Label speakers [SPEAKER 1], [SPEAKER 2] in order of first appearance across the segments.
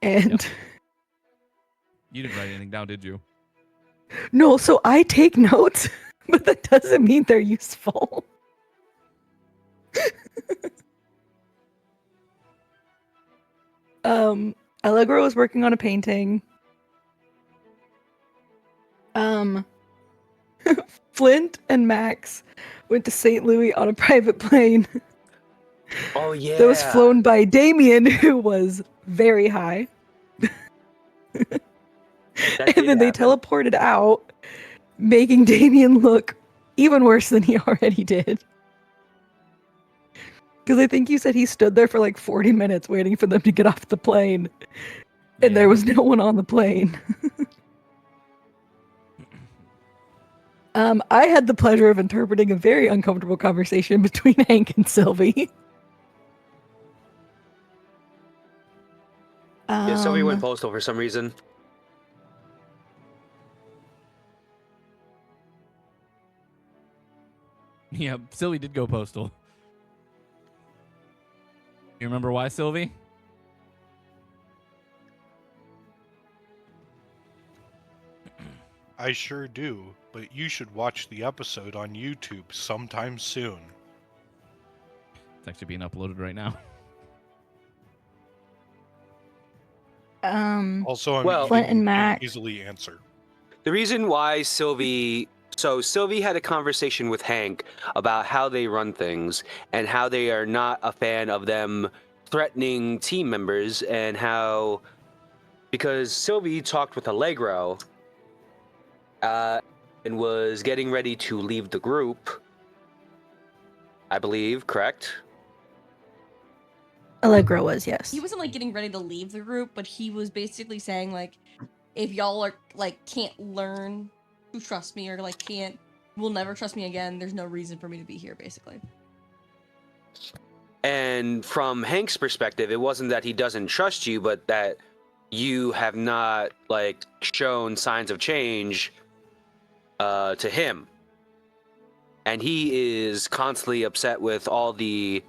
[SPEAKER 1] And
[SPEAKER 2] You didn't write anything down, did you?
[SPEAKER 1] no, so I take notes, but that doesn't mean they're useful. Allegro was working on a painting. Flint and Max went to St. Louis on a private plane.
[SPEAKER 3] Oh yeah.
[SPEAKER 1] That was flown by Damien, who was very high. And then they teleported out, making Damien look even worse than he already did. Because I think you said he stood there for like 40 minutes waiting for them to get off the plane. And there was no one on the plane. I had the pleasure of interpreting a very uncomfortable conversation between Hank and Sylvie.
[SPEAKER 3] Yeah, Sylvie went postal for some reason.
[SPEAKER 2] Yeah, Sylvie did go postal. You remember why, Sylvie?
[SPEAKER 4] I sure do, but you should watch the episode on YouTube sometime soon.
[SPEAKER 2] It's actually being uploaded right now.
[SPEAKER 4] Also,
[SPEAKER 1] Flint and Max
[SPEAKER 4] easily answer.
[SPEAKER 3] The reason why Sylvie had a conversation with Hank about how they run things and how they are not a fan of them threatening team members, and how, because Sylvie talked with Allegro and was getting ready to leave the group, I believe, correct?
[SPEAKER 1] Allegro was, yes.
[SPEAKER 5] He wasn't like getting ready to leave the group, but he was basically saying like, if y'all are like can't learn to trust me, or like will never trust me again, there's no reason for me to be here, basically.
[SPEAKER 3] And from Hank's perspective, it wasn't that he doesn't trust you, but that you have not like shown signs of change to him. And he is constantly upset with all the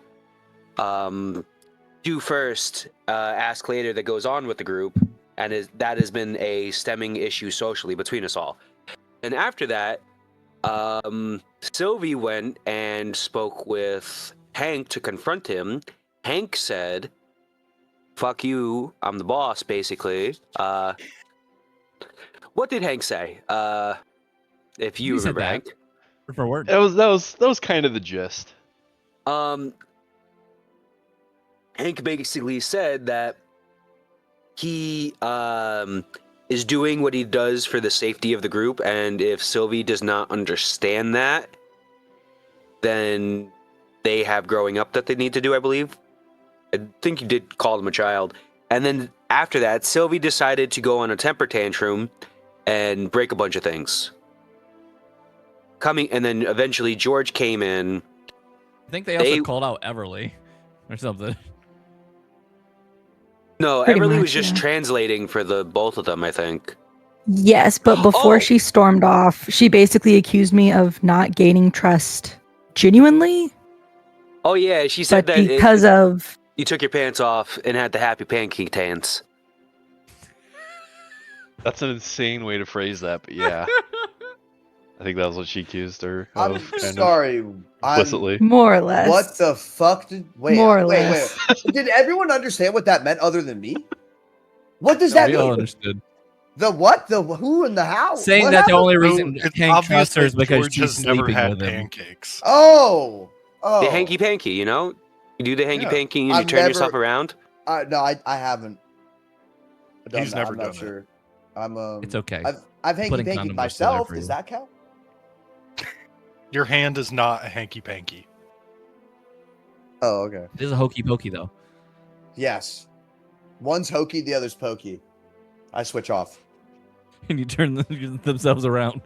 [SPEAKER 3] do first, ask later that goes on with the group, and that has been a stemming issue socially between us all. And after that, Sylvie went and spoke with Hank to confront him. Hank said, "Fuck you, I'm the boss," basically. What did Hank say? If you remember, Hank.
[SPEAKER 2] Word for word.
[SPEAKER 6] That was kind of the gist.
[SPEAKER 3] Hank basically said that he is doing what he does for the safety of the group, and if Sylvie does not understand that, then they have growing up that they need to do, I believe. I think you did call him a child. And then after that, Sylvie decided to go on a temper tantrum and break a bunch of things. And then eventually George came in.
[SPEAKER 2] I think they also called out Everly or something.
[SPEAKER 3] No,
[SPEAKER 1] Pretty
[SPEAKER 3] Everly
[SPEAKER 1] much,
[SPEAKER 3] was just
[SPEAKER 1] yeah.
[SPEAKER 3] translating for the both of them, I think.
[SPEAKER 1] Yes, but before she stormed off, she basically accused me of not gaining trust genuinely.
[SPEAKER 3] Oh yeah, she said
[SPEAKER 1] But
[SPEAKER 3] that
[SPEAKER 1] because of
[SPEAKER 3] you took your pants off and had the happy pancake dance.
[SPEAKER 6] That's an insane way to phrase that, but yeah. I think that was what she accused her of.
[SPEAKER 7] I'm sorry.
[SPEAKER 6] Implicitly.
[SPEAKER 1] more or less.
[SPEAKER 7] What the fuck did... Wait,
[SPEAKER 1] More or
[SPEAKER 7] wait.
[SPEAKER 1] less.
[SPEAKER 7] Did everyone understand what that meant other than me? What does that
[SPEAKER 2] We all
[SPEAKER 7] mean?
[SPEAKER 2] understood.
[SPEAKER 7] The what? The who and the how?
[SPEAKER 2] Saying
[SPEAKER 7] What
[SPEAKER 2] that the
[SPEAKER 7] happened?
[SPEAKER 2] only reason
[SPEAKER 4] It's
[SPEAKER 2] Hank
[SPEAKER 4] obvious
[SPEAKER 2] trusts her is
[SPEAKER 4] that
[SPEAKER 2] because
[SPEAKER 4] George
[SPEAKER 2] she's
[SPEAKER 4] has never
[SPEAKER 2] sleeping
[SPEAKER 4] had
[SPEAKER 2] with him.
[SPEAKER 4] pancakes.
[SPEAKER 7] Oh.
[SPEAKER 3] The hanky panky, you know? You do the hanky
[SPEAKER 4] Yeah.
[SPEAKER 3] panky and you
[SPEAKER 7] I've
[SPEAKER 3] turn
[SPEAKER 7] never-
[SPEAKER 3] yourself around.
[SPEAKER 7] No, I haven't. Done
[SPEAKER 4] He's
[SPEAKER 7] that.
[SPEAKER 4] never
[SPEAKER 7] I'm
[SPEAKER 4] done
[SPEAKER 7] not
[SPEAKER 4] it.
[SPEAKER 7] sure. I'm
[SPEAKER 2] It's okay.
[SPEAKER 7] I've hanky
[SPEAKER 2] Putting
[SPEAKER 7] panky
[SPEAKER 2] condoms
[SPEAKER 7] myself.
[SPEAKER 2] together for
[SPEAKER 7] Does
[SPEAKER 2] you.
[SPEAKER 7] that count?
[SPEAKER 4] Your hand is not a hanky panky.
[SPEAKER 7] Oh, okay.
[SPEAKER 2] It is a hokey pokey though.
[SPEAKER 7] Yes. One's hokey, the other's pokey. I switch off.
[SPEAKER 2] And you turn themselves around.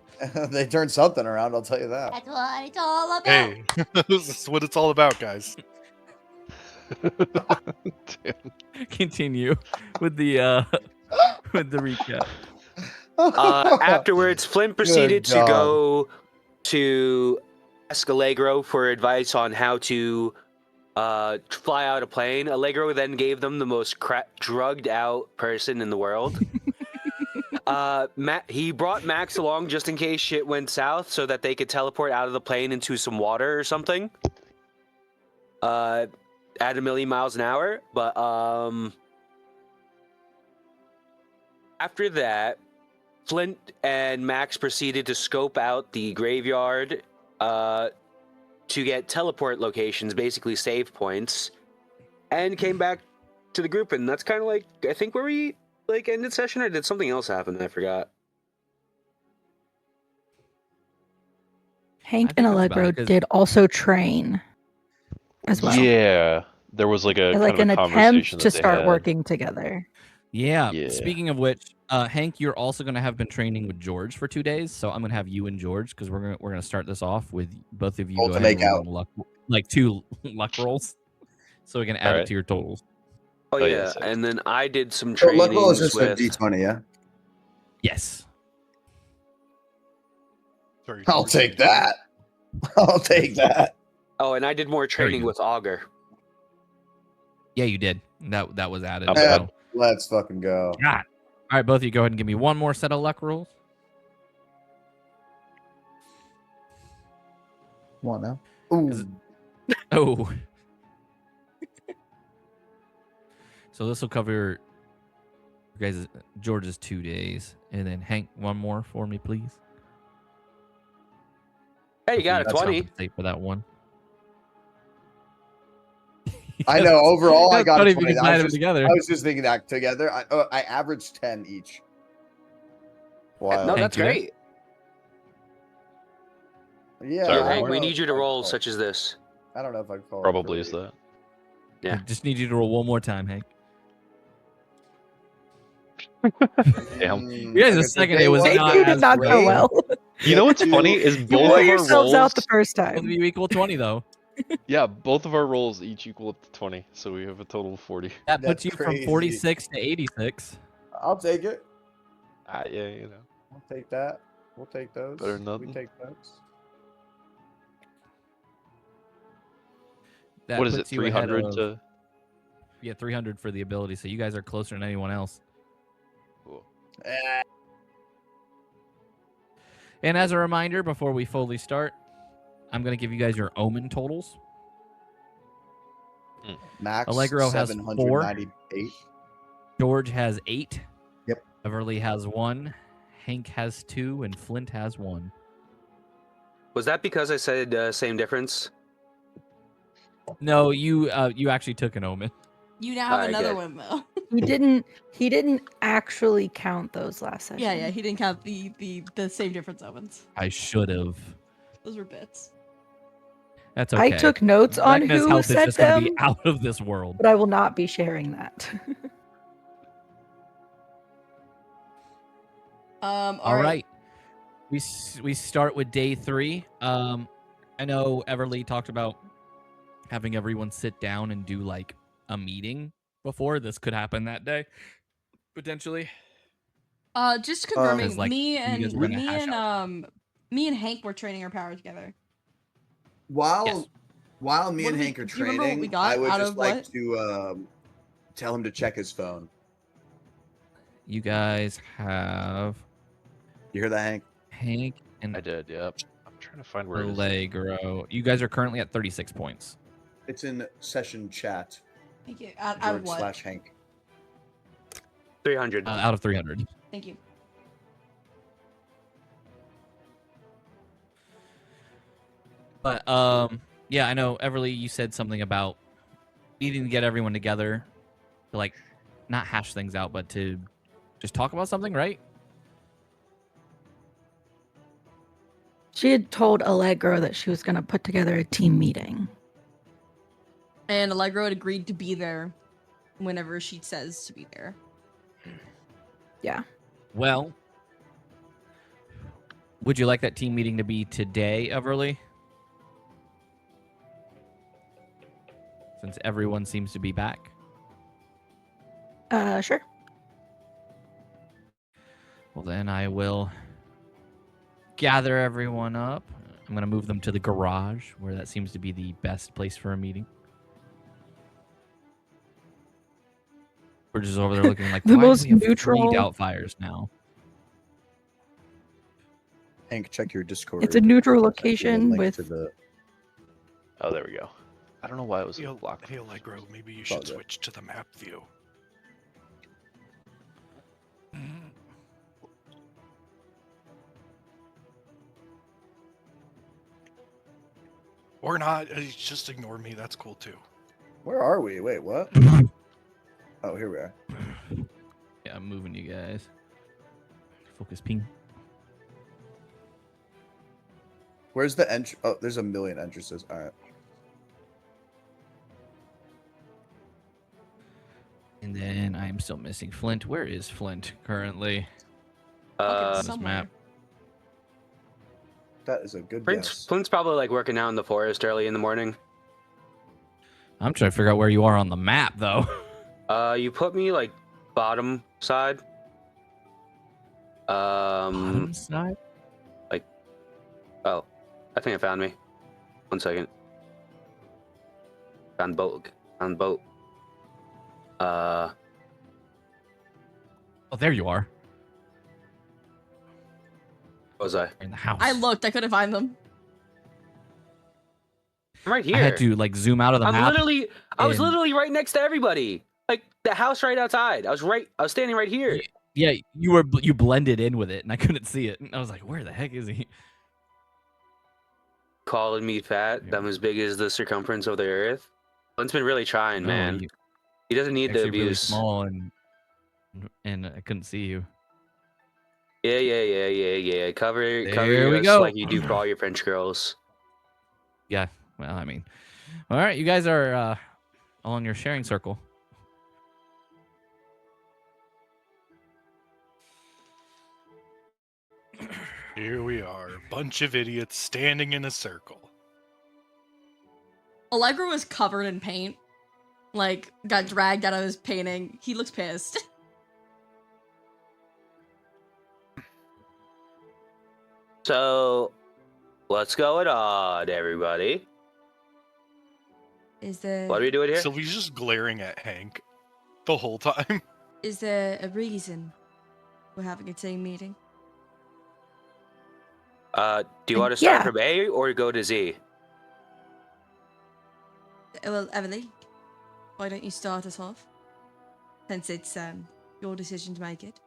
[SPEAKER 7] They turn something around, I'll tell you that.
[SPEAKER 5] That's what it's all about.
[SPEAKER 4] Hey, this is what it's all about, guys.
[SPEAKER 2] Continue with the recap.
[SPEAKER 3] Afterwards, Flint proceeded
[SPEAKER 7] Good
[SPEAKER 3] to
[SPEAKER 7] God.
[SPEAKER 3] go to ask Allegro for advice on how to fly out a plane. Allegro then gave them the most drugged out person in the world. He brought Max along just in case shit went south so that they could teleport out of the plane into some water or something. At 1,000,000 miles an hour. But after that, Flint and Max proceeded to scope out the graveyard to get teleport locations, basically save points, and came back to the group. And that's kind of like, I think, where we like ended session, or did something else happen? I forgot.
[SPEAKER 1] Hank
[SPEAKER 2] I think
[SPEAKER 1] and
[SPEAKER 2] that's about
[SPEAKER 1] Allegro
[SPEAKER 2] it, 'cause-
[SPEAKER 1] did also train as well.
[SPEAKER 6] Yeah, there was like a
[SPEAKER 1] As, like
[SPEAKER 6] kind
[SPEAKER 1] an
[SPEAKER 6] of a
[SPEAKER 1] attempt
[SPEAKER 6] conversation
[SPEAKER 1] to
[SPEAKER 6] that they
[SPEAKER 1] start
[SPEAKER 6] had.
[SPEAKER 1] working together.
[SPEAKER 2] Yeah.
[SPEAKER 6] Yeah.
[SPEAKER 2] Speaking of which, Hank, you're also going to have been training with George for 2 days, so I'm going to have you and George because we're gonna start this off with both of you
[SPEAKER 7] Roll
[SPEAKER 2] go
[SPEAKER 7] to
[SPEAKER 2] ahead and
[SPEAKER 7] make
[SPEAKER 2] roll
[SPEAKER 7] out.
[SPEAKER 2] luck, like 2 luck rolls, so we can add it
[SPEAKER 6] Alright.
[SPEAKER 2] to your totals.
[SPEAKER 3] Oh,
[SPEAKER 6] Oh,
[SPEAKER 3] yeah,
[SPEAKER 6] yeah, so-
[SPEAKER 3] and then I did some
[SPEAKER 7] So luck roll is
[SPEAKER 3] trainings
[SPEAKER 7] just a
[SPEAKER 3] with.
[SPEAKER 7] D20, yeah.
[SPEAKER 2] Yes.
[SPEAKER 4] Sorry,
[SPEAKER 7] I'll take that. I'll take that.
[SPEAKER 3] Oh, and I did more training
[SPEAKER 2] go.
[SPEAKER 3] with Augur.
[SPEAKER 2] Yeah, you did. That was added.
[SPEAKER 6] Okay.
[SPEAKER 2] So.
[SPEAKER 7] Let's fucking go.
[SPEAKER 2] God. All right, both of you go ahead and give me one more set of luck rolls.
[SPEAKER 7] Come on now. Ooh.
[SPEAKER 2] Oh. So this will cover you guys George's 2 days, and then Hank, one more for me, please.
[SPEAKER 3] Hey, you got a
[SPEAKER 2] Hopefully
[SPEAKER 3] 20.
[SPEAKER 2] compensate for that one.
[SPEAKER 7] I know. Overall, I
[SPEAKER 2] That's
[SPEAKER 7] got
[SPEAKER 2] funny
[SPEAKER 7] a
[SPEAKER 2] if you
[SPEAKER 7] 20.
[SPEAKER 2] combine them together.
[SPEAKER 7] I was just thinking that together. I averaged 10 each. Wow.
[SPEAKER 3] No,
[SPEAKER 2] Hank,
[SPEAKER 3] that's
[SPEAKER 2] you there?
[SPEAKER 3] great.
[SPEAKER 7] Yeah.
[SPEAKER 6] Sorry,
[SPEAKER 3] Yeah,
[SPEAKER 7] I
[SPEAKER 3] Hank,
[SPEAKER 7] don't
[SPEAKER 3] we
[SPEAKER 7] know
[SPEAKER 3] need you
[SPEAKER 7] if
[SPEAKER 3] to
[SPEAKER 7] I'd
[SPEAKER 3] roll
[SPEAKER 7] call-
[SPEAKER 3] such as this.
[SPEAKER 7] I don't know if I'd call it
[SPEAKER 6] Probably is
[SPEAKER 7] great.
[SPEAKER 6] that.
[SPEAKER 3] Yeah.
[SPEAKER 2] I just need you to roll one more time, Hank.
[SPEAKER 6] Damn.
[SPEAKER 2] You guys
[SPEAKER 7] Okay,
[SPEAKER 2] a
[SPEAKER 7] so
[SPEAKER 2] second,
[SPEAKER 7] day
[SPEAKER 2] it was
[SPEAKER 7] one-
[SPEAKER 2] not
[SPEAKER 1] You
[SPEAKER 2] as
[SPEAKER 1] did not go
[SPEAKER 2] great.
[SPEAKER 1] well.
[SPEAKER 6] You know what's funny is
[SPEAKER 1] You
[SPEAKER 6] both
[SPEAKER 1] wore
[SPEAKER 6] of our
[SPEAKER 1] yourselves
[SPEAKER 6] rolls.
[SPEAKER 1] out the first
[SPEAKER 2] Both of
[SPEAKER 1] time.
[SPEAKER 2] you equal 20, though.
[SPEAKER 6] Yeah, both of our rolls each equal up to 20, so we have a total of 40.
[SPEAKER 2] That
[SPEAKER 7] That's
[SPEAKER 2] puts you
[SPEAKER 7] crazy.
[SPEAKER 2] from 46 to 86.
[SPEAKER 7] I'll take it.
[SPEAKER 6] Yeah, you know.
[SPEAKER 7] I'll take that. We'll take those.
[SPEAKER 6] Better than
[SPEAKER 7] We
[SPEAKER 6] nothing.
[SPEAKER 7] take those.
[SPEAKER 2] That
[SPEAKER 6] What is it?
[SPEAKER 2] puts you ahead
[SPEAKER 6] 300
[SPEAKER 2] of-
[SPEAKER 6] to.
[SPEAKER 2] Yeah, 300 for the ability, so you guys are closer than anyone else.
[SPEAKER 6] Cool.
[SPEAKER 7] Eh,
[SPEAKER 2] And as a reminder, before we fully start, I'm going to give you guys your omen totals.
[SPEAKER 7] Max
[SPEAKER 2] Allegro has
[SPEAKER 7] 798.
[SPEAKER 2] George has 8.
[SPEAKER 7] Yep.
[SPEAKER 2] Everly has 1. Hank has 2, and Flint has 1.
[SPEAKER 3] Was that because I said same difference?
[SPEAKER 2] No, you actually took an omen.
[SPEAKER 5] You now have
[SPEAKER 3] Alright,
[SPEAKER 5] another
[SPEAKER 3] good.
[SPEAKER 5] one, though.
[SPEAKER 1] He didn't actually count those last session.
[SPEAKER 5] Yeah, he didn't count the same difference ovens.
[SPEAKER 2] I should have.
[SPEAKER 5] Those were bits.
[SPEAKER 2] That's okay.
[SPEAKER 1] I took notes on
[SPEAKER 2] Vecna's
[SPEAKER 1] who
[SPEAKER 2] health is
[SPEAKER 1] said
[SPEAKER 2] just going to
[SPEAKER 1] them,
[SPEAKER 2] be out of this world.
[SPEAKER 1] but I will not be sharing that.
[SPEAKER 2] All right. We start with day 3. I know Everly talked about having everyone sit down and do like a meeting before. This could happen that day, potentially.
[SPEAKER 5] Just confirming,
[SPEAKER 2] Like,
[SPEAKER 5] me
[SPEAKER 2] you
[SPEAKER 5] and
[SPEAKER 2] guys were gonna hash
[SPEAKER 5] me and Hank were training our power together.
[SPEAKER 7] While
[SPEAKER 2] Yes.
[SPEAKER 7] while me
[SPEAKER 5] What
[SPEAKER 7] and
[SPEAKER 5] did we-
[SPEAKER 7] Hank are
[SPEAKER 5] do you remember what we
[SPEAKER 7] training,
[SPEAKER 5] got
[SPEAKER 7] I would
[SPEAKER 5] out
[SPEAKER 7] just
[SPEAKER 5] of
[SPEAKER 7] like
[SPEAKER 5] what?
[SPEAKER 7] to tell him to check his phone.
[SPEAKER 2] You guys have
[SPEAKER 7] You hear that, Hank?
[SPEAKER 2] Hank and
[SPEAKER 6] I did, yep. I'm trying to find where it is.
[SPEAKER 2] Allegro. You guys are currently at 36 points.
[SPEAKER 7] It's in session chat.
[SPEAKER 5] Thank you. Out of
[SPEAKER 7] George
[SPEAKER 5] what?
[SPEAKER 7] / Hank.
[SPEAKER 3] 300.
[SPEAKER 2] Out of 300.
[SPEAKER 5] Thank you.
[SPEAKER 2] But yeah, I know Everly, you said something about needing to get everyone together to like not hash things out, but to just talk about something, right?
[SPEAKER 1] She had told Allegro that she was going to put together a team meeting.
[SPEAKER 5] And Allegro had agreed to be there whenever she says to be there.
[SPEAKER 1] Yeah.
[SPEAKER 2] Well, would you like that team meeting to be today, Everly? Since everyone seems to be back.
[SPEAKER 1] Sure.
[SPEAKER 2] Well, then I will gather everyone up. I'm going to move them to the garage, where that seems to be the best place for a meeting. We're just over there looking like
[SPEAKER 1] The
[SPEAKER 2] why do
[SPEAKER 1] most
[SPEAKER 2] we have
[SPEAKER 1] neutral-
[SPEAKER 2] 3 Doubtfires now.
[SPEAKER 7] Hank, check your Discord.
[SPEAKER 1] It's a neutral
[SPEAKER 7] There's actually a
[SPEAKER 1] location
[SPEAKER 7] link
[SPEAKER 1] with
[SPEAKER 7] to the.
[SPEAKER 6] Oh, there we go. I don't know why it was
[SPEAKER 4] Hey,
[SPEAKER 6] blocked.
[SPEAKER 4] hey, Allegro, maybe you
[SPEAKER 7] all
[SPEAKER 4] should
[SPEAKER 7] good.
[SPEAKER 4] switch to the map view. Or not, just ignore me. That's cool too.
[SPEAKER 7] Where are we? Wait, what? Oh, here we are.
[SPEAKER 2] Yeah, I'm moving you guys. Focus ping.
[SPEAKER 7] Where's the entry? Oh, there's a million entrances. All right.
[SPEAKER 2] And then I am still missing Flint. Where is Flint currently?
[SPEAKER 3] Uh,
[SPEAKER 2] this
[SPEAKER 5] Somewhere.
[SPEAKER 2] map.
[SPEAKER 7] That is a good
[SPEAKER 3] Flint's,
[SPEAKER 7] guess.
[SPEAKER 3] Flint's probably like working out in the forest early in the morning.
[SPEAKER 2] I'm trying to figure out where you are on the map, though.
[SPEAKER 3] You put me like bottom side.
[SPEAKER 2] Bottom side?
[SPEAKER 3] Oh, I think I found me. 1 second. Found boat. Found boat.
[SPEAKER 2] Oh, there you are.
[SPEAKER 3] What was I?
[SPEAKER 2] You're in the house.
[SPEAKER 5] I looked. I couldn't find them.
[SPEAKER 3] I'm right here.
[SPEAKER 2] I had to like zoom out of the
[SPEAKER 3] I'm
[SPEAKER 2] map.
[SPEAKER 3] I was
[SPEAKER 2] and-
[SPEAKER 3] literally right next to everybody. Like the house right outside. I was standing right here.
[SPEAKER 2] Yeah, you blended in with it, and I couldn't see it. And I was like, "Where the heck is he?"
[SPEAKER 3] Calling me fat.
[SPEAKER 2] Yeah.
[SPEAKER 3] That I'm as big as the circumference of the earth. Flint's been really trying,
[SPEAKER 2] No,
[SPEAKER 3] man.
[SPEAKER 2] you-
[SPEAKER 3] He doesn't need the
[SPEAKER 2] actually really
[SPEAKER 3] abuse.
[SPEAKER 2] small, and I couldn't see you.
[SPEAKER 3] Yeah. Cover
[SPEAKER 2] There we
[SPEAKER 3] us
[SPEAKER 2] go.
[SPEAKER 3] like you do for all your French girls.
[SPEAKER 2] Yeah, well, I mean, all right, you guys are all in your sharing circle.
[SPEAKER 4] Here we are, a bunch of idiots standing in a circle.
[SPEAKER 5] Allegro is covered in paint. Like, got dragged out of his painting. He looks pissed.
[SPEAKER 3] So, what's going on, everybody?
[SPEAKER 5] Is there
[SPEAKER 3] What are we doing here?
[SPEAKER 4] Sylvie's just glaring at Hank the whole time.
[SPEAKER 5] is there a reason we're having a team meeting?
[SPEAKER 3] Do you want to start
[SPEAKER 1] Yeah.
[SPEAKER 3] from A or go to Z?
[SPEAKER 5] Well, Emily, why don't you start us off? Since it's your decision to make it.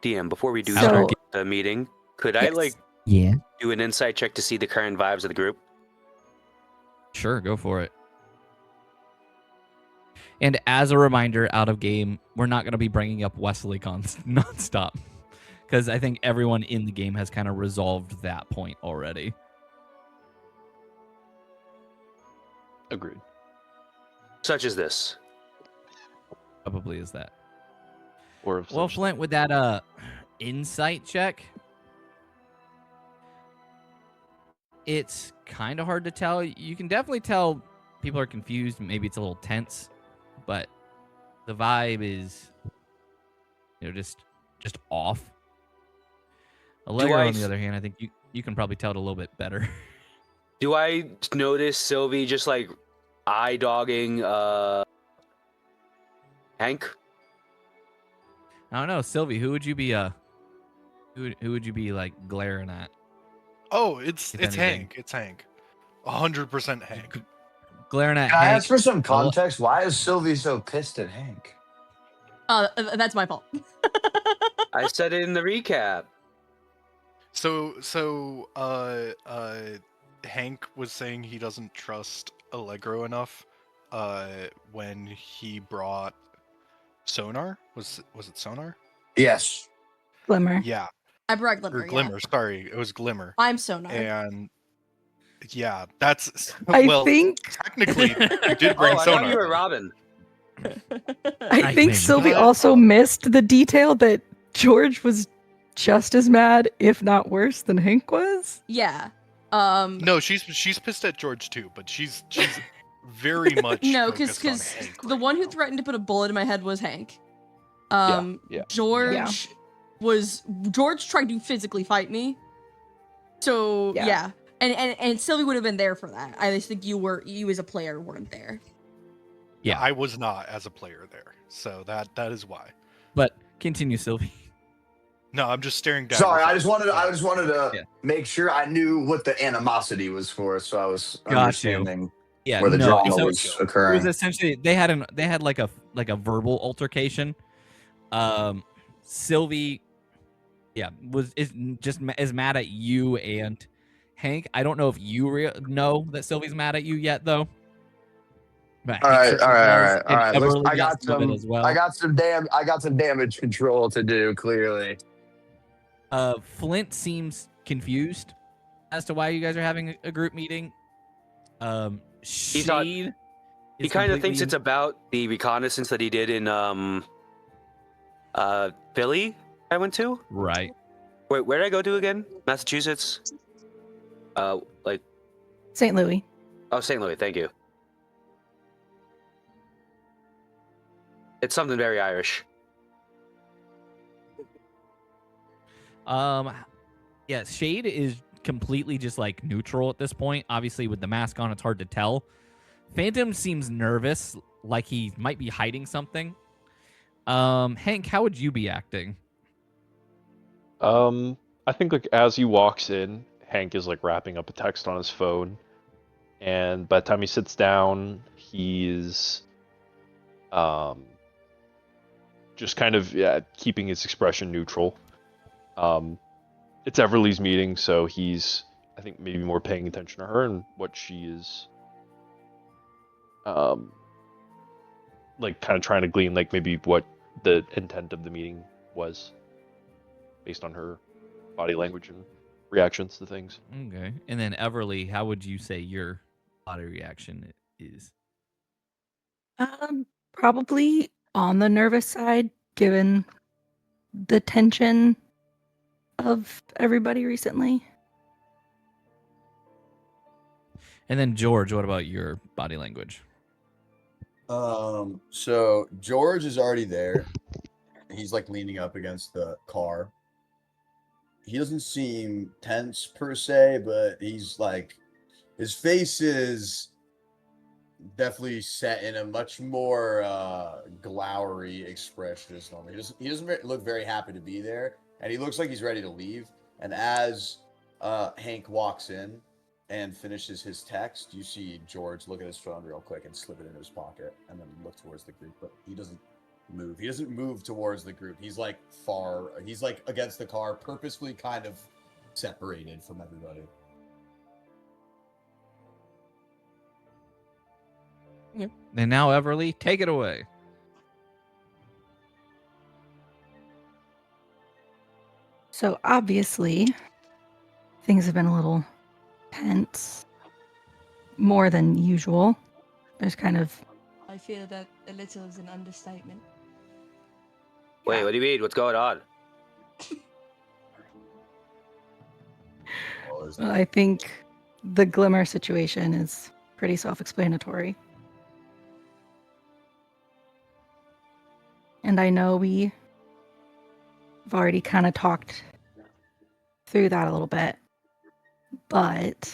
[SPEAKER 3] DM, before we do
[SPEAKER 1] So-
[SPEAKER 3] start the meeting, could I
[SPEAKER 1] Yes.
[SPEAKER 3] like
[SPEAKER 2] Yeah,
[SPEAKER 3] do an insight check to see the current vibes of the group?
[SPEAKER 2] sure, go for it. And as a reminder, out of game, we're not going to be bringing up Wesley nonstop, because I think everyone in the game has kind of resolved that point already.
[SPEAKER 6] Agreed.
[SPEAKER 3] Such as this.
[SPEAKER 2] Probably is that.
[SPEAKER 6] Or if
[SPEAKER 2] Well,
[SPEAKER 6] such-
[SPEAKER 2] Flint, with that insight check, it's kind of hard to tell. You can definitely tell people are confused. Maybe it's a little tense, but the vibe is, just off. Allegro,
[SPEAKER 3] I
[SPEAKER 2] on the
[SPEAKER 3] s-
[SPEAKER 2] other hand, I think you can probably tell it a little bit better.
[SPEAKER 3] Do I notice Sylvie just like eye dogging Hank?
[SPEAKER 2] I don't know, Sylvie, who would you be who would you be like glaring at?
[SPEAKER 4] Oh, it's
[SPEAKER 2] If
[SPEAKER 4] it's
[SPEAKER 2] anything.
[SPEAKER 4] Hank. It's Hank. 100% Hank.
[SPEAKER 2] Glaring at
[SPEAKER 8] Can I
[SPEAKER 2] Hank.
[SPEAKER 8] ask for some context? Why is Sylvie so pissed at Hank?
[SPEAKER 5] That's my fault.
[SPEAKER 3] I said it in the recap.
[SPEAKER 4] So Hank was saying he doesn't trust Allegro enough when he brought Sonar. Was it Sonar?
[SPEAKER 8] Yes.
[SPEAKER 1] Glimmer.
[SPEAKER 4] Yeah.
[SPEAKER 5] I brought Glimmer.
[SPEAKER 4] Or Glimmer, sorry. It was Glimmer.
[SPEAKER 5] I'm Sonar.
[SPEAKER 4] And yeah, that's
[SPEAKER 1] I
[SPEAKER 4] well
[SPEAKER 1] think
[SPEAKER 4] technically you did
[SPEAKER 3] Oh,
[SPEAKER 4] bring
[SPEAKER 3] I
[SPEAKER 4] Sonar.
[SPEAKER 3] thought you were Robin.
[SPEAKER 1] I
[SPEAKER 2] I
[SPEAKER 1] think
[SPEAKER 2] blame
[SPEAKER 1] Sylvie
[SPEAKER 4] you.
[SPEAKER 1] also missed the detail that George was just as mad, if not worse, than Hank was.
[SPEAKER 5] Yeah.
[SPEAKER 4] No, she's pissed at George too, but she's very much
[SPEAKER 5] No,
[SPEAKER 4] focused on
[SPEAKER 5] because
[SPEAKER 4] Hank
[SPEAKER 5] the
[SPEAKER 4] right
[SPEAKER 5] one who
[SPEAKER 4] now.
[SPEAKER 5] threatened to put a bullet in my head was Hank.
[SPEAKER 6] yeah.
[SPEAKER 5] George George tried to physically fight me. So
[SPEAKER 1] Yeah.
[SPEAKER 5] yeah. And Sylvie would have been there for that. I just think you as a player weren't there.
[SPEAKER 2] Yeah.
[SPEAKER 4] I was not as a player there, so that is why.
[SPEAKER 2] But continue, Sylvie.
[SPEAKER 4] No, I'm just staring down.
[SPEAKER 8] Sorry,
[SPEAKER 4] your
[SPEAKER 8] I just
[SPEAKER 4] phone.
[SPEAKER 8] wanted to
[SPEAKER 2] Yeah.
[SPEAKER 8] make sure I knew what the animosity was for, so I was
[SPEAKER 2] Got you.
[SPEAKER 8] understanding
[SPEAKER 2] Yeah,
[SPEAKER 8] where the
[SPEAKER 2] no.
[SPEAKER 8] drama
[SPEAKER 2] So
[SPEAKER 8] was
[SPEAKER 2] it was
[SPEAKER 8] occurring.
[SPEAKER 2] essentially they had like a verbal altercation. Sylvie, yeah, is mad at you and Hank. I don't know if you know that Sylvie's mad at you yet, though. But
[SPEAKER 8] All
[SPEAKER 2] Hank
[SPEAKER 8] right,
[SPEAKER 2] certainly does, and
[SPEAKER 8] Listen,
[SPEAKER 2] Everly got some of it as well.
[SPEAKER 8] I got some damage control to do. Clearly,
[SPEAKER 2] Flint seems confused as to why you guys are having a group meeting. Shade.
[SPEAKER 3] He kind of thinks it's about the reconnaissance that he did in Philly. I went to.
[SPEAKER 2] Right.
[SPEAKER 3] Wait, where did I go to again? Massachusetts. Like
[SPEAKER 1] St. Louis.
[SPEAKER 3] Oh, St. Louis. Thank you. It's something very Irish.
[SPEAKER 2] Yeah, Shade is completely just like neutral at this point. Obviously, with the mask on, it's hard to tell. Phantom seems nervous, like he might be hiding something. Hank, how would you be acting?
[SPEAKER 6] I think like as he walks in, Hank is like wrapping up a text on his phone, and by the time he sits down, he's just kind of keeping his expression neutral. It's Everly's meeting, so he's I think maybe more paying attention to her and what she is like kind of trying to glean like maybe what the intent of the meeting was based on her body language and reactions to things.
[SPEAKER 2] Okay. And then Everly, how would you say your body reaction is?
[SPEAKER 1] Probably on the nervous side, given the tension of everybody recently.
[SPEAKER 2] And then George, what about your body language?
[SPEAKER 7] So George is already there. He's like leaning up against the car. He doesn't seem tense per se, but he's like, his face is definitely set in a much more glowery expression as normal. He doesn't look very happy to be there, and he looks like he's ready to leave. And as Hank walks in and finishes his text, you see George look at his phone real quick and slip it into his pocket, and then look towards the group. But he doesn't move. He doesn't move towards the group. He's like far. He's like against the car, purposefully kind of separated from everybody.
[SPEAKER 2] Yep. And now Everly, take it away.
[SPEAKER 1] So obviously, things have been a little tense, more than usual. There's kind of
[SPEAKER 5] I feel that a little is an understatement.
[SPEAKER 3] Wait, what do you mean? What's going on?
[SPEAKER 1] I think the Glimmer situation is pretty self-explanatory. And I know we've already kind of talked through that a little bit, but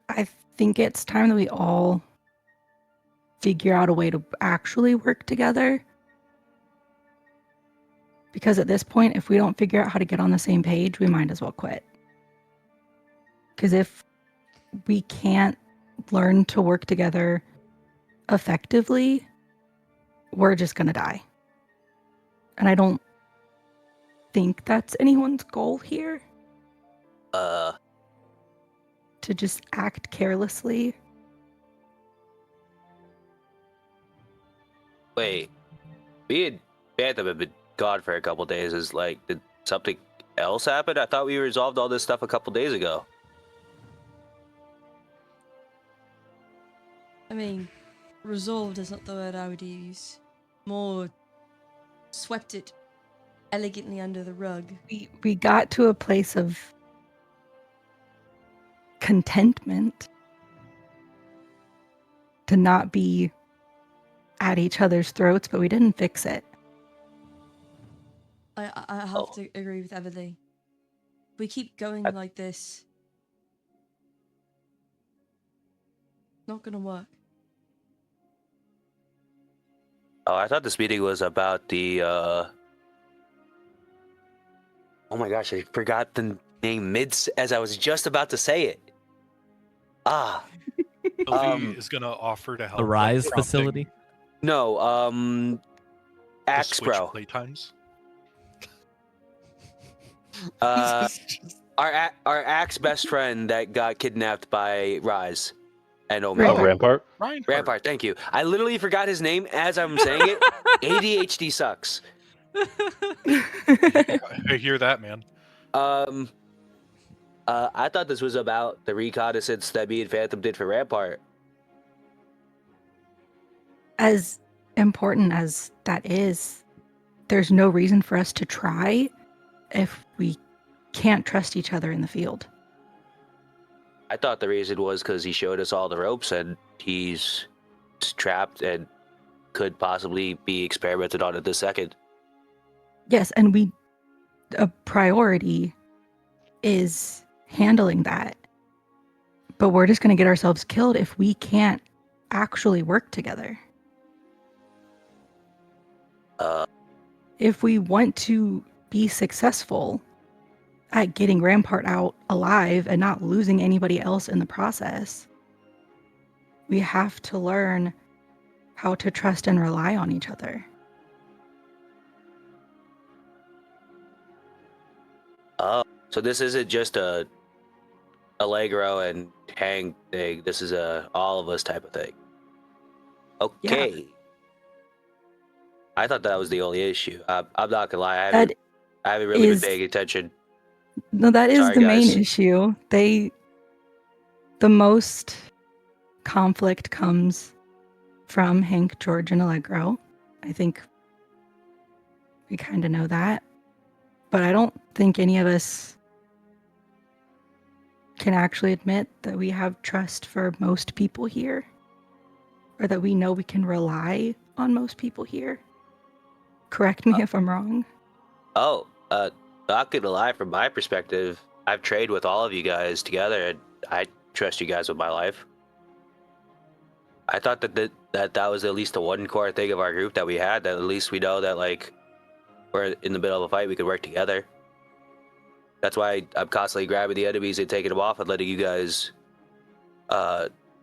[SPEAKER 1] I think it's time that we all figure out a way to actually work together. Because at this point, if we don't figure out how to get on the same page, we might as well quit. Because if we can't learn to work together effectively, we're just going to die. And I don't think that's anyone's goal here. To just act carelessly.
[SPEAKER 3] Wait, me and Phantom have been gone for a couple days. Is like, did something else happen? I thought we resolved all this stuff a couple days ago.
[SPEAKER 5] I mean, resolved is not the word I would use. More swept it elegantly under the rug.
[SPEAKER 1] We got to a place of contentment to not be at each other's throats, but we didn't fix it.
[SPEAKER 5] I have
[SPEAKER 3] Oh.
[SPEAKER 5] to agree with Everly. We keep going like this. Not gonna work.
[SPEAKER 3] Oh, I thought this meeting was about the. Oh my gosh, I forgot the name as I was just about to say it. Ah.
[SPEAKER 4] Sylvie is gonna offer to help.
[SPEAKER 2] The
[SPEAKER 4] by
[SPEAKER 2] R.I.S.E
[SPEAKER 4] prompting
[SPEAKER 3] No.
[SPEAKER 2] facility.
[SPEAKER 4] to
[SPEAKER 3] Axe
[SPEAKER 4] switch
[SPEAKER 3] Bro.
[SPEAKER 4] playtimes.
[SPEAKER 3] Our Axe best friend that got kidnapped by R.I.S.E. and
[SPEAKER 6] Oh,
[SPEAKER 1] Rampart.
[SPEAKER 6] Rampart.
[SPEAKER 4] Ryan
[SPEAKER 3] Rampart, thank you. I literally forgot his name as I'm saying it. ADHD sucks.
[SPEAKER 4] I hear that, man.
[SPEAKER 3] I thought this was about the reconnaissance that me and Phantom did for Rampart.
[SPEAKER 1] As important as that is, there's no reason for us to try if we can't trust each other in the field.
[SPEAKER 3] I thought the reason was because he showed us all the ropes and he's trapped and could possibly be experimented on at this second.
[SPEAKER 1] Yes, and a priority is handling that. But we're just going to get ourselves killed if we can't actually work together. If we want to be successful at getting Rampart out alive and not losing anybody else in the process, we have to learn how to trust and rely on each other.
[SPEAKER 3] So this isn't just a Allegro and Hank thing. This is a all of us type of thing. Okay.
[SPEAKER 1] Yeah.
[SPEAKER 3] I thought that was the only issue. I'm not gonna lie. I haven't really been paying attention.
[SPEAKER 1] No, that is
[SPEAKER 3] Sorry,
[SPEAKER 1] the main
[SPEAKER 3] guys.
[SPEAKER 1] issue. The most conflict comes from Hank, George, and Allegro. I think we kind of know that. But I don't think any of us can actually admit that we have trust for most people here, or that we know we can rely on most people here. Correct me if I'm wrong.
[SPEAKER 3] Oh, not gonna lie, from my perspective, I've traded with all of you guys together, and I trust you guys with my life. I thought that was at least the one core thing of our group that we had. That at least we know that like we're in the middle of a fight, we could work together. That's why I'm constantly grabbing the enemies and taking them off and letting you guys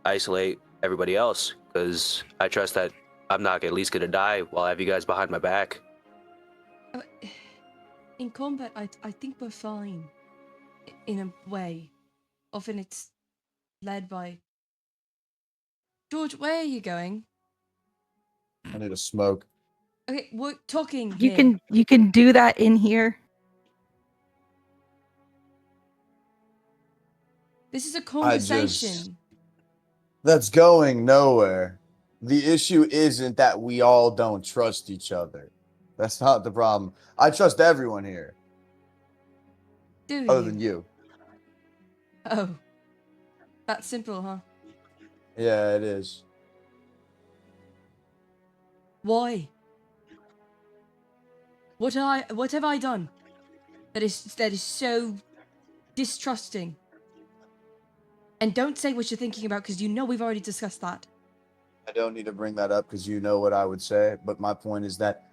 [SPEAKER 3] isolate everybody else, because I trust that I'm not at least gonna die while I have you guys behind my back.
[SPEAKER 5] In combat, I think we're fine. In a way. Often it's led by... George, where are you going?
[SPEAKER 7] I need a smoke.
[SPEAKER 5] Okay, we're talking
[SPEAKER 1] You
[SPEAKER 5] here.
[SPEAKER 1] can do that in here.
[SPEAKER 5] This is a conversation.
[SPEAKER 7] That's going nowhere. The issue isn't that we all don't trust each other. That's not the problem. I trust everyone here,
[SPEAKER 5] Do
[SPEAKER 7] other
[SPEAKER 5] you?
[SPEAKER 7] than you.
[SPEAKER 5] Oh. That's simple, huh?
[SPEAKER 7] Yeah, it is.
[SPEAKER 5] Why? What have I done that is so distrusting? And don't say what you're thinking about, because you know we've already discussed that.
[SPEAKER 7] I don't need to bring that up because you know what I would say. But my point is that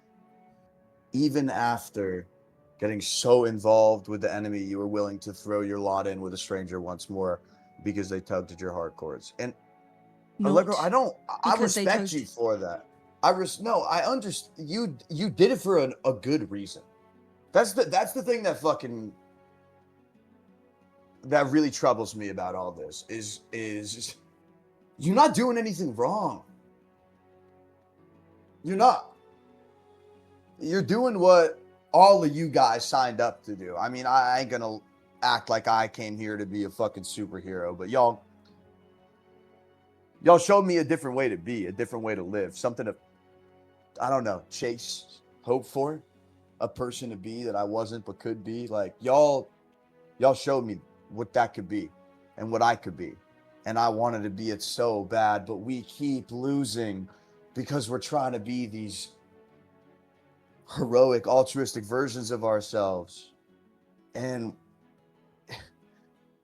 [SPEAKER 7] even after getting so involved with the enemy, you were willing to throw your lot in with a stranger once more because they tugged at your heart cords. And Allegro, I
[SPEAKER 5] because they
[SPEAKER 7] respect
[SPEAKER 5] tugged.
[SPEAKER 7] you for that. I understand. You did it for a good reason. That's the thing that really troubles me about all this is you're not doing anything wrong. You're not. You're doing what all of you guys signed up to do. I mean, I ain't gonna act like I came here to be a fucking superhero, but y'all showed me a different way to be, a different way to live, something to, I don't know, chase, hope for, a person to be that I wasn't but could be. Like y'all showed me what that could be and what I could be. And I wanted to be it so bad, but we keep losing because we're trying to be these heroic, altruistic versions of ourselves. And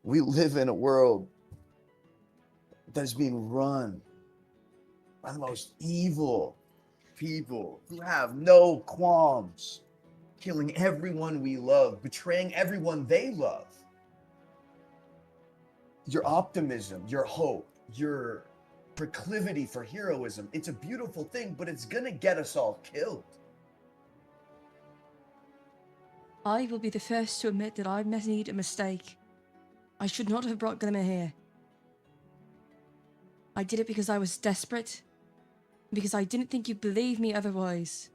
[SPEAKER 7] we live in a world that is being run by the most evil people who have no qualms, killing everyone we love, betraying everyone they love. Your optimism, your hope, your proclivity for heroism, it's a beautiful thing, but it's gonna get us all killed.
[SPEAKER 5] I will be the first to admit that I made a mistake. I should not have brought Glimmer here. I did it because I was desperate, because I didn't think you'd believe me otherwise.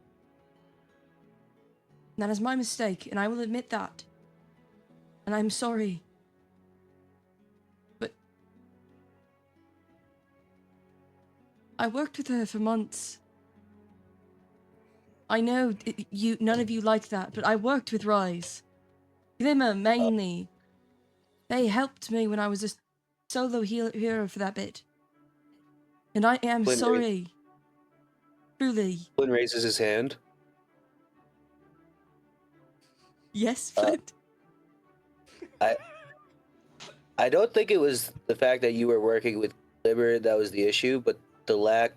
[SPEAKER 5] That is my mistake, and I will admit that. And I'm sorry. But I worked with her for months. I know none of you like that, but I worked with R.I.S.E. Glimmer, mainly. They helped me when I was a solo hero for that bit. And I am
[SPEAKER 3] Flynn
[SPEAKER 5] sorry. Truly.
[SPEAKER 3] Flynn raises his hand.
[SPEAKER 5] Yes, Flint?
[SPEAKER 3] I don't think it was the fact that you were working with Glimmer that was the issue, but the lack.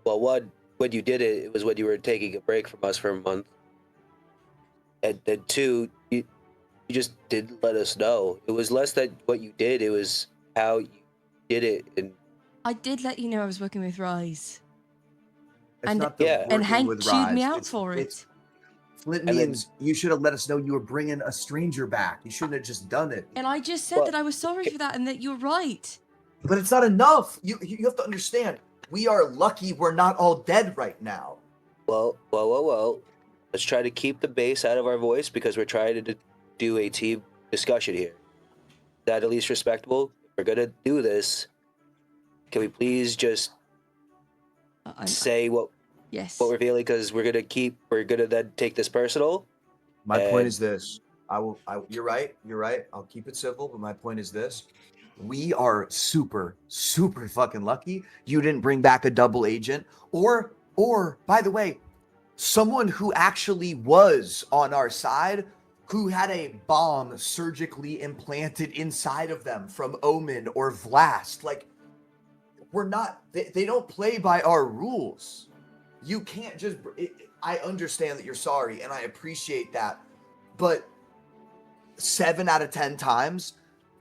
[SPEAKER 3] Well, one, when you did it, it was when you were taking a break from us for a month, and then two, you just didn't let us know. It was less that what you did; it was how you did it. And
[SPEAKER 5] I did let you know I was working with R.I.S.E.
[SPEAKER 7] It's
[SPEAKER 5] And-
[SPEAKER 7] not the
[SPEAKER 3] Yeah.
[SPEAKER 7] working
[SPEAKER 5] And Hank
[SPEAKER 7] with
[SPEAKER 5] chewed me
[SPEAKER 7] R.I.S.E.
[SPEAKER 5] out for it.
[SPEAKER 7] It's Flint
[SPEAKER 3] And then-
[SPEAKER 7] means you should have let us know you were bringing a stranger back. You shouldn't have just done it.
[SPEAKER 5] And I just said
[SPEAKER 3] Well,
[SPEAKER 5] that I was sorry for that and that you're right.
[SPEAKER 7] But it's not enough. You have to understand. We are lucky we're not all dead right now.
[SPEAKER 3] well. Let's try to keep the bass out of our voice because we're trying to do a team discussion here. Is that at least respectable? If we're gonna do this, can we please just say what
[SPEAKER 5] Yes.
[SPEAKER 3] we're feeling? Because we're gonna then take this personal.
[SPEAKER 7] My point
[SPEAKER 3] And-
[SPEAKER 7] is this. You're right. I'll keep it civil, but my point is this. We are super, super fucking lucky you didn't bring back a double agent or by the way, someone who actually was on our side who had a bomb surgically implanted inside of them from Omen or Vlast. Like, we're not, they don't play by our rules. You can't just, I understand that you're sorry and I appreciate that, but 7 out of 10 times,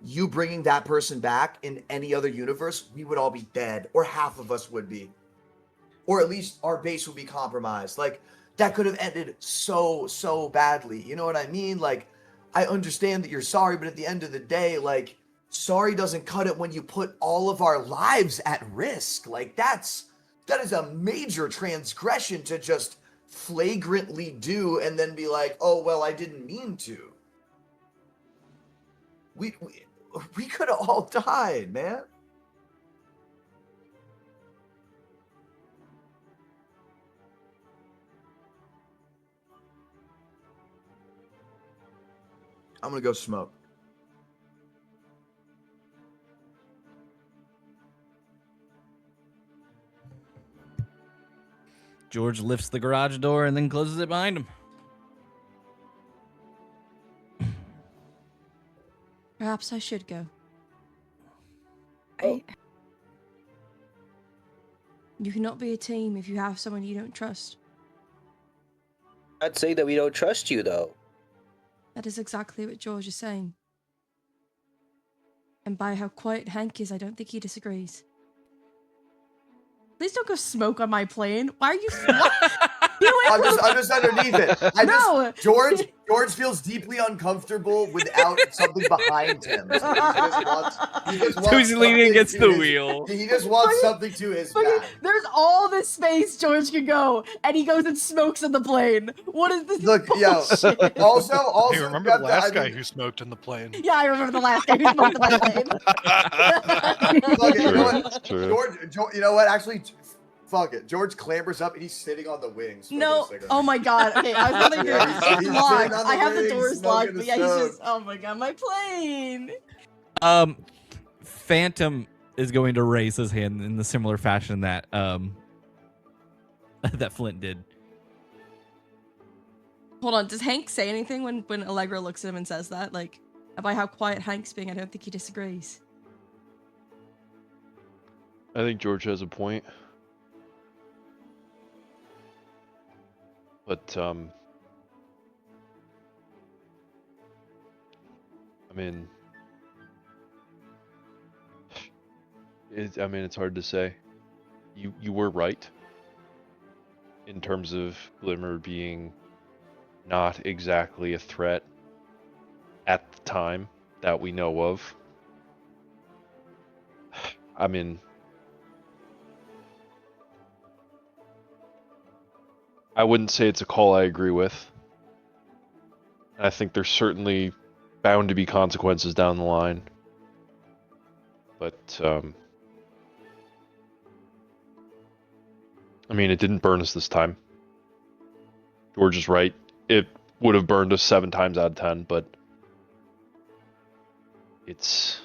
[SPEAKER 7] you bringing that person back in any other universe, we would all be dead, or half of us would be, or at least our base would be compromised. Like, that could have ended so badly. You know what I mean? Like, I understand that you're sorry, but at the end of the day, like, sorry doesn't cut it when you put all of our lives at risk. Like, that is a major transgression to just flagrantly do and then be like, oh, well, I didn't mean to. We could have all died, man. I'm gonna go smoke.
[SPEAKER 2] George lifts the garage door and then closes it behind him.
[SPEAKER 5] Perhaps I should go.
[SPEAKER 1] I,
[SPEAKER 5] You cannot be a team if you have someone you don't trust.
[SPEAKER 3] I'd say that we don't trust you, though.
[SPEAKER 5] That is exactly what George is saying. And by how quiet Hank is, I don't think he disagrees. Please don't go smoke on my plane. Why are you? What?
[SPEAKER 7] I'm just underneath it.
[SPEAKER 5] No.
[SPEAKER 7] George feels deeply uncomfortable without something behind him. So he just wants
[SPEAKER 2] So he's leaning
[SPEAKER 7] something
[SPEAKER 2] against
[SPEAKER 7] to
[SPEAKER 2] the
[SPEAKER 7] his-
[SPEAKER 2] wheel.
[SPEAKER 7] He just wants something to his back.
[SPEAKER 5] There's all this space George can go, and he goes and smokes on the plane. What is this?
[SPEAKER 7] Look, yo.
[SPEAKER 5] bullshit?
[SPEAKER 7] Also,
[SPEAKER 4] Hey, remember
[SPEAKER 7] you
[SPEAKER 4] the
[SPEAKER 7] have to-
[SPEAKER 4] last
[SPEAKER 7] I
[SPEAKER 4] guy
[SPEAKER 7] mean,
[SPEAKER 4] who smoked in the plane?
[SPEAKER 5] Yeah, I remember the last guy who smoked on that plane.
[SPEAKER 7] Fuck it, you know
[SPEAKER 6] True,
[SPEAKER 7] what?
[SPEAKER 6] it's true.
[SPEAKER 7] George, you know what? Actually, fuck it. George clambers up and he's sitting on the wings. smoking
[SPEAKER 5] No.
[SPEAKER 7] a cigarette.
[SPEAKER 5] Oh my god. Okay, I was wondering
[SPEAKER 7] Yeah,
[SPEAKER 5] it's
[SPEAKER 7] he's
[SPEAKER 5] locked.
[SPEAKER 7] sitting on the
[SPEAKER 5] I have the
[SPEAKER 7] wings,
[SPEAKER 5] doors
[SPEAKER 7] smoking
[SPEAKER 5] locked,
[SPEAKER 7] a
[SPEAKER 5] but yeah, he's
[SPEAKER 7] stoke.
[SPEAKER 5] just. Oh my god, my plane.
[SPEAKER 2] Phantom is going to raise his hand in the similar fashion that that Flint did.
[SPEAKER 5] Hold on, does Hank say anything when Allegra looks at him and says that? Like, by how quiet Hank's being, I don't think he disagrees.
[SPEAKER 6] I think George has a point. But, I mean, it's hard to say. You were right in terms of Glimmer being not exactly a threat at the time that we know of. I mean, I wouldn't say it's a call I agree with. I think there's certainly bound to be consequences down the line. But, I mean, it didn't burn us this time. George is right. It would have burned us 7 times out of 10, but it's...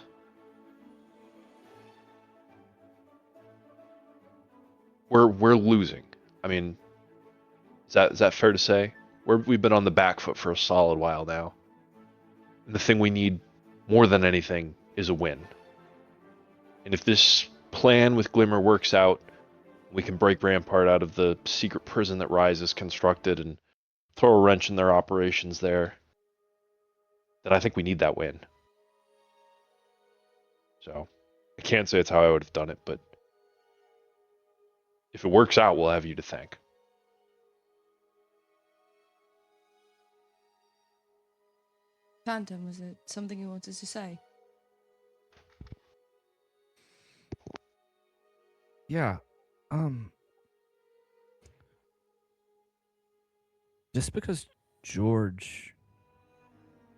[SPEAKER 6] We're losing. I mean, is that fair to say? We've been on the back foot for a solid while now. And the thing we need more than anything is a win. And if this plan with Glimmer works out, we can break Rampart out of the secret prison that R.I.S.E has constructed and throw a wrench in their operations there, then I think we need that win. So, I can't say it's how I would have done it, but if it works out, we'll have you to thank.
[SPEAKER 5] Phantom, was it something you wanted to say?
[SPEAKER 2] Yeah. Just because George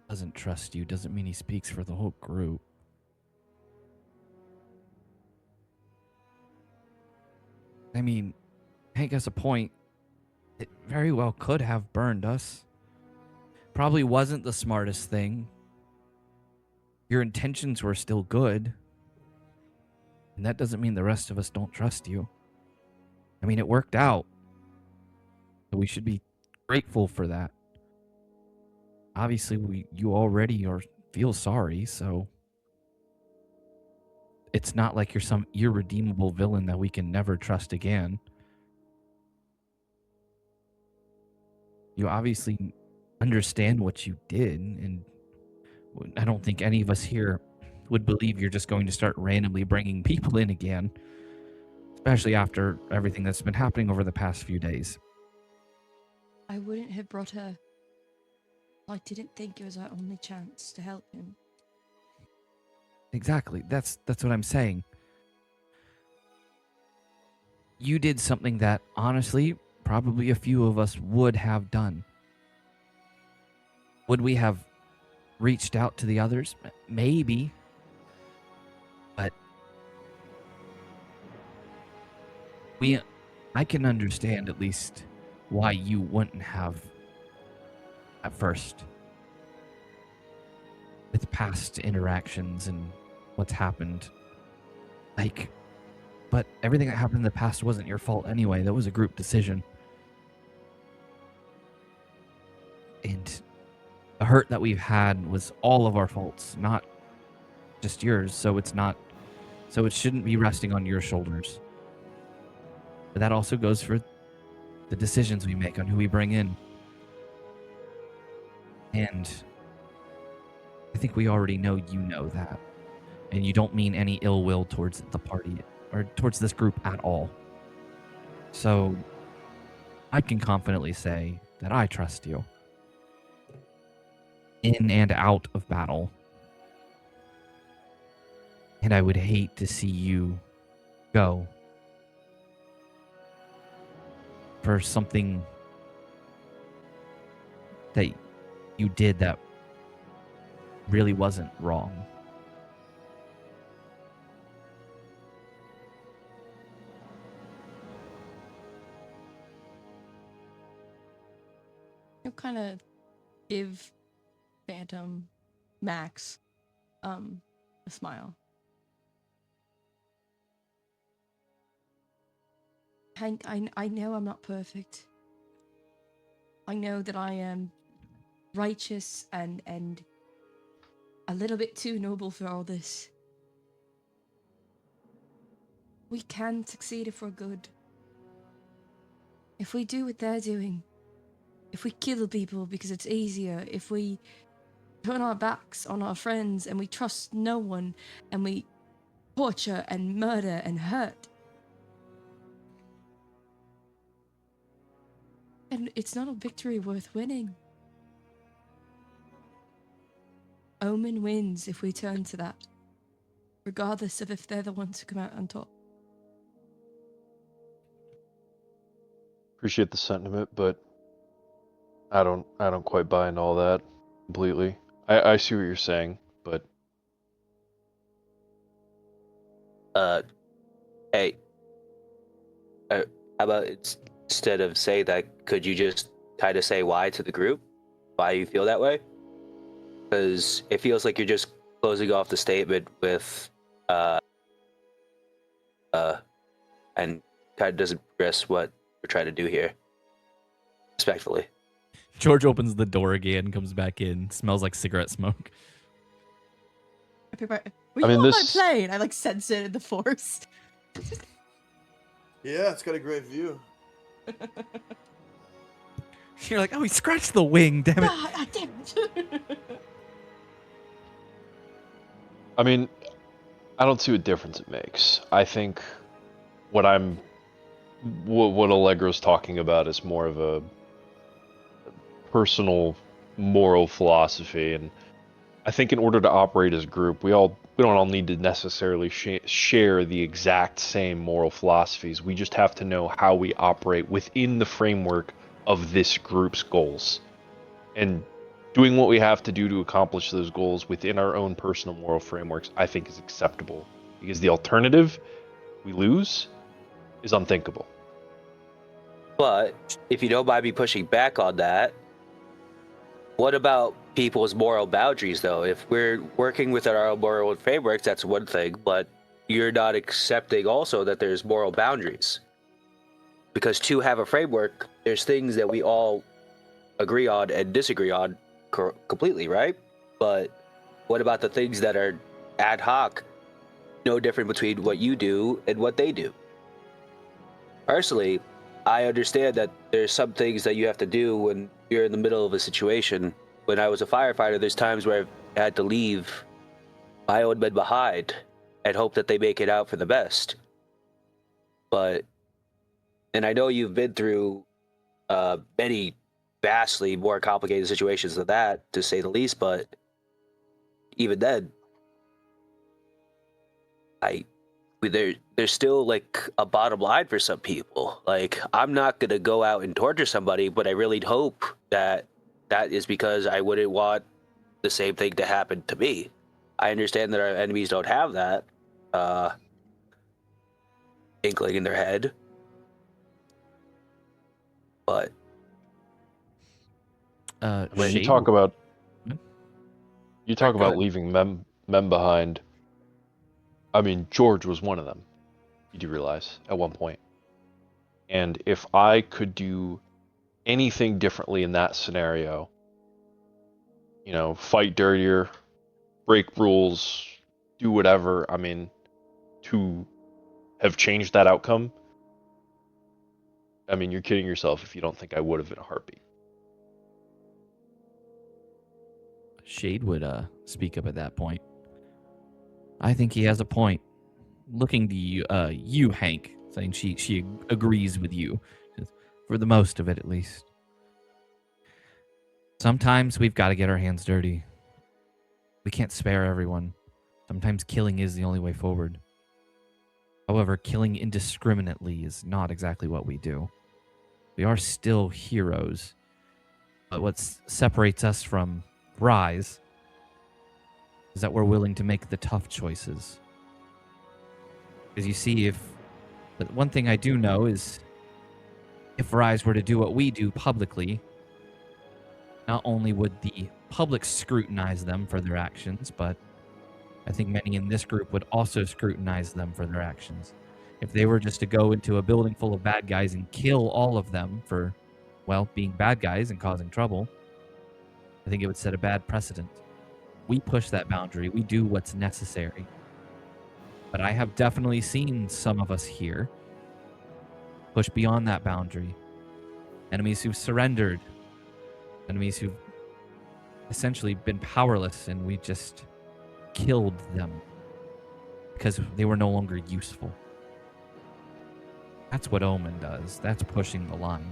[SPEAKER 2] doesn't trust you doesn't mean he speaks for the whole group. I mean, Hank has a point. It very well could have burned us. Probably wasn't the smartest thing. Your intentions were still good. And that doesn't mean the rest of us don't trust you. I mean, it worked out. So we should be grateful for that. Obviously, you already feel sorry, so it's not like you're some irredeemable villain that we can never trust again. You obviously understand what you did, and I don't think any of us here would believe you're just going to start randomly bringing people in again, especially after everything that's been happening over the past few days.
[SPEAKER 5] I wouldn't have brought her. I didn't think it was our only chance to help him.
[SPEAKER 2] Exactly. That's what I'm saying. You did something that, honestly, probably a few of us would have done. Would we have reached out to the others? Maybe. But I can understand at least why you wouldn't have at first. With past interactions and what's happened. But everything that happened in the past wasn't your fault anyway. That was a group decision. And the hurt that we've had was all of our faults, not just yours. So it shouldn't be resting on your shoulders. But that also goes for the decisions we make on who we bring in. And I think we already know you know that. And you don't mean any ill will towards the party or towards this group at all. So I can confidently say that I trust you. In and out of battle. And I would hate to see you go for something that you did that really wasn't wrong.
[SPEAKER 5] You'll kind of give Phantom Max a smile. Hank, I know I'm not perfect. I know that I am righteous and a little bit too noble for all this. We can succeed if we're good. If we do what they're doing, if we kill people because it's easier, if we turn our backs on our friends and we trust no one and we torture and murder and hurt, and it's not a victory worth winning. Omen wins if we turn to that, regardless of if they're the ones who come out on top.
[SPEAKER 6] Appreciate the sentiment, but I don't quite buy into all that completely. I see what you're saying, but
[SPEAKER 3] Hey, how about instead of say that, could you just kind of say why to the group? Why you feel that way? Because it feels like you're just closing off the statement with, and kind of doesn't progress what we're trying to do here. Respectfully.
[SPEAKER 2] George opens the door again, comes back in, smells like cigarette smoke.
[SPEAKER 5] Were
[SPEAKER 6] I
[SPEAKER 5] you
[SPEAKER 6] mean,
[SPEAKER 5] on
[SPEAKER 6] this-
[SPEAKER 5] my plane? I like sense it in the force.
[SPEAKER 7] Yeah, it's got a great view.
[SPEAKER 2] You're like, oh, he scratched the wing, damn it.
[SPEAKER 5] Ah, damn it.
[SPEAKER 6] I mean, I don't see what difference it makes. I think what Allegro's talking about is more of a personal moral philosophy, and I think in order to operate as a group, we don't all need to necessarily share the exact same moral philosophies. We just have to know how we operate within the framework of this group's goals, and doing what we have to do to accomplish those goals within our own personal moral frameworks, I think is acceptable, because the alternative, we lose, is unthinkable.
[SPEAKER 3] But if you don't mind me pushing back on that, what about people's moral boundaries, though? If we're working within our own moral frameworks, that's one thing, but you're not accepting also that there's moral boundaries. Because to have a framework, there's things that we all agree on and disagree on completely, right? But what about the things that are ad hoc, no different between what you do and what they do? Personally, I understand that there's some things that you have to do when you're in the middle of a situation. When I was a firefighter, there's times where I've had to leave my own men behind and hope that they make it out for the best. But, and I know you've been through many vastly more complicated situations than that, to say the least, but even then, there's still like a bottom line for some people. Like, I'm not gonna go out and torture somebody, but I really hope that is because I wouldn't want the same thing to happen to me. I understand that our enemies don't have that inkling in their head, but
[SPEAKER 6] When you
[SPEAKER 2] Shade-
[SPEAKER 6] talk about
[SPEAKER 2] Hmm?
[SPEAKER 6] about
[SPEAKER 3] ahead.
[SPEAKER 6] leaving men behind, I mean, George was one of them. You do realize at one point. And if I could do anything differently in that scenario, you know, fight dirtier, break rules, do whatever, I mean, to have changed that outcome, I mean, you're kidding yourself if you don't think I would have in a heartbeat.
[SPEAKER 2] Shade would speak up at that point. I think he has a point. Looking to you, Hank, saying she agrees with you, for the most of it at least. Sometimes we've got to get our hands dirty. We can't spare everyone. Sometimes killing is the only way forward. However, killing indiscriminately is not exactly what we do. We are still heroes. But what separates us from R.I.S.E is that we're willing to make the tough choices. Because you see, but one thing I do know is if R.I.S.E were to do what we do publicly, not only would the public scrutinize them for their actions, but I think many in this group would also scrutinize them for their actions. If they were just to go into a building full of bad guys and kill all of them for being bad guys and causing trouble, I think it would set a bad precedent. We push that boundary. We do what's necessary. But I have definitely seen some of us here push beyond that boundary. Enemies who've surrendered. Enemies who've essentially been powerless, and we just killed them because they were no longer useful. That's what Omen does. That's pushing the line.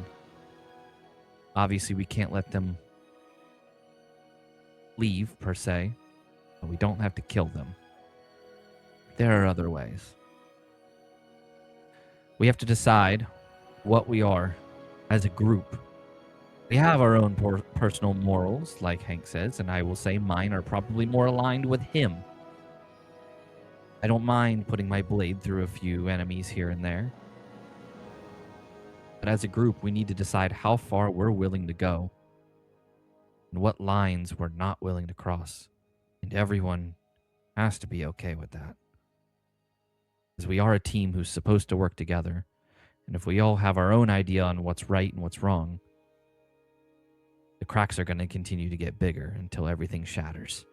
[SPEAKER 2] Obviously, we can't let them leave, per se, but we don't have to kill them. There are other ways. We have to decide what we are as a group. We have our own personal morals, like Hank says, and I will say mine are probably more aligned with him. I don't mind putting my blade through a few enemies here and there. But as a group, we need to decide how far we're willing to go and what lines we're not willing to cross. And everyone has to be okay with that. Because we are a team who's supposed to work together. And if we all have our own idea on what's right and what's wrong, the cracks are going to continue to get bigger until everything shatters.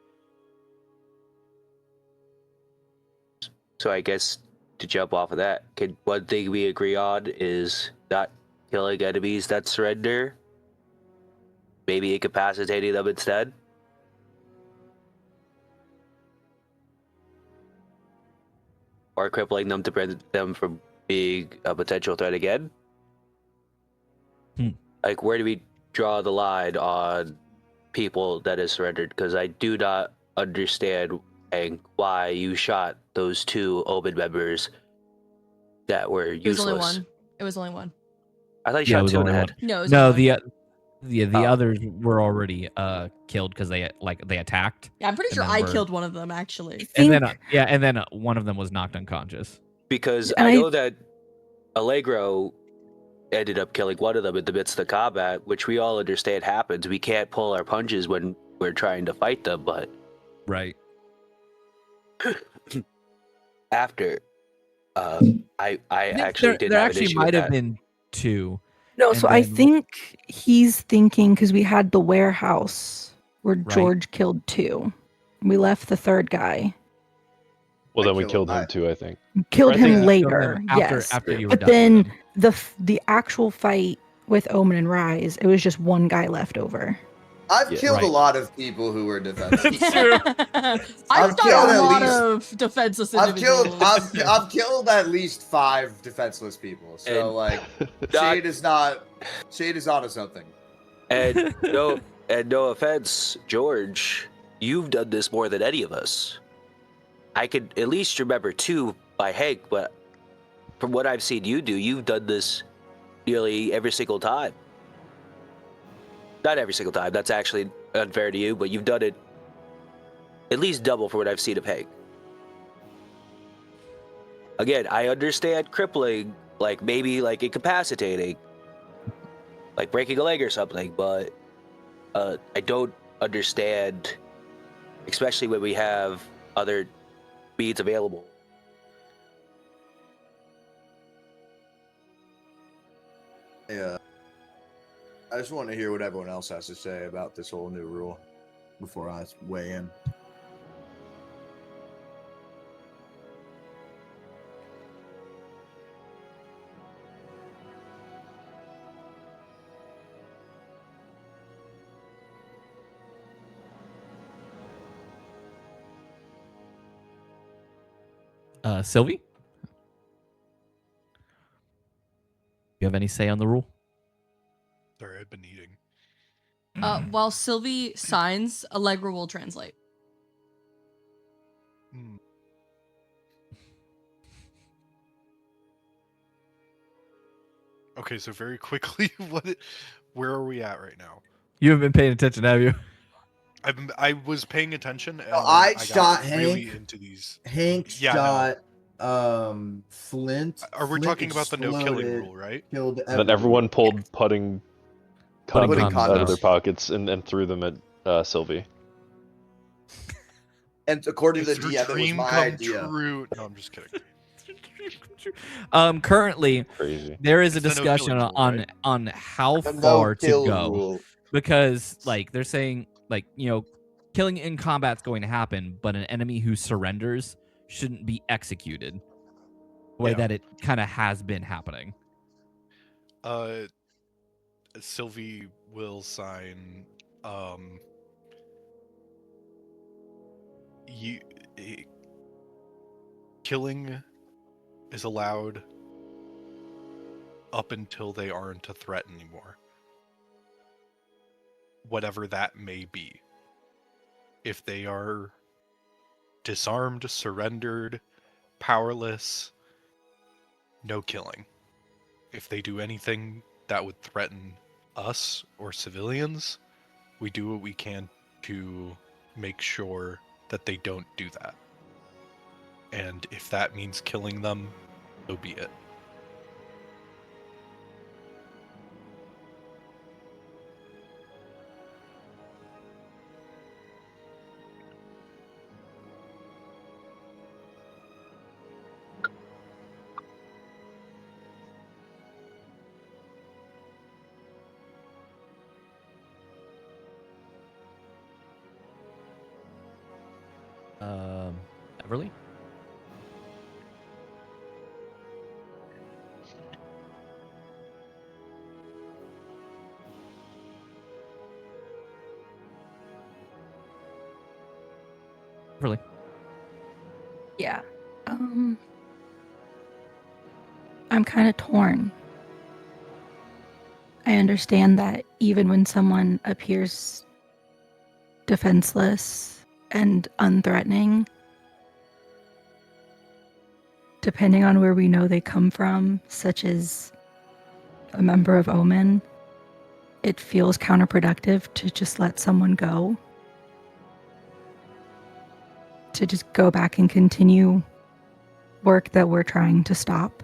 [SPEAKER 3] So I guess to jump off of that, one thing we agree on is not killing enemies that surrender. Maybe incapacitating them instead. Or crippling them to prevent them from being a potential threat again. Like, where do we draw the line on people that has surrendered? Because I do not understand why you shot those 2 Omen members that were useless.
[SPEAKER 5] It was only one.
[SPEAKER 3] I thought you shot 2 in the head.
[SPEAKER 5] No, it was
[SPEAKER 2] No,
[SPEAKER 5] only one.
[SPEAKER 2] the others were already killed because they attacked.
[SPEAKER 5] Yeah, I'm pretty
[SPEAKER 2] and
[SPEAKER 5] sure
[SPEAKER 2] then
[SPEAKER 5] I
[SPEAKER 2] were-
[SPEAKER 5] killed one of them, actually.
[SPEAKER 2] And then one of them was knocked unconscious.
[SPEAKER 3] Because
[SPEAKER 1] And
[SPEAKER 3] I know that Allegro ended up killing one of them in the midst of the combat, which we all understand happens. We can't pull our punches when we're trying to fight them, but
[SPEAKER 2] Right.
[SPEAKER 3] after, I actually did
[SPEAKER 2] there
[SPEAKER 3] have an
[SPEAKER 2] actually
[SPEAKER 3] issue
[SPEAKER 2] might
[SPEAKER 3] with
[SPEAKER 2] have
[SPEAKER 3] that.
[SPEAKER 2] been 2.
[SPEAKER 1] No,
[SPEAKER 2] And
[SPEAKER 1] so I
[SPEAKER 2] then-
[SPEAKER 1] think he's thinking because we had the warehouse where
[SPEAKER 2] Right.
[SPEAKER 1] George killed 2. We left the 3rd guy.
[SPEAKER 6] Well,
[SPEAKER 7] I
[SPEAKER 6] then we killed him
[SPEAKER 7] I-
[SPEAKER 6] too, I think.
[SPEAKER 1] Killed
[SPEAKER 2] I think
[SPEAKER 1] him
[SPEAKER 2] you killed
[SPEAKER 1] later,
[SPEAKER 2] him
[SPEAKER 1] yes.
[SPEAKER 2] after you were
[SPEAKER 1] But
[SPEAKER 2] done with
[SPEAKER 1] then
[SPEAKER 2] him.
[SPEAKER 1] the actual fight with Omen and Rise, it was just one guy left over.
[SPEAKER 7] I've
[SPEAKER 6] Yeah,
[SPEAKER 7] killed
[SPEAKER 2] right.
[SPEAKER 7] a lot of people who were defenseless.
[SPEAKER 2] True.
[SPEAKER 5] I've
[SPEAKER 7] I've
[SPEAKER 5] started
[SPEAKER 7] killed
[SPEAKER 5] a
[SPEAKER 7] at
[SPEAKER 5] lot
[SPEAKER 7] least-
[SPEAKER 5] of defenseless
[SPEAKER 7] I've killed
[SPEAKER 5] individuals.
[SPEAKER 7] I've killed at least 5 defenseless people. So
[SPEAKER 3] And-
[SPEAKER 7] like shade is not a something.
[SPEAKER 3] And no offense, George, you've done this more than any of us. I could at least remember 2 by Hank, but from what I've seen you do, you've done this nearly every single time. Not every single time, that's actually unfair to you, but you've done it at least double for what I've seen of Hank. Again, I understand crippling, like maybe like incapacitating, like breaking a leg or something, but I don't understand, especially when we have other means available.
[SPEAKER 7] Yeah. I just want to hear what everyone else has to say about this whole new rule before I weigh in.
[SPEAKER 2] Sylvie? You have any say on the rule?
[SPEAKER 4] Sorry, I've been eating.
[SPEAKER 5] While Sylvie signs, Allegro will translate.
[SPEAKER 4] Hmm. Okay, so very quickly, where are we at right now?
[SPEAKER 2] You haven't been paying attention, have you?
[SPEAKER 4] I was paying attention. And
[SPEAKER 7] I
[SPEAKER 4] then
[SPEAKER 7] shot
[SPEAKER 4] got really
[SPEAKER 7] Hank.
[SPEAKER 4] into these.
[SPEAKER 7] Hank
[SPEAKER 4] Yeah,
[SPEAKER 7] shot Flint.
[SPEAKER 4] Are we
[SPEAKER 7] Flint
[SPEAKER 4] talking about the no killing
[SPEAKER 7] exploded,
[SPEAKER 4] rule, right?
[SPEAKER 7] Killed
[SPEAKER 6] Then everyone pulled pudding
[SPEAKER 2] Pudding
[SPEAKER 6] condoms
[SPEAKER 2] condoms
[SPEAKER 6] out of
[SPEAKER 2] out.
[SPEAKER 6] their pockets and threw them at Sylvie.
[SPEAKER 7] And according to
[SPEAKER 4] Is
[SPEAKER 7] the
[SPEAKER 4] her
[SPEAKER 7] DM, it was
[SPEAKER 4] dream
[SPEAKER 7] my
[SPEAKER 4] come
[SPEAKER 7] idea.
[SPEAKER 4] true? No, I'm just kidding.
[SPEAKER 2] Currently,
[SPEAKER 6] Crazy.
[SPEAKER 2] there is a
[SPEAKER 4] It's the no-killing
[SPEAKER 2] discussion
[SPEAKER 4] rule,
[SPEAKER 2] on
[SPEAKER 4] right?
[SPEAKER 2] on how
[SPEAKER 9] The
[SPEAKER 2] far to
[SPEAKER 9] no-kill
[SPEAKER 2] go
[SPEAKER 9] rule.
[SPEAKER 2] because like they're saying like killing in combat's going to happen, but an enemy who surrenders shouldn't be executed the way
[SPEAKER 4] Yeah.
[SPEAKER 2] that it kind of has been happening.
[SPEAKER 4] Sylvie will sign. You killing is allowed up until they aren't a threat anymore. Whatever that may be. If they are disarmed, surrendered, powerless, no killing. If they do anything that would threaten us or civilians, we do what we can to make sure that they don't do that. And if that means killing them, so be it.
[SPEAKER 2] Everly? Everly.
[SPEAKER 1] Yeah. I'm kind of torn. I understand that even when someone appears defenseless and unthreatening, depending on where we know they come from, such as a member of Omen, it feels counterproductive to just let someone go. To just go back and continue work that we're trying to stop.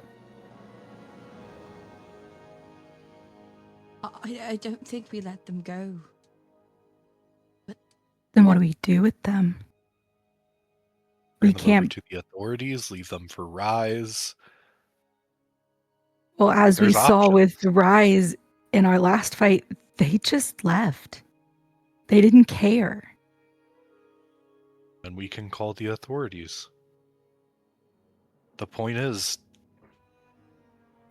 [SPEAKER 5] I don't think we let them go.
[SPEAKER 1] Then what do we do with them?
[SPEAKER 4] Bring
[SPEAKER 1] We
[SPEAKER 4] them over
[SPEAKER 1] can't.
[SPEAKER 4] to the authorities, leave them for R.I.S.E.
[SPEAKER 1] Well, as we
[SPEAKER 4] There's
[SPEAKER 1] saw with
[SPEAKER 4] options.
[SPEAKER 1] R.I.S.E in our last fight, they just left. They didn't care.
[SPEAKER 4] And we can call the authorities. The point is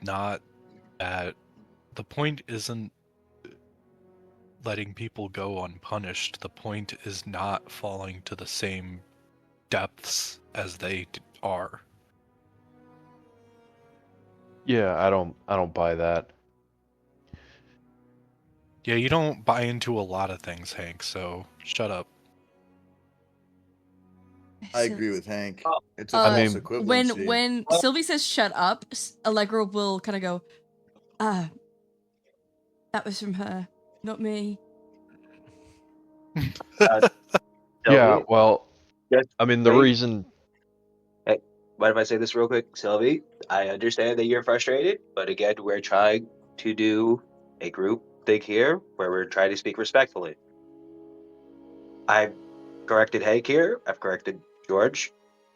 [SPEAKER 4] not that. The point isn't letting people go unpunished. The point is not falling to the same depths as they are.
[SPEAKER 6] Yeah, I don't buy that.
[SPEAKER 4] Yeah, you don't buy into a lot of things, Hank, so shut up.
[SPEAKER 9] I
[SPEAKER 5] So-
[SPEAKER 9] agree with Hank. It's a
[SPEAKER 5] I
[SPEAKER 9] false
[SPEAKER 6] mean,
[SPEAKER 9] equivalency.
[SPEAKER 5] when Sylvie says shut up, Allegro will kind of go, that was from her, not me.
[SPEAKER 6] Yeah, well,
[SPEAKER 3] Yes,
[SPEAKER 6] I mean the
[SPEAKER 3] wait.
[SPEAKER 6] reason.
[SPEAKER 3] Hey, mind if I say this real quick, Sylvie? I understand that you're frustrated, but again, we're trying to do a group thing here where we're trying to speak respectfully. I've corrected Hank here. I've corrected George,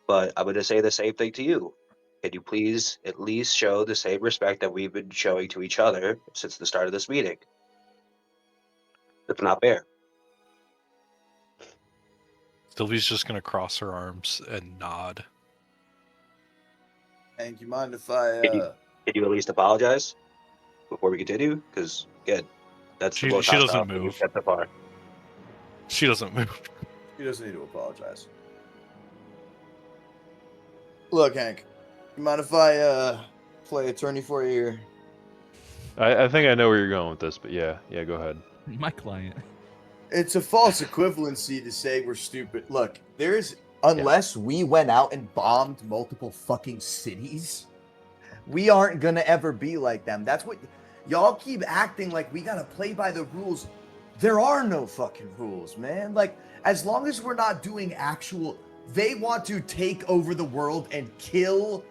[SPEAKER 3] but I'm going to say the same thing to you. Can you please at least show the same respect that we've been showing to each other since the start of this meeting? It's not fair.
[SPEAKER 4] Sylvie's just gonna cross her arms and nod.
[SPEAKER 7] Hank, you mind if I
[SPEAKER 3] Can you at least apologize before we continue? Because again, that's the most
[SPEAKER 4] She
[SPEAKER 3] hostile
[SPEAKER 4] doesn't
[SPEAKER 3] thing we've
[SPEAKER 4] move.
[SPEAKER 3] got so far.
[SPEAKER 4] She doesn't move.
[SPEAKER 7] He doesn't need to apologize. Look, Hank, you mind if I play attorney for you here?
[SPEAKER 6] I think I know where you're going with this, but yeah, go ahead.
[SPEAKER 2] My client.
[SPEAKER 7] It's a false equivalency to say we're stupid. Look, unless we went out and bombed multiple fucking cities, we aren't gonna ever be like them. That's what y'all keep acting like we gotta play by the rules. There are no fucking rules, man. Like, as long as we're not doing they want to take over the world and kill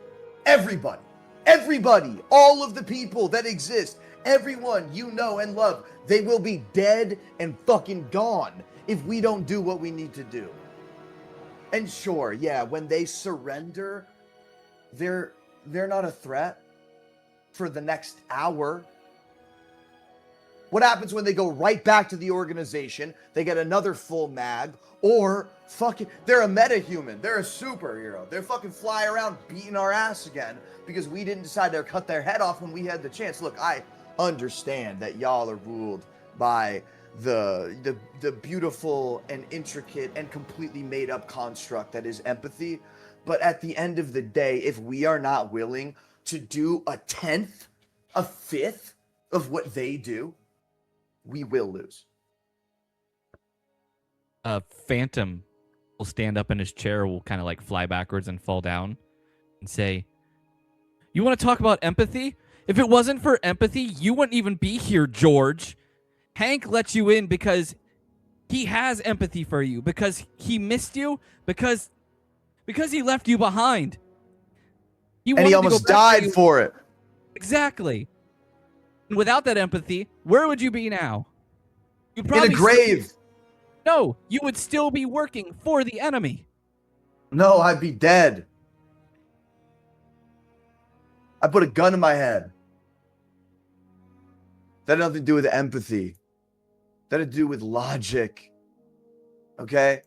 [SPEAKER 7] everybody. Everybody, all of the people that exist, everyone you know and love, they will be dead and fucking gone if we don't do what we need to do. And sure, yeah, when they surrender, they're
[SPEAKER 9] they're not a threat for the next hour. What happens when they go right back to the organization? They get another full mag, or fucking, they're a metahuman. They're a superhero. They're fucking fly around beating our ass again because we didn't decide to cut their head off when we had the chance. Look, I understand that y'all are ruled by the beautiful and intricate and completely made up construct that is empathy. But at the end of the day, if we are not willing to do a 10th, a 5th of what they do, we will lose.
[SPEAKER 2] Phantom will stand up in his chair, will kind of like fly backwards and fall down and say, "You want to talk about empathy? If it wasn't for empathy, you wouldn't even be here, George. Hank let you in because he has empathy for you, because he missed you, because he left you behind.
[SPEAKER 9] And he almost died for it.
[SPEAKER 2] Exactly. And without that empathy, where would you be now? You'd
[SPEAKER 9] In a grave.
[SPEAKER 2] No, you would still be working for the enemy.
[SPEAKER 9] No, I'd be dead. I put a gun in my head. That had nothing to do with empathy. That had to do with logic. Okay?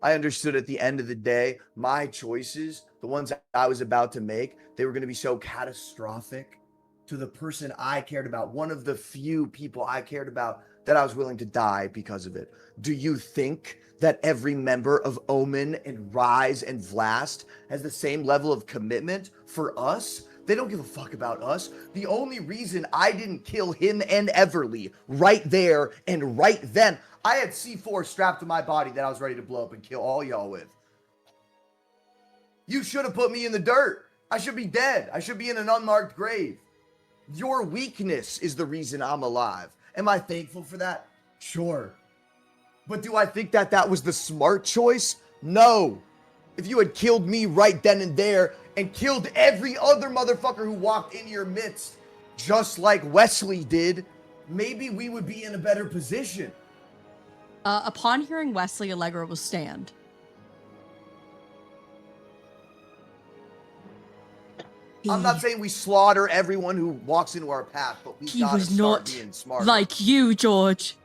[SPEAKER 9] I understood at the end of the day, my choices, the ones I was about to make, they were going to be so catastrophic to the person I cared about, one of the few people I cared about, that I was willing to die because of it. Do you think that every member of Omen and R.I.S.E and Vlast has the same level of commitment for us? They don't give a fuck about us. The only reason I didn't kill him and Everly right there and right then, I had C4 strapped to my body that I was ready to blow up and kill all y'all with. You should have put me in the dirt. I should be dead. I should be in an unmarked grave. Your weakness is the reason I'm alive. Am I thankful for that? Sure. But do I think that that was the smart choice? No. If you had killed me right then and there and killed every other motherfucker who walked in your midst, just like Wesley did, maybe we would be in a better position.
[SPEAKER 5] Upon hearing Wesley, Allegro will stand.
[SPEAKER 9] I'm not saying we slaughter everyone who walks into our path, but we gotta start being smarter.
[SPEAKER 5] Like you, George.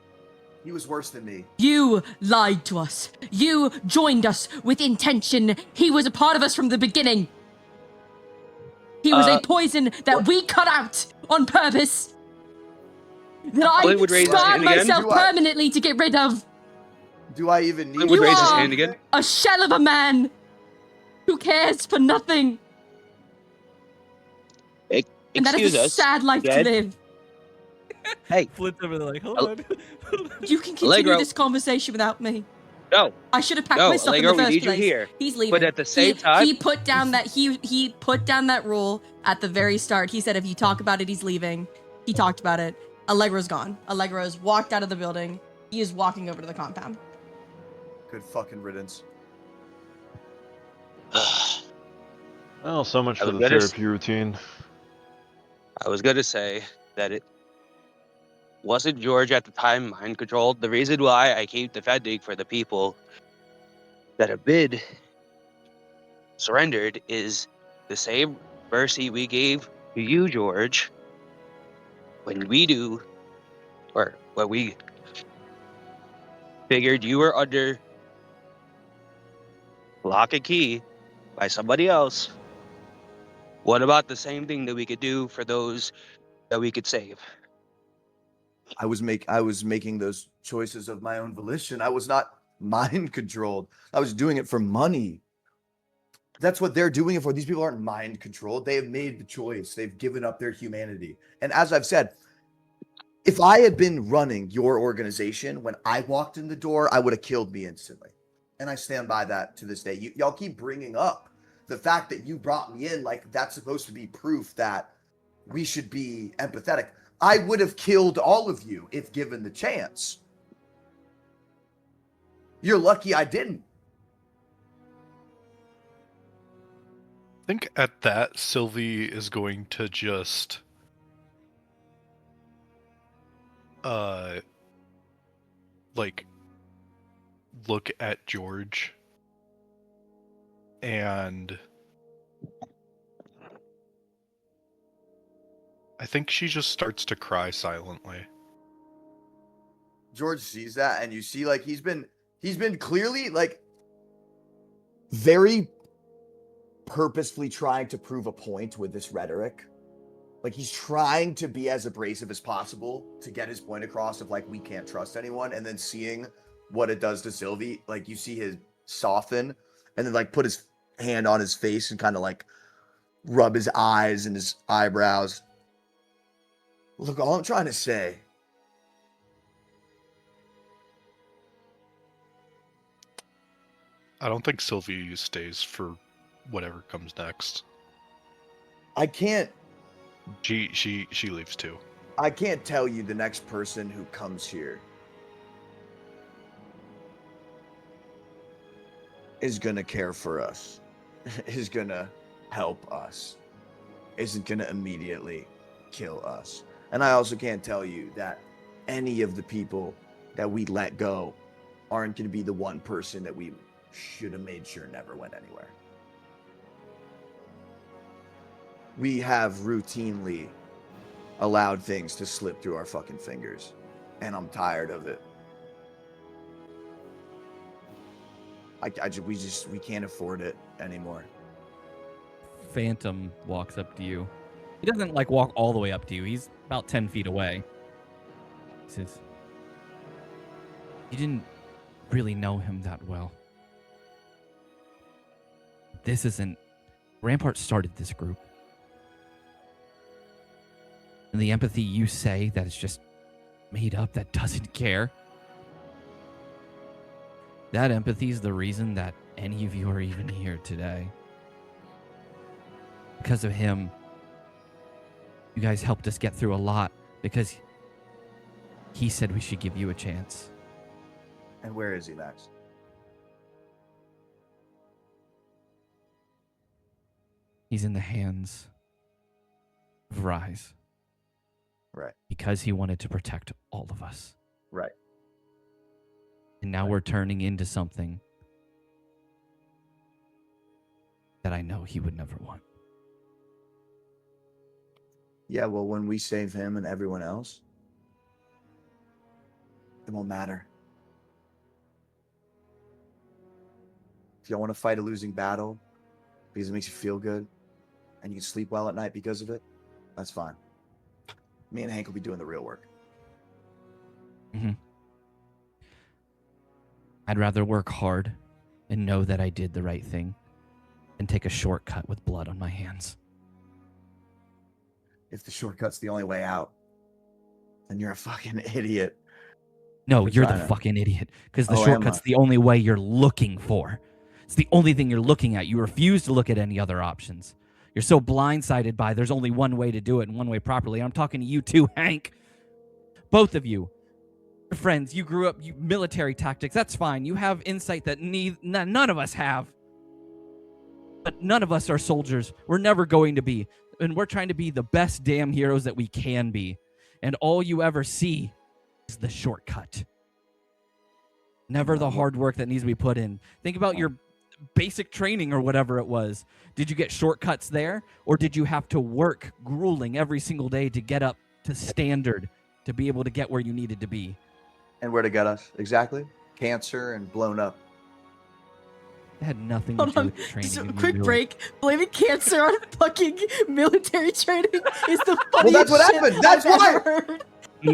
[SPEAKER 9] He was worse than me.
[SPEAKER 5] You lied to us. You joined us with intention. He was a part of us from the beginning. He was a poison that we cut out on purpose. That I scarred myself permanently to get rid of.
[SPEAKER 9] Do I even need
[SPEAKER 5] you raise his hand again? A shell of a man who cares for nothing. And that is a sad life to live.
[SPEAKER 10] Hey,
[SPEAKER 2] Flint's over there like, hold on.
[SPEAKER 5] You can continue this conversation without me.
[SPEAKER 10] No.
[SPEAKER 5] I should have packed myself in the first place.
[SPEAKER 10] Here.
[SPEAKER 5] He's leaving.
[SPEAKER 10] But at the same time,
[SPEAKER 5] he put down that he put down that rule at the very start. He said if you talk about it, he's leaving. He talked about it. Allegro's gone. Allegro's walked out of the building. He is walking over to the compound.
[SPEAKER 9] Good fucking riddance.
[SPEAKER 6] Well, so much for the therapy routine.
[SPEAKER 10] I was going to say that it wasn't George at the time mind controlled. The reason why I keep defending for the people that have been surrendered is the same mercy we gave to you, George, when we figured you were under lock and key by somebody else. What about the same thing that we could do for those that we could save?
[SPEAKER 9] I was making those choices of my own volition. I was not mind controlled. I was doing it for money. That's what they're doing it for. These people aren't mind controlled. They have made the choice. They've given up their humanity. And as I've said, if I had been running your organization when I walked in the door, I would have killed me instantly. And I stand by that to this day. Y'all keep bringing up the fact that you brought me in like that's supposed to be proof that we should be empathetic. I would have killed all of you if given the chance. You're lucky I didn't.
[SPEAKER 4] I think at that, Sylvie is going to just like look at George and I think she just starts to cry silently.
[SPEAKER 9] George sees that, and you see like he's been clearly like very purposefully trying to prove a point with this rhetoric. Like he's trying to be as abrasive as possible to get his point across of like we can't trust anyone, and then seeing what it does to Sylvie, like you see his soften and then like put his hand on his face and kind of like rub his eyes and his eyebrows. Look, all I'm trying to say,
[SPEAKER 4] I don't think Sylvie stays for whatever comes next.
[SPEAKER 9] I can't
[SPEAKER 4] She leaves too.
[SPEAKER 9] I can't tell you the next person who comes here is gonna care for us, is gonna help us, isn't gonna immediately kill us. And I also can't tell you that any of the people that we let go aren't gonna be the one person that we should have made sure never went anywhere. We have routinely allowed things to slip through our fucking fingers, and I'm tired of it. We can't afford it anymore.
[SPEAKER 2] Phantom walks up to you. He doesn't like walk all the way up to you. He's about 10 feet away. He says, "You didn't really know him that well. This isn't... Rampart started this group. And the empathy you say that is just made up, that doesn't care, that empathy is the reason that any of you are even here today. Because of him, you guys helped us get through a lot because he said we should give you a chance."
[SPEAKER 9] And where is he, Max?
[SPEAKER 2] He's in the hands of R.I.S.E.
[SPEAKER 9] Right.
[SPEAKER 2] Because he wanted to protect all of us.
[SPEAKER 9] Right.
[SPEAKER 2] And now we're turning into something that I know he would never want.
[SPEAKER 9] Yeah, well, when we save him and everyone else, it won't matter. If y'all want to fight a losing battle because it makes you feel good and you can sleep well at night because of it, that's fine. Me and Hank will be doing the real work.
[SPEAKER 2] Mm-hmm. I'd rather work hard and know that I did the right thing than take a shortcut with blood on my hands.
[SPEAKER 9] If the shortcut's the only way out, then you're a fucking idiot.
[SPEAKER 2] No,
[SPEAKER 9] For
[SPEAKER 2] you're the
[SPEAKER 9] trying to-
[SPEAKER 2] fucking idiot. Because the
[SPEAKER 9] Oh, am
[SPEAKER 2] shortcut's
[SPEAKER 9] I?
[SPEAKER 2] the only way you're looking for. It's the only thing you're looking at. You refuse to look at any other options. You're so blindsided by there's only one way to do it and one way properly. I'm talking to you too, Hank. Both of you. Your friends, you grew up military tactics. That's fine. You have insight that none of us have. But none of us are soldiers. We're never going to be. And we're trying to be the best damn heroes that we can be. And all you ever see is the shortcut. Never the hard work that needs to be put in. Think about your basic training or whatever it was. Did you get shortcuts there? Or did you have to work grueling every single day to get up to standard to be able to get where you needed to be?
[SPEAKER 9] And where to get us? Exactly. Cancer and blown up.
[SPEAKER 2] It had nothing to
[SPEAKER 5] Hold
[SPEAKER 2] do
[SPEAKER 5] on,
[SPEAKER 2] with your training.
[SPEAKER 5] just a
[SPEAKER 2] and
[SPEAKER 5] quick
[SPEAKER 2] your
[SPEAKER 5] break. Blaming cancer on fucking military training is the
[SPEAKER 9] Well,
[SPEAKER 5] funniest
[SPEAKER 9] that's what
[SPEAKER 5] shit
[SPEAKER 9] happened. That's
[SPEAKER 5] I've
[SPEAKER 9] why.
[SPEAKER 5] ever heard.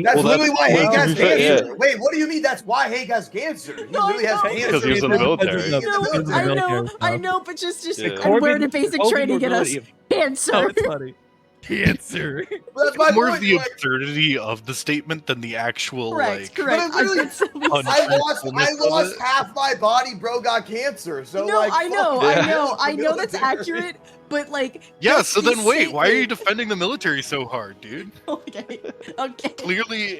[SPEAKER 9] That's
[SPEAKER 6] Well,
[SPEAKER 9] literally why Hank has
[SPEAKER 6] yeah.
[SPEAKER 9] cancer. Wait, what do you mean that's why Hank has cancer? He
[SPEAKER 5] No, I
[SPEAKER 9] literally has
[SPEAKER 5] know.
[SPEAKER 9] cancer.
[SPEAKER 6] Because he was in the military.
[SPEAKER 5] No,
[SPEAKER 2] Because of
[SPEAKER 5] I
[SPEAKER 2] the
[SPEAKER 5] know,
[SPEAKER 2] military
[SPEAKER 5] I
[SPEAKER 2] stuff.
[SPEAKER 5] know, but just
[SPEAKER 6] Yeah.
[SPEAKER 5] I'm wearing a basic
[SPEAKER 2] Corbin
[SPEAKER 5] training in us.
[SPEAKER 2] mobility-
[SPEAKER 5] Cancer.
[SPEAKER 2] Oh, it's funny. Cancer.
[SPEAKER 9] Well, that's my
[SPEAKER 4] More
[SPEAKER 9] point.
[SPEAKER 4] the
[SPEAKER 9] Like,
[SPEAKER 4] absurdity of the statement than the actual
[SPEAKER 5] Correct,
[SPEAKER 4] like.
[SPEAKER 5] correct.
[SPEAKER 9] But literally,
[SPEAKER 4] Un-
[SPEAKER 9] I
[SPEAKER 4] Untruthfulness of
[SPEAKER 9] lost
[SPEAKER 4] it.
[SPEAKER 9] half my body, bro. Got cancer. So
[SPEAKER 5] No,
[SPEAKER 9] like,
[SPEAKER 5] I know,
[SPEAKER 9] fuck
[SPEAKER 6] Yeah.
[SPEAKER 5] I know that's
[SPEAKER 9] military.
[SPEAKER 5] accurate, but like.
[SPEAKER 4] Yeah,
[SPEAKER 5] just
[SPEAKER 4] so
[SPEAKER 5] the
[SPEAKER 4] then wait, why are you
[SPEAKER 5] statement-
[SPEAKER 4] defending the military so hard, dude?
[SPEAKER 5] Okay, okay.
[SPEAKER 4] Clearly,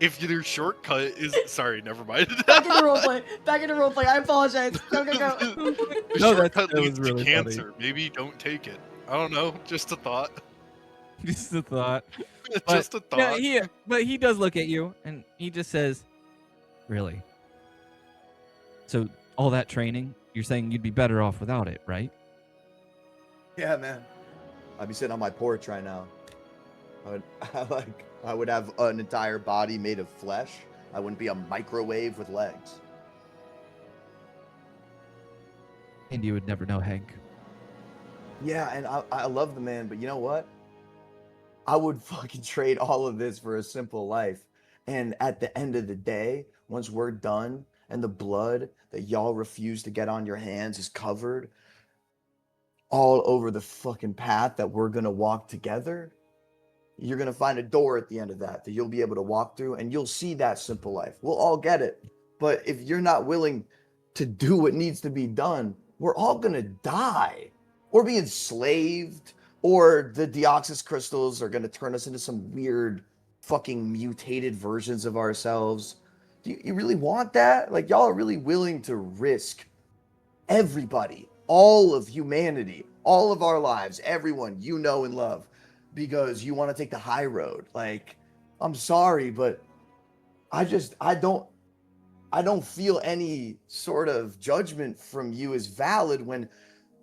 [SPEAKER 4] if your shortcut is sorry, never mind.
[SPEAKER 5] Back into roleplay. Back into roleplay. I apologize. Go, go, go.
[SPEAKER 4] Your
[SPEAKER 2] No, that
[SPEAKER 4] shortcut
[SPEAKER 2] was
[SPEAKER 4] leads
[SPEAKER 2] really
[SPEAKER 4] to
[SPEAKER 2] funny.
[SPEAKER 4] cancer. Maybe don't take it. I don't know. Just a thought.
[SPEAKER 2] Just a thought.
[SPEAKER 4] Just a thought.
[SPEAKER 2] No, but he does look at you and he just says, "Really? So all that training, you're saying you'd be better off without it, right?"
[SPEAKER 9] Yeah, man. I'd be sitting on my porch right now, I would have an entire body made of flesh. I wouldn't be a microwave with legs.
[SPEAKER 2] And you would never know, Hank.
[SPEAKER 9] Yeah, and I love the man, but you know what? I would fucking trade all of this for a simple life. And at the end of the day, once we're done and the blood that y'all refuse to get on your hands is covered all over the fucking path that we're gonna walk together, you're gonna find a door at the end of that you'll be able to walk through, and you'll see that simple life. We'll all get it. But if you're not willing to do what needs to be done, we're all gonna die or be enslaved, or the deoxys crystals are gonna turn us into some weird fucking mutated versions of ourselves. Do you really want that? Like, y'all are really willing to risk everybody, all of humanity, all of our lives, everyone you know and love, because you want to take the high road. Like, I'm sorry, but I don't feel any sort of judgment from you as valid when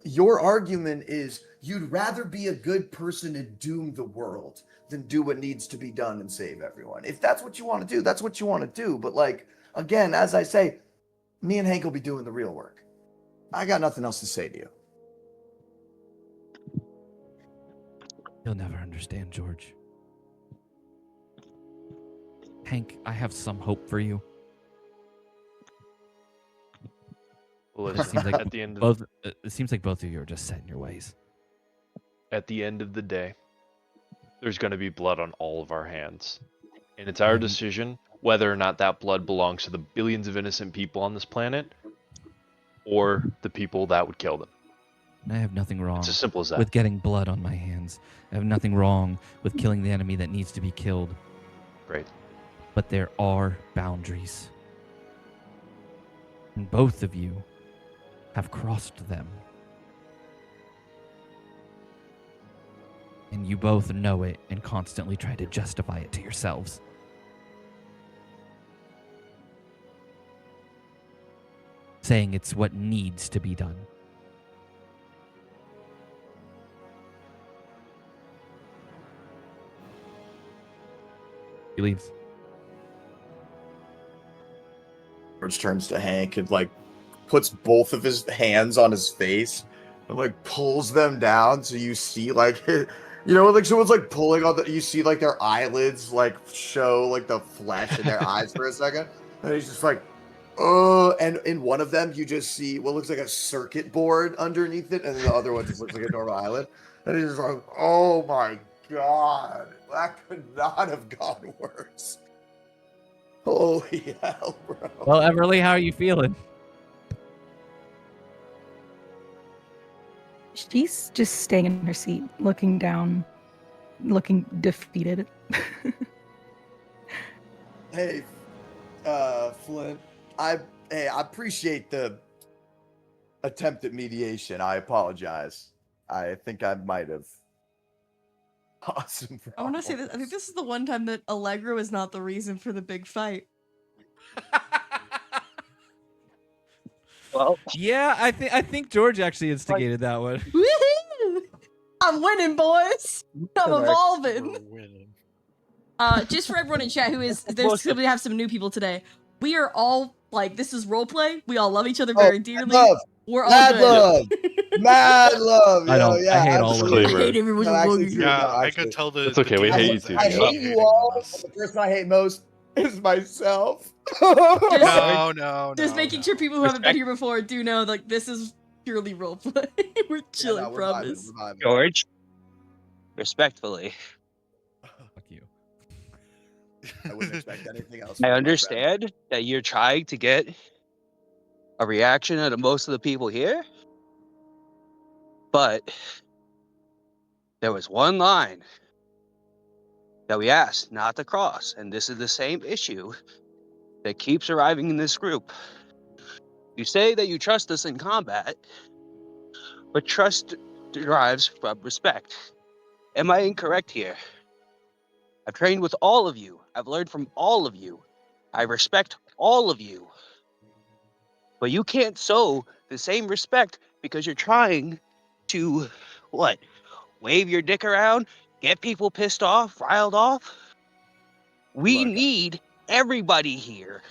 [SPEAKER 9] your argument is you'd rather be a good person and doom the world than do what needs to be done and save everyone. If that's what you want to do, that's what you want to do. But like, again, as I say, me and Hank will be doing the real work. I got nothing else to say to you.
[SPEAKER 2] You'll never understand, George. Hank, I have some hope for you.
[SPEAKER 6] Well,
[SPEAKER 2] It
[SPEAKER 6] listen,
[SPEAKER 2] seems like
[SPEAKER 6] at the end of
[SPEAKER 2] it seems like both of you are just set in your ways.
[SPEAKER 6] at the end of the day, there's going to be blood on all of our hands, and it's our decision whether or not that blood belongs to the billions of innocent people on this planet or the people that would kill them.
[SPEAKER 2] I have nothing wrong
[SPEAKER 6] It's as simple as that.
[SPEAKER 2] with getting blood on my hands. I have nothing wrong with killing the enemy that needs to be killed.
[SPEAKER 6] Great.
[SPEAKER 2] But there are boundaries. And both of you have crossed them. And you both know it and constantly try to justify it to yourselves. Saying it's what needs to be done. He leaves.
[SPEAKER 9] George turns to Hank and like puts both of his hands on his face and like pulls them down so you see like like someone's like pulling on you see like their eyelids like show like the flesh in their eyes for a second, and he's just like and in one of them you just see what looks like a circuit board underneath it, and then the other one just looks like a normal eyelid, and he's just like, oh my god, that could not have gone worse. Holy hell, bro.
[SPEAKER 2] Well, Everly, how are you feeling?
[SPEAKER 1] She's just staying in her seat, looking down, looking defeated.
[SPEAKER 9] Hey, Flint, I appreciate the attempt at mediation. I apologize. I think I might have caused some problems.
[SPEAKER 5] I want to say this. I think this is the one time that Allegro is not the reason for the big fight.
[SPEAKER 10] Well,
[SPEAKER 2] Yeah, I think George actually instigated that one.
[SPEAKER 5] Woohoo! I'm winning, boys. I'm evolving.
[SPEAKER 4] We're winning.
[SPEAKER 5] Just for everyone in chat who is, there's going to have some new people today. We are all like, this is roleplay. We all love each other very dearly.
[SPEAKER 9] Love.
[SPEAKER 5] We're all
[SPEAKER 9] Mad
[SPEAKER 5] good.
[SPEAKER 9] love. Mad love.
[SPEAKER 2] I
[SPEAKER 9] Yo,
[SPEAKER 2] don't-
[SPEAKER 9] yeah,
[SPEAKER 2] I hate all of
[SPEAKER 9] absolutely.
[SPEAKER 2] you.
[SPEAKER 5] I hate everyone.
[SPEAKER 9] No, actually,
[SPEAKER 5] who
[SPEAKER 9] too.
[SPEAKER 4] Yeah,
[SPEAKER 9] No,
[SPEAKER 4] I
[SPEAKER 9] actually.
[SPEAKER 4] could tell the.
[SPEAKER 6] That's okay, we
[SPEAKER 4] the
[SPEAKER 6] hate you
[SPEAKER 4] demons
[SPEAKER 6] too,
[SPEAKER 4] that
[SPEAKER 9] I
[SPEAKER 6] Joe.
[SPEAKER 4] stop
[SPEAKER 9] hate you
[SPEAKER 4] hating
[SPEAKER 9] all,
[SPEAKER 4] on
[SPEAKER 9] but
[SPEAKER 4] us.
[SPEAKER 9] the person I hate most is myself.
[SPEAKER 4] No.
[SPEAKER 5] Just making sure people who haven't been here before do know, like, this is purely roleplay. We're chilling,
[SPEAKER 9] Yeah, no, we're
[SPEAKER 5] promise.
[SPEAKER 9] vibing.
[SPEAKER 10] George, respectfully,
[SPEAKER 2] Fuck you.
[SPEAKER 9] I wouldn't expect anything else.
[SPEAKER 10] I
[SPEAKER 9] from my friend.
[SPEAKER 10] understand that you're trying to get a reaction out of most of the people here, but there was one line that we asked not to cross, and this is the same issue that keeps arriving in this group. You say that you trust us in combat, but trust derives from respect. Am I incorrect here? I've trained with all of you. I've learned from all of you. I respect all of you. But you can't sow the same respect because you're trying to, what, wave your dick around get people pissed off, riled off. We
[SPEAKER 7] Look.
[SPEAKER 10] need everybody here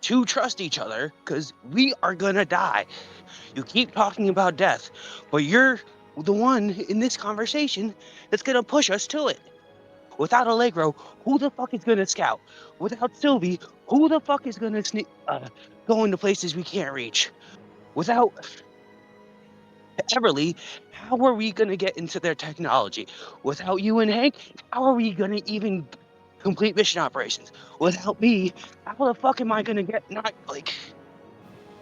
[SPEAKER 10] to trust each other because we are gonna die. You keep talking about death, but you're the one in this conversation that's gonna push us to it. Without Allegro, who the fuck is gonna scout? Without Sylvie, who the fuck is gonna go into places we can't reach? Without Everly, how are we gonna get into their technology? Without you and Hank, how are we gonna even complete mission operations? Without me, how the fuck am I gonna get not like?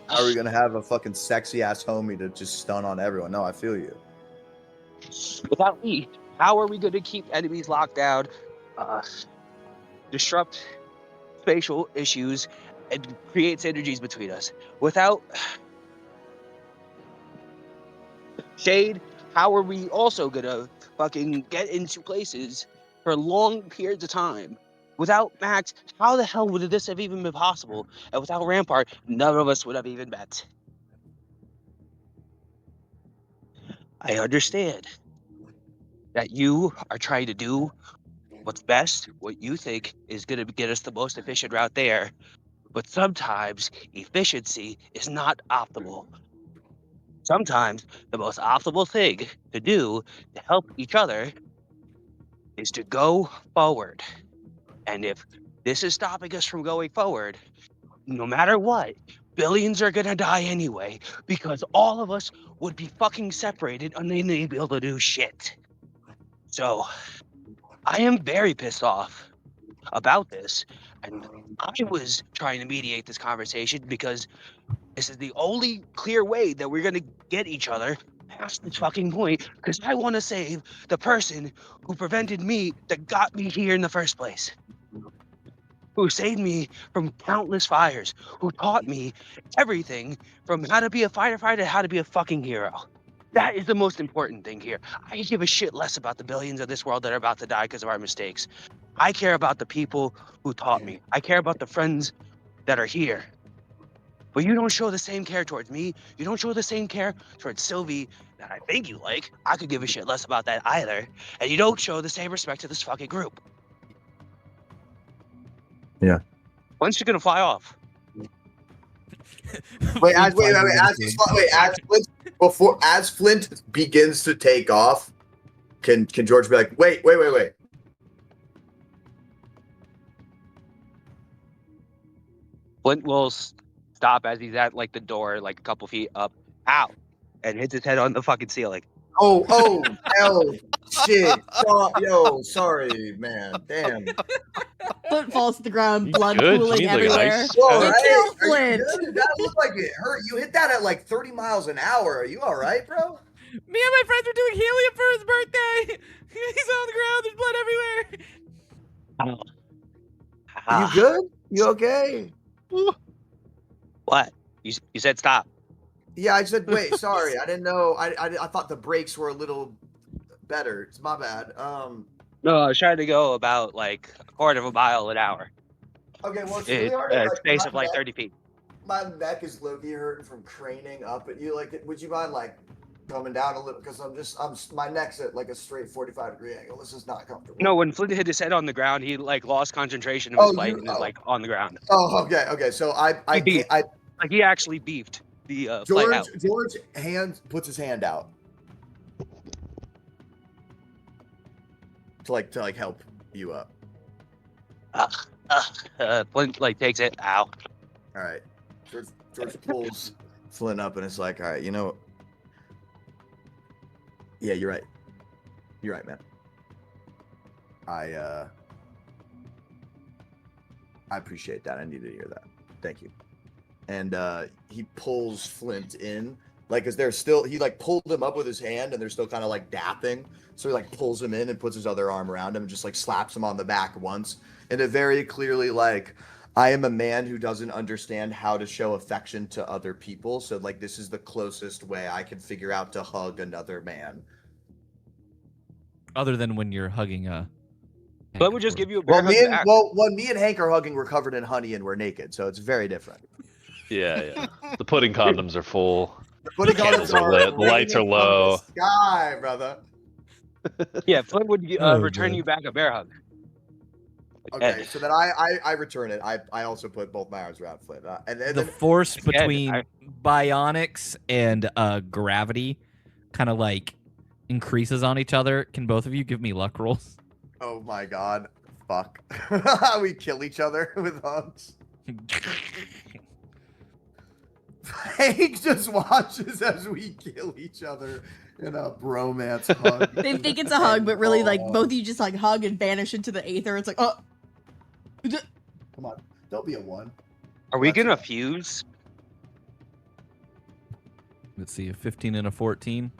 [SPEAKER 7] How are we gonna have a fucking sexy ass homie to just stun on everyone? No, I feel you.
[SPEAKER 10] Without me, how are we gonna keep enemies locked down, disrupt spatial issues, and create synergies between us? Without Shade, how are we also gonna fucking get into places for long periods of time? Without Max, how the hell would this have even been possible? And without Rampart, none of us would have even met. I understand that you are trying to do what's best, what you think is going to get us the most efficient route there. But sometimes efficiency is not optimal. Sometimes the most optimal thing to do to help each other is to go forward. And if this is stopping us from going forward, no matter what, billions are gonna die anyway because all of us would be fucking separated and then they'd be able to do shit. So I am very pissed off about this. And I was trying to mediate this conversation because this is the only clear way that we're gonna get each other past this fucking point. Because I want to save the person who prevented me, that got me here in the first place. Who saved me from countless fires, who taught me everything from how to be a firefighter to how to be a fucking hero. That is the most important thing here. I give a shit less about the billions of this world that are about to die because of our mistakes. I care about the people who taught me. I care about the friends that are here. But you don't show the same care towards me. You don't show the same care towards Sylvie that I think you like. I could give a shit less about that either. And you don't show the same respect to this fucking group.
[SPEAKER 7] Yeah.
[SPEAKER 10] When's she gonna fly off?
[SPEAKER 7] Wait, as Flint begins to take off, can George be like, wait.
[SPEAKER 10] Flint will stop as he's at like the door, like a couple feet up, ow, and hits his head on the fucking ceiling.
[SPEAKER 7] Oh, hell, shit. Yo, sorry, man. Damn.
[SPEAKER 5] Foot falls to the ground,
[SPEAKER 6] You
[SPEAKER 5] blood
[SPEAKER 6] good?
[SPEAKER 5] pooling
[SPEAKER 6] You need, like, a
[SPEAKER 5] everywhere.
[SPEAKER 6] nice-
[SPEAKER 7] You all
[SPEAKER 5] You
[SPEAKER 7] right?
[SPEAKER 5] killed
[SPEAKER 7] Are you
[SPEAKER 5] Flint.
[SPEAKER 7] good? That looked like it hurt. You hit that at like 30 miles an hour. Are you all right, bro?
[SPEAKER 2] Me and my friends are doing helium for his birthday. He's on the ground. There's blood everywhere.
[SPEAKER 7] Are you good? You okay?
[SPEAKER 10] What? You said stop.
[SPEAKER 7] Yeah, I said, wait, sorry. I didn't know. I thought the brakes were a little better. It's my bad.
[SPEAKER 10] No, I was trying to go about like a quarter of a mile an hour.
[SPEAKER 7] Okay, well, it's really hard.
[SPEAKER 10] A space of like 30 feet.
[SPEAKER 7] My neck is low-key hurting from craning up at you. Like, would you mind like coming down a little? Because my neck's at like a straight 45-degree angle. This is not comfortable.
[SPEAKER 10] No, when Flint hit his head on the ground, he like lost concentration of his fight and is like on the ground.
[SPEAKER 7] Oh, okay. So
[SPEAKER 10] like he actually beefed the flight out.
[SPEAKER 7] George puts his hand out to help you up.
[SPEAKER 10] Flint like takes it. Ow.
[SPEAKER 7] All right. George pulls Flint up and it's like, all right, you know. Yeah, you're right. You're right, man. I appreciate that. I needed to hear that. Thank you. And he pulls Flint in, like, cause he like pulled him up with his hand and they're still kind of like dapping. So he like pulls him in and puts his other arm around him and just like slaps him on the back once. And it very clearly like, I am a man who doesn't understand how to show affection to other people. So like, this is the closest way I can figure out to hug another man.
[SPEAKER 2] Other than when you're hugging a.
[SPEAKER 10] Flint would just give you a
[SPEAKER 7] Well,
[SPEAKER 10] bear hug back.
[SPEAKER 7] when me and Hank are hugging, we're covered in honey and we're naked. So it's very different.
[SPEAKER 6] Yeah. The pudding condoms are full.
[SPEAKER 7] The pudding
[SPEAKER 6] Candles are lit. The lights are low.
[SPEAKER 7] Sky, brother.
[SPEAKER 10] Yeah, Flint would
[SPEAKER 2] Oh,
[SPEAKER 10] return
[SPEAKER 2] boy.
[SPEAKER 10] you back a bear hug.
[SPEAKER 7] Okay,
[SPEAKER 10] And
[SPEAKER 7] so then I return it. I also put both my arms around Flint. And
[SPEAKER 2] The
[SPEAKER 7] then
[SPEAKER 2] force
[SPEAKER 10] Again,
[SPEAKER 2] between bionics and gravity kind of like increases on each other. Can both of you give me luck rolls?
[SPEAKER 7] oh my god, fuck, we kill each other with hugs. Hank just watches as we kill each other in a bromance hug.
[SPEAKER 5] They think it's a hug, but really, like, both of you just, like, hug and vanish into the aether. It's like, oh.
[SPEAKER 7] Come on, don't be a one.
[SPEAKER 10] are we
[SPEAKER 7] That's
[SPEAKER 10] gonna
[SPEAKER 7] okay.
[SPEAKER 10] fuse?
[SPEAKER 2] Let's see, a 15 and a 14.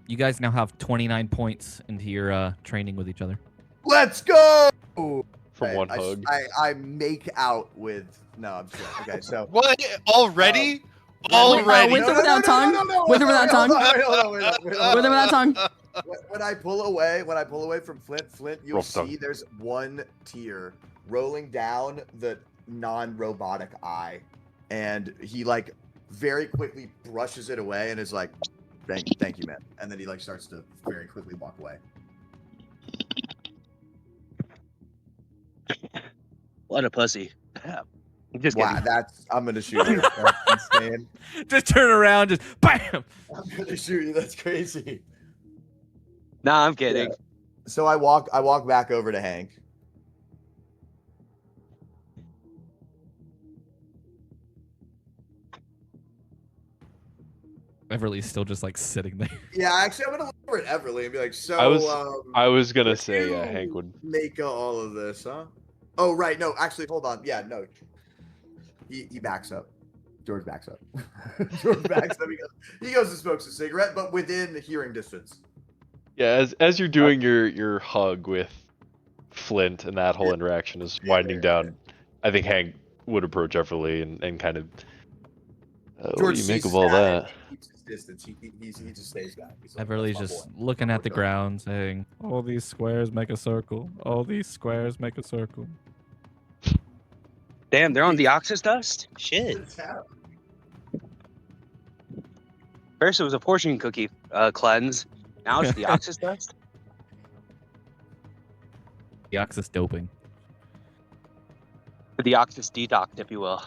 [SPEAKER 2] You guys now have 29 points into your training with each other.
[SPEAKER 7] Let's go.
[SPEAKER 6] From one hug.
[SPEAKER 7] I make out with. No, I'm just kidding. Okay, so
[SPEAKER 4] What? Already?
[SPEAKER 5] Already? With or without tongue? With or without tongue? With or without tongue?
[SPEAKER 7] When I pull away from Flint, you'll
[SPEAKER 6] Roll tongue.
[SPEAKER 7] see there's one tear rolling down the non-robotic eye, and he like very quickly brushes it away and is like, "Thank you, man." And then he like starts to very quickly walk away.
[SPEAKER 10] What a pussy. Just
[SPEAKER 7] Wow,
[SPEAKER 10] kidding.
[SPEAKER 7] I'm gonna shoot you. That's insane.
[SPEAKER 2] Just turn around, just BAM!
[SPEAKER 7] I'm gonna shoot you. That's crazy.
[SPEAKER 10] Nah, I'm kidding.
[SPEAKER 7] Yeah. So I walk back over to Hank.
[SPEAKER 2] Everly's still just like sitting there.
[SPEAKER 7] Yeah, actually, I'm gonna look over at Everly and be like, "So,
[SPEAKER 6] I was gonna
[SPEAKER 7] would
[SPEAKER 6] say
[SPEAKER 7] you
[SPEAKER 6] Hank would.
[SPEAKER 7] make all of this, huh?" Oh, right. No, actually, hold on. Yeah, no. He backs up. George backs up. George backs up. He goes and smokes a cigarette, but within hearing distance.
[SPEAKER 6] Yeah, as you're doing your hug with Flint and that whole interaction is winding down, I think Hank would approach Everly and kind of. What do
[SPEAKER 7] George
[SPEAKER 6] you make
[SPEAKER 7] sees
[SPEAKER 6] of all
[SPEAKER 7] that and
[SPEAKER 6] that?
[SPEAKER 7] he keeps his distance. He just stays back. He's like,
[SPEAKER 2] Everly's
[SPEAKER 7] "That's my
[SPEAKER 2] just
[SPEAKER 7] boy."
[SPEAKER 2] looking at the
[SPEAKER 7] We're
[SPEAKER 2] ground saying, all these squares make a circle. All these squares make a circle.
[SPEAKER 10] Damn, they're on Deoxys dust? Shit.
[SPEAKER 7] done.
[SPEAKER 10] First it was a portion cookie cleanse. Now it's Deoxys dust?
[SPEAKER 2] Deoxys doping.
[SPEAKER 10] The Deoxys detox, if you will.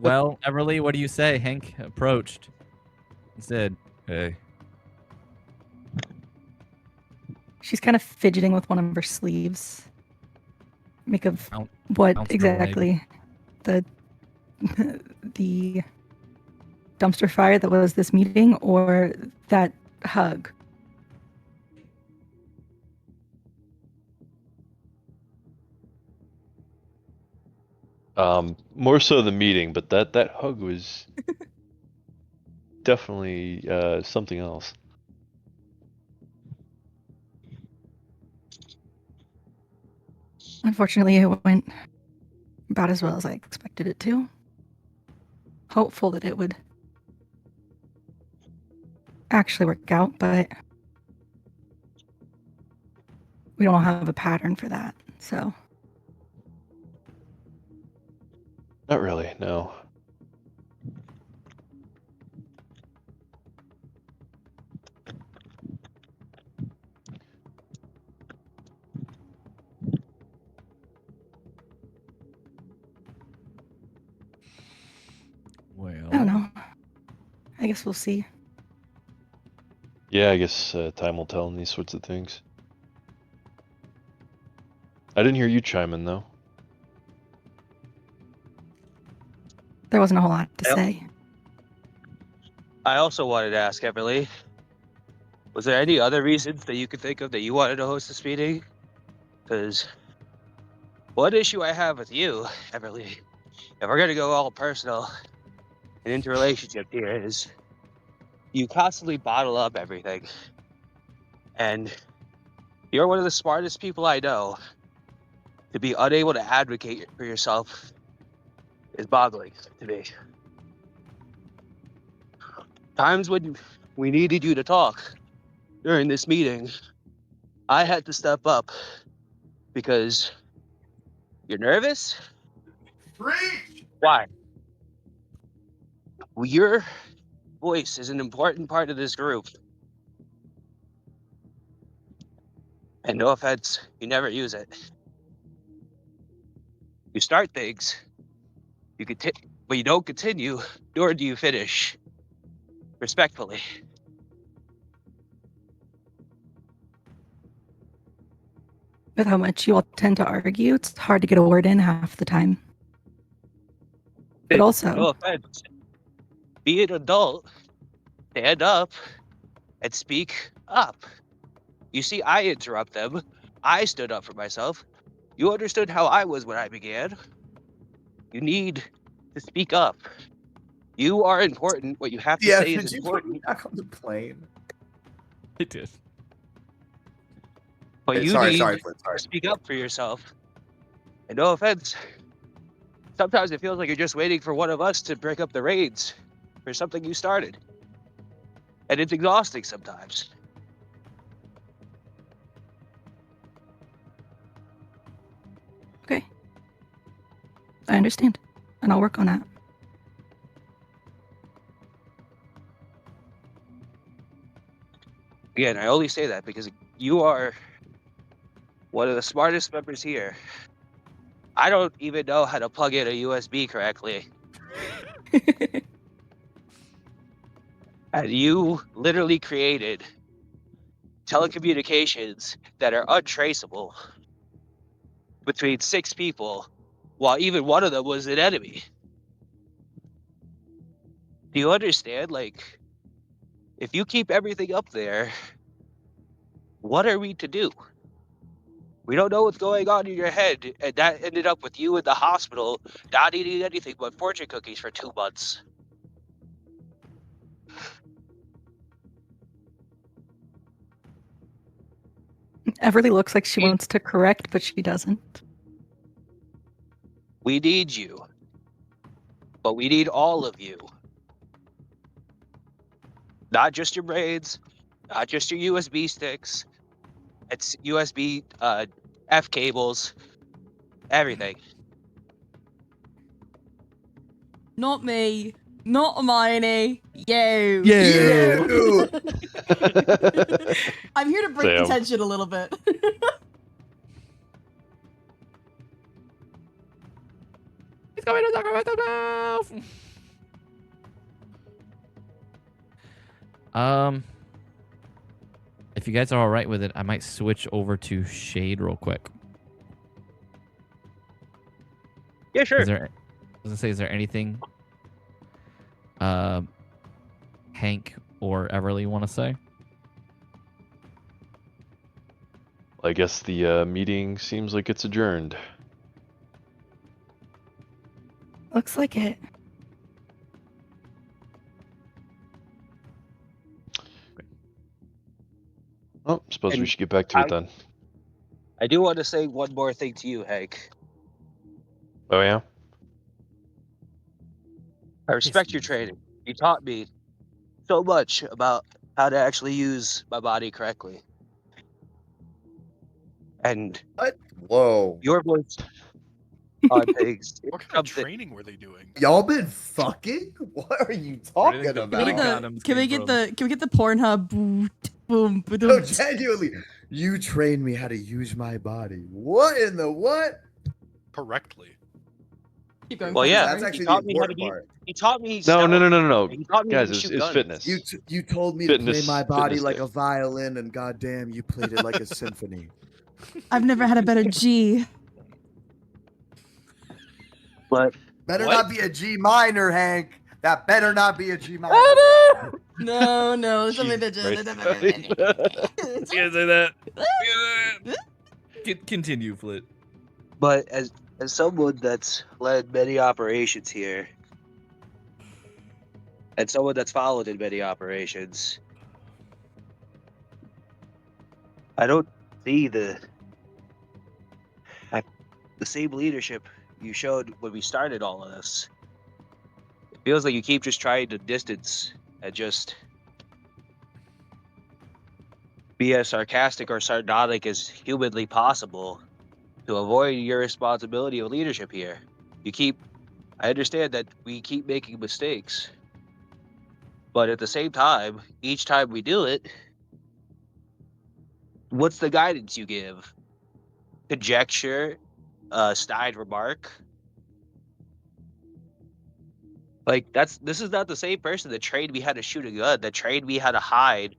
[SPEAKER 2] Well, Everly, what do you say? Hank approached and said, hey.
[SPEAKER 1] She's kind of fidgeting with one of her sleeves. Make of
[SPEAKER 2] Mount-
[SPEAKER 1] what
[SPEAKER 2] Mount's
[SPEAKER 1] exactly? The the dumpster fire that was this meeting, or that hug?
[SPEAKER 6] More so the meeting, but that hug was definitely something else.
[SPEAKER 1] Unfortunately, it went about as well as I expected it to. Hopeful that it would actually work out, but we don't have a pattern for that, so.
[SPEAKER 6] Not really, no.
[SPEAKER 2] Well,
[SPEAKER 1] I don't know. I guess we'll see.
[SPEAKER 6] Yeah, I guess time will tell in these sorts of things. I didn't hear you chime in though.
[SPEAKER 1] There wasn't a whole lot to
[SPEAKER 10] Yep.
[SPEAKER 1] say.
[SPEAKER 10] I also wanted to ask Everly, was there any other reasons that you could think of that you wanted to host this meeting? Because one issue I have with you, Everly, if we're gonna go all personal and into relationship here, is you constantly bottle up everything. And you're one of the smartest people I know. To be unable to advocate for yourself is boggling to me. Times when we needed you to talk during this meeting, I had to step up because you're nervous?
[SPEAKER 7] Preach!
[SPEAKER 10] Why? Well, you're voice is an important part of this group. And no offense, you never use it. You start things, but you don't continue, nor do you finish. Respectfully.
[SPEAKER 1] With how much you all tend to argue, it's hard to get a word in half the time. But
[SPEAKER 10] No
[SPEAKER 1] also,
[SPEAKER 10] offense. Be an adult, stand up, and speak up. You see, I interrupt them. I stood up for myself. You understood how I was when I began. You need to speak up. You are important. What you have to
[SPEAKER 9] Yeah,
[SPEAKER 10] say is
[SPEAKER 9] did you put me
[SPEAKER 10] important.
[SPEAKER 9] back on the plane?
[SPEAKER 2] I did.
[SPEAKER 10] But
[SPEAKER 9] Hey,
[SPEAKER 10] you
[SPEAKER 9] sorry,
[SPEAKER 10] need
[SPEAKER 9] Flint, sorry.
[SPEAKER 10] to speak up for yourself. And no offense, sometimes it feels like you're just waiting for one of us to break up the reins for something you started. And it's exhausting sometimes.
[SPEAKER 1] okay. I understand. And I'll work on that.
[SPEAKER 10] Again, I only say that because you are one of the smartest members here. I don't even know how to plug in a USB correctly. And you literally created telecommunications that are untraceable between 6 people, while even one of them was an enemy. Do you understand? Like, if you keep everything up there, what are we to do? We don't know what's going on in your head, and that ended up with you in the hospital, not eating anything but fortune cookies for 2 months.
[SPEAKER 1] Everly looks like she wants to correct, but she doesn't.
[SPEAKER 10] We need you. But we need all of you. Not just your brains, not just your USB sticks. It's USB F cables, everything.
[SPEAKER 5] Not me. Not Hermione. You.
[SPEAKER 9] You!
[SPEAKER 5] I'm here to break the
[SPEAKER 6] Sam.
[SPEAKER 5] tension a little bit.
[SPEAKER 2] He's going to talk about the mouth. If you guys are all right with it, I might switch over to Shade real quick.
[SPEAKER 10] Yeah, sure.
[SPEAKER 2] I was gonna say, is there anything Hank or Everly want to say?
[SPEAKER 6] I guess the meeting seems like it's adjourned.
[SPEAKER 1] Looks like it.
[SPEAKER 6] Oh, suppose we
[SPEAKER 10] And
[SPEAKER 6] should get back to it then.
[SPEAKER 10] I do want to say one more thing to you, Hank.
[SPEAKER 6] Oh yeah?
[SPEAKER 10] I respect your training. You taught me so much about how to actually use my body correctly. And
[SPEAKER 9] What? Whoa.
[SPEAKER 10] your voice on things is
[SPEAKER 4] What kind of
[SPEAKER 10] something.
[SPEAKER 4] training were they doing?
[SPEAKER 9] Y'all been fucking? What are you
[SPEAKER 2] Where do you
[SPEAKER 9] talking
[SPEAKER 2] think the
[SPEAKER 9] about?
[SPEAKER 2] big
[SPEAKER 5] Can
[SPEAKER 2] condoms
[SPEAKER 5] we
[SPEAKER 2] came
[SPEAKER 5] get
[SPEAKER 2] from?
[SPEAKER 5] the Pornhub boom boom
[SPEAKER 9] No,
[SPEAKER 5] boom?
[SPEAKER 9] genuinely. You trained me how to use my body. What in the what?
[SPEAKER 4] Correctly.
[SPEAKER 5] Keep going.
[SPEAKER 10] Well,
[SPEAKER 5] Flint,
[SPEAKER 10] yeah,
[SPEAKER 5] sorry.
[SPEAKER 9] That's actually
[SPEAKER 10] he
[SPEAKER 9] the
[SPEAKER 10] taught me how to
[SPEAKER 9] important
[SPEAKER 10] be.
[SPEAKER 9] part.
[SPEAKER 10] He taught me.
[SPEAKER 6] No.
[SPEAKER 10] stealth. He taught me how
[SPEAKER 6] Guys,
[SPEAKER 10] to
[SPEAKER 6] it's
[SPEAKER 10] shoot guns.
[SPEAKER 6] fitness.
[SPEAKER 9] You told me to play
[SPEAKER 6] Fitness-
[SPEAKER 9] my body
[SPEAKER 6] fitness
[SPEAKER 9] like
[SPEAKER 6] day.
[SPEAKER 9] a violin, and goddamn, you played it like a symphony.
[SPEAKER 5] I've never had a better G.
[SPEAKER 10] But
[SPEAKER 9] Better
[SPEAKER 4] What?
[SPEAKER 9] not be a G minor, Hank. That better not be a G minor.
[SPEAKER 5] No, it's a
[SPEAKER 6] Jesus
[SPEAKER 5] bitch.
[SPEAKER 2] You gotta say that. Continue, Flit.
[SPEAKER 10] But as someone that's led many operations here, and someone that's followed in many operations, I don't see the same leadership you showed when we started all of this. It feels like you keep just trying to distance and just be as sarcastic or sardonic as humanly possible to avoid your responsibility of leadership here. I understand that we keep making mistakes, But at the same time, each time we do it, what's the guidance you give? Conjecture, snide remark. Like this is not the same person that trained me how to shoot a gun, that trained me how to hide,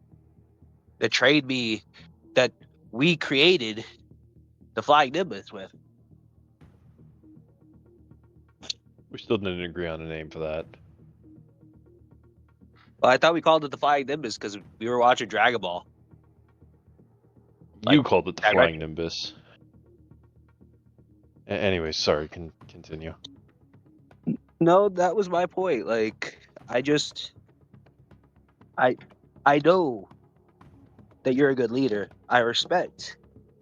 [SPEAKER 10] that trained me, that we created the Flying Nimbus with.
[SPEAKER 6] We still didn't agree on a name for that.
[SPEAKER 10] Well, I thought we called it the Flying Nimbus because we were watching Dragon Ball.
[SPEAKER 6] You
[SPEAKER 10] Like,
[SPEAKER 6] called it the
[SPEAKER 10] that
[SPEAKER 6] Flying Nimbus. Anyway, sorry, continue.
[SPEAKER 10] No, that was my point. Like, I know that you're a good leader. I respect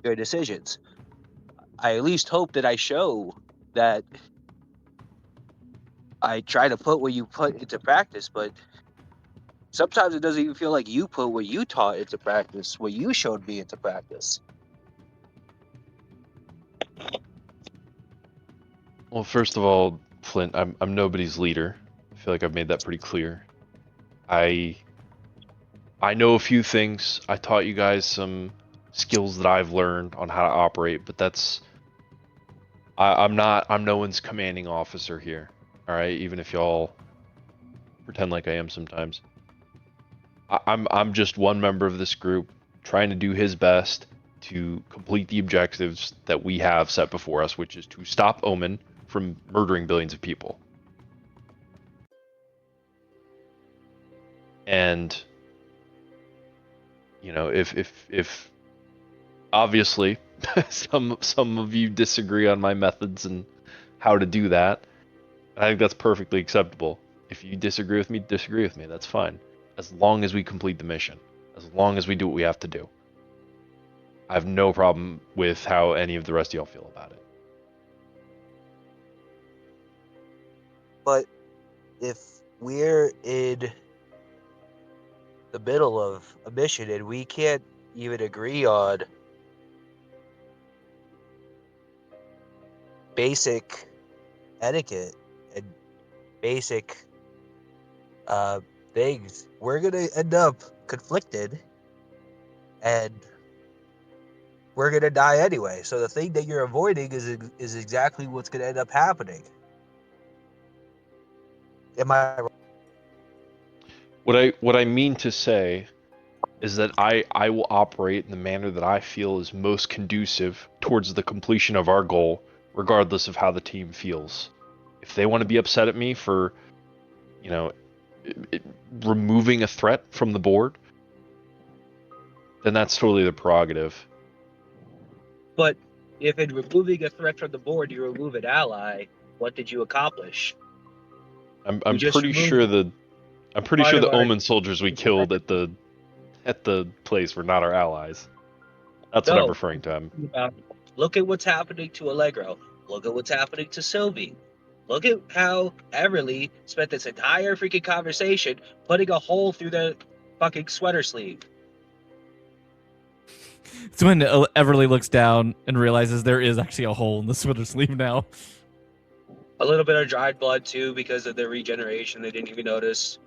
[SPEAKER 10] your decisions. I at least hope that I show that I try to put what you put into practice, but sometimes it doesn't even feel like you put what you taught into practice, what you showed me into practice.
[SPEAKER 6] Well, first of all, Flint, I'm nobody's leader. I feel like I've made that pretty clear. I know a few things. I taught you guys some skills that I've learned on how to operate, but I'm no one's commanding officer here. All right, even if y'all pretend like I am sometimes. I'm just one member of this group trying to do his best to complete the objectives that we have set before us, which is to stop Omen from murdering billions of people. And you know, if obviously some of you disagree on my methods and how to do that, I think that's perfectly acceptable. If you disagree with me, that's fine. As long as we complete the mission, as long as we do what we have to do. I have no problem with how any of the rest of y'all feel about it.
[SPEAKER 10] But if we're in the middle of a mission and we can't even agree on basic etiquette and basic things, we're gonna end up conflicted and we're gonna die anyway. So the thing that you're avoiding is exactly what's gonna end up happening. Am I wrong?
[SPEAKER 6] What I mean to say is that I will operate in the manner that I feel is most conducive towards the completion of our goal, regardless of how the team feels. If they want to be upset at me for, you know, removing a threat from the board, then that's totally the prerogative.
[SPEAKER 10] But if in removing a threat from the board you remove an ally, what did you accomplish?
[SPEAKER 6] I'm pretty sure the Omen soldiers we killed at the place were not our allies. That's what I'm referring to.
[SPEAKER 10] Look at what's happening to Allegro. Look at what's happening to Sylvie. Look at how Everly spent this entire freaking conversation putting a hole through the fucking sweater sleeve.
[SPEAKER 2] It's when Everly looks down and realizes there is actually a hole in the sweater sleeve now.
[SPEAKER 10] A little bit of dried blood too because of the regeneration. They didn't even notice.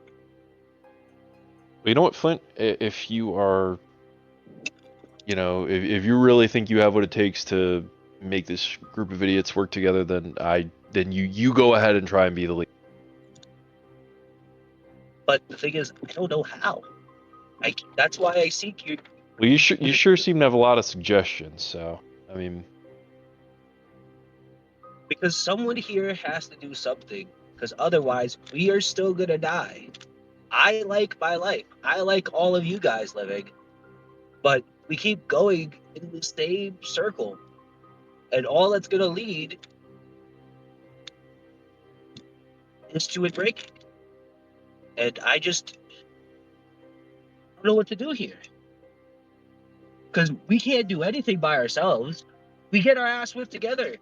[SPEAKER 6] Well, you know what, Flint? If you are, you know, if you really think you have what it takes to make this group of idiots work together, then you go ahead and try and be the leader.
[SPEAKER 10] But the thing is, I don't know how. That's why I seek you.
[SPEAKER 6] Well, you sure seem to have a lot of suggestions. So, I mean,
[SPEAKER 10] because someone here has to do something. Because otherwise, we are still gonna die. I like my life. I like all of you guys living. But we keep going in the same circle. And all that's gonna lead is to it breaking. And I just don't know what to do here. Because we can't do anything by ourselves. We get our ass whipped together.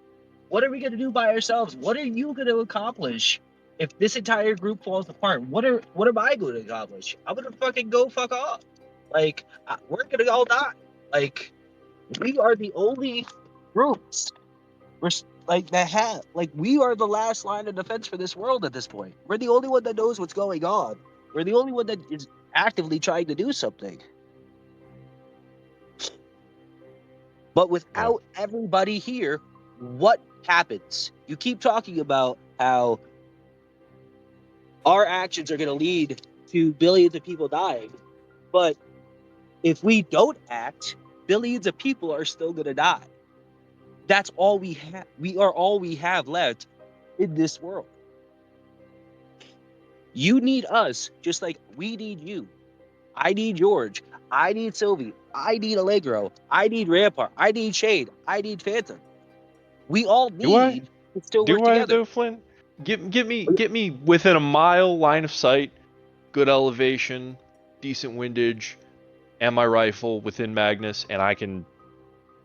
[SPEAKER 10] What are we going to do by ourselves? What are you going to accomplish if this entire group falls apart? What am I going to accomplish? I'm going to fucking go fuck off. Like, we're going to all die. Like, we are the only groups we are the last line of defense for this world at this point. We're the only one that knows what's going on. We're the only one that is actively trying to do something. But without everybody here, what happens? You keep talking about how our actions are going to lead to billions of people dying. But if we don't act, billions of people are still going to die. That's all we have. We are all we have left in this world. You need us just like we need you. I need George. I need Sylvie. I need Allegro. I need Rampart. I need Shade. I need Phantom. We all
[SPEAKER 6] Do I?
[SPEAKER 10] need to still
[SPEAKER 6] Do
[SPEAKER 10] work
[SPEAKER 6] I
[SPEAKER 10] together.
[SPEAKER 6] though, Flynn? Get me within a mile line of sight, good elevation, decent windage, and my rifle within Magnus, and I can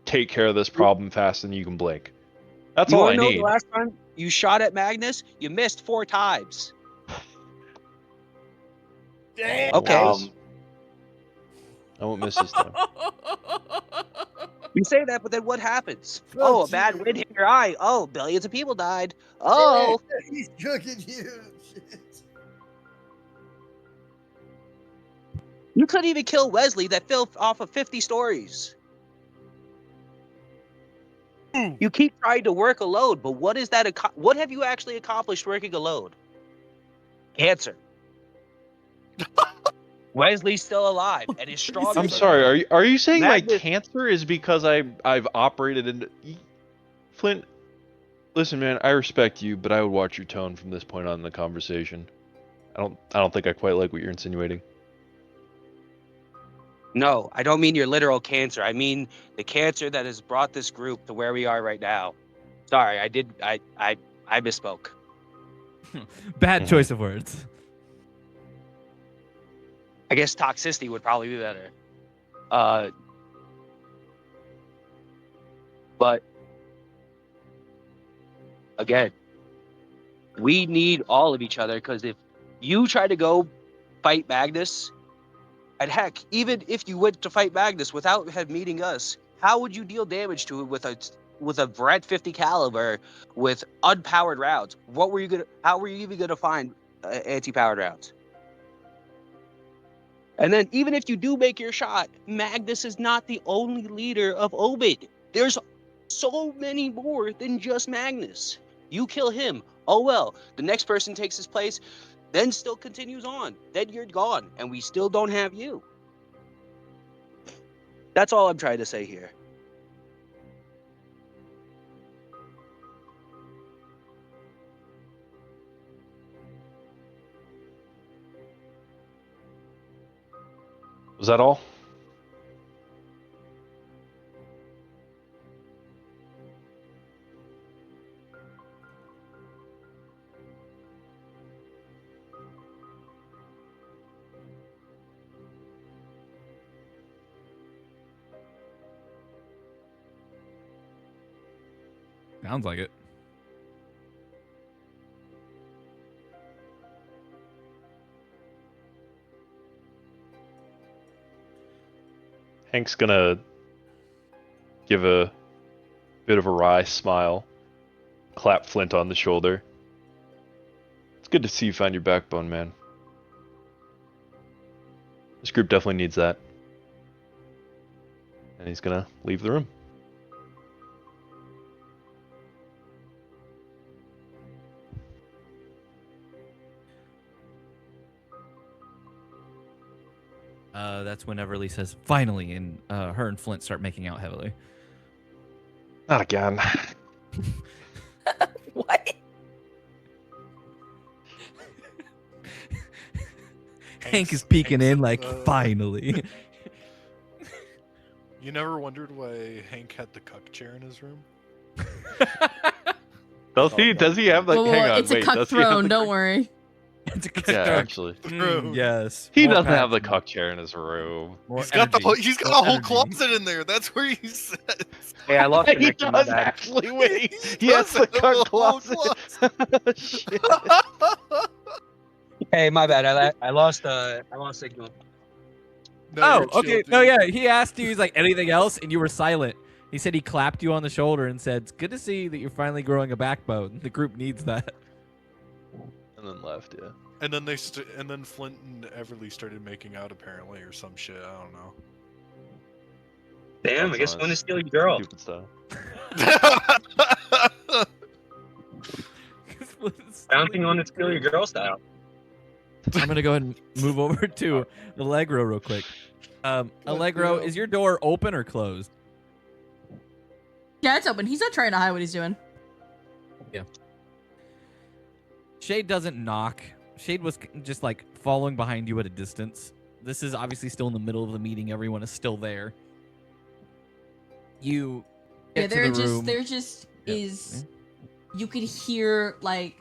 [SPEAKER 6] take care of this problem faster than you can blink. That's
[SPEAKER 10] You
[SPEAKER 6] all
[SPEAKER 10] want
[SPEAKER 6] I
[SPEAKER 10] to know the
[SPEAKER 6] need.
[SPEAKER 10] last time you shot at Magnus? You missed 4 times.
[SPEAKER 6] I won't
[SPEAKER 10] Okay.
[SPEAKER 6] miss. I won't miss this time.
[SPEAKER 10] You say that, but then what happens? Oh, a bad wind hit your eye. Oh, billions of people died. Oh,
[SPEAKER 7] He's cooking you. Shit.
[SPEAKER 10] you couldn't even kill Wesley that fell off of 50 stories. You keep trying to work alone, but what is that? What have you actually accomplished working alone? Cancer. Wesley's still alive and is stronger.
[SPEAKER 6] I'm
[SPEAKER 10] than
[SPEAKER 6] sorry. Are you saying my
[SPEAKER 10] Magnus-
[SPEAKER 6] cancer is because I've operated into Flint? Listen, man. I respect you, but I would watch your tone from this point on in the conversation. I don't think I quite like what you're insinuating.
[SPEAKER 10] No, I don't mean your literal cancer. I mean the cancer that has brought this group to where we are right now. Sorry, I misspoke.
[SPEAKER 2] Bad choice of words.
[SPEAKER 10] I guess toxicity would probably be better. But again, we need all of each other, because if you try to go fight Magnus, and heck, even if you went to fight Magnus without him meeting us, how would you deal damage to it with a Brett 50 caliber with unpowered rounds? How were you even gonna find anti-powered rounds? And then even if you do make your shot, Magnus is not the only leader of Obid. There's so many more than just Magnus. You kill him, oh well, the next person takes his place, then still continues on. Then you're gone, and we still don't have you. That's all I'm trying to say here.
[SPEAKER 6] Was that all?
[SPEAKER 2] Sounds like it.
[SPEAKER 6] Hank's gonna give a bit of a wry smile, clap Flint on the shoulder. It's good to see you find your backbone, man. This group definitely needs that. And he's gonna leave the room.
[SPEAKER 2] That's when Everly says, finally, and her and Flint start making out heavily.
[SPEAKER 6] Not again.
[SPEAKER 1] What?
[SPEAKER 2] Hank is peeking in like,
[SPEAKER 4] Hank's,
[SPEAKER 2] finally.
[SPEAKER 4] You never wondered why Hank had the cuck chair in his room?
[SPEAKER 6] Does he? Does he have like?
[SPEAKER 5] Whoa,
[SPEAKER 6] Hang on,
[SPEAKER 5] it's
[SPEAKER 6] wait.
[SPEAKER 5] a cuck
[SPEAKER 6] Does he have
[SPEAKER 5] throne,
[SPEAKER 6] the
[SPEAKER 5] don't
[SPEAKER 6] cuck-
[SPEAKER 5] worry.
[SPEAKER 2] It's a
[SPEAKER 6] Yeah, actually,
[SPEAKER 4] Throne.
[SPEAKER 2] yes.
[SPEAKER 6] he
[SPEAKER 2] More
[SPEAKER 6] doesn't have the
[SPEAKER 2] passion,
[SPEAKER 6] cuck chair in his room.
[SPEAKER 2] more
[SPEAKER 4] He's got
[SPEAKER 2] energy,
[SPEAKER 4] he's got
[SPEAKER 2] more
[SPEAKER 4] a whole
[SPEAKER 2] energy.
[SPEAKER 4] closet in there. That's where he sits.
[SPEAKER 10] Hey, I lost
[SPEAKER 6] He
[SPEAKER 10] connection. My
[SPEAKER 6] does
[SPEAKER 10] bad.
[SPEAKER 6] actually. Wait, he
[SPEAKER 4] does
[SPEAKER 6] has the
[SPEAKER 4] have a
[SPEAKER 6] cuck
[SPEAKER 4] whole
[SPEAKER 6] closet. Shit.
[SPEAKER 10] Hey, my bad. I lost signal.
[SPEAKER 4] No,
[SPEAKER 2] Oh,
[SPEAKER 4] you're chill,
[SPEAKER 2] okay.
[SPEAKER 4] dude.
[SPEAKER 2] No, yeah. He asked you, he's like, anything else? And you were silent. He said he clapped you on the shoulder and said, it's good to see that you're finally growing a backbone. The group needs that.
[SPEAKER 6] And then left. Yeah.
[SPEAKER 4] And then and then Flint and Everly started making out apparently, or some shit. I don't know.
[SPEAKER 10] Damn,
[SPEAKER 6] That's
[SPEAKER 10] I guess
[SPEAKER 6] not
[SPEAKER 10] I'm gonna steal your girl.
[SPEAKER 6] Stupid stuff.
[SPEAKER 10] Bouncing on the steal your girl style.
[SPEAKER 2] I'm gonna go ahead and move over to Allegro real quick. Allegro, is your door open or closed?
[SPEAKER 11] Yeah, it's open. He's not trying to hide what he's doing.
[SPEAKER 2] Yeah. Shade doesn't knock. Shade was just like following behind you at a distance. This is obviously still in the middle of the meeting. Everyone is still there. You get to the room.
[SPEAKER 11] There just is. You could hear like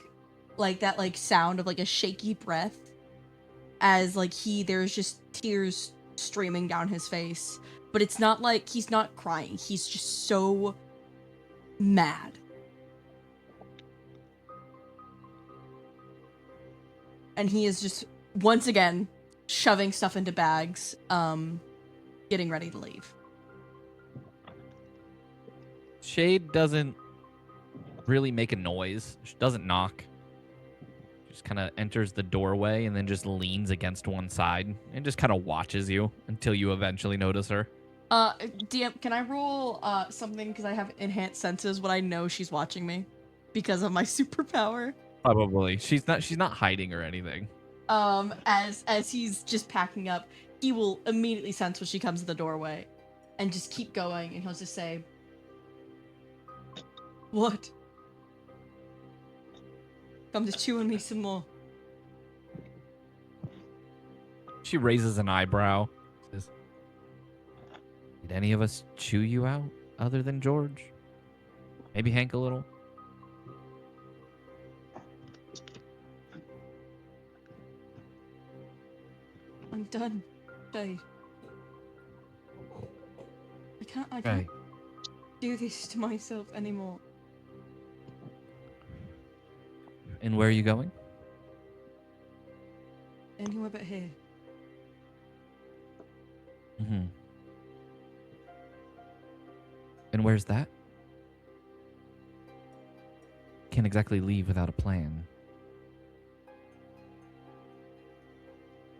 [SPEAKER 11] that like sound of like a shaky breath as like there's just tears streaming down his face, but it's not like he's not crying. He's just so mad. And he is just once again shoving stuff into bags, getting ready to leave.
[SPEAKER 2] Shade doesn't really make a noise. She doesn't knock. Just kind of enters the doorway and then just leans against one side and just kind of watches you until you eventually notice her.
[SPEAKER 11] DM, can I roll something because I have enhanced senses when I know she's watching me because of my superpower?
[SPEAKER 2] Probably. She's not hiding or anything.
[SPEAKER 11] As he's just packing up, he will immediately sense when she comes to the doorway and just keep going, and he'll just say, "What? Come to chew on me some more."
[SPEAKER 2] She raises an eyebrow. Says, "Did any of us chew you out other than George? Maybe Hank a little?"
[SPEAKER 11] I'm done, Jade. I can't do this to myself anymore.
[SPEAKER 2] And where are you going?
[SPEAKER 11] Anywhere but here.
[SPEAKER 2] Mm-hmm. And where's that? Can't exactly leave without a plan.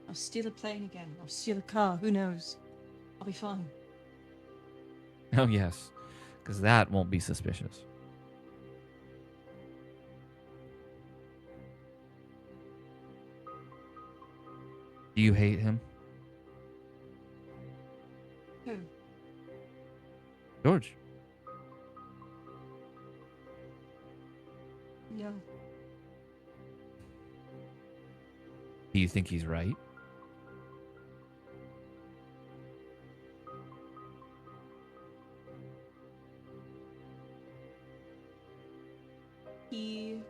[SPEAKER 11] I'll steal a plane again. I'll steal a car. Who knows? I'll be fine.
[SPEAKER 2] Oh, yes. Because that won't be suspicious. Do you hate him?
[SPEAKER 11] Who?
[SPEAKER 2] George.
[SPEAKER 11] No.
[SPEAKER 2] Do you think he's right?
[SPEAKER 11] He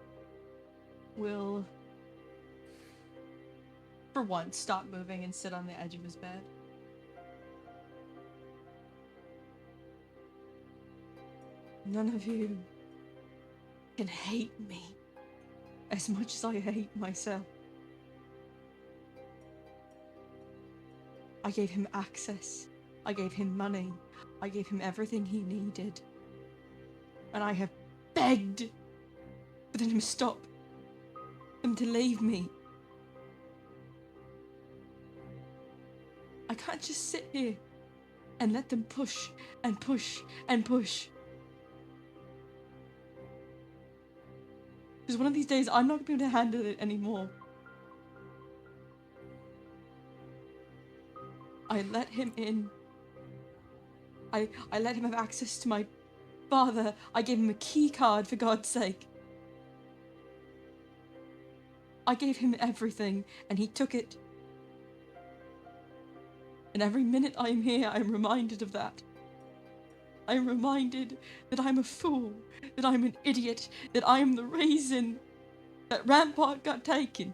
[SPEAKER 11] will, for once, stop moving and sit on the edge of his bed. None of you can hate me as much as I hate myself. I gave him access. I gave him money. I gave him everything he needed. And I have begged for them to stop. Them to leave me. I can't just sit here and let them push and push and push. Because one of these days I'm not going to be able to handle it anymore. I let him in. I let him have access to my father. I gave him a key card, for God's sake. I gave him everything, and he took it. And every minute I am here, I am reminded of that. I am reminded that I'm a fool, that I'm an idiot, that I am the reason that Rampart got taken.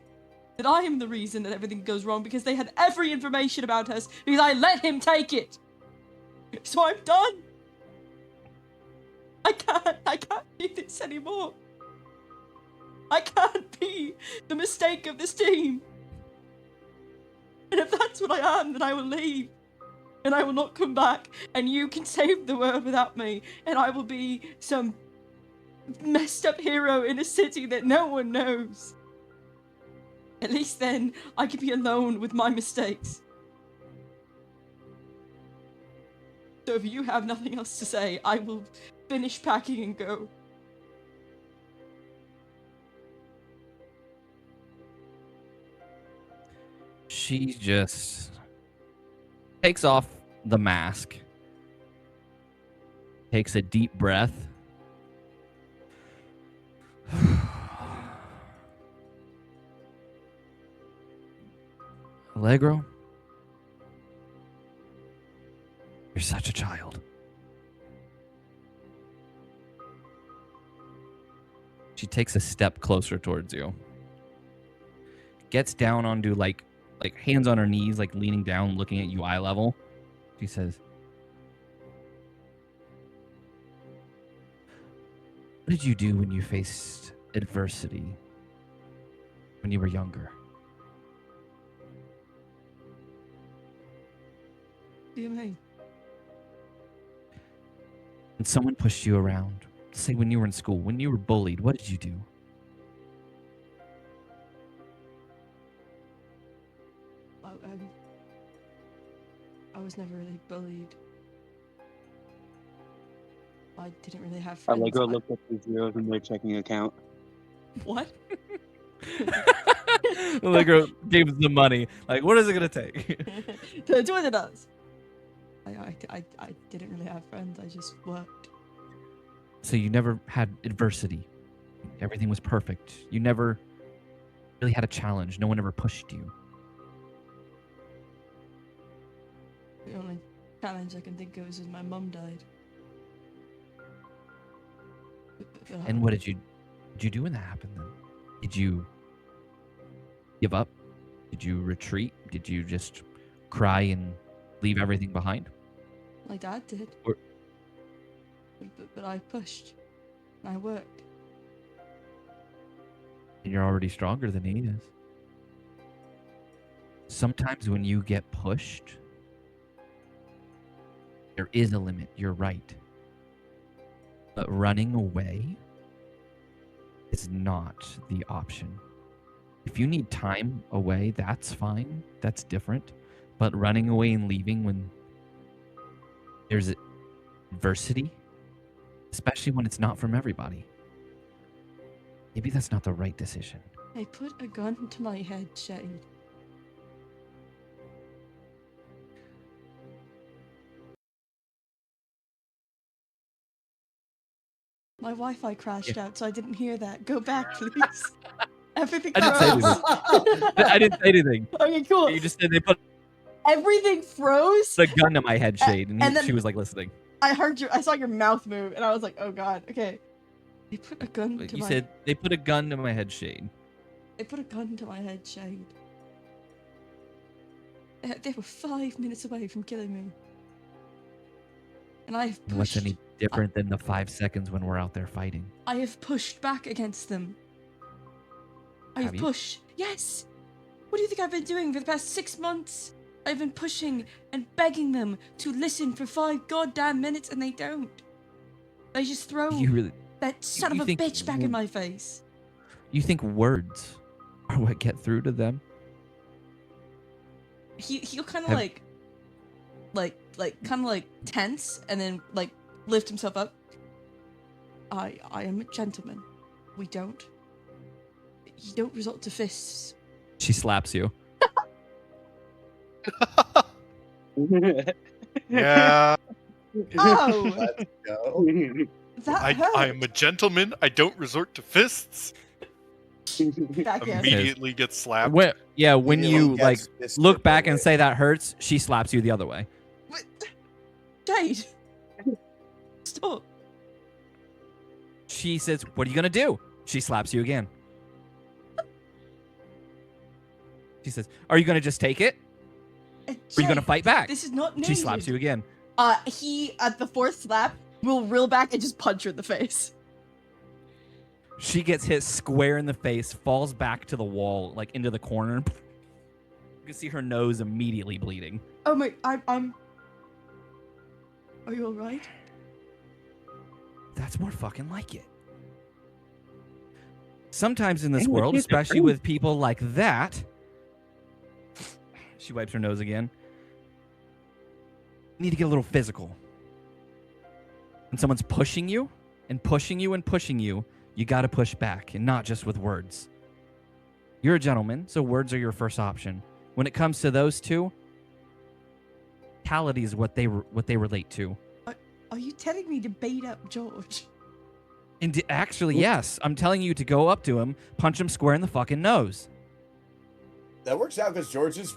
[SPEAKER 11] That I am the reason that everything goes wrong because they had every information about us because I let him take it. So I'm done. I can't do this anymore. I can't be the mistake of this team. And if that's what I am, then I will leave. And I will not come back. And you can save the world without me. And I will be some messed up hero in a city that no one knows. At least then I can be alone with my mistakes. So if you have nothing else to say, I will finish packing and go.
[SPEAKER 2] She just takes off the mask, takes a deep breath. Allegro, you're such a child. She takes a step closer towards you. Gets down onto like hands on her knees, like leaning down, looking at you eye level. She says, "What did you do when you faced adversity when you were younger?"
[SPEAKER 11] What do you mean?
[SPEAKER 2] And someone pushed you around. Say when you were in school, when you were bullied, what did you do?
[SPEAKER 11] I was never really bullied. I didn't really have friends.
[SPEAKER 10] Allegro looked up the zeros in their checking account.
[SPEAKER 11] What?
[SPEAKER 2] Allegro gave the money. Like, what is it gonna take?
[SPEAKER 11] That's what it does. I didn't really have friends. I just worked.
[SPEAKER 2] So you never had adversity. Everything was perfect. You never really had a challenge. No one ever pushed you.
[SPEAKER 11] The only challenge I can think of is when my mum died.
[SPEAKER 2] And what did you do when that happened then? Did you give up? Did you retreat? Did you just cry and leave everything behind?
[SPEAKER 11] My dad did.
[SPEAKER 2] Or-
[SPEAKER 11] But I pushed. And I worked.
[SPEAKER 2] And you're already stronger than he is. Sometimes when you get pushed, there is a limit. You're right. But running away is not the option. If you need time away, that's fine. That's different. But running away and leaving when there's adversity, especially when it's not from everybody, maybe that's not the right decision.
[SPEAKER 11] I put a gun to my head, Shade. My Wi-Fi crashed out, so I didn't hear that. Go back, please. Everything
[SPEAKER 2] I didn't say
[SPEAKER 11] froze.
[SPEAKER 2] I didn't say anything.
[SPEAKER 11] Okay, cool.
[SPEAKER 2] You just said they put
[SPEAKER 11] Everything froze.
[SPEAKER 2] the gun to my head, Shade, and,
[SPEAKER 11] and then-
[SPEAKER 2] she was like listening.
[SPEAKER 11] I saw your mouth move, and I was like, oh god, okay. They put a gun to
[SPEAKER 2] You
[SPEAKER 11] my
[SPEAKER 2] said they put a gun to my head, Shade.
[SPEAKER 11] They put a gun to my head, Shade. They were 5 minutes away from killing me. And I have pushed.
[SPEAKER 2] What's any different than the 5 seconds when we're out there fighting?
[SPEAKER 11] I have pushed back against them. I
[SPEAKER 2] Have
[SPEAKER 11] have
[SPEAKER 2] you?
[SPEAKER 11] pushed. Yes. What do you think I've been doing for the past 6 months? I've been pushing and begging them to listen for 5 goddamn minutes, and they don't. They just throw
[SPEAKER 2] You really,
[SPEAKER 11] that son
[SPEAKER 2] you
[SPEAKER 11] of a
[SPEAKER 2] think
[SPEAKER 11] bitch back
[SPEAKER 2] wo-
[SPEAKER 11] in my face.
[SPEAKER 2] you think words are what get through to them?
[SPEAKER 11] He'll kind of
[SPEAKER 2] Have-
[SPEAKER 11] kind of like tense, and then like lift himself up. I am a gentleman. You don't resort to fists.
[SPEAKER 2] She slaps you.
[SPEAKER 4] Yeah,
[SPEAKER 11] Oh,
[SPEAKER 7] Let's go.
[SPEAKER 11] that hurt.
[SPEAKER 4] I am a gentleman. I don't resort to fists.
[SPEAKER 11] Backhand.
[SPEAKER 4] Immediately get slapped.
[SPEAKER 2] When you
[SPEAKER 7] Immediately
[SPEAKER 2] like
[SPEAKER 7] gets fisted
[SPEAKER 2] look back and
[SPEAKER 7] away.
[SPEAKER 2] say that hurts, she slaps you the other way.
[SPEAKER 11] What? Jade, stop.
[SPEAKER 2] She says, "What are you gonna do?" She slaps you again. She says, "Are you gonna just take it? Or are you gonna
[SPEAKER 11] Jade,
[SPEAKER 2] fight back?"
[SPEAKER 11] This is not needed.
[SPEAKER 2] She slaps you again.
[SPEAKER 11] He at the 4th slap will reel back and just punch her in the face.
[SPEAKER 2] She gets hit square in the face, falls back to the wall, like into the corner. You can see her nose immediately bleeding.
[SPEAKER 11] Oh my, I'm. Are you alright?
[SPEAKER 2] That's more fucking like it. Sometimes in this
[SPEAKER 10] And the
[SPEAKER 2] world,
[SPEAKER 10] kids are
[SPEAKER 2] especially
[SPEAKER 10] free.
[SPEAKER 2] with people like that, she wipes her nose again. You need to get a little physical. When someone's pushing you and pushing you and pushing you, you got to push back, and not just with words. You're a gentleman, so words are your first option. When it comes to those two, mentality is what they relate to.
[SPEAKER 11] Are you telling me to beat up George?
[SPEAKER 2] And actually, yes, I'm telling you to go up to him, punch him square in the fucking nose.
[SPEAKER 7] That works out because George is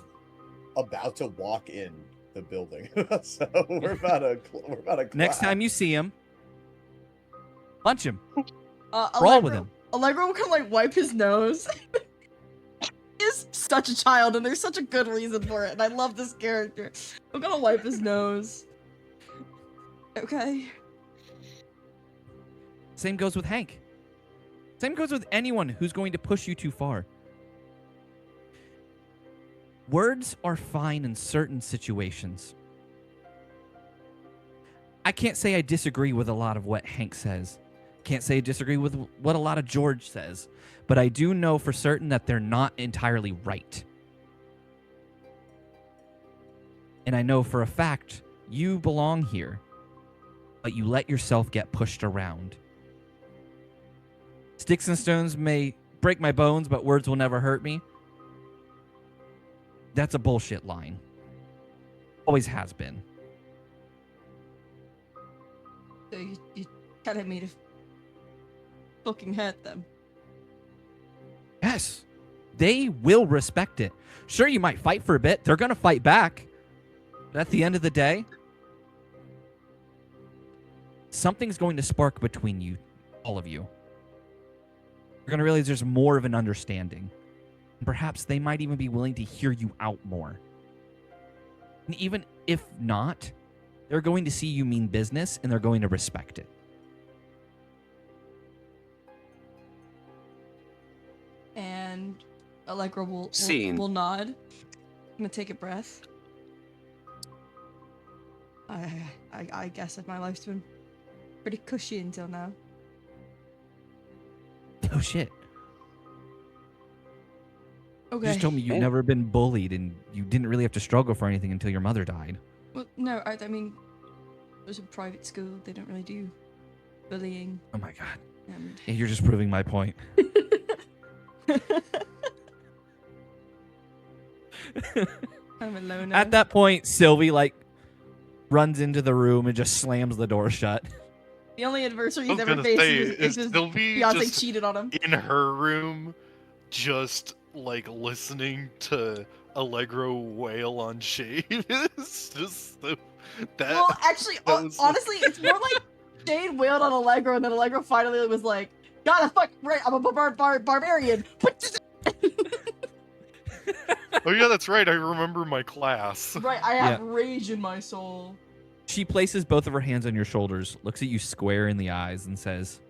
[SPEAKER 7] about to walk in the building, so we're about to.
[SPEAKER 2] Next time you see him, punch him.
[SPEAKER 11] Allegro,
[SPEAKER 2] with him.
[SPEAKER 11] Allegro will come like wipe his nose. He is such a child, and there's such a good reason for it. And I love this character. I'm gonna wipe his nose. Okay.
[SPEAKER 2] Same goes with Hank. Same goes with anyone who's going to push you too far. Words are fine in certain situations. I can't say I disagree with a lot of what Hank says. Can't say I disagree with what a lot of George says. But I do know for certain that they're not entirely right. And I know for a fact you belong here, but you let yourself get pushed around. Sticks and stones may break my bones, but words will never hurt me. That's a bullshit line. Always has been.
[SPEAKER 11] So you telling me to fucking hurt them?
[SPEAKER 2] Yes. They will respect it. Sure, you might fight for a bit. They're going to fight back. But at the end of the day, something's going to spark between you, all of you. You're going to realize there's more of an understanding. And perhaps they might even be willing to hear you out more. And even if not, they're going to see you mean business and they're going to respect it.
[SPEAKER 11] And Allegro will
[SPEAKER 3] Scene.
[SPEAKER 11] will nod. I'm gonna take a breath. I guess that my life's been pretty cushy until now.
[SPEAKER 2] Oh, shit.
[SPEAKER 11] Okay.
[SPEAKER 2] You just told me you've never been bullied and you didn't really have to struggle for anything until your mother died.
[SPEAKER 11] Well, no, I mean, it was a private school. They don't really do bullying.
[SPEAKER 2] Oh my god.
[SPEAKER 11] And
[SPEAKER 2] Yeah, you're just proving my point.
[SPEAKER 11] I'm a loner.
[SPEAKER 2] At that point, Sylvie runs into the room and just slams the door shut.
[SPEAKER 11] The only adversary
[SPEAKER 4] I
[SPEAKER 11] he's
[SPEAKER 4] was
[SPEAKER 11] ever
[SPEAKER 4] gonna
[SPEAKER 11] faced
[SPEAKER 4] say,
[SPEAKER 11] is
[SPEAKER 4] is
[SPEAKER 11] his
[SPEAKER 4] Sylvie
[SPEAKER 11] fiance
[SPEAKER 4] just
[SPEAKER 11] cheated on him.
[SPEAKER 4] in her room, just listening to Allegro wail on Shade. It's just that.
[SPEAKER 11] Well, actually,
[SPEAKER 4] that was-
[SPEAKER 11] honestly, it's more like Shade wailed on Allegro, and then Allegro finally was like, "God, fuck, right, I'm a barbarian."
[SPEAKER 4] Oh yeah, that's right. I remember my class.
[SPEAKER 11] Right, I have rage in my soul.
[SPEAKER 2] She places both of her hands on your shoulders, looks at you square in the eyes, and says,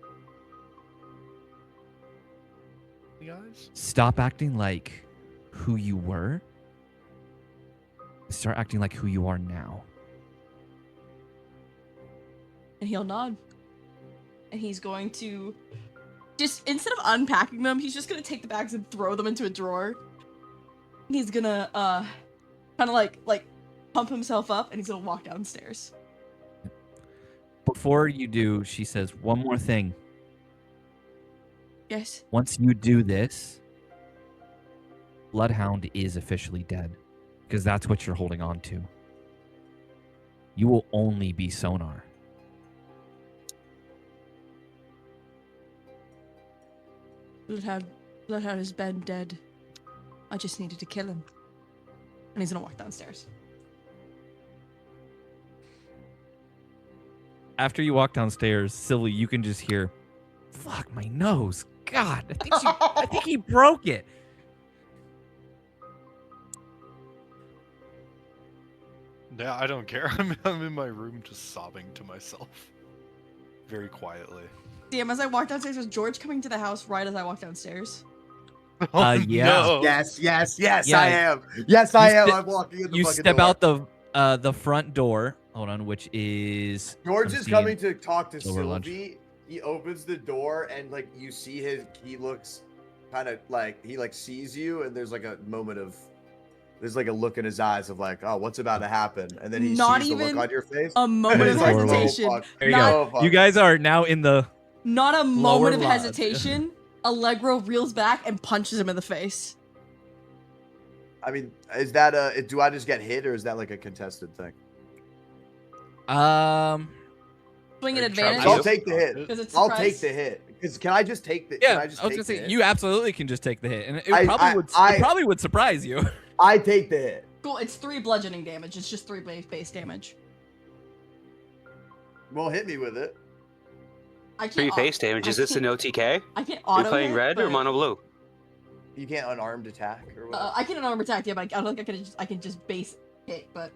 [SPEAKER 2] "Stop acting like who you were. Start acting like who you are now."
[SPEAKER 11] And he'll nod. And he's going to just, instead of unpacking them, he's just gonna take the bags and throw them into a drawer. He's gonna kind of like pump himself up, and he's gonna walk downstairs.
[SPEAKER 2] Before you do, she says, "One more thing.
[SPEAKER 11] Yes.
[SPEAKER 2] Once you do this, Bloodhound is officially dead, because that's what you're holding on to. You will only be Sonar."
[SPEAKER 11] Bloodhound has been dead. I just needed to kill him. And he's gonna walk downstairs.
[SPEAKER 2] After you walk downstairs, Sylvie, you can just hear, "Fuck my nose. God, I think he broke it."
[SPEAKER 4] Yeah, I don't care. I'm in my room just sobbing to myself, very quietly.
[SPEAKER 11] Damn, as I walk downstairs, was George coming to the house right as I walk downstairs?
[SPEAKER 4] Oh,
[SPEAKER 2] yeah.
[SPEAKER 4] no.
[SPEAKER 9] Yes,
[SPEAKER 2] Yeah.
[SPEAKER 9] I am. Yes, I am.
[SPEAKER 2] ste-
[SPEAKER 9] I'm walking in the
[SPEAKER 2] You
[SPEAKER 9] fucking
[SPEAKER 2] step
[SPEAKER 9] door.
[SPEAKER 2] out the front door. Hold on, which is
[SPEAKER 9] George
[SPEAKER 2] I'm
[SPEAKER 9] is
[SPEAKER 2] seeing
[SPEAKER 9] coming to talk to
[SPEAKER 2] over lunch.
[SPEAKER 9] Sylvie he opens the door and like you see he looks kind of like he like sees you, and there's like a moment of there's like a look in his eyes of like, oh, what's about to happen? And then he
[SPEAKER 5] Not
[SPEAKER 9] sees the look
[SPEAKER 5] even
[SPEAKER 9] on your face.
[SPEAKER 5] a moment
[SPEAKER 9] and
[SPEAKER 5] of
[SPEAKER 9] he's like,
[SPEAKER 2] horrible.
[SPEAKER 9] "Oh,
[SPEAKER 5] hesitation.
[SPEAKER 9] fuck.
[SPEAKER 2] There you
[SPEAKER 5] Not,
[SPEAKER 2] go.
[SPEAKER 9] Oh, fuck."
[SPEAKER 2] You guys are now in the
[SPEAKER 5] not a
[SPEAKER 2] Lower
[SPEAKER 5] moment of
[SPEAKER 2] lodge.
[SPEAKER 5] hesitation. Allegro reels back and punches him in the face.
[SPEAKER 9] I mean, is that do I just get hit, or is that like a contested thing?
[SPEAKER 5] Swing an
[SPEAKER 4] Are you trying
[SPEAKER 5] advantage.
[SPEAKER 4] to
[SPEAKER 9] I'll take the hit.
[SPEAKER 5] Because it's
[SPEAKER 9] I'll
[SPEAKER 5] surprise.
[SPEAKER 9] take the hit. Because can I just take the?
[SPEAKER 2] yeah.
[SPEAKER 9] Can I just
[SPEAKER 2] I was
[SPEAKER 9] take
[SPEAKER 2] gonna
[SPEAKER 9] the
[SPEAKER 2] say
[SPEAKER 9] hit?
[SPEAKER 2] you absolutely can just take the hit, and it
[SPEAKER 9] I-
[SPEAKER 2] probably would surprise you.
[SPEAKER 9] I take the hit.
[SPEAKER 5] Cool. It's 3 bludgeoning damage. It's just 3 base damage.
[SPEAKER 9] Well, hit me with it.
[SPEAKER 5] I can't.
[SPEAKER 3] 3 face damage. Is this an OTK?
[SPEAKER 5] I can't
[SPEAKER 3] Are
[SPEAKER 5] auto
[SPEAKER 3] you playing
[SPEAKER 5] hit,
[SPEAKER 3] red or
[SPEAKER 5] but,
[SPEAKER 3] mono blue?
[SPEAKER 9] You can't unarmed attack or what?
[SPEAKER 5] I can unarmed attack, yeah, but I don't think I can just base hit, but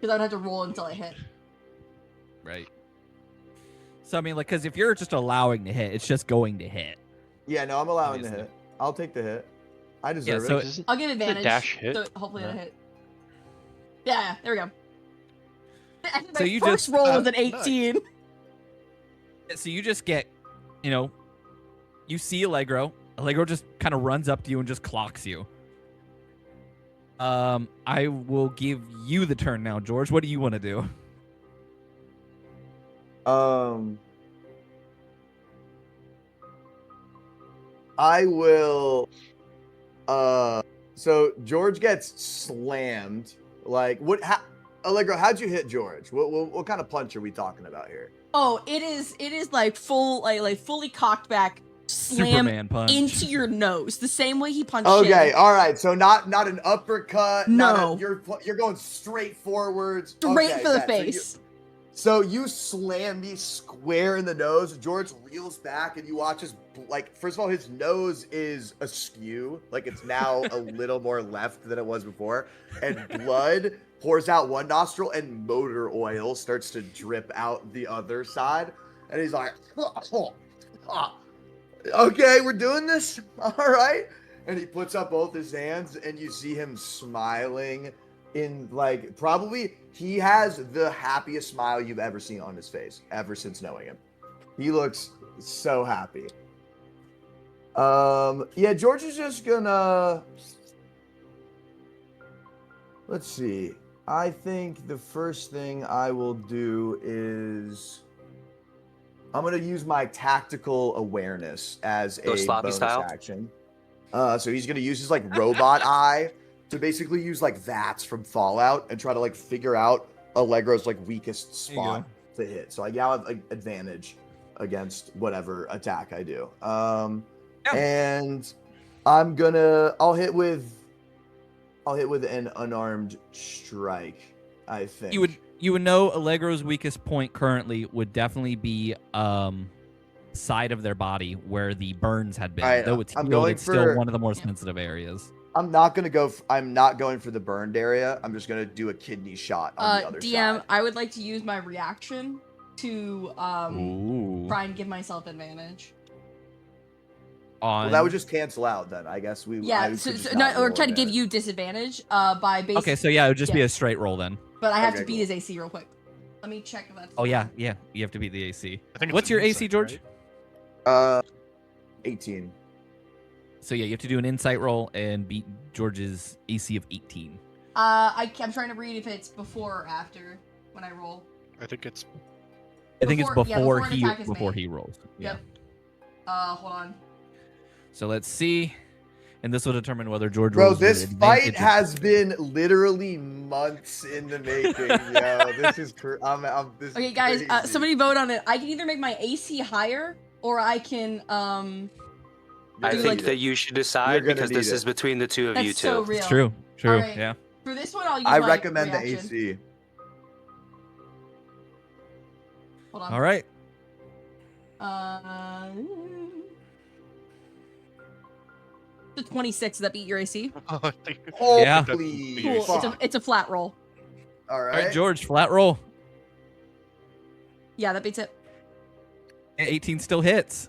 [SPEAKER 5] because I'd have to roll until I hit.
[SPEAKER 2] Right. So I mean, like, because if you're just allowing to hit, it's just going to hit.
[SPEAKER 9] Yeah, no, I'm allowing the
[SPEAKER 2] Obviously.
[SPEAKER 9] hit. I'll take the hit. I
[SPEAKER 2] Yeah.
[SPEAKER 9] deserve
[SPEAKER 2] So
[SPEAKER 9] it.
[SPEAKER 5] I'll give advantage.
[SPEAKER 6] dash hit?
[SPEAKER 5] So hopefully it'll
[SPEAKER 6] No.
[SPEAKER 5] hit. Yeah, there we go. I think
[SPEAKER 2] So
[SPEAKER 5] my
[SPEAKER 2] you
[SPEAKER 5] first
[SPEAKER 2] just-
[SPEAKER 5] roll was an
[SPEAKER 4] nice.
[SPEAKER 5] 18.
[SPEAKER 2] So you just get, you see Allegro. Allegro just kind of runs up to you and just clocks you. I will give you the turn now, George. What do you want to do?
[SPEAKER 9] I will. So George gets slammed. Like what? Allegro, how'd you hit George? What kind of punch are we talking about here?
[SPEAKER 5] Oh, it is like fully cocked back, slam
[SPEAKER 2] Superman punch.
[SPEAKER 5] into your nose, the same way he punched.
[SPEAKER 9] Okay,
[SPEAKER 5] Shin.
[SPEAKER 9] all right. So not an uppercut.
[SPEAKER 5] No.
[SPEAKER 9] You're going straight forwards.
[SPEAKER 5] Straight
[SPEAKER 9] Okay,
[SPEAKER 5] for the
[SPEAKER 9] bet.
[SPEAKER 5] face.
[SPEAKER 9] So you slam me square in the nose. George reels back, and you watch his first of all, his nose is askew, like it's now a little more left than it was before, and blood pours out one nostril, and motor oil starts to drip out the other side. And he's like, "Okay, we're doing this, all right." And he puts up both his hands, and you see him smiling. Probably he has the happiest smile you've ever seen on his face ever since knowing him. He looks so happy. Yeah, George is just gonna, let's see. I think the first thing I will do is I'm gonna use my tactical awareness as
[SPEAKER 3] Go
[SPEAKER 9] a
[SPEAKER 3] sloppy
[SPEAKER 9] bonus
[SPEAKER 3] style?
[SPEAKER 9] action. So he's gonna use his robot eye to basically use VATS from Fallout and try to figure out Allegro's weakest
[SPEAKER 2] There you
[SPEAKER 9] spot to hit. So I now have advantage against whatever attack I do. And I'll hit with an unarmed strike, I think.
[SPEAKER 2] You would know Allegro's weakest point currently would definitely be side of their body where the burns had been.
[SPEAKER 9] All right,
[SPEAKER 2] Though it's
[SPEAKER 9] I'm
[SPEAKER 2] healed,
[SPEAKER 9] going
[SPEAKER 2] it's still
[SPEAKER 9] for-
[SPEAKER 2] one of the more sensitive areas.
[SPEAKER 9] I'm not going for the burned area. I'm just gonna do a kidney shot on the other
[SPEAKER 5] DM,
[SPEAKER 9] side.
[SPEAKER 5] I would like to use my reaction to
[SPEAKER 2] Ooh.
[SPEAKER 5] try and give myself advantage.
[SPEAKER 2] On
[SPEAKER 9] Well, that would just cancel out then. I guess we.
[SPEAKER 5] Yeah,
[SPEAKER 9] I could
[SPEAKER 5] so,
[SPEAKER 9] just
[SPEAKER 5] so
[SPEAKER 9] not
[SPEAKER 5] no, or
[SPEAKER 9] roll
[SPEAKER 5] try to give
[SPEAKER 9] advantage.
[SPEAKER 5] you disadvantage by base.
[SPEAKER 2] Okay, so yeah, it would just be
[SPEAKER 5] yeah.
[SPEAKER 2] a straight roll then.
[SPEAKER 5] But I have
[SPEAKER 9] Okay,
[SPEAKER 5] to beat
[SPEAKER 9] cool.
[SPEAKER 5] his AC real quick. Let me check if that's.
[SPEAKER 2] Oh yeah, you have to beat the AC.
[SPEAKER 4] I think it's
[SPEAKER 2] What's
[SPEAKER 4] an
[SPEAKER 2] your AC,
[SPEAKER 4] insight,
[SPEAKER 2] George?
[SPEAKER 4] right?
[SPEAKER 9] 18.
[SPEAKER 2] So yeah, you have to do an insight roll and beat George's AC of 18.
[SPEAKER 5] I'm trying to read if it's before or after when I roll.
[SPEAKER 4] I think it's
[SPEAKER 2] I think it's
[SPEAKER 5] Before- yeah,
[SPEAKER 2] before
[SPEAKER 5] before an attack is made.
[SPEAKER 2] he rolls. Yeah.
[SPEAKER 5] Yep. Hold on.
[SPEAKER 2] So let's see, and this will determine whether George
[SPEAKER 9] Bro,
[SPEAKER 2] rolls with
[SPEAKER 9] this
[SPEAKER 2] advantage
[SPEAKER 9] fight
[SPEAKER 2] or-
[SPEAKER 9] has been literally months in the making, yo. This is this
[SPEAKER 5] Okay,
[SPEAKER 9] is
[SPEAKER 5] guys,
[SPEAKER 9] crazy.
[SPEAKER 5] somebody vote on it. I can either make my AC higher or I can
[SPEAKER 3] I
[SPEAKER 5] do,
[SPEAKER 3] think that you should decide
[SPEAKER 9] You're gonna
[SPEAKER 3] because
[SPEAKER 9] need
[SPEAKER 3] this
[SPEAKER 9] it.
[SPEAKER 3] is between the two of
[SPEAKER 5] That's
[SPEAKER 3] you two.
[SPEAKER 5] so real.
[SPEAKER 2] It's true.
[SPEAKER 5] Alright.
[SPEAKER 2] Yeah.
[SPEAKER 5] For this one, I'll use
[SPEAKER 9] I
[SPEAKER 5] my
[SPEAKER 9] recommend
[SPEAKER 5] reaction.
[SPEAKER 9] the AC.
[SPEAKER 5] Hold on.
[SPEAKER 2] All right.
[SPEAKER 5] The 26. Does that beat your AC?
[SPEAKER 4] I think
[SPEAKER 2] Yeah.
[SPEAKER 9] Holy
[SPEAKER 5] Cool.
[SPEAKER 9] fuck.
[SPEAKER 5] It's a flat roll.
[SPEAKER 9] All
[SPEAKER 2] All
[SPEAKER 9] right.
[SPEAKER 2] right, George, flat roll.
[SPEAKER 5] Yeah, that beats it.
[SPEAKER 2] 18 still hits.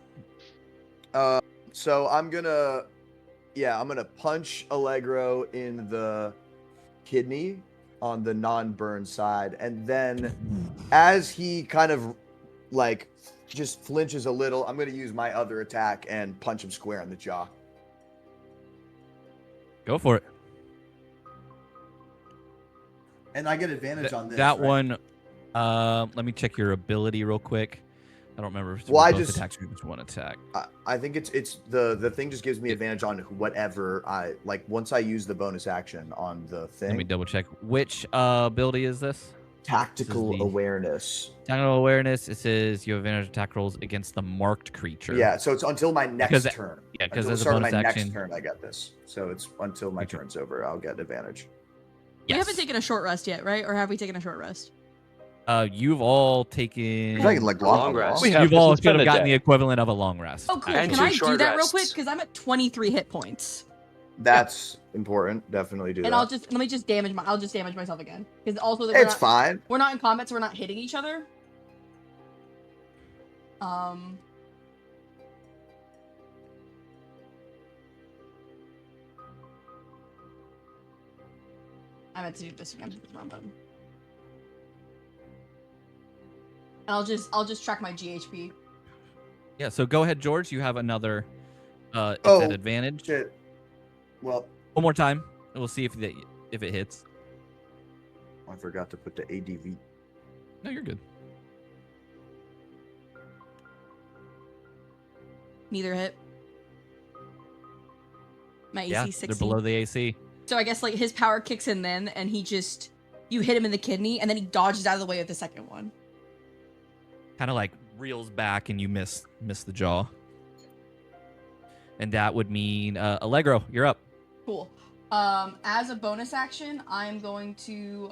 [SPEAKER 9] So I'm gonna punch Allegro in the kidney on the non-burn side, and then as he kind of just flinches a little. I'm going to use my other attack and punch him square in the jaw.
[SPEAKER 2] Go for it.
[SPEAKER 9] And I get advantage on this.
[SPEAKER 2] That
[SPEAKER 9] right?
[SPEAKER 2] one. Let me check your ability real quick. I don't remember if it's
[SPEAKER 9] Well, I
[SPEAKER 2] both
[SPEAKER 9] just-
[SPEAKER 2] attacks or just one attack.
[SPEAKER 9] I think it's the thing just gives me advantage on whatever I like once I use the bonus action on the thing.
[SPEAKER 2] Let me double check. Which ability is this?
[SPEAKER 9] Tactical
[SPEAKER 2] the-
[SPEAKER 9] awareness.
[SPEAKER 2] Tactical awareness. It says you have advantage attack rolls against the marked creature.
[SPEAKER 9] Yeah, so it's until my next
[SPEAKER 2] Because-
[SPEAKER 9] turn.
[SPEAKER 2] Yeah, because
[SPEAKER 9] Until the
[SPEAKER 2] as a
[SPEAKER 9] start of
[SPEAKER 2] bonus
[SPEAKER 9] my
[SPEAKER 2] action.
[SPEAKER 9] next turn, I get this. So it's until my
[SPEAKER 2] Okay.
[SPEAKER 9] turn's over, I'll get advantage.
[SPEAKER 11] We
[SPEAKER 2] Yes.
[SPEAKER 11] haven't taken a short rest yet, right? Or have we taken a short rest?
[SPEAKER 2] You've all taken.
[SPEAKER 9] You're taking like
[SPEAKER 3] Long rest.
[SPEAKER 6] We have-
[SPEAKER 2] You've all
[SPEAKER 6] this has been
[SPEAKER 2] should have
[SPEAKER 6] a
[SPEAKER 2] gotten
[SPEAKER 6] day.
[SPEAKER 2] the equivalent of a long rest.
[SPEAKER 11] Oh, cool.
[SPEAKER 3] And
[SPEAKER 11] Can
[SPEAKER 3] two
[SPEAKER 11] I do
[SPEAKER 3] short
[SPEAKER 11] that real quick?
[SPEAKER 3] rests.
[SPEAKER 11] Because I'm at 23 hit points.
[SPEAKER 9] That's important. Definitely do
[SPEAKER 11] And
[SPEAKER 9] that.
[SPEAKER 11] let me just damage I'll just damage myself again. Because also
[SPEAKER 9] It's fine.
[SPEAKER 11] we're not in combat, so we're not hitting each other. I meant to do this again. Wrong button. And I'll just track my GHP.
[SPEAKER 2] Yeah. So go ahead, George. You have another. It's
[SPEAKER 9] Oh,
[SPEAKER 2] at advantage.
[SPEAKER 9] Shit. Well,
[SPEAKER 2] One more time. And we'll see if it hits.
[SPEAKER 9] I forgot to put the ADV.
[SPEAKER 2] No, you're good.
[SPEAKER 11] Neither hit. My AC
[SPEAKER 2] Yeah,
[SPEAKER 11] 16.
[SPEAKER 2] they're below the AC.
[SPEAKER 11] So I guess like his power kicks in then, and you hit him in the kidney, and then he dodges out of the way of the second one.
[SPEAKER 2] Kind of like reels back, and you miss the jaw. And that would mean Allegro, you're up.
[SPEAKER 11] Cool. As a bonus action, I'm going to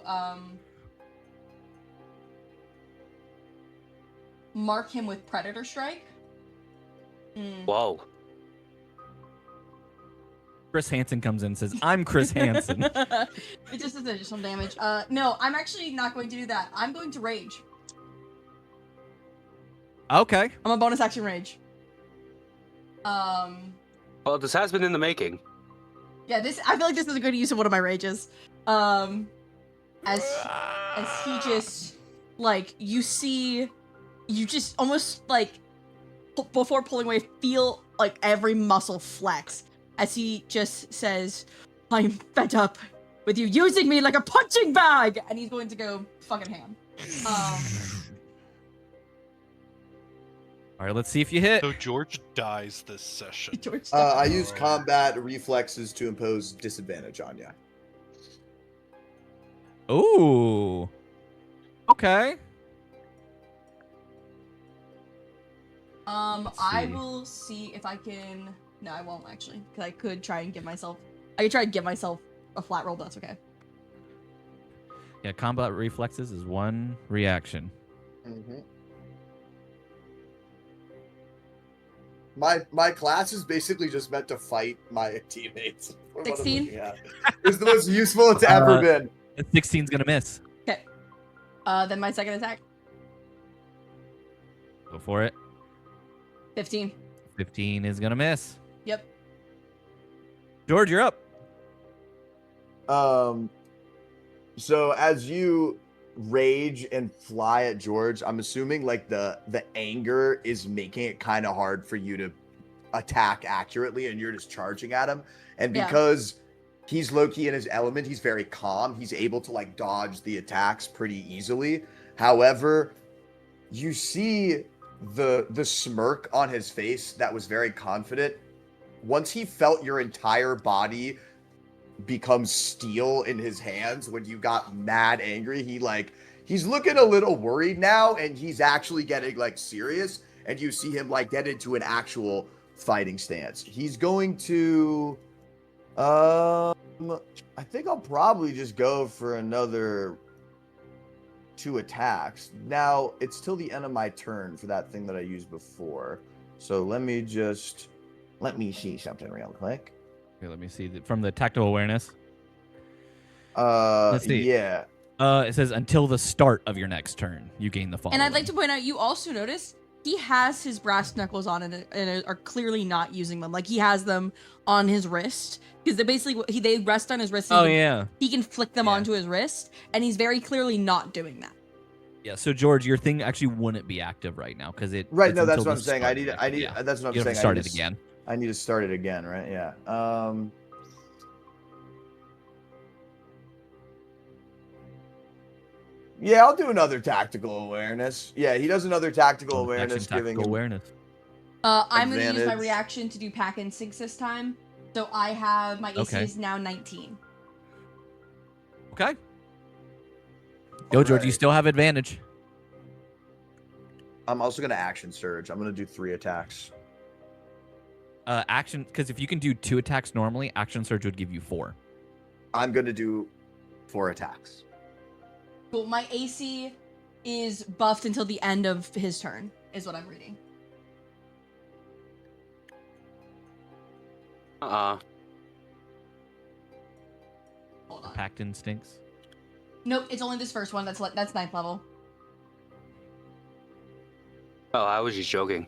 [SPEAKER 11] mark him with Predator Strike.
[SPEAKER 3] Whoa.
[SPEAKER 2] Chris Hansen comes in and says, "I'm Chris Hansen."
[SPEAKER 11] It just does additional damage. No, I'm actually not going to do that. I'm going to rage.
[SPEAKER 2] Okay.
[SPEAKER 11] I'm a bonus action rage.
[SPEAKER 3] Well, this has been in the making.
[SPEAKER 11] Yeah, I feel like this is a good use of one of my rages. As he just like you just almost like before pulling away, feel like every muscle flex as he just says, "I'm fed up with you using me like a punching bag," and he's going to go fucking ham.
[SPEAKER 2] All right, let's see if you hit.
[SPEAKER 4] So George dies this session.
[SPEAKER 11] George,
[SPEAKER 9] I use combat reflexes to impose disadvantage on you.
[SPEAKER 2] Ooh. Okay.
[SPEAKER 11] I
[SPEAKER 2] see.
[SPEAKER 11] will see if I can. No, I won't actually, because I could try and give myself. I could try and give myself a flat roll, but that's okay.
[SPEAKER 2] Yeah, combat reflexes is one reaction.
[SPEAKER 9] Mm-hmm. My class is basically just meant to fight my teammates. from what I'm
[SPEAKER 11] 16?
[SPEAKER 9] looking at. It's the most useful it's ever been.
[SPEAKER 2] 16's gonna miss.
[SPEAKER 11] Okay. Then my second attack,
[SPEAKER 2] Go for it.
[SPEAKER 11] 15.
[SPEAKER 2] 15 is gonna miss.
[SPEAKER 11] Yep.
[SPEAKER 2] George, you're up.
[SPEAKER 9] So as you rage and fly at George, I'm assuming like the anger is making it kind of hard for you to attack accurately, and you're just charging at him. And
[SPEAKER 11] Yeah.
[SPEAKER 9] because he's low-key in his element, he's very calm. He's able to like dodge the attacks pretty easily. However, you see the smirk on his face that was very confident. Once he felt your entire body become steel in his hands when you got mad angry, he's looking a little worried now, and he's actually getting like serious, and you see him like get into an actual fighting stance. He's going to I think I'll probably just go for another 2 attacks. Now it's till the end of my turn for that thing that I used before. So let me see something real quick.
[SPEAKER 2] Okay, let me see. From the tactile awareness. Let's see.
[SPEAKER 9] Yeah.
[SPEAKER 2] It says until the start of your next turn, you gain the following.
[SPEAKER 11] And I'd like to point out, you also notice he has his brass knuckles on and are clearly not using them. Like he has them on his wrist because they rest on his wrist.
[SPEAKER 2] Oh yeah.
[SPEAKER 11] He can flick them
[SPEAKER 2] Yeah.
[SPEAKER 11] onto his wrist, and he's very clearly not doing that.
[SPEAKER 2] Yeah. So George, your thing actually wouldn't be active right now because it.
[SPEAKER 9] Right.
[SPEAKER 2] it's
[SPEAKER 9] No, that's
[SPEAKER 2] until
[SPEAKER 9] what I'm
[SPEAKER 2] the
[SPEAKER 9] saying.
[SPEAKER 2] start
[SPEAKER 9] I need.
[SPEAKER 2] active, yeah.
[SPEAKER 9] That's what I'm
[SPEAKER 2] You have
[SPEAKER 9] saying.
[SPEAKER 2] to start
[SPEAKER 9] I
[SPEAKER 2] it
[SPEAKER 9] need to,
[SPEAKER 2] again.
[SPEAKER 9] I need to start it again. Right. Yeah. Yeah, I'll do another tactical awareness. Yeah, he does another tactical
[SPEAKER 2] Bonus
[SPEAKER 9] awareness,
[SPEAKER 2] action,
[SPEAKER 9] giving
[SPEAKER 2] tactical
[SPEAKER 9] him
[SPEAKER 2] awareness.
[SPEAKER 5] I'm going to use my
[SPEAKER 9] advantage.
[SPEAKER 5] reaction to do pack instincts this time. So I have my AC
[SPEAKER 2] Okay.
[SPEAKER 5] is now 19.
[SPEAKER 2] Okay. Go, George. You
[SPEAKER 9] Alright.
[SPEAKER 2] still have advantage.
[SPEAKER 9] I'm also gonna action surge. I'm gonna do 3 attacks.
[SPEAKER 2] Action, because if you can do 2 attacks normally, action surge would give you 4.
[SPEAKER 9] I'm gonna do 4 attacks.
[SPEAKER 5] Cool. My AC is buffed until the end of his turn, is what I'm reading.
[SPEAKER 10] Uh-uh.
[SPEAKER 5] Hold on.
[SPEAKER 2] Pact instincts.
[SPEAKER 5] Nope, it's only this first one. That's 9th level.
[SPEAKER 10] Oh, I was just joking.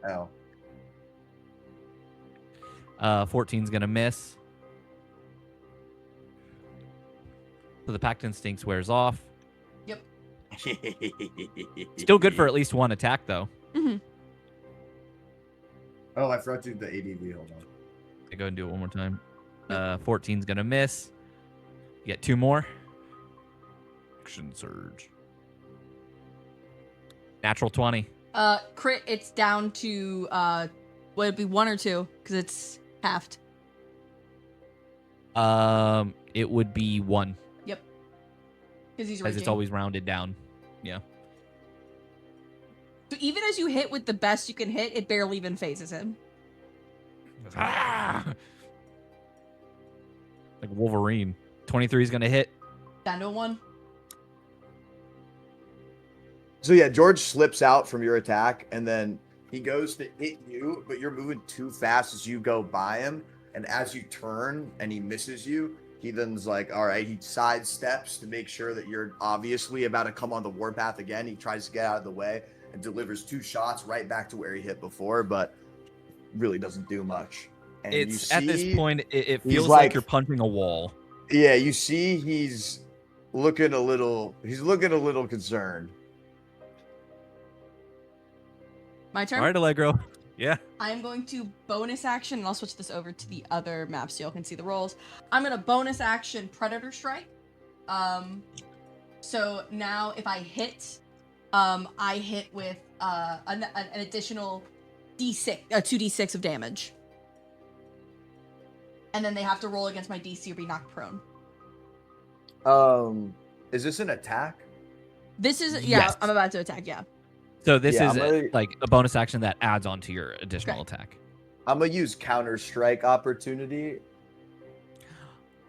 [SPEAKER 9] Oh.
[SPEAKER 2] 14's gonna miss. So the pact instincts wears off.
[SPEAKER 5] Yep.
[SPEAKER 2] Still good for at least 1 attack though.
[SPEAKER 5] Mm-hmm.
[SPEAKER 9] Oh, I forgot to do the ADV. Hold on.
[SPEAKER 2] Okay, go ahead and do it one more time. 14's gonna miss. You get 2 more. Action surge. Natural 20.
[SPEAKER 5] Crit, it's down to, would it be 1 or 2? Because it's halved.
[SPEAKER 2] It would be 1.
[SPEAKER 5] Yep. Because he's
[SPEAKER 2] As
[SPEAKER 5] raging.
[SPEAKER 2] it's always rounded down. Yeah.
[SPEAKER 5] So even as you hit with the best you can hit, it barely even phases him.
[SPEAKER 2] Ah! Like Wolverine. 23 is gonna hit.
[SPEAKER 5] Down to a 1.
[SPEAKER 9] So yeah, George slips out from your attack, and then he goes to hit you, but you're moving too fast as you go by him. And as you turn and he misses you, he then's like, all right, he sidesteps to make sure that you're obviously about to come on the warpath again. He tries to get out of the way and delivers 2 shots right back to where he hit before, but really doesn't do much. And
[SPEAKER 2] It's
[SPEAKER 9] you
[SPEAKER 2] at this
[SPEAKER 9] see-
[SPEAKER 2] point, it
[SPEAKER 9] he's
[SPEAKER 2] feels
[SPEAKER 9] like-
[SPEAKER 2] like you're punching a wall.
[SPEAKER 9] Yeah, you see he's looking a little concerned.
[SPEAKER 5] My turn?
[SPEAKER 2] All right, Allegro. Yeah.
[SPEAKER 5] I'm going to bonus action, and I'll switch this over to the other map so y'all can see the rolls. I'm going to bonus action Predator Strike. So now if I hit, I hit with an additional D6, 2d6 of damage. And then they have to roll against my DC or be knocked prone.
[SPEAKER 9] Is this an attack?
[SPEAKER 5] This is,
[SPEAKER 2] Yes.
[SPEAKER 5] I'm about to attack, yeah.
[SPEAKER 2] So this
[SPEAKER 9] Yeah,
[SPEAKER 2] is
[SPEAKER 9] I'm gonna-
[SPEAKER 2] like a bonus action that adds on to your additional attack.
[SPEAKER 9] I'm gonna use counter strike opportunity.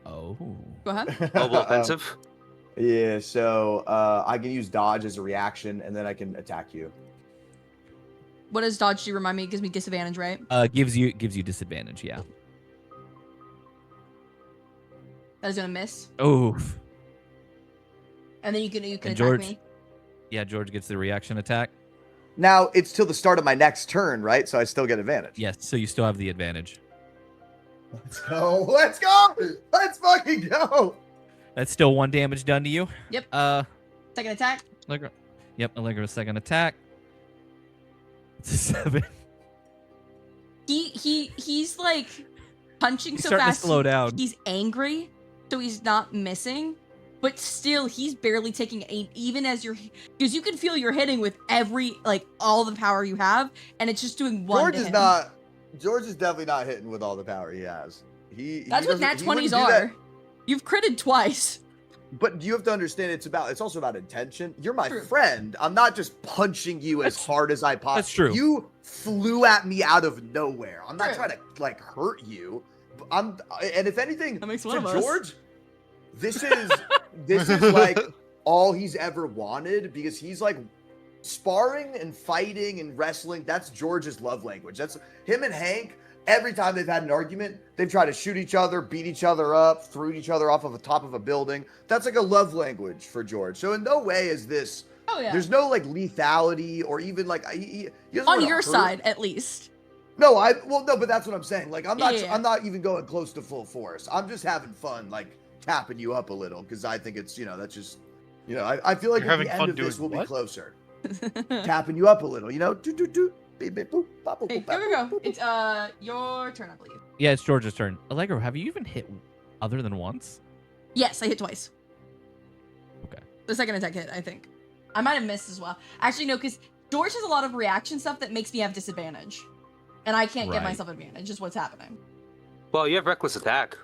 [SPEAKER 2] Oh.
[SPEAKER 5] Go ahead.
[SPEAKER 10] Mobile offensive.
[SPEAKER 9] Yeah, so I can use dodge as a reaction, and then I can attack you.
[SPEAKER 5] What does dodge do? Remind me, it gives me disadvantage, right?
[SPEAKER 2] Gives you disadvantage, yeah.
[SPEAKER 5] That is gonna miss.
[SPEAKER 2] Oof.
[SPEAKER 5] And then you can attack
[SPEAKER 2] George-
[SPEAKER 5] me.
[SPEAKER 2] Yeah, George gets the reaction attack.
[SPEAKER 9] Now it's till the start of my next turn, right? So I still get advantage.
[SPEAKER 2] Yes, so you still have the advantage.
[SPEAKER 9] Let's go! Let's go! Let's fucking go!
[SPEAKER 2] That's still 1 damage done to you.
[SPEAKER 5] Yep. Second attack.
[SPEAKER 2] Allegro. Yep, Allegro's second attack. It's a 7.
[SPEAKER 5] He's like punching
[SPEAKER 2] He's
[SPEAKER 5] so
[SPEAKER 2] starting to
[SPEAKER 5] fast.
[SPEAKER 2] slow down.
[SPEAKER 5] He's angry, so he's not missing. But still, he's barely taking aim, even as you're, because you can feel you're hitting with all the power you have, and it's just doing 1
[SPEAKER 9] George
[SPEAKER 5] to
[SPEAKER 9] is
[SPEAKER 5] him.
[SPEAKER 9] not. George is definitely not hitting with all the power he has.
[SPEAKER 5] That's what nat 20s
[SPEAKER 9] are.
[SPEAKER 5] are. You've critted twice.
[SPEAKER 9] But you have to understand, it's also about intention. You're my
[SPEAKER 5] True.
[SPEAKER 9] friend. I'm not just punching you as hard as I possibly.
[SPEAKER 2] That's true.
[SPEAKER 9] You flew at me out of nowhere. I'm not
[SPEAKER 5] True.
[SPEAKER 9] trying to like hurt you. And if anything,
[SPEAKER 5] That makes
[SPEAKER 9] to
[SPEAKER 5] one of us.
[SPEAKER 9] George, this is like all he's ever wanted, because he's like sparring and fighting and wrestling. That's George's love language. That's him and Hank. Every time they've had an argument, they've tried to shoot each other, beat each other up, threw each other off of the top of a building. That's like a love language for George. So in no way is this.
[SPEAKER 5] Oh yeah.
[SPEAKER 9] There's no like lethality or even like he doesn't
[SPEAKER 5] On
[SPEAKER 9] wanna
[SPEAKER 5] your
[SPEAKER 9] hurt.
[SPEAKER 5] side, at least.
[SPEAKER 9] No, but that's what I'm saying. Like I'm not
[SPEAKER 5] Yeah.
[SPEAKER 9] I'm not even going close to full force. I'm just having fun, like tapping you up a little, because I think it's that's just You know, I feel like
[SPEAKER 4] You're
[SPEAKER 9] at
[SPEAKER 4] having
[SPEAKER 9] the end
[SPEAKER 4] fun
[SPEAKER 9] of this
[SPEAKER 4] doing
[SPEAKER 9] we'll be
[SPEAKER 4] what?
[SPEAKER 9] closer. Tapping you up a little, you know? Doot, doot, doot. Beep, beep, boop, bop, boop,
[SPEAKER 11] Hey,
[SPEAKER 9] boop,
[SPEAKER 11] go,
[SPEAKER 9] bop,
[SPEAKER 11] go,
[SPEAKER 9] boop,
[SPEAKER 11] go.
[SPEAKER 9] boop,
[SPEAKER 11] It's your turn, I believe.
[SPEAKER 2] Yeah, it's George's turn. Allegro, have you even hit other than once?
[SPEAKER 11] Yes, I hit twice.
[SPEAKER 2] Okay.
[SPEAKER 11] The second attack hit, I think. I might have missed as well. Actually, no, because George has a lot of reaction stuff that makes me have disadvantage. And I can't give
[SPEAKER 2] Right.
[SPEAKER 11] myself advantage, is what's happening.
[SPEAKER 3] Well, you have reckless attack.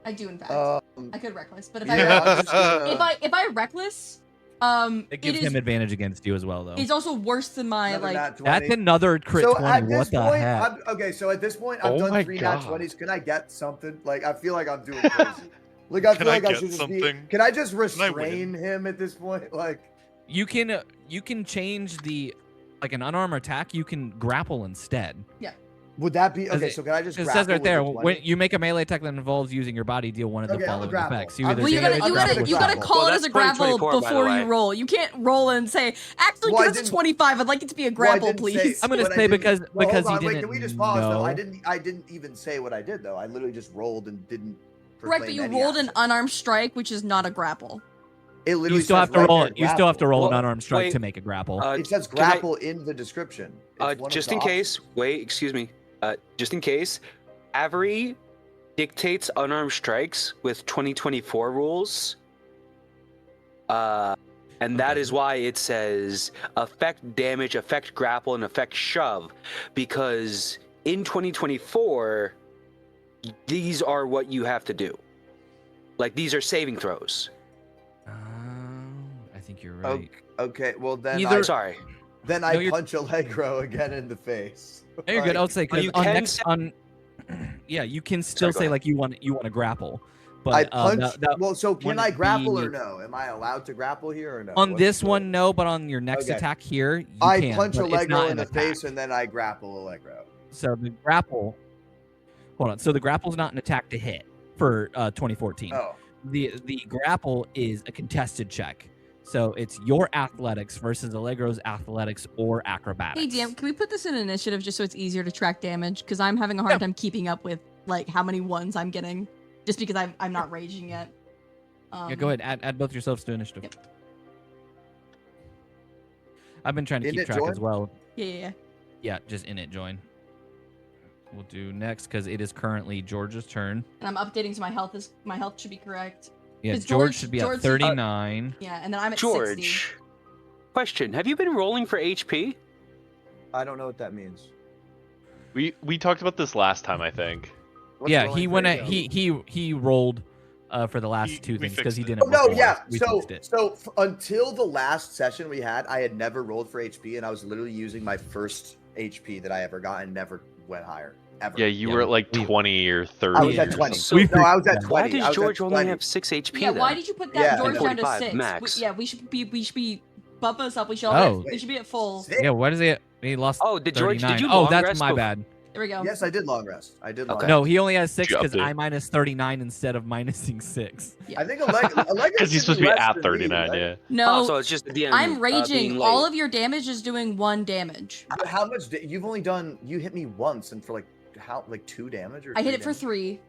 [SPEAKER 11] I do, in fact. I could reckless, but if
[SPEAKER 9] yeah,
[SPEAKER 11] I
[SPEAKER 9] I'm just gonna,
[SPEAKER 11] if I reckless,
[SPEAKER 2] It gives
[SPEAKER 11] is
[SPEAKER 2] him advantage against you as well, though.
[SPEAKER 11] it's also worse than my
[SPEAKER 9] another
[SPEAKER 11] like.
[SPEAKER 9] nat 20.
[SPEAKER 2] That's another crit
[SPEAKER 9] So
[SPEAKER 2] 20.
[SPEAKER 9] at
[SPEAKER 2] What
[SPEAKER 9] this
[SPEAKER 2] the
[SPEAKER 9] point,
[SPEAKER 2] heck?
[SPEAKER 9] okay, so at this point, I've
[SPEAKER 6] Oh
[SPEAKER 9] done
[SPEAKER 6] my
[SPEAKER 9] 3
[SPEAKER 6] God.
[SPEAKER 9] nat 20s. Can I get something? Like, I feel like I'm doing crazy. Like, I
[SPEAKER 4] Can
[SPEAKER 9] feel
[SPEAKER 4] I
[SPEAKER 9] like I
[SPEAKER 4] get
[SPEAKER 9] should just
[SPEAKER 4] something?
[SPEAKER 9] be. Can I just
[SPEAKER 4] I win?
[SPEAKER 9] restrain him at this point? Like,
[SPEAKER 2] You can change the like an unarmed attack. You can grapple instead.
[SPEAKER 9] would that be okay?
[SPEAKER 2] it-
[SPEAKER 9] So can I just?
[SPEAKER 2] It
[SPEAKER 9] grapple
[SPEAKER 2] says right
[SPEAKER 9] with
[SPEAKER 2] there
[SPEAKER 9] the
[SPEAKER 2] when
[SPEAKER 9] 20?
[SPEAKER 2] you make a melee attack that involves using your body, deal one of the
[SPEAKER 9] Okay, I'm a
[SPEAKER 2] following
[SPEAKER 9] grapple.
[SPEAKER 2] effects. You
[SPEAKER 9] I'm
[SPEAKER 2] either
[SPEAKER 9] just
[SPEAKER 11] Well,
[SPEAKER 9] gonna-
[SPEAKER 2] damage
[SPEAKER 9] I'm
[SPEAKER 2] or
[SPEAKER 9] just
[SPEAKER 11] you
[SPEAKER 9] gonna
[SPEAKER 11] gotta
[SPEAKER 9] grapple.
[SPEAKER 11] call
[SPEAKER 3] Well,
[SPEAKER 11] it as
[SPEAKER 3] that's
[SPEAKER 11] a grapple
[SPEAKER 3] 2024, by the
[SPEAKER 11] before you
[SPEAKER 3] way.
[SPEAKER 11] roll. You can't roll and say, actually,
[SPEAKER 9] Well, I
[SPEAKER 11] because it's
[SPEAKER 9] didn't-
[SPEAKER 11] 25, I'd like it to be a
[SPEAKER 9] Well, I
[SPEAKER 11] grapple,
[SPEAKER 9] didn't
[SPEAKER 11] please.
[SPEAKER 9] say-
[SPEAKER 2] I'm gonna
[SPEAKER 9] but I
[SPEAKER 2] say
[SPEAKER 9] didn't-
[SPEAKER 2] because
[SPEAKER 9] well,
[SPEAKER 2] because
[SPEAKER 9] hold on,
[SPEAKER 2] he
[SPEAKER 9] wait,
[SPEAKER 2] didn't
[SPEAKER 9] can we just pause though? I
[SPEAKER 2] know.
[SPEAKER 9] didn't even say what I did though. I literally just rolled and didn't.
[SPEAKER 11] Correct, but
[SPEAKER 9] proclaim
[SPEAKER 11] you
[SPEAKER 9] any
[SPEAKER 11] rolled an
[SPEAKER 9] action.
[SPEAKER 11] unarmed strike, which is not a grapple.
[SPEAKER 9] It literally
[SPEAKER 2] You still
[SPEAKER 9] says
[SPEAKER 2] have to
[SPEAKER 9] right
[SPEAKER 2] roll.
[SPEAKER 9] there,
[SPEAKER 2] You still have to roll an
[SPEAKER 3] Well,
[SPEAKER 2] unarmed strike
[SPEAKER 3] wait,
[SPEAKER 2] to make a grapple.
[SPEAKER 9] It says
[SPEAKER 3] can I-
[SPEAKER 9] grapple in the description. It's one of
[SPEAKER 3] Just
[SPEAKER 9] the
[SPEAKER 3] in case,
[SPEAKER 9] options.
[SPEAKER 3] wait, excuse me. Just in case, Avery dictates unarmed strikes with 2024 rules. And that is why it says affect damage, affect grapple, and affect shove. Because in 2024, these are what you have to do. Like, these are saving throws.
[SPEAKER 2] I think you're right.
[SPEAKER 9] Okay, well then
[SPEAKER 2] Either-
[SPEAKER 3] Sorry.
[SPEAKER 9] then
[SPEAKER 2] No,
[SPEAKER 9] I
[SPEAKER 2] you're-
[SPEAKER 9] punch Allegro again in the face.
[SPEAKER 2] No, you're good. I'll say
[SPEAKER 3] Well,
[SPEAKER 2] because
[SPEAKER 3] you
[SPEAKER 2] on
[SPEAKER 3] can
[SPEAKER 2] next
[SPEAKER 3] say-
[SPEAKER 2] on, yeah, you can still
[SPEAKER 3] Sorry, go
[SPEAKER 2] say
[SPEAKER 3] ahead.
[SPEAKER 2] like you want to grapple, but
[SPEAKER 9] I punch.
[SPEAKER 2] that
[SPEAKER 9] well, so can I
[SPEAKER 2] wouldn't
[SPEAKER 9] grapple
[SPEAKER 2] be-
[SPEAKER 9] or no? Am I allowed to grapple here or no?
[SPEAKER 2] on
[SPEAKER 9] What's
[SPEAKER 2] this
[SPEAKER 9] the-
[SPEAKER 2] one, no, but on your next
[SPEAKER 9] Okay.
[SPEAKER 2] attack here, you
[SPEAKER 9] I
[SPEAKER 2] can.
[SPEAKER 9] punch
[SPEAKER 2] but it's
[SPEAKER 9] Allegro
[SPEAKER 2] not
[SPEAKER 9] in
[SPEAKER 2] an
[SPEAKER 9] the face
[SPEAKER 2] attack.
[SPEAKER 9] and then I grapple Allegro.
[SPEAKER 2] So the grapple. Hold on. So the grapple's not an attack to hit for 2014.
[SPEAKER 9] Oh,
[SPEAKER 2] The grapple is a contested check. So it's your athletics versus Allegro's athletics or acrobatics.
[SPEAKER 11] Hey, DM, can we put this in initiative just so it's easier to track damage? Because I'm having a hard time keeping up with like how many ones I'm getting, just because I'm not raging yet.
[SPEAKER 2] Yeah, go ahead. Add both yourselves to initiative.
[SPEAKER 11] Yep.
[SPEAKER 2] I've been trying to
[SPEAKER 9] In
[SPEAKER 2] keep
[SPEAKER 9] it
[SPEAKER 2] track
[SPEAKER 9] join?
[SPEAKER 2] as well.
[SPEAKER 11] Yeah.
[SPEAKER 2] Yeah, just in it join. We'll do next because it is currently George's turn.
[SPEAKER 11] And I'm updating so my health should be correct.
[SPEAKER 2] Yeah,
[SPEAKER 11] 'Cause
[SPEAKER 2] George should be at
[SPEAKER 11] George-
[SPEAKER 2] 39.
[SPEAKER 11] Yeah, and then I'm at 60.
[SPEAKER 3] George, question: have you been rolling for HP?
[SPEAKER 9] I don't know what that means.
[SPEAKER 6] We talked about this last time, I think.
[SPEAKER 9] What's
[SPEAKER 2] Yeah,
[SPEAKER 9] rolling
[SPEAKER 2] he
[SPEAKER 9] for
[SPEAKER 2] went
[SPEAKER 9] you?
[SPEAKER 2] at, he rolled for the last
[SPEAKER 4] We-
[SPEAKER 2] two
[SPEAKER 4] we
[SPEAKER 2] things because he
[SPEAKER 4] fixed it.
[SPEAKER 2] didn't.
[SPEAKER 9] Oh, no,
[SPEAKER 2] before.
[SPEAKER 9] yeah.
[SPEAKER 2] We
[SPEAKER 9] So,
[SPEAKER 2] fixed it.
[SPEAKER 9] until the last session we had, I had never rolled for HP, and I was literally using my first HP that I ever got and never went higher. Ever.
[SPEAKER 6] Yeah, you
[SPEAKER 2] Yeah,
[SPEAKER 6] were at like
[SPEAKER 2] we-
[SPEAKER 6] 20 or 30.
[SPEAKER 9] I was
[SPEAKER 6] or
[SPEAKER 9] at 20.
[SPEAKER 6] something.
[SPEAKER 3] So-
[SPEAKER 9] No, I was at
[SPEAKER 2] Yeah.
[SPEAKER 9] 20.
[SPEAKER 3] Why
[SPEAKER 9] I
[SPEAKER 3] does
[SPEAKER 9] was at
[SPEAKER 3] George only
[SPEAKER 9] 20.
[SPEAKER 3] have 6 HP?
[SPEAKER 11] Yeah,
[SPEAKER 3] then?
[SPEAKER 11] why did you put that
[SPEAKER 9] Yeah,
[SPEAKER 11] George down to
[SPEAKER 3] 45
[SPEAKER 11] 6?
[SPEAKER 3] max.
[SPEAKER 11] We should be bump us up. We should all
[SPEAKER 2] Oh.
[SPEAKER 11] we should be at full.
[SPEAKER 9] Sick.
[SPEAKER 2] Yeah, what is it? He lost.
[SPEAKER 3] Oh, did George?
[SPEAKER 2] 39.
[SPEAKER 3] Did you?
[SPEAKER 2] Oh,
[SPEAKER 3] long
[SPEAKER 2] that's
[SPEAKER 3] rest
[SPEAKER 2] my
[SPEAKER 3] before-
[SPEAKER 2] bad.
[SPEAKER 11] There we go.
[SPEAKER 9] Yes, I did long rest. I did long
[SPEAKER 3] Okay.
[SPEAKER 9] rest.
[SPEAKER 2] No, he only has 6
[SPEAKER 6] Did you
[SPEAKER 2] because
[SPEAKER 6] update?
[SPEAKER 2] I minus 39 instead of minusing 6.
[SPEAKER 9] I think Allegro
[SPEAKER 6] Because he's supposed to be at 39, yeah.
[SPEAKER 11] No,
[SPEAKER 3] Oh, so it's just the DM.
[SPEAKER 11] I'm raging.
[SPEAKER 3] being
[SPEAKER 11] All
[SPEAKER 3] late.
[SPEAKER 11] of your damage is doing 1 damage.
[SPEAKER 9] How much? You've only done. You hit me once, and for like how? Like 2 damage or?
[SPEAKER 11] I hit
[SPEAKER 9] 3
[SPEAKER 11] it for
[SPEAKER 9] damage?
[SPEAKER 11] 3.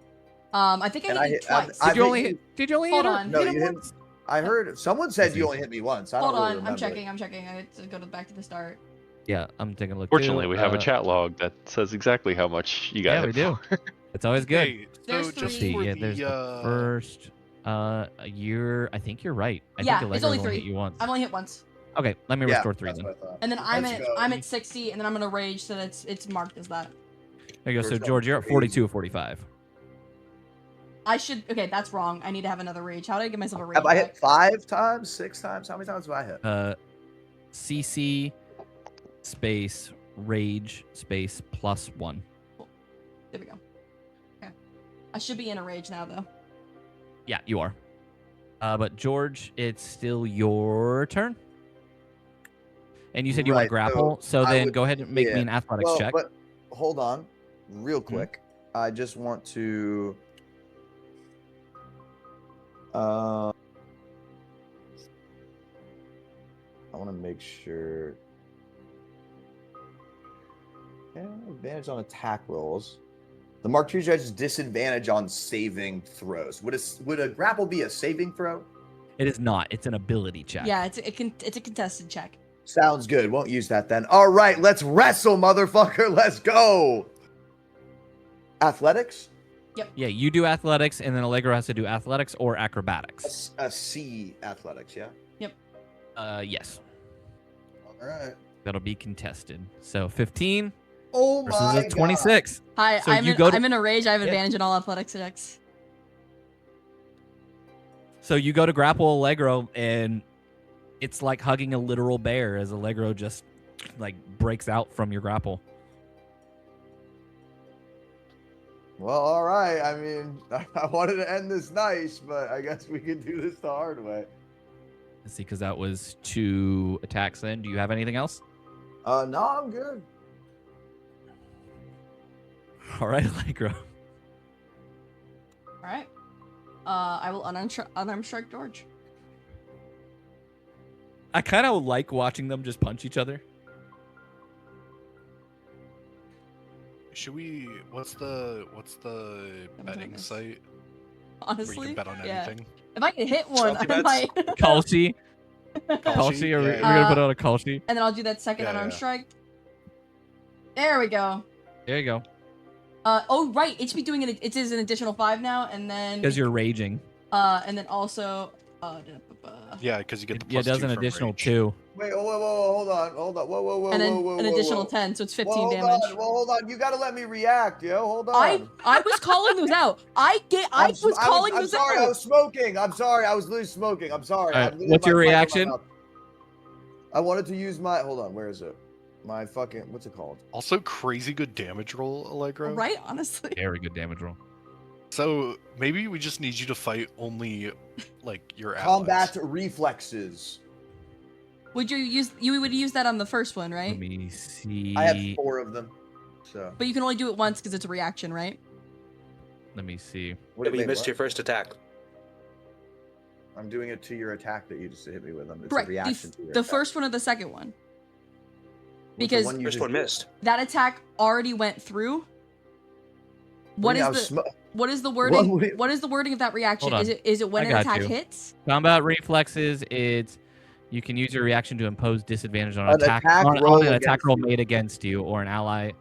[SPEAKER 11] I think
[SPEAKER 9] And
[SPEAKER 11] I
[SPEAKER 9] I
[SPEAKER 11] hit it
[SPEAKER 9] hit- I've-
[SPEAKER 11] twice.
[SPEAKER 9] I've
[SPEAKER 2] Did you
[SPEAKER 9] hit
[SPEAKER 2] only
[SPEAKER 9] you-
[SPEAKER 2] hit? Did you only
[SPEAKER 11] Hold
[SPEAKER 2] hit,
[SPEAKER 11] on.
[SPEAKER 9] No,
[SPEAKER 2] hit him
[SPEAKER 9] you hit.
[SPEAKER 2] once?
[SPEAKER 9] I heard someone said you only hit me once. I don't
[SPEAKER 11] Hold
[SPEAKER 9] really
[SPEAKER 11] on,
[SPEAKER 9] remember.
[SPEAKER 11] I'm checking. I have to go back to the start.
[SPEAKER 2] Yeah, I'm taking a look.
[SPEAKER 6] Fortunately,
[SPEAKER 2] too.
[SPEAKER 6] we have a chat log that says exactly how much you got
[SPEAKER 2] Yeah,
[SPEAKER 6] hit
[SPEAKER 2] we do.
[SPEAKER 6] for.
[SPEAKER 2] It's always good.
[SPEAKER 4] Hey,
[SPEAKER 11] There's
[SPEAKER 4] so just
[SPEAKER 11] three.
[SPEAKER 2] See,
[SPEAKER 4] for
[SPEAKER 2] yeah, there's
[SPEAKER 4] the
[SPEAKER 2] the first. You're. I think you're right. I
[SPEAKER 11] Yeah,
[SPEAKER 2] think
[SPEAKER 11] it's
[SPEAKER 2] Allegro
[SPEAKER 11] only
[SPEAKER 2] only
[SPEAKER 11] 3.
[SPEAKER 2] hit you once.
[SPEAKER 11] I've only hit once.
[SPEAKER 2] Okay, let me
[SPEAKER 9] Yeah,
[SPEAKER 2] restore 3
[SPEAKER 9] that's
[SPEAKER 2] then.
[SPEAKER 9] what I thought.
[SPEAKER 11] And then I'm
[SPEAKER 9] Let's
[SPEAKER 11] at
[SPEAKER 9] go.
[SPEAKER 11] I'm at 60, and then I'm gonna rage so that it's marked as that.
[SPEAKER 2] There you go. So
[SPEAKER 9] George got
[SPEAKER 2] George, you're at
[SPEAKER 9] 3.
[SPEAKER 2] 42 or 45.
[SPEAKER 11] I should. Okay, that's wrong. I need to have another rage. How do I get myself a rage?
[SPEAKER 9] Have I
[SPEAKER 11] back?
[SPEAKER 9] hit 5 times, 6 times? How many times have I hit?
[SPEAKER 2] CC space rage space +1.
[SPEAKER 11] There we go. Okay. I should be in a rage now, though.
[SPEAKER 2] Yeah, you are. But George, it's still your turn. And you said you want to
[SPEAKER 9] Right, so
[SPEAKER 2] grapple, so
[SPEAKER 9] I
[SPEAKER 2] then
[SPEAKER 9] would-
[SPEAKER 2] go ahead and make me
[SPEAKER 9] yeah.
[SPEAKER 2] an athletics
[SPEAKER 9] Well,
[SPEAKER 2] check.
[SPEAKER 9] but hold on, real
[SPEAKER 2] Mm-hmm.
[SPEAKER 9] quick. I just want to. I want to make sure. Yeah, advantage on attack rolls. The Mark II judge's disadvantage on saving throws. Would a grapple be a saving throw?
[SPEAKER 2] It is not. It's an ability check.
[SPEAKER 5] Yeah, it's a contested check.
[SPEAKER 9] Sounds good. Won't use that then. All right, let's wrestle, motherfucker. Let's go. Athletics?
[SPEAKER 2] Yeah, you do athletics, and then Allegro has to do athletics or acrobatics.
[SPEAKER 9] A C athletics, yeah?
[SPEAKER 2] Yes.
[SPEAKER 9] All right.
[SPEAKER 2] That'll be contested. So 15
[SPEAKER 9] Oh
[SPEAKER 2] versus
[SPEAKER 9] my
[SPEAKER 2] a 26.
[SPEAKER 5] Hi,
[SPEAKER 2] So
[SPEAKER 5] I'm
[SPEAKER 2] you
[SPEAKER 5] in a rage. I have
[SPEAKER 2] Yeah.
[SPEAKER 5] advantage in all athletics checks.
[SPEAKER 2] So you go to grapple Allegro, and it's like hugging a literal bear as Allegro just like breaks out from your grapple.
[SPEAKER 9] Well, all right. I mean, I wanted to end this nice, but I guess we can do this the hard way.
[SPEAKER 2] Let's see, because that was 2 attacks then. Do you have anything else?
[SPEAKER 9] No, I'm good.
[SPEAKER 2] All right, Allegro.
[SPEAKER 5] All right. I will unarm strike George.
[SPEAKER 2] I kind of like watching them just punch each other.
[SPEAKER 4] Should we? What's the betting
[SPEAKER 5] miss.
[SPEAKER 4] site where you
[SPEAKER 5] Honestly,
[SPEAKER 4] can bet on
[SPEAKER 5] yeah.
[SPEAKER 4] anything?
[SPEAKER 5] If I can hit one,
[SPEAKER 3] Salty
[SPEAKER 5] I
[SPEAKER 3] bets?
[SPEAKER 5] might.
[SPEAKER 2] Kalshi.
[SPEAKER 4] Kalshi?
[SPEAKER 2] Kalshi? Are we
[SPEAKER 4] Yeah,
[SPEAKER 2] going to put out a Kalshi?
[SPEAKER 5] And then I'll do that second
[SPEAKER 4] Yeah,
[SPEAKER 5] unarmed
[SPEAKER 4] yeah.
[SPEAKER 5] strike. There we go.
[SPEAKER 2] There you go.
[SPEAKER 5] Oh right, it should be doing it. It is an additional 5 now, and then
[SPEAKER 2] Because you're raging.
[SPEAKER 5] and then also
[SPEAKER 4] Yeah, because you get the
[SPEAKER 2] Yeah, it
[SPEAKER 4] plus
[SPEAKER 2] does
[SPEAKER 4] 2
[SPEAKER 2] an
[SPEAKER 4] from
[SPEAKER 2] additional
[SPEAKER 4] rage.
[SPEAKER 2] 2.
[SPEAKER 9] Wait, whoa, hold on.
[SPEAKER 5] and then
[SPEAKER 9] whoa,
[SPEAKER 5] an
[SPEAKER 9] whoa,
[SPEAKER 5] additional
[SPEAKER 9] whoa.
[SPEAKER 5] 10, so it's 15
[SPEAKER 9] Well,
[SPEAKER 5] damage.
[SPEAKER 9] hold on. You gotta let me react, yo. Hold on.
[SPEAKER 5] I was calling those out. I was calling
[SPEAKER 9] I'm
[SPEAKER 5] those
[SPEAKER 9] sorry,
[SPEAKER 5] out.
[SPEAKER 9] I was smoking. I'm sorry, I was literally smoking. I'm sorry.
[SPEAKER 2] All
[SPEAKER 9] I
[SPEAKER 2] right,
[SPEAKER 9] literally
[SPEAKER 2] what's
[SPEAKER 9] had
[SPEAKER 2] your
[SPEAKER 9] my pipe in my
[SPEAKER 2] reaction?
[SPEAKER 9] mouth. I wanted to use my. Hold on, where is it? My fucking. What's it called?
[SPEAKER 4] Also, crazy good damage roll, Allegro.
[SPEAKER 5] Right, honestly.
[SPEAKER 2] Very good damage roll.
[SPEAKER 4] So maybe we just need you to fight only like your
[SPEAKER 9] Combat
[SPEAKER 4] allies.
[SPEAKER 9] reflexes.
[SPEAKER 5] Would you would use that on the first one,
[SPEAKER 2] Let
[SPEAKER 5] right?
[SPEAKER 2] me see.
[SPEAKER 9] I have 4 of them. So.
[SPEAKER 5] But you can only do it once because it's a reaction, right?
[SPEAKER 2] Let me see.
[SPEAKER 9] What,
[SPEAKER 3] Maybe you
[SPEAKER 9] wait,
[SPEAKER 3] missed
[SPEAKER 9] what?
[SPEAKER 3] your first attack.
[SPEAKER 9] I'm doing it to your attack that you just hit me with. It's
[SPEAKER 5] Correct.
[SPEAKER 9] a reaction to your
[SPEAKER 5] The
[SPEAKER 9] attack.
[SPEAKER 5] first one or the second one?
[SPEAKER 9] What's the
[SPEAKER 5] because
[SPEAKER 9] one you
[SPEAKER 3] First
[SPEAKER 9] just
[SPEAKER 3] one
[SPEAKER 9] did?
[SPEAKER 3] missed.
[SPEAKER 5] That attack already went through. What
[SPEAKER 9] Yeah, I
[SPEAKER 5] is
[SPEAKER 9] was
[SPEAKER 5] the what is the wording? What is the wording of that reaction?
[SPEAKER 2] Hold on.
[SPEAKER 5] Is it when
[SPEAKER 2] I
[SPEAKER 5] an
[SPEAKER 2] got
[SPEAKER 5] attack
[SPEAKER 2] you.
[SPEAKER 5] hits?
[SPEAKER 2] Combat reflexes, it's you can use your reaction to impose disadvantage on
[SPEAKER 9] An
[SPEAKER 2] attack
[SPEAKER 9] attack
[SPEAKER 2] on
[SPEAKER 9] roll
[SPEAKER 2] an attack
[SPEAKER 9] against
[SPEAKER 2] roll
[SPEAKER 9] you.
[SPEAKER 2] made against you or an ally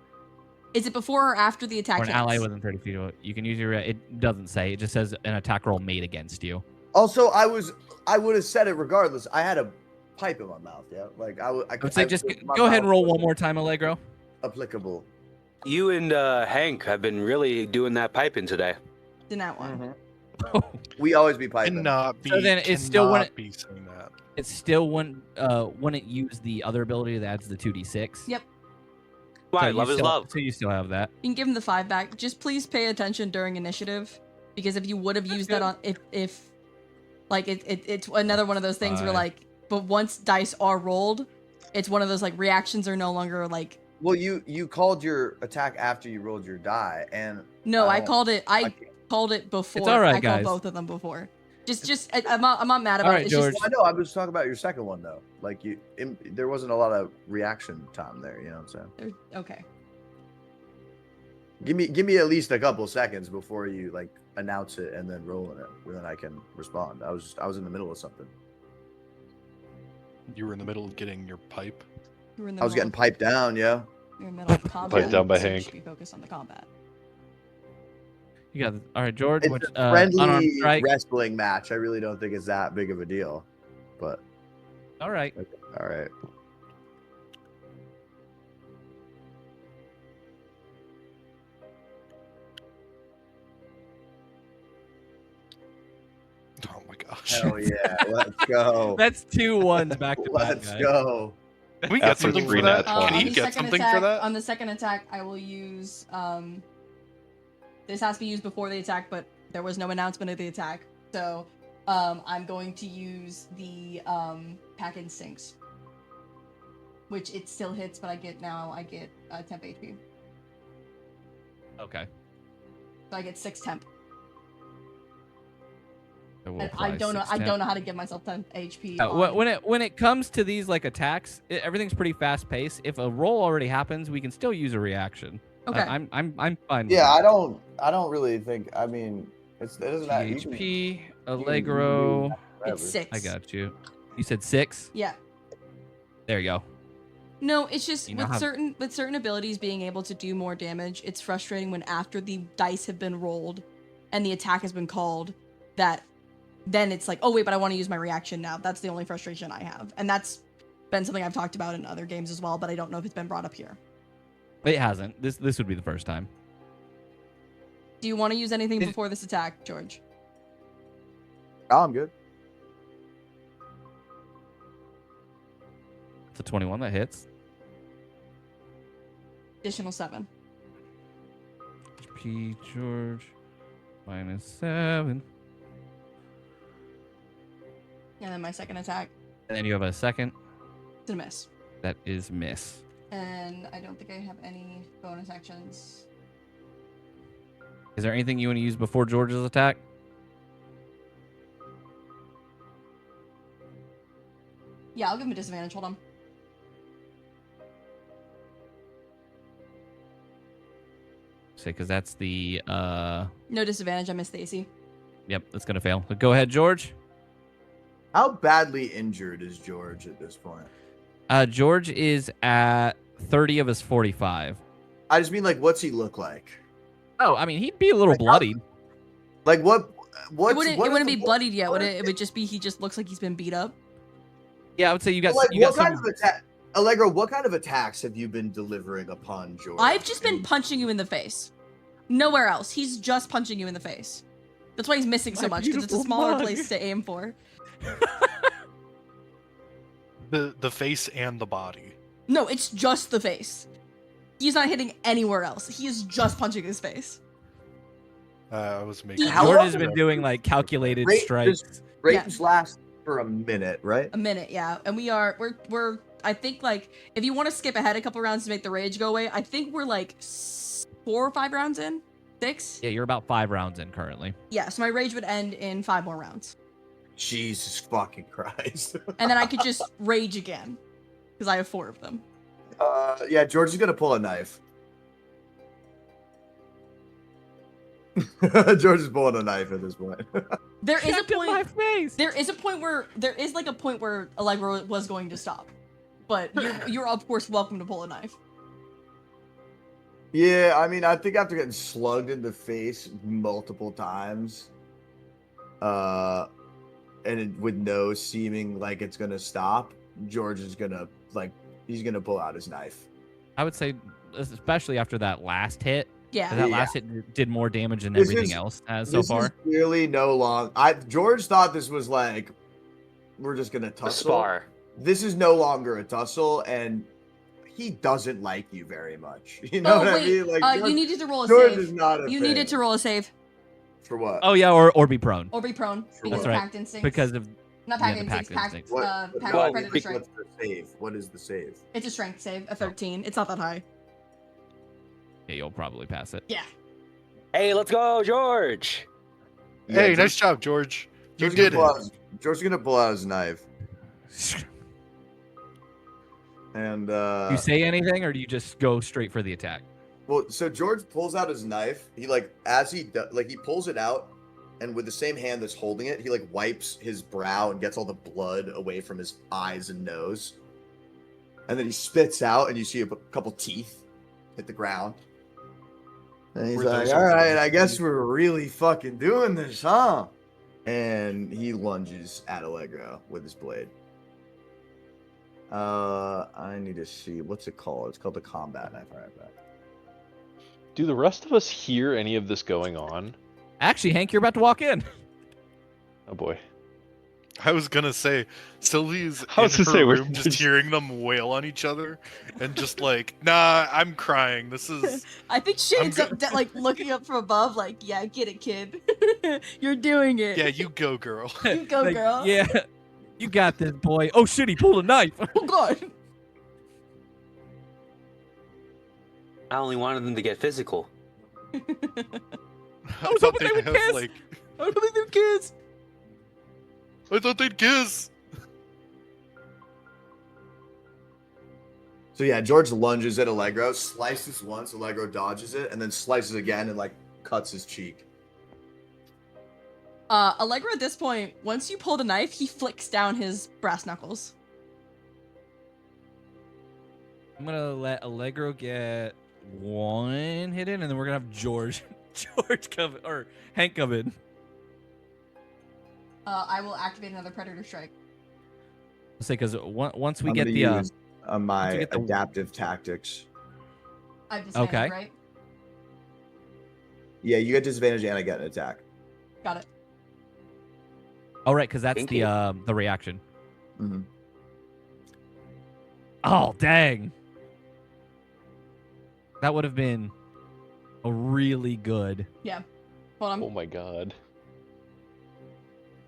[SPEAKER 5] Is it before or after the attack
[SPEAKER 2] or an
[SPEAKER 5] hits?
[SPEAKER 2] ally within 30 feet of it. You can use your it doesn't say. It just says an attack roll made against you.
[SPEAKER 9] Also, I would have said it regardless. I had a pipe in my mouth. Yeah, like I
[SPEAKER 2] would say just
[SPEAKER 9] my
[SPEAKER 2] go ahead and
[SPEAKER 9] mouth
[SPEAKER 2] roll
[SPEAKER 9] was
[SPEAKER 2] one more time, Allegro.
[SPEAKER 9] Applicable.
[SPEAKER 3] You and Hank have been really doing that piping today.
[SPEAKER 5] In that one.
[SPEAKER 9] Mm-hmm. We always be piping.
[SPEAKER 4] Cannot be.
[SPEAKER 2] So then it's still when
[SPEAKER 4] cannot be saying that.
[SPEAKER 2] It's still when it used the other ability that adds the 2d6.
[SPEAKER 5] Yep.
[SPEAKER 3] Why?
[SPEAKER 2] you
[SPEAKER 3] Love is
[SPEAKER 2] still-
[SPEAKER 3] love.
[SPEAKER 2] So you still have that.
[SPEAKER 5] You can give him the 5 back. Just please pay attention during initiative, because if you would have used that on if like it's another one of those things where
[SPEAKER 2] 5.
[SPEAKER 5] like, but once dice are rolled, it's one of those like reactions are no longer like.
[SPEAKER 9] Well, you called your attack after you rolled your die, and
[SPEAKER 5] No, I
[SPEAKER 9] don't-
[SPEAKER 5] called it. I
[SPEAKER 9] can't-
[SPEAKER 5] called it before.
[SPEAKER 2] It's all right,
[SPEAKER 5] I called
[SPEAKER 2] guys.
[SPEAKER 5] both of them before. I'm not mad about
[SPEAKER 2] All right,
[SPEAKER 5] it. It's
[SPEAKER 2] George.
[SPEAKER 5] just
[SPEAKER 9] I know. I was talking about your second one though. Like there wasn't a lot of reaction time there. You know what I'm saying?
[SPEAKER 5] okay.
[SPEAKER 9] Give me at least a couple seconds before you like announce it and then rolling it, and then I can respond. I was in the middle of something.
[SPEAKER 4] You were in the middle of getting your pipe.
[SPEAKER 5] You were in the
[SPEAKER 9] I was
[SPEAKER 5] middle
[SPEAKER 9] getting piped down. Yeah.
[SPEAKER 5] You're in the middle of combat.
[SPEAKER 6] down by
[SPEAKER 5] so you
[SPEAKER 6] Hank.
[SPEAKER 5] should be focused on the combat.
[SPEAKER 2] You got all right, George.
[SPEAKER 9] It's
[SPEAKER 2] Which,
[SPEAKER 9] a
[SPEAKER 2] unarmed
[SPEAKER 9] friendly
[SPEAKER 2] strike.
[SPEAKER 9] wrestling match. I really don't think it's that big of a deal, but
[SPEAKER 2] All right.
[SPEAKER 9] all right.
[SPEAKER 4] Oh my gosh.
[SPEAKER 9] Hell yeah, let's go.
[SPEAKER 2] That's 2 1s back to back.
[SPEAKER 9] Let's
[SPEAKER 2] guys.
[SPEAKER 9] go.
[SPEAKER 4] Can we get
[SPEAKER 6] After
[SPEAKER 4] something for
[SPEAKER 6] three
[SPEAKER 4] that?
[SPEAKER 6] nat
[SPEAKER 4] Can
[SPEAKER 5] on
[SPEAKER 4] he
[SPEAKER 5] the
[SPEAKER 4] get
[SPEAKER 5] second
[SPEAKER 4] something
[SPEAKER 5] attack,
[SPEAKER 4] for that?
[SPEAKER 5] On the second attack, I will use. This has to be used before the attack, but there was no announcement of the attack, so I'm going to use the Pack Instincts, which it still hits, but I get temp HP,
[SPEAKER 2] Okay.
[SPEAKER 5] so I get 6 temp.
[SPEAKER 2] I will
[SPEAKER 5] And
[SPEAKER 2] apply
[SPEAKER 5] I don't know.
[SPEAKER 2] 6
[SPEAKER 5] I
[SPEAKER 2] temp.
[SPEAKER 5] don't know how to give myself 10 HP.
[SPEAKER 2] When it comes to these like attacks, everything's pretty fast paced. If a roll already happens, we can still use a reaction.
[SPEAKER 5] Okay.
[SPEAKER 2] I'm fine. With
[SPEAKER 9] Yeah,
[SPEAKER 2] that.
[SPEAKER 9] I don't really think. I mean, it doesn't matter. You can-
[SPEAKER 2] PHP, Allegro.
[SPEAKER 5] It's 6.
[SPEAKER 2] I got you. You said 6?
[SPEAKER 5] Yeah.
[SPEAKER 2] There you go.
[SPEAKER 5] No, it's just
[SPEAKER 2] You know
[SPEAKER 5] with
[SPEAKER 2] how-
[SPEAKER 5] certain abilities being able to do more damage, it's frustrating when after the dice have been rolled and the attack has been called, that then it's like, oh wait, but I want to use my reaction now. That's the only frustration I have. And that's been something I've talked about in other games as well, but I don't know if it's been brought up here.
[SPEAKER 2] It hasn't. This would be the first time.
[SPEAKER 5] Do you want to use anything before this attack, George?
[SPEAKER 9] Oh, I'm good.
[SPEAKER 2] It's a 21 that hits.
[SPEAKER 5] Additional 7.
[SPEAKER 2] P George -7.
[SPEAKER 5] And then my second attack
[SPEAKER 2] And then you have a second.
[SPEAKER 5] is a miss.
[SPEAKER 2] That is miss.
[SPEAKER 5] And I don't think I have any bonus actions.
[SPEAKER 2] Is there anything you want to use before George's attack?
[SPEAKER 5] Yeah, I'll give him a disadvantage. Hold on.
[SPEAKER 2] Say, because that's the
[SPEAKER 5] No disadvantage. I missed the AC.
[SPEAKER 2] Yep, that's gonna fail. But go ahead, George.
[SPEAKER 9] How badly injured is George at this point?
[SPEAKER 2] George is at 30 of his 45.
[SPEAKER 9] I just mean, like, what's he look like?
[SPEAKER 2] Oh, I mean, he'd be a little bloodied.
[SPEAKER 9] Like, what?
[SPEAKER 5] It wouldn't be bloodied yet, would it? It would just be he just looks like he's been beat up.
[SPEAKER 2] Yeah, I would say you got.
[SPEAKER 9] Like,
[SPEAKER 2] you got
[SPEAKER 9] what kind
[SPEAKER 2] some.
[SPEAKER 9] of attack? Allegro, what kind of attacks have you been delivering upon George?
[SPEAKER 5] I've just been punching you in the face. Nowhere else. He's just punching you in the face. That's why he's missing so
[SPEAKER 2] My
[SPEAKER 5] much, because it's a
[SPEAKER 2] beautiful
[SPEAKER 5] smaller
[SPEAKER 2] mug.
[SPEAKER 5] place to aim for.
[SPEAKER 4] The face and the body.
[SPEAKER 5] No, it's just the face. He's not hitting anywhere else. He is just punching his face.
[SPEAKER 4] I was making.
[SPEAKER 9] How
[SPEAKER 2] George
[SPEAKER 9] long
[SPEAKER 2] has been
[SPEAKER 9] ago?
[SPEAKER 2] doing like calculated
[SPEAKER 9] Rate-
[SPEAKER 2] strikes.
[SPEAKER 9] Ratings last for a minute, right?
[SPEAKER 5] A minute, yeah. And we're I think, like, if you want to skip ahead a couple rounds to make the rage go away, I think we're like 4 or 5 rounds in? 6?
[SPEAKER 2] Yeah, you're about 5 rounds in currently.
[SPEAKER 5] Yeah, so my rage would end in 5 more rounds.
[SPEAKER 9] Jesus fucking Christ.
[SPEAKER 5] And then I could just rage again. Because I have 4 of them.
[SPEAKER 9] Yeah, George is gonna pull a knife. George is pulling a knife at this point.
[SPEAKER 5] There is a
[SPEAKER 2] Checked in my
[SPEAKER 5] point.
[SPEAKER 2] face.
[SPEAKER 5] There is a point where Allegro was going to stop, but you're of course welcome to pull a knife.
[SPEAKER 9] Yeah, I mean, I think after getting slugged in the face multiple times, and with no seeming like it's gonna stop, George is gonna he's gonna pull out his knife.
[SPEAKER 2] I would say, especially after that last hit.
[SPEAKER 5] Yeah.
[SPEAKER 2] That last hit did more damage than
[SPEAKER 9] This
[SPEAKER 2] everything
[SPEAKER 9] is-
[SPEAKER 2] else has so
[SPEAKER 9] This is
[SPEAKER 2] far.
[SPEAKER 9] clearly no long. George thought this was like we're just gonna
[SPEAKER 3] A
[SPEAKER 9] tussle.
[SPEAKER 3] spar.
[SPEAKER 9] This is no longer a tussle, and he doesn't like you very much. You know what I mean? Like George,
[SPEAKER 5] you needed to roll a
[SPEAKER 9] George
[SPEAKER 5] save.
[SPEAKER 9] is not a
[SPEAKER 5] You
[SPEAKER 9] fan.
[SPEAKER 5] needed to roll a save
[SPEAKER 9] For what?
[SPEAKER 2] Oh yeah, or be prone
[SPEAKER 5] or be prone
[SPEAKER 9] That's
[SPEAKER 5] because of
[SPEAKER 2] right,
[SPEAKER 5] packed instincts.
[SPEAKER 2] because of
[SPEAKER 5] not
[SPEAKER 2] yeah,
[SPEAKER 5] packed
[SPEAKER 2] the
[SPEAKER 5] instincts,
[SPEAKER 2] packed
[SPEAKER 5] packed,
[SPEAKER 2] instincts.
[SPEAKER 5] packed
[SPEAKER 3] Well,
[SPEAKER 5] predator
[SPEAKER 3] we-
[SPEAKER 5] strength.
[SPEAKER 9] What's the save? What is the save?
[SPEAKER 5] It's a strength save, a 13. It's not that high.
[SPEAKER 2] yeah, you'll probably pass it.
[SPEAKER 5] Yeah.
[SPEAKER 3] Hey, let's go, George.
[SPEAKER 4] Hey,
[SPEAKER 9] George-
[SPEAKER 4] nice job, George. You
[SPEAKER 9] George's
[SPEAKER 4] did
[SPEAKER 9] gonna pull
[SPEAKER 4] it.
[SPEAKER 9] out- George's gonna pull out his knife, and
[SPEAKER 2] Do you say anything, or do you just go straight for the attack?
[SPEAKER 9] well, so George pulls out his knife. He he pulls it out, and with the same hand that's holding it, he wipes his brow and gets all the blood away from his eyes and nose, and then he spits out, and you see a couple teeth hit the ground. And he's
[SPEAKER 4] Were
[SPEAKER 9] like,
[SPEAKER 4] those
[SPEAKER 9] "All right,
[SPEAKER 4] open?
[SPEAKER 9] I guess we're really fucking doing this, huh?" And he lunges at Allegro with his blade. I need to see what's it called. It's called the combat knife. All right, back.
[SPEAKER 6] Do the rest of us hear any of this going on?
[SPEAKER 2] Actually, Hank, you're about to walk in.
[SPEAKER 6] Oh boy.
[SPEAKER 4] I was gonna say, Sylvie's
[SPEAKER 6] I was
[SPEAKER 4] in
[SPEAKER 6] gonna
[SPEAKER 4] her
[SPEAKER 6] say, we're
[SPEAKER 4] room just
[SPEAKER 6] just-
[SPEAKER 4] hearing them wail on each other, and just like, nah, I'm crying. This is
[SPEAKER 5] I think Shane's looking up from above, like, yeah, get it, kid. You're doing it.
[SPEAKER 4] yeah, you go, girl.
[SPEAKER 5] You go,
[SPEAKER 2] Like,
[SPEAKER 5] girl.
[SPEAKER 2] Yeah, you got this, boy. Oh shit, he pulled a knife.
[SPEAKER 5] Oh god.
[SPEAKER 3] I only wanted them to get physical.
[SPEAKER 4] I
[SPEAKER 2] was
[SPEAKER 4] thought
[SPEAKER 2] hoping they would
[SPEAKER 4] have,
[SPEAKER 2] kiss.
[SPEAKER 4] like,
[SPEAKER 5] I don't think they're kids.
[SPEAKER 4] I thought they'd kiss.
[SPEAKER 9] So yeah, George lunges at Allegro, slices once, Allegro dodges it, and then slices again and cuts his cheek.
[SPEAKER 11] Allegro at this point, once you pull the knife, he flicks down his brass knuckles.
[SPEAKER 2] I'm gonna let Allegro get one hit in, and then we're gonna have George come or Hank come in.
[SPEAKER 11] I will activate another Predator Strike.
[SPEAKER 2] I'll say because once we
[SPEAKER 9] I'm
[SPEAKER 2] get
[SPEAKER 9] gonna
[SPEAKER 2] the
[SPEAKER 9] use my
[SPEAKER 2] get the-
[SPEAKER 9] adaptive tactics.
[SPEAKER 11] I have disadvantage,
[SPEAKER 2] Okay.
[SPEAKER 11] right?
[SPEAKER 9] Yeah, you get disadvantage and I get an attack.
[SPEAKER 11] Got it.
[SPEAKER 2] oh right, because that's
[SPEAKER 3] Thank
[SPEAKER 2] the reaction.
[SPEAKER 9] Mhm.
[SPEAKER 2] Oh dang, that would have been a really good.
[SPEAKER 11] Hold on.
[SPEAKER 6] Oh my god.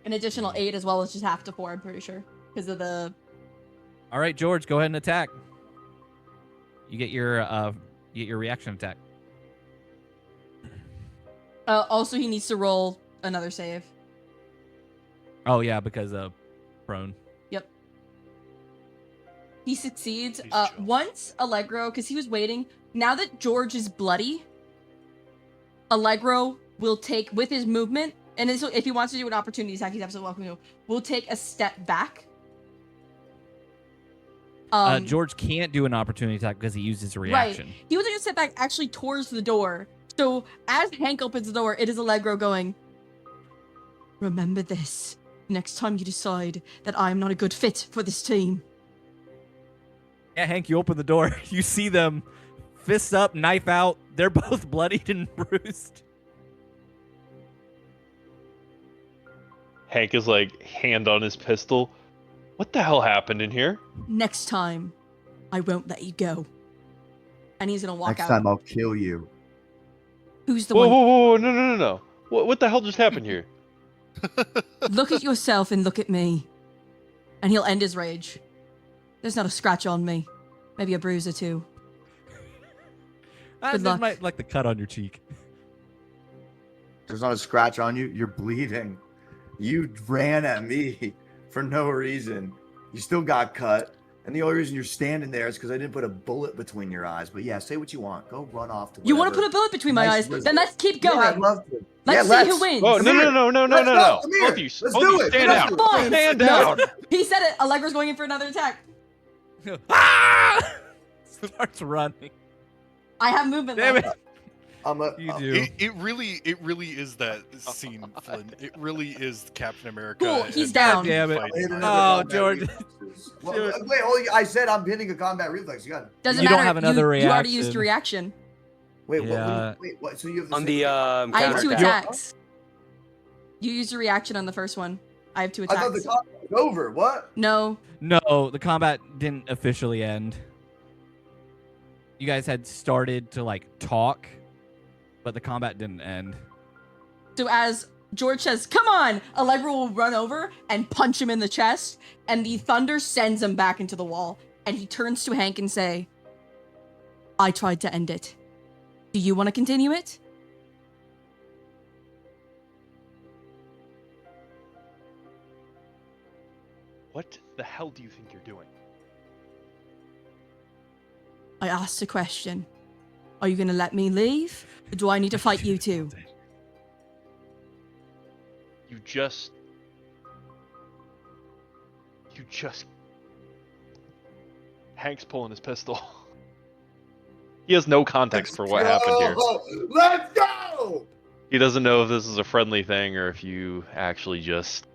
[SPEAKER 11] An additional 8 as well as just half to 4, I'm pretty sure. Because of the...
[SPEAKER 2] All right, George, go ahead and attack. You get your reaction attack.
[SPEAKER 11] Also, he needs to roll another save.
[SPEAKER 2] Oh yeah, because prone.
[SPEAKER 11] He succeeds.
[SPEAKER 4] He's chill.
[SPEAKER 11] Once Allegro, because he was waiting, now that George is bloody, Allegro will take, with his movement, and if he wants to do an opportunity attack, he's absolutely welcome to, will take a step back.
[SPEAKER 2] George can't do an opportunity attack because he used his reaction.
[SPEAKER 11] Right. He will take a step back actually towards the door. So as Hank opens the door, it is Allegro going, remember this. Next time you decide that I am not a good fit for this team.
[SPEAKER 2] Yeah, Hank, you open the door. You see them, fists up, knife out. They're both bloodied and bruised.
[SPEAKER 6] Hank is like hand on his pistol. What the hell happened in here?
[SPEAKER 11] Next time, I won't let you go. And he's gonna walk
[SPEAKER 9] Next
[SPEAKER 11] out.
[SPEAKER 9] time I'll kill you.
[SPEAKER 11] Who's the
[SPEAKER 6] Whoa,
[SPEAKER 11] one?
[SPEAKER 6] whoa, whoa, no. What the hell just happened here?
[SPEAKER 11] Look at yourself and look at me. And he'll end his rage. There's not a scratch on me. Maybe a bruise or two. Good luck.
[SPEAKER 2] Might like the cut on your cheek.
[SPEAKER 9] There's not a scratch on you. You're bleeding. You ran at me for no reason. You still got cut. And the only reason you're standing there is because I didn't put a bullet between your eyes. But yeah, say what you want. Go run off to
[SPEAKER 11] You want to
[SPEAKER 9] whatever.
[SPEAKER 11] put a bullet between my
[SPEAKER 9] Nice
[SPEAKER 11] eyes?
[SPEAKER 9] result.
[SPEAKER 11] Then let's keep going.
[SPEAKER 9] Yeah, I'd love to.
[SPEAKER 11] Let's
[SPEAKER 9] Yeah,
[SPEAKER 11] see who wins.
[SPEAKER 6] Oh,
[SPEAKER 9] Come
[SPEAKER 6] no.
[SPEAKER 9] here. Let's go. Come here.
[SPEAKER 6] Both of you,
[SPEAKER 9] Let's
[SPEAKER 6] both
[SPEAKER 9] do
[SPEAKER 6] of you
[SPEAKER 9] it.
[SPEAKER 6] stand
[SPEAKER 9] Let's
[SPEAKER 6] down.
[SPEAKER 9] do it.
[SPEAKER 11] Fine.
[SPEAKER 6] Stand
[SPEAKER 11] No.
[SPEAKER 6] down.
[SPEAKER 11] He said it. Allegra's going in for another attack.
[SPEAKER 2] Ah! Starts running.
[SPEAKER 11] I have movement
[SPEAKER 2] Damn
[SPEAKER 11] left.
[SPEAKER 2] it. You
[SPEAKER 9] I'm
[SPEAKER 2] do.
[SPEAKER 4] It really is that scene, Flynn. It really is Captain America.
[SPEAKER 11] Cool, he's
[SPEAKER 4] and
[SPEAKER 11] down.
[SPEAKER 2] Damn it.
[SPEAKER 4] fighting
[SPEAKER 9] Another
[SPEAKER 2] Oh,
[SPEAKER 9] combat
[SPEAKER 2] George.
[SPEAKER 9] reflexes. Well, wait, hold on. I said I'm hitting a combat reflex. You got it.
[SPEAKER 11] Doesn't
[SPEAKER 2] You
[SPEAKER 11] matter.
[SPEAKER 2] don't have another
[SPEAKER 11] You already used
[SPEAKER 2] reaction.
[SPEAKER 11] your reaction.
[SPEAKER 9] Wait,
[SPEAKER 2] Yeah.
[SPEAKER 9] what? So you have the
[SPEAKER 3] On
[SPEAKER 9] same-
[SPEAKER 3] the
[SPEAKER 11] I have 2
[SPEAKER 3] counterattack.
[SPEAKER 11] attacks. You used your reaction on the first one. I have 2
[SPEAKER 9] I thought the
[SPEAKER 11] attacks.
[SPEAKER 9] combat was over. What?
[SPEAKER 11] No.
[SPEAKER 2] No, the combat didn't officially end. You guys had started to like talk, but the combat didn't end.
[SPEAKER 11] So as George says, come on, Allegro will run over and punch him in the chest, and the thunder sends him back into the wall. And he turns to Hank and say, I tried to end it. Do you want to continue it?
[SPEAKER 6] What the hell do you think you're doing?
[SPEAKER 11] I asked a question. Are you going to let me leave? Or do I need to fight you too?
[SPEAKER 6] You just Hank's pulling his pistol. He has no context for what happened here.
[SPEAKER 9] Let's go!
[SPEAKER 6] He doesn't know if this is a friendly thing or if you actually just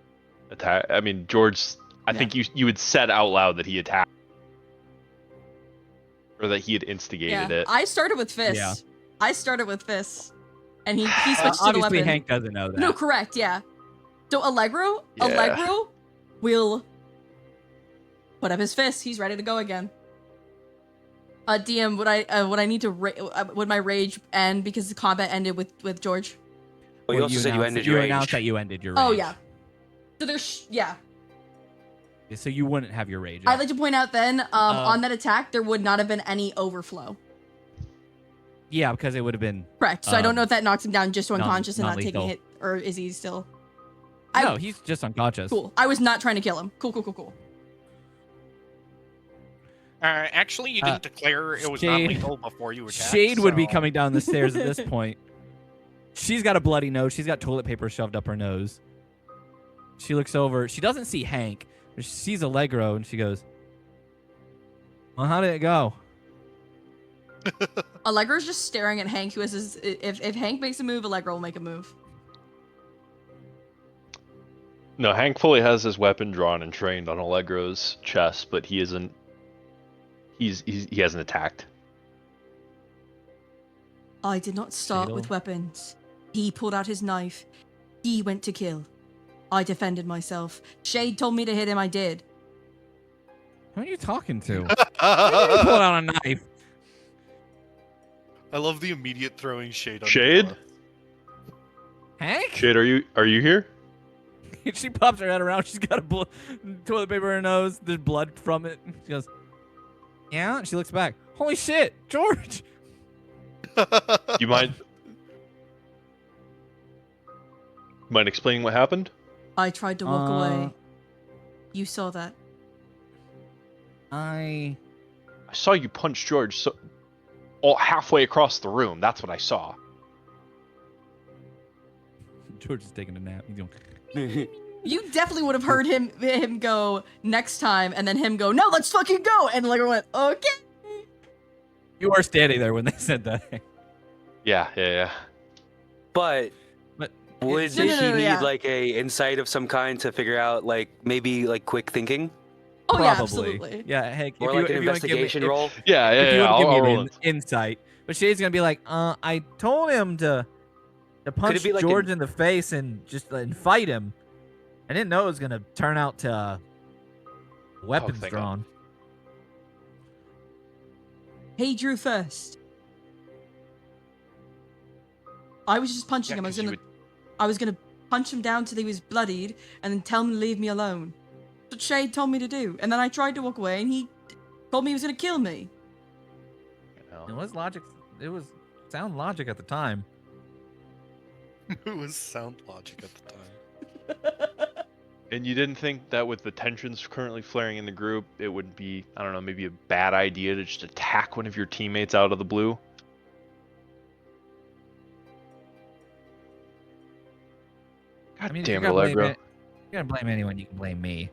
[SPEAKER 6] attack. I mean, George, I think you had said out loud that he attacked. Or that he had instigated it.
[SPEAKER 11] I started with fists.
[SPEAKER 2] Yeah.
[SPEAKER 11] I started with fists. And he switched to the
[SPEAKER 2] Obviously,
[SPEAKER 11] weapon.
[SPEAKER 2] Hank doesn't know that.
[SPEAKER 11] No, correct, yeah. So Allegro
[SPEAKER 6] Yeah.
[SPEAKER 11] will put up his fist. He's ready to go again. DM, would I need to would my rage end because the combat ended with George?
[SPEAKER 3] Well, you also said you ended your rage.
[SPEAKER 2] announced that you ended your rage.
[SPEAKER 11] Oh yeah. So there's yeah.
[SPEAKER 2] So you wouldn't have your rage.
[SPEAKER 11] I'd like to point out then on that attack there would not have been any overflow.
[SPEAKER 2] Yeah, because it would have been.
[SPEAKER 11] Correct. So I don't know if that knocks him down just to unconscious and not taking a
[SPEAKER 2] non-lethal.
[SPEAKER 11] hit, or is he still?
[SPEAKER 2] No, he's just unconscious.
[SPEAKER 11] Cool. I was not trying to kill him. Cool.
[SPEAKER 12] Actually, you didn't declare it was not
[SPEAKER 2] Shade-
[SPEAKER 12] lethal before you attacked.
[SPEAKER 2] Shade would be
[SPEAKER 12] so-
[SPEAKER 2] coming down the stairs at this point. She's got a bloody nose. She's got toilet paper shoved up her nose. she looks over. She doesn't see Hank, but she sees Allegro, and she goes, "Well, how did it go?"
[SPEAKER 11] Allegro's just staring at Hank, who has his. If Hank makes a move, Allegro will make a move.
[SPEAKER 6] No, Hank fully has his weapon drawn and trained on Allegro's chest, but he isn't. He hasn't attacked.
[SPEAKER 11] I did not start
[SPEAKER 2] Fatal.
[SPEAKER 11] with weapons. He pulled out his knife. He went to kill. I defended myself. Shade told me to hit him. I did.
[SPEAKER 2] Who are you talking to? Why did he pull out a knife?
[SPEAKER 4] I love the immediate throwing shade on
[SPEAKER 6] Shade?
[SPEAKER 4] the
[SPEAKER 2] Hank?
[SPEAKER 6] Shade, are you here?
[SPEAKER 2] She pops her head around. She's got a toilet paper in her nose. There's blood from it. She goes, "Yeah." And she looks back. Holy shit, George!
[SPEAKER 6] You mind explaining what happened?
[SPEAKER 11] I tried to walk away. You saw that.
[SPEAKER 2] I
[SPEAKER 6] saw you punch George all halfway across the room. That's what I saw.
[SPEAKER 2] George is taking a nap. He's going.
[SPEAKER 11] You definitely would have heard him go next time, and then him go, "No, let's fucking go!" And Allegro went, "Okay."
[SPEAKER 2] You were standing there when they said that.
[SPEAKER 6] Yeah.
[SPEAKER 3] But would
[SPEAKER 11] No,
[SPEAKER 3] he
[SPEAKER 11] no,
[SPEAKER 3] need
[SPEAKER 11] yeah.
[SPEAKER 3] like a insight of some kind to figure out like maybe like quick thinking
[SPEAKER 11] Oh
[SPEAKER 2] Probably.
[SPEAKER 11] yeah, absolutely.
[SPEAKER 2] Yeah, Hank.
[SPEAKER 3] or
[SPEAKER 2] if
[SPEAKER 3] like
[SPEAKER 2] you,
[SPEAKER 3] an
[SPEAKER 2] if you wanna give me-
[SPEAKER 3] investigation
[SPEAKER 2] if-
[SPEAKER 3] roll?
[SPEAKER 6] Yeah.
[SPEAKER 2] If you
[SPEAKER 6] I'll
[SPEAKER 2] want to give me
[SPEAKER 6] roll
[SPEAKER 2] an
[SPEAKER 6] it.
[SPEAKER 2] insight, but Shade's gonna be like, I told him to punch
[SPEAKER 3] be like
[SPEAKER 2] George in the face and just and fight him. I didn't know it was gonna turn out to weapons
[SPEAKER 6] thank God.
[SPEAKER 2] drawn.
[SPEAKER 11] He drew first. I was just punching
[SPEAKER 6] Yeah,
[SPEAKER 11] him.
[SPEAKER 6] 'cause you
[SPEAKER 11] I was gonna punch him down till he was bloodied, and then tell him to leave me alone. That's what Shade told me to do. And then I tried to walk away, and he told me he was gonna kill me.
[SPEAKER 2] It was logic. It was sound logic at the time.
[SPEAKER 4] It was sound logic at the time.
[SPEAKER 6] And you didn't think that with the tensions currently flaring in the group, it would be, I don't know, maybe a bad idea to just attack one of your teammates out of the blue? God
[SPEAKER 2] I mean, if
[SPEAKER 6] damn it,
[SPEAKER 2] you're gonna blame
[SPEAKER 6] Allegro.
[SPEAKER 2] you're gonna blame anyone, you can blame me.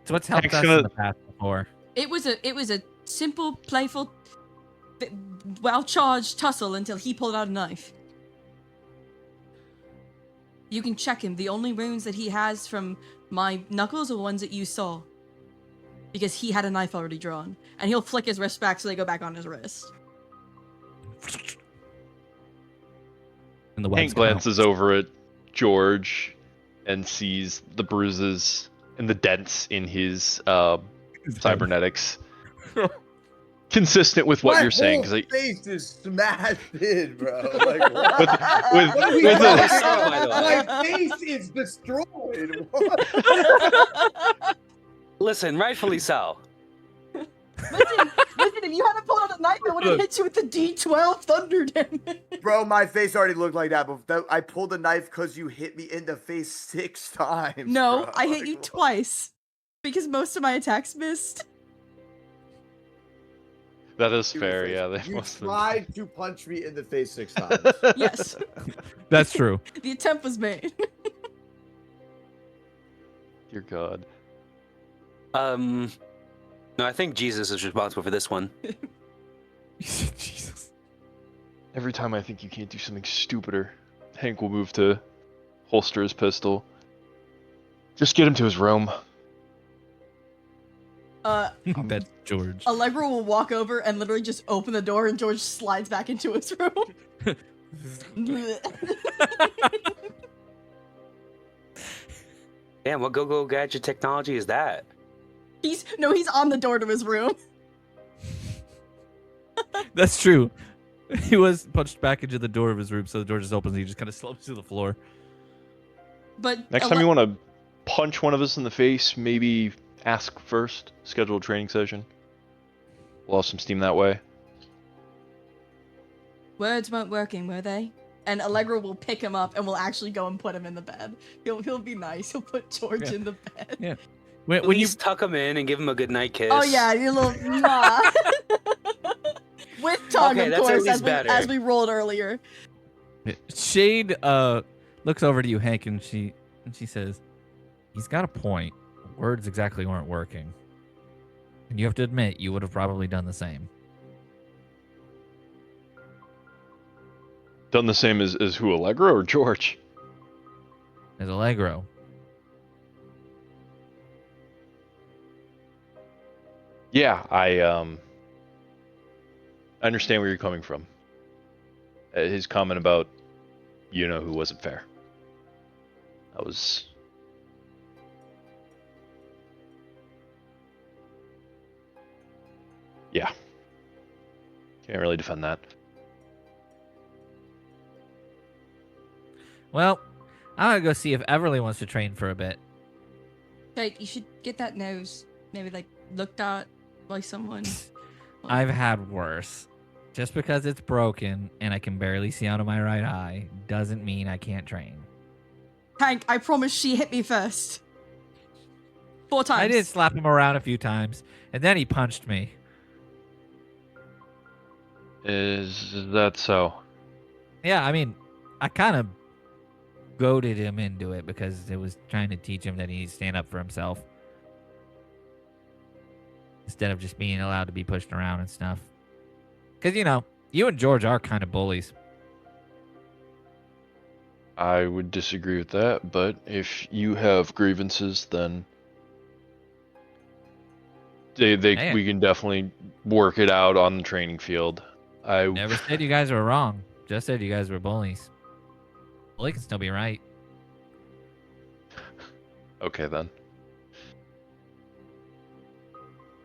[SPEAKER 2] It's what's helped
[SPEAKER 6] Hank's
[SPEAKER 2] us
[SPEAKER 6] gonna-
[SPEAKER 2] in the past before.
[SPEAKER 11] It was a simple, playful, well-charged tussle until he pulled out a knife. You can check him. The only wounds that he has from my knuckles are ones that you saw. Because he had a knife already drawn. And he'll flick his wrist back so they go back on his wrist.
[SPEAKER 2] And the
[SPEAKER 6] Hank glances over at George and sees the bruises and the dents in his cybernetics. Consistent with what
[SPEAKER 9] My
[SPEAKER 6] you're saying,
[SPEAKER 9] whole
[SPEAKER 6] because
[SPEAKER 9] face is smashed in, bro. Like, what?
[SPEAKER 6] with
[SPEAKER 9] What are we
[SPEAKER 6] with
[SPEAKER 9] talking
[SPEAKER 3] a-
[SPEAKER 9] about? My face is destroyed. What?
[SPEAKER 3] Listen, rightfully so.
[SPEAKER 11] Listen, if you hadn't pulled out a knife, I would have hit you with the D12 Thunder Damage.
[SPEAKER 9] Bro, my face already looked like that, but I pulled a knife because you hit me in the face 6 times.
[SPEAKER 11] No,
[SPEAKER 9] bro.
[SPEAKER 11] I hit
[SPEAKER 9] Like,
[SPEAKER 11] you
[SPEAKER 9] what?
[SPEAKER 11] twice. Because most of my attacks missed.
[SPEAKER 6] that is
[SPEAKER 9] You
[SPEAKER 6] fair.
[SPEAKER 9] face.
[SPEAKER 6] Yeah, they
[SPEAKER 9] You
[SPEAKER 6] must have.
[SPEAKER 9] tried to punch me in the face 6 times.
[SPEAKER 11] Yes,
[SPEAKER 2] That's true.
[SPEAKER 11] the attempt was made.
[SPEAKER 6] Dear God.
[SPEAKER 3] No, I think Jesus is responsible for this one.
[SPEAKER 2] Jesus.
[SPEAKER 6] Every time I think you can't do something stupider, Hank will move to holster his pistol. Just get him to his room.
[SPEAKER 2] That's George.
[SPEAKER 11] Allegro will walk over and literally just open the door, and George slides back into his room.
[SPEAKER 3] Damn, what go-go gadget technology is that?
[SPEAKER 11] He's on the door to his room.
[SPEAKER 2] That's true. He was punched back into the door of his room, so the door just opens and he just kind of slumps to the floor.
[SPEAKER 11] But
[SPEAKER 6] Next time you want to punch one of us in the face, maybe ask first. Schedule a training session. We'll have some steam that way.
[SPEAKER 11] words weren't working, were they? And Allegro will pick him up and will actually go and put him in the bed. He'll be nice. He'll put George in the bed.
[SPEAKER 2] Yeah.
[SPEAKER 3] When
[SPEAKER 2] When
[SPEAKER 3] you
[SPEAKER 2] you
[SPEAKER 3] tuck him in and give him a good night kiss.
[SPEAKER 11] Oh yeah, you little mwah. With tongue,
[SPEAKER 3] Okay,
[SPEAKER 11] of
[SPEAKER 3] that's at
[SPEAKER 11] course,
[SPEAKER 3] least better.
[SPEAKER 11] as we rolled earlier.
[SPEAKER 2] Shade looks over to you, Hank, and she And she says, he's got a point. Words exactly weren't working. And you have to admit, you would have probably done the same.
[SPEAKER 6] Done the same as who, Allegro or George?
[SPEAKER 2] As Allegro.
[SPEAKER 6] Yeah, I understand where you're coming from. His comment about who wasn't fair. That was... Yeah. Can't really defend that.
[SPEAKER 2] Well, I'm going to go see if Everly wants to train for a bit.
[SPEAKER 5] Jake, you should get that nose maybe like looked at by someone.
[SPEAKER 2] I've had worse. Just because it's broken and I can barely see out of my right eye doesn't mean I can't train.
[SPEAKER 5] Hank, I promise she hit me first. 4 times.
[SPEAKER 2] I did slap him around a few times, and then he punched me.
[SPEAKER 6] Is that so?
[SPEAKER 2] Yeah, I mean, I kind of goaded him into it because it was trying to teach him that he needs to stand up for himself. Instead of just being allowed to be pushed around and stuff. Because, you and George are kind of bullies.
[SPEAKER 6] I would disagree with that, but if you have grievances, then we can definitely work it out on the training field. I
[SPEAKER 2] never said you guys were wrong. Just said you guys were bullies. Bully can still be right.
[SPEAKER 6] Okay, then.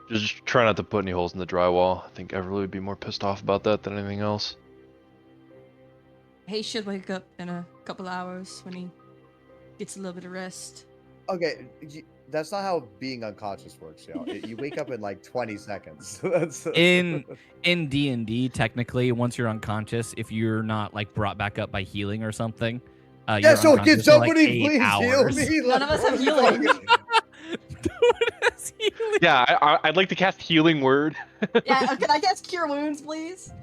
[SPEAKER 6] Just try not to put any holes in the drywall. I think Everly would be more pissed off about that than anything else.
[SPEAKER 5] He should wake up in a couple hours when he gets a little bit of rest.
[SPEAKER 9] Okay, that's not how being unconscious works, yo. You wake up in like 20 seconds. That's
[SPEAKER 2] In D&D, technically, once you're unconscious, if you're not like brought back up by healing or something,
[SPEAKER 9] yeah,
[SPEAKER 2] you're
[SPEAKER 9] so can
[SPEAKER 2] unconscious for, like,
[SPEAKER 9] somebody
[SPEAKER 2] 8
[SPEAKER 9] please
[SPEAKER 2] hours.
[SPEAKER 9] heal me?
[SPEAKER 5] None of us have healing.
[SPEAKER 6] Yeah, I'd like to cast Healing Word.
[SPEAKER 5] Yeah, can I cast Cure Wounds, please?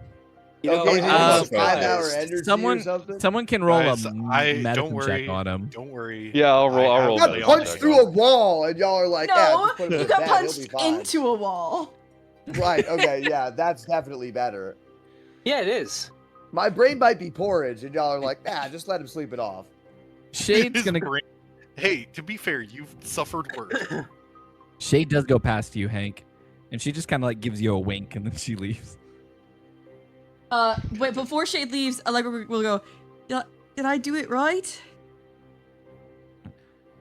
[SPEAKER 9] Okay,
[SPEAKER 3] I'm
[SPEAKER 9] a 5-hour energy or something?
[SPEAKER 2] Someone can roll
[SPEAKER 4] Guys,
[SPEAKER 2] a
[SPEAKER 4] don't
[SPEAKER 2] medicine
[SPEAKER 4] worry.
[SPEAKER 2] check on him.
[SPEAKER 4] Don't worry.
[SPEAKER 6] Yeah, I'll roll.
[SPEAKER 4] I
[SPEAKER 6] I'll roll.
[SPEAKER 4] have
[SPEAKER 9] I
[SPEAKER 6] a
[SPEAKER 9] got
[SPEAKER 4] Leon
[SPEAKER 9] punched
[SPEAKER 4] check
[SPEAKER 9] through
[SPEAKER 4] on
[SPEAKER 9] a wall, and y'all are like, yeah,
[SPEAKER 5] No,
[SPEAKER 9] just put him
[SPEAKER 5] you
[SPEAKER 9] in
[SPEAKER 5] got
[SPEAKER 9] bed, he'll be
[SPEAKER 5] punched
[SPEAKER 9] fine.
[SPEAKER 5] into a wall.
[SPEAKER 9] Right, okay, yeah, that's definitely better.
[SPEAKER 3] Yeah, it is.
[SPEAKER 9] My brain might be porridge, and y'all are like, just let him sleep it off.
[SPEAKER 2] Shade's
[SPEAKER 4] His
[SPEAKER 2] gonna.
[SPEAKER 4] brain- Hey, to be fair, you've suffered worse.
[SPEAKER 2] Shade does go past you, Hank, and she just kind of like gives you a wink, and then she leaves.
[SPEAKER 5] Wait, before Shade leaves, Allegro will go, did I do it right?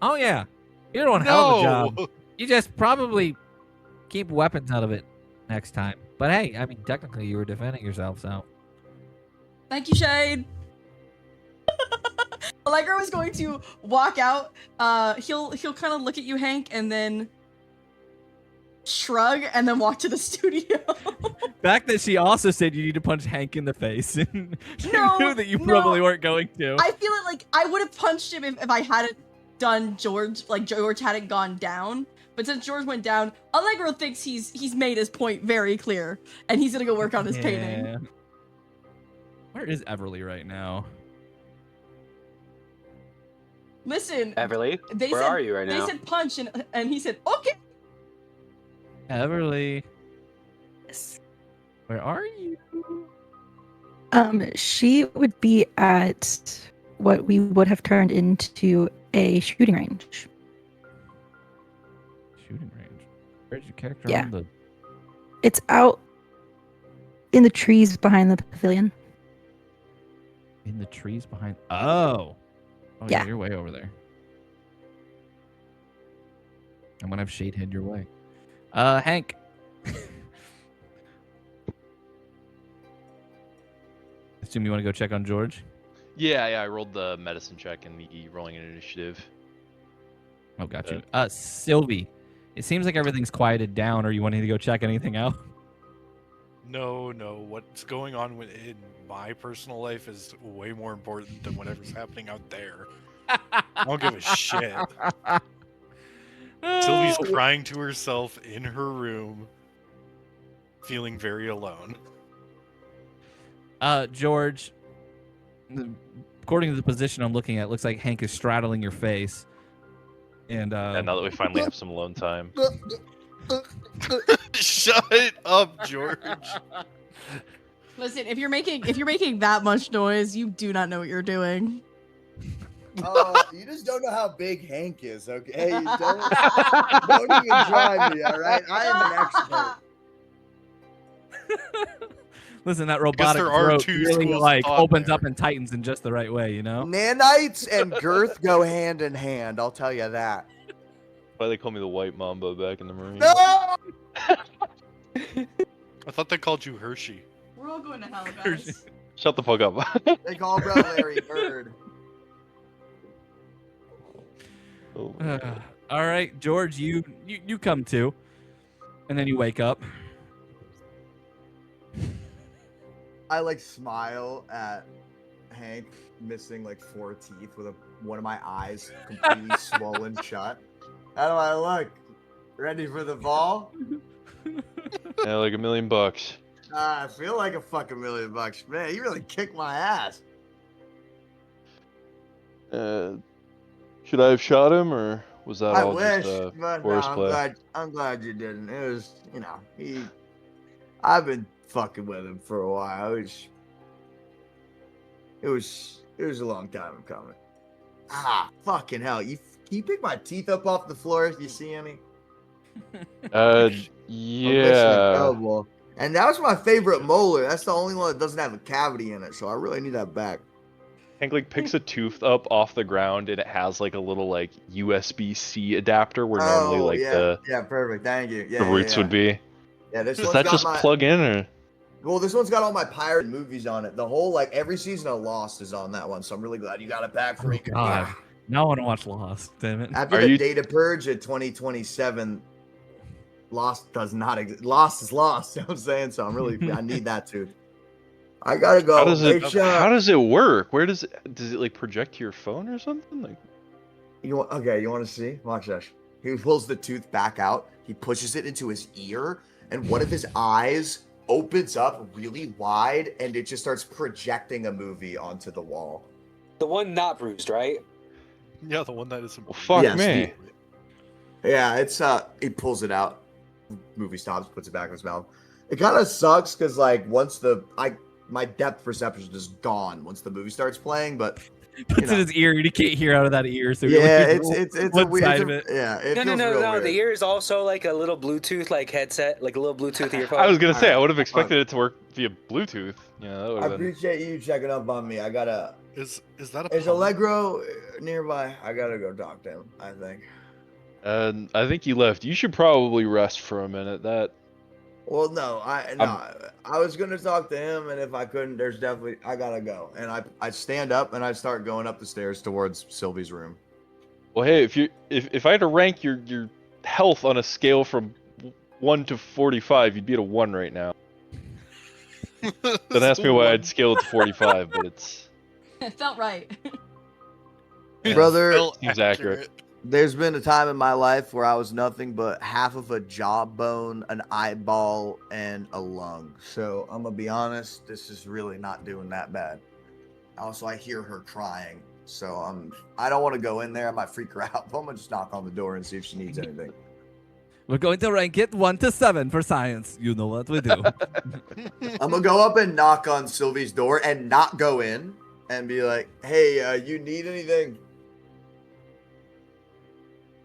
[SPEAKER 2] Oh yeah, you're doing a hell of a job. You just probably keep weapons out of it next time. But hey, I mean, technically you were defending yourself, so.
[SPEAKER 5] Thank you, Shade. Allegro is going to walk out. He'll kind of look at you, Hank, and then shrug, and then walk to the studio.
[SPEAKER 2] Fact that she also said you need to punch Hank in the face, and you
[SPEAKER 5] No,
[SPEAKER 2] knew that you
[SPEAKER 5] no.
[SPEAKER 2] probably weren't going to.
[SPEAKER 5] I feel it like I would have punched him if I hadn't done George, like George hadn't gone down. But since George went down, Allegro thinks he's made his point very clear, and he's gonna go work on his painting.
[SPEAKER 2] Where is Everly right now?
[SPEAKER 5] Listen,
[SPEAKER 3] Everly,
[SPEAKER 5] they
[SPEAKER 3] where
[SPEAKER 5] said,
[SPEAKER 3] are you right now?
[SPEAKER 5] They said punch, and he said okay.
[SPEAKER 2] Everly, where are you?
[SPEAKER 1] She would be at what we would have turned into a shooting range.
[SPEAKER 2] Shooting range. Where's your character
[SPEAKER 1] Yeah.
[SPEAKER 2] on the...
[SPEAKER 1] It's out in the trees behind the pavilion.
[SPEAKER 2] In the trees behind... Oh,
[SPEAKER 1] Yeah.
[SPEAKER 2] you're way over there. I'm gonna have Shade head your way. Hank. Assume you want to go check on George?
[SPEAKER 6] Yeah, I rolled the medicine check and the rolling an initiative.
[SPEAKER 2] Oh, got you. Sylvie, it seems like everything's quieted down. Are you wanting to go check anything out?
[SPEAKER 4] No, what's going on in my personal life is way more important than whatever's happening out there. I don't give a shit. Sylvie's crying to herself in her room, feeling very alone.
[SPEAKER 2] George, according to the position I'm looking at, it looks like Hank is straddling your face. And
[SPEAKER 6] And now that we finally have some alone time.
[SPEAKER 4] Shut up, George.
[SPEAKER 5] Listen, if you're making that much noise, you do not know what you're doing.
[SPEAKER 9] You just don't know how big Hank is, okay? Don't even try me, all right? I am an expert.
[SPEAKER 2] Listen, that robotic
[SPEAKER 4] there are
[SPEAKER 2] throat
[SPEAKER 4] two
[SPEAKER 2] really
[SPEAKER 4] schools of
[SPEAKER 2] like
[SPEAKER 4] thought
[SPEAKER 2] opens
[SPEAKER 4] there.
[SPEAKER 2] up and tightens in just the right way, you know?
[SPEAKER 9] Nanites and girth go hand in hand, I'll tell you that.
[SPEAKER 6] Why they call me the White Mamba back in the Marines?
[SPEAKER 9] No!
[SPEAKER 4] I thought they called you Hershey.
[SPEAKER 11] We're all going to hell, guys.
[SPEAKER 6] Shut the fuck up.
[SPEAKER 9] They call bro Larry Bird.
[SPEAKER 6] Oh,
[SPEAKER 2] All right, George, you come to, and then you wake up.
[SPEAKER 9] I like smile at Hank missing like 4 teeth with one of my eyes completely swollen shut. How do I look? Ready for the ball?
[SPEAKER 6] yeah, like $1 million.
[SPEAKER 9] I feel like a fucking $1 million. Man, you really kicked my ass.
[SPEAKER 6] Should I have shot him, or was that
[SPEAKER 9] I
[SPEAKER 6] all
[SPEAKER 9] wish,
[SPEAKER 6] just
[SPEAKER 9] but no,
[SPEAKER 6] force play?
[SPEAKER 9] I'm glad you didn't. It was, I've been fucking with him for a while. It was a long time coming. Fucking hell! Can you pick my teeth up off the floor if you see any?
[SPEAKER 6] Yeah.
[SPEAKER 9] And that was my favorite molar. That's the only one that doesn't have a cavity in it, so I really need that back.
[SPEAKER 6] Hank like picks a tooth up off the ground, and it has like a little like USB-C adapter where normally like the
[SPEAKER 9] perfect. Thank you.
[SPEAKER 6] the roots would be.
[SPEAKER 9] Yeah, this
[SPEAKER 6] Does
[SPEAKER 9] one's
[SPEAKER 6] that
[SPEAKER 9] got
[SPEAKER 6] just plug in, or?
[SPEAKER 9] Well, this one's got all my pirate movies on it. The whole every season of Lost is on that one, so I'm really glad you got it back for me.
[SPEAKER 2] God, now I want to watch Lost. Damn it!
[SPEAKER 9] After the data purge at 2027, Lost does not exist. Lost is lost. You know what I'm saying? So I need that tooth. I gotta go.
[SPEAKER 6] How does it work? Where does it like project to your phone or something? Like,
[SPEAKER 9] you want to see? Watch this. He pulls the tooth back out. He pushes it into his ear, and one of his eyes opens up really wide, and it just starts projecting a movie onto the wall.
[SPEAKER 3] The one not bruised, right?
[SPEAKER 4] Yeah, the one that isn't.
[SPEAKER 6] Well, fuck me.
[SPEAKER 9] Yeah, it's he pulls it out. Movie stops, puts it back in his mouth. It kind of sucks because once my depth perception is just gone once the movie starts playing, but
[SPEAKER 2] puts in his ear and he can't hear out of that ear. So
[SPEAKER 9] it's a weird
[SPEAKER 2] side of it.
[SPEAKER 9] Yeah,
[SPEAKER 3] No. The ear is also like a little Bluetooth headset, like a little Bluetooth earphone.
[SPEAKER 6] I was gonna say I would have expected it to work via Bluetooth.
[SPEAKER 9] I appreciate you checking up on me. I gotta.
[SPEAKER 4] Is that
[SPEAKER 9] Is Allegro nearby? I gotta go talk to him. I think.
[SPEAKER 6] I think he left. You should probably rest for a minute.
[SPEAKER 9] Well, no, I was gonna talk to him, and if I couldn't, I gotta go. And I stand up and I start going up the stairs towards Sylvie's room.
[SPEAKER 6] Well, hey, if I had to rank your health on a scale from 1 to 45, you'd be at a 1 right now. Don't ask me why I'd scale it to 45, but it's.
[SPEAKER 5] It felt right.
[SPEAKER 9] Brother,
[SPEAKER 6] seems accurate.
[SPEAKER 9] There's been a time in my life where I was nothing but half of a jawbone, an eyeball, and a lung. So I'm gonna be honest, this is really not doing that bad. Also, I hear her crying, so I don't want to go in there. I might freak her out. I'm gonna just knock on the door and see if she needs anything.
[SPEAKER 2] We're going to rank it 1 to 7 for science. You know what we do.
[SPEAKER 9] I'm gonna go up and knock on Sylvie's door and not go in and be like, "Hey, you need anything?"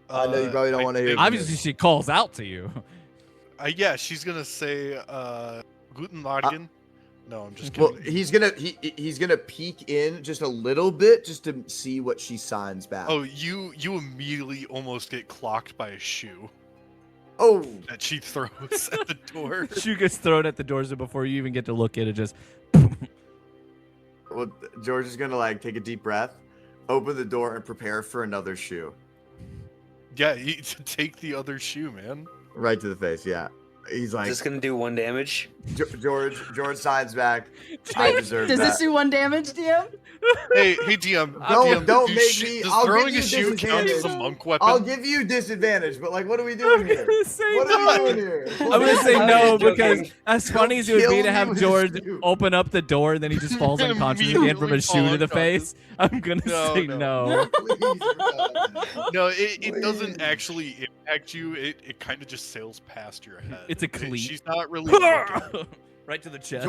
[SPEAKER 9] I know you probably don't want to hear.
[SPEAKER 2] Obviously, she calls out to you.
[SPEAKER 4] Yeah, she's gonna say, "Guten Morgen." No, I'm just kidding.
[SPEAKER 9] Well, he's gonna peek in just a little bit just to see what she signs back.
[SPEAKER 4] Oh, you immediately almost get clocked by a shoe.
[SPEAKER 9] Oh,
[SPEAKER 4] that she throws at the door.
[SPEAKER 2] Shoe gets thrown at the door, so before you even get to look at it, just.
[SPEAKER 9] Well, George is gonna take a deep breath, open the door, and prepare for another shoe.
[SPEAKER 4] Yeah, you take the other shoe, man.
[SPEAKER 9] Right to the face, yeah. He's
[SPEAKER 3] Is
[SPEAKER 9] like,
[SPEAKER 3] this gonna do 1 damage?
[SPEAKER 9] George signs back. I deserve
[SPEAKER 11] Does
[SPEAKER 9] that.
[SPEAKER 11] this do 1 damage, DM?
[SPEAKER 4] Hey, DM.
[SPEAKER 9] Don't
[SPEAKER 4] DM,
[SPEAKER 9] make me.
[SPEAKER 4] Does
[SPEAKER 9] I'll
[SPEAKER 4] throwing
[SPEAKER 9] give
[SPEAKER 4] a
[SPEAKER 9] you
[SPEAKER 4] shoe count as a
[SPEAKER 9] disadvantage.
[SPEAKER 4] monk weapon?
[SPEAKER 9] I'll give you disadvantage, but like, what are we doing
[SPEAKER 2] I'm
[SPEAKER 9] here?
[SPEAKER 2] gonna say
[SPEAKER 9] What
[SPEAKER 2] no.
[SPEAKER 9] are we doing here?
[SPEAKER 2] I'm gonna say
[SPEAKER 3] I was
[SPEAKER 2] no
[SPEAKER 3] just
[SPEAKER 2] because
[SPEAKER 3] joking.
[SPEAKER 2] as funny as it would
[SPEAKER 9] Kill
[SPEAKER 2] be to
[SPEAKER 9] me
[SPEAKER 2] have
[SPEAKER 9] with a
[SPEAKER 2] George
[SPEAKER 9] shoe.
[SPEAKER 2] open up the door and then he just falls
[SPEAKER 4] And
[SPEAKER 2] unconscious again from
[SPEAKER 4] immediately
[SPEAKER 2] a shoe
[SPEAKER 4] fall
[SPEAKER 2] to the
[SPEAKER 4] unconscious.
[SPEAKER 2] face, I'm gonna
[SPEAKER 4] No,
[SPEAKER 2] say
[SPEAKER 4] no.
[SPEAKER 2] no.
[SPEAKER 9] Please, bro.
[SPEAKER 4] No, it doesn't
[SPEAKER 9] Please.
[SPEAKER 4] actually impact you. It kind of just sails past your head.
[SPEAKER 2] It's a cleat.
[SPEAKER 4] She's not really looking.
[SPEAKER 2] Right to the chest.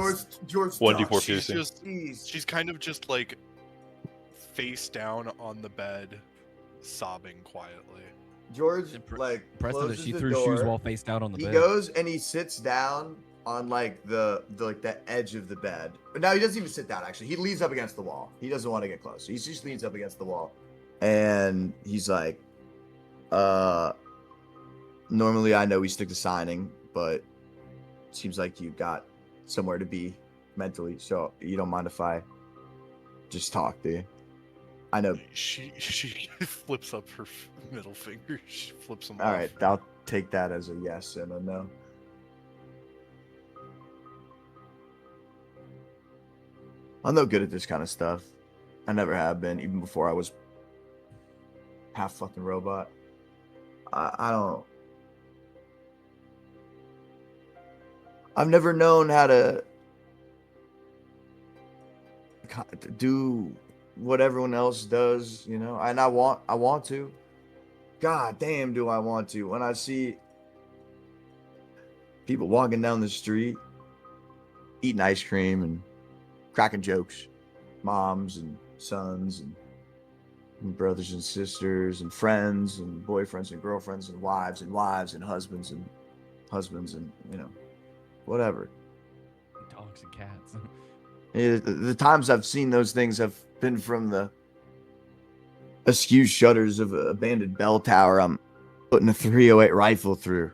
[SPEAKER 9] George,
[SPEAKER 6] 1d4
[SPEAKER 9] stop.
[SPEAKER 4] She's
[SPEAKER 6] piercing.
[SPEAKER 4] just
[SPEAKER 9] Jeez.
[SPEAKER 4] she's kind of just like face down on the bed, sobbing quietly.
[SPEAKER 9] George
[SPEAKER 2] Impressive that
[SPEAKER 9] closes
[SPEAKER 2] she
[SPEAKER 9] the
[SPEAKER 2] threw
[SPEAKER 9] door.
[SPEAKER 2] shoes while face down on the
[SPEAKER 9] He
[SPEAKER 2] bed.
[SPEAKER 9] goes and he sits down on like the edge of the bed. But now he doesn't even sit down. Actually, he leans up against the wall. He doesn't want to get close. He just leans up against the wall, and he's like, Normally I know we stick to signing, but it seems like you got somewhere to be mentally. So you don't mind if I just talk, do you? I know.
[SPEAKER 4] She flips up her middle finger. She flips them
[SPEAKER 9] All
[SPEAKER 4] off.
[SPEAKER 9] right, I'll take that as a yes and a no. I'm no good at this kind of stuff. I never have been, even before I was half fucking robot. I don't. I've never known how to do what everyone else does, you know. And I want to. God damn, do I want to? When I see people walking down the street, eating ice cream and cracking jokes, moms and sons and brothers and sisters and friends and boyfriends and girlfriends and wives and husbands and you know, whatever.
[SPEAKER 2] Dogs and cats.
[SPEAKER 9] The times I've seen those things have been from the askew shutters of an abandoned bell tower I'm putting a 308 rifle through.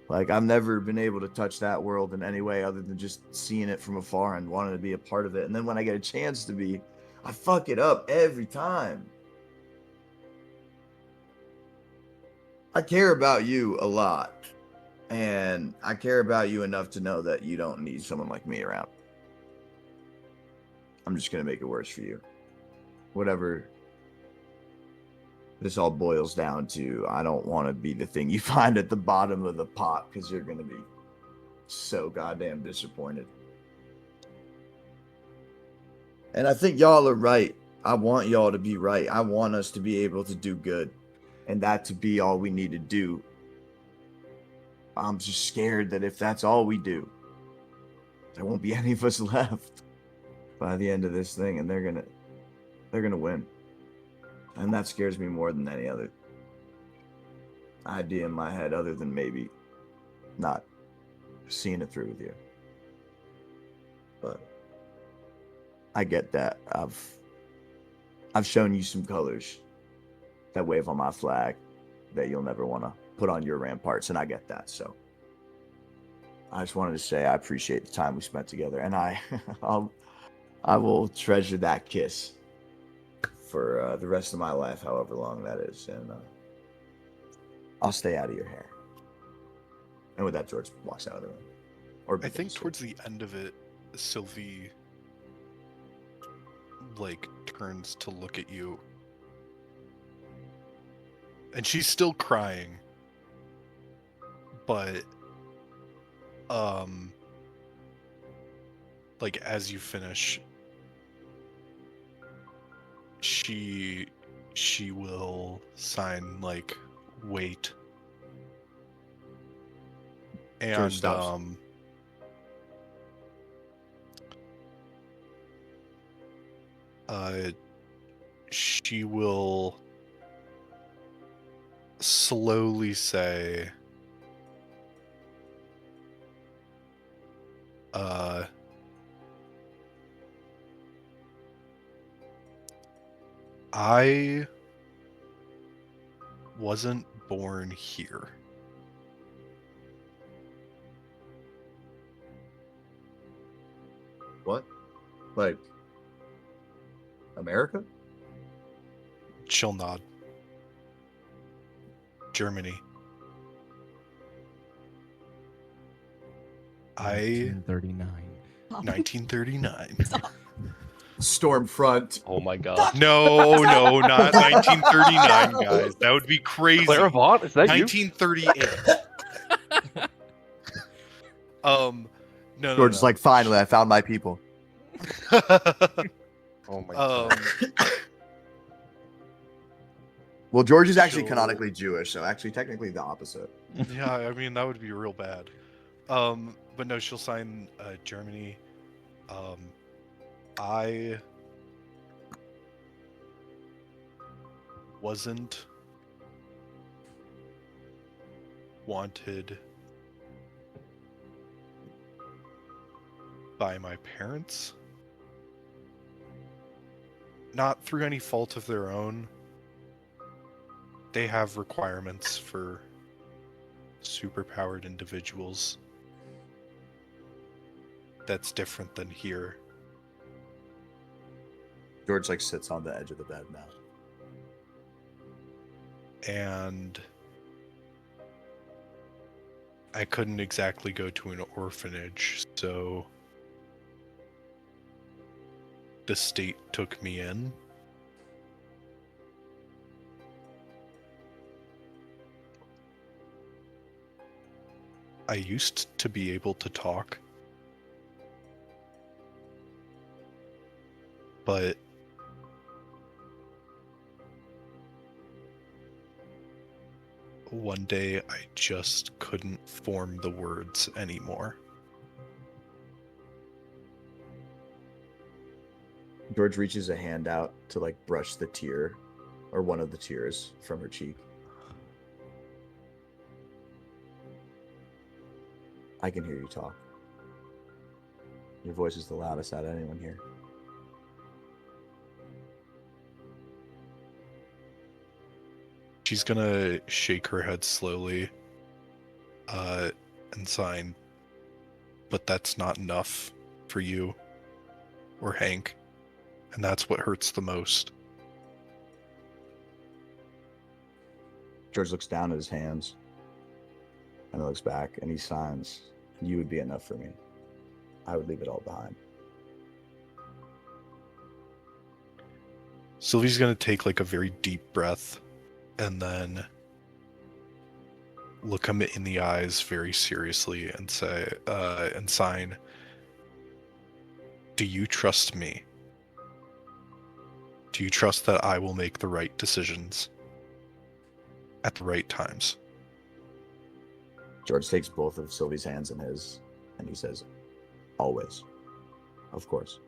[SPEAKER 9] Like, I've never been able to touch that world in any way other than just seeing it from afar and wanting to be a part of it. And then when I get a chance to be, I fuck it up every time. I care about you a lot. And I care about you enough to know that you don't need someone like me around. I'm just going to make it worse for you. Whatever this all boils down to, I don't want to be the thing you find at the bottom of the pot because you're going to be so goddamn disappointed. And I think y'all are right. I want y'all to be right. I want us to be able to do good and that to be all we need to do. I'm just scared that if that's all we do, there won't be any of us left by the end of this thing, and they're gonna win. And that scares me more than any other idea in my head, other than maybe not seeing it through with you. But I get that. I've shown you some colors that wave on my flag that you'll never want to put on your ramparts, and I get that. So I just wanted to say I appreciate the time we spent together, and I will treasure that kiss for the rest of my life, however long that is, and I'll stay out of your hair. And with that, George walks out of the room. Or
[SPEAKER 4] I think towards the end of it, Sylvie like turns to look at you, and she's still crying, but like as you finish, she will sign like wait, and she will slowly say, I wasn't born here.
[SPEAKER 9] What? Like America?
[SPEAKER 4] She'll nod. Germany.
[SPEAKER 2] 1939.
[SPEAKER 4] 1939.
[SPEAKER 7] Stormfront.
[SPEAKER 6] Oh my god.
[SPEAKER 4] No, not 1939, guys. That would be crazy.
[SPEAKER 6] Clairvoyant, is that you?
[SPEAKER 4] 1938. No.
[SPEAKER 7] George is like, finally, I found my people.
[SPEAKER 6] Oh my god.
[SPEAKER 7] Well, George is actually
[SPEAKER 4] So-
[SPEAKER 7] canonically Jewish, so actually technically the opposite.
[SPEAKER 4] Yeah, I mean that would be real bad. But no, she'll sign Germany. I wasn't wanted by my parents. Not through any fault of their own. They have requirements for superpowered individuals. That's different than here.
[SPEAKER 7] George like sits on the edge of the bed now.
[SPEAKER 4] And I couldn't exactly go to an orphanage, so the state took me in. I used to be able to talk, but one day I just couldn't form the words anymore.
[SPEAKER 7] George reaches a hand out to like brush the tear, or one of the tears from her cheek. I can hear you talk. Your voice is the loudest out of anyone here.
[SPEAKER 4] She's gonna shake her head slowly, and sign, but that's not enough for you or Hank, and that's what hurts the most.
[SPEAKER 7] George looks down at his hands and looks back and he signs, "You would be enough for me. I would leave it all behind."
[SPEAKER 4] Sylvie's gonna take like a very deep breath and then look him in the eyes very seriously and say, and sign, "Do you trust me? Do you trust that I will make the right decisions at the right times?"
[SPEAKER 7] George takes both of Sylvie's hands in his and he says, "Always. Of course."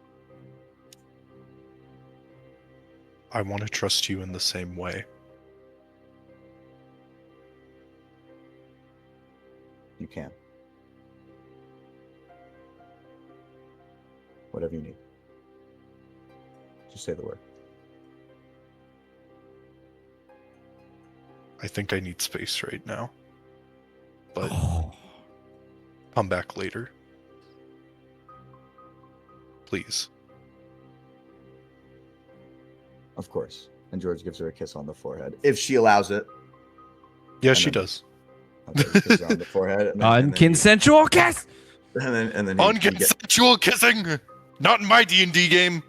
[SPEAKER 4] I want to trust you in the same way.
[SPEAKER 7] You can. Whatever you need. Just say the word.
[SPEAKER 4] I think I need space right now, but come back later. Please.
[SPEAKER 7] Of course. And George gives her a kiss on the forehead, if she allows it.
[SPEAKER 4] Yeah,
[SPEAKER 7] And
[SPEAKER 4] she
[SPEAKER 7] then-
[SPEAKER 4] does.
[SPEAKER 7] Okay, he kisses her on the forehead. And then
[SPEAKER 2] Unconsensual kiss.
[SPEAKER 7] And then
[SPEAKER 4] Unconsensual kissing! Not in my D&D game!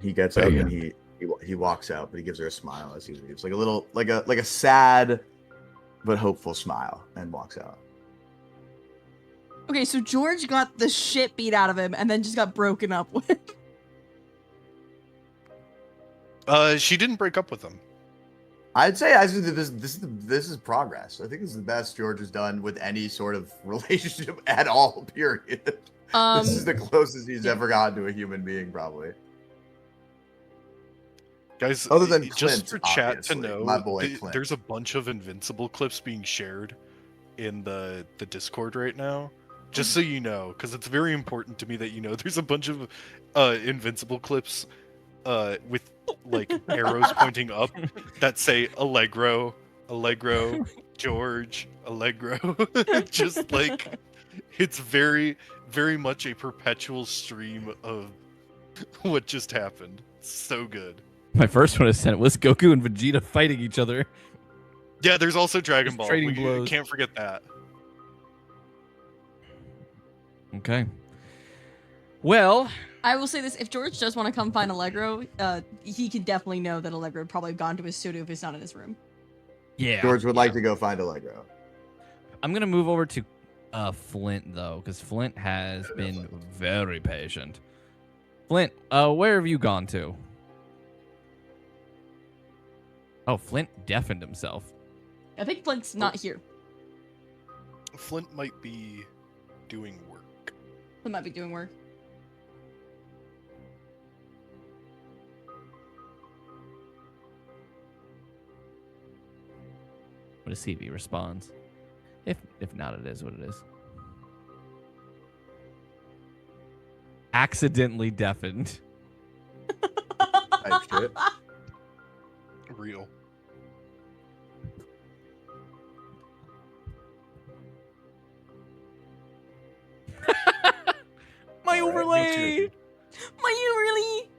[SPEAKER 7] he gets up and he walks out, but he gives her a smile as he leaves, like a little, like a sad but hopeful smile, and walks out.
[SPEAKER 11] Okay, so George got the shit beat out of him and then just got broken up with.
[SPEAKER 4] She didn't break up with him.
[SPEAKER 7] I'd say actually that this is progress. I think this is the best George has done with any sort of relationship at all. Period. This is the closest he's ever gotten to a human being, probably.
[SPEAKER 4] Guys,
[SPEAKER 7] Other than
[SPEAKER 4] just
[SPEAKER 7] Clint,
[SPEAKER 4] for chat to
[SPEAKER 7] obviously,
[SPEAKER 4] know,
[SPEAKER 7] my boy Clint.
[SPEAKER 4] there's a bunch of Invincible clips being shared in the Discord right now. Just so you know, because it's very important to me that you know there's a bunch of Invincible clips with like arrows pointing up that say Allegro, George, Allegro. Just like it's very, very much a perpetual stream of what just happened. It's so good.
[SPEAKER 2] My first one I sent was Goku and Vegeta fighting each other.
[SPEAKER 4] Yeah, there's also Dragon
[SPEAKER 2] Just
[SPEAKER 4] Ball.
[SPEAKER 2] trading
[SPEAKER 4] We
[SPEAKER 2] blows.
[SPEAKER 4] can't forget that.
[SPEAKER 2] Okay. Well,
[SPEAKER 11] I will say this: if George does want to come find Allegro, he can definitely know that Allegro would probably have gone to his studio if he's not in his room.
[SPEAKER 2] yeah.
[SPEAKER 9] George would like to go find Allegro.
[SPEAKER 2] I'm gonna move over to Flint though, because Flint has been very patient. Flint, where have you gone to? Oh, Flint deafened himself.
[SPEAKER 11] I think Flint's not here.
[SPEAKER 4] Flint might be doing work.
[SPEAKER 11] Flint might be doing work.
[SPEAKER 2] What does CV responds? If not, it is what it is. Accidentally deafened.
[SPEAKER 9] Type shit.
[SPEAKER 4] Real.
[SPEAKER 2] My
[SPEAKER 9] All right,
[SPEAKER 2] overlay.
[SPEAKER 11] My really?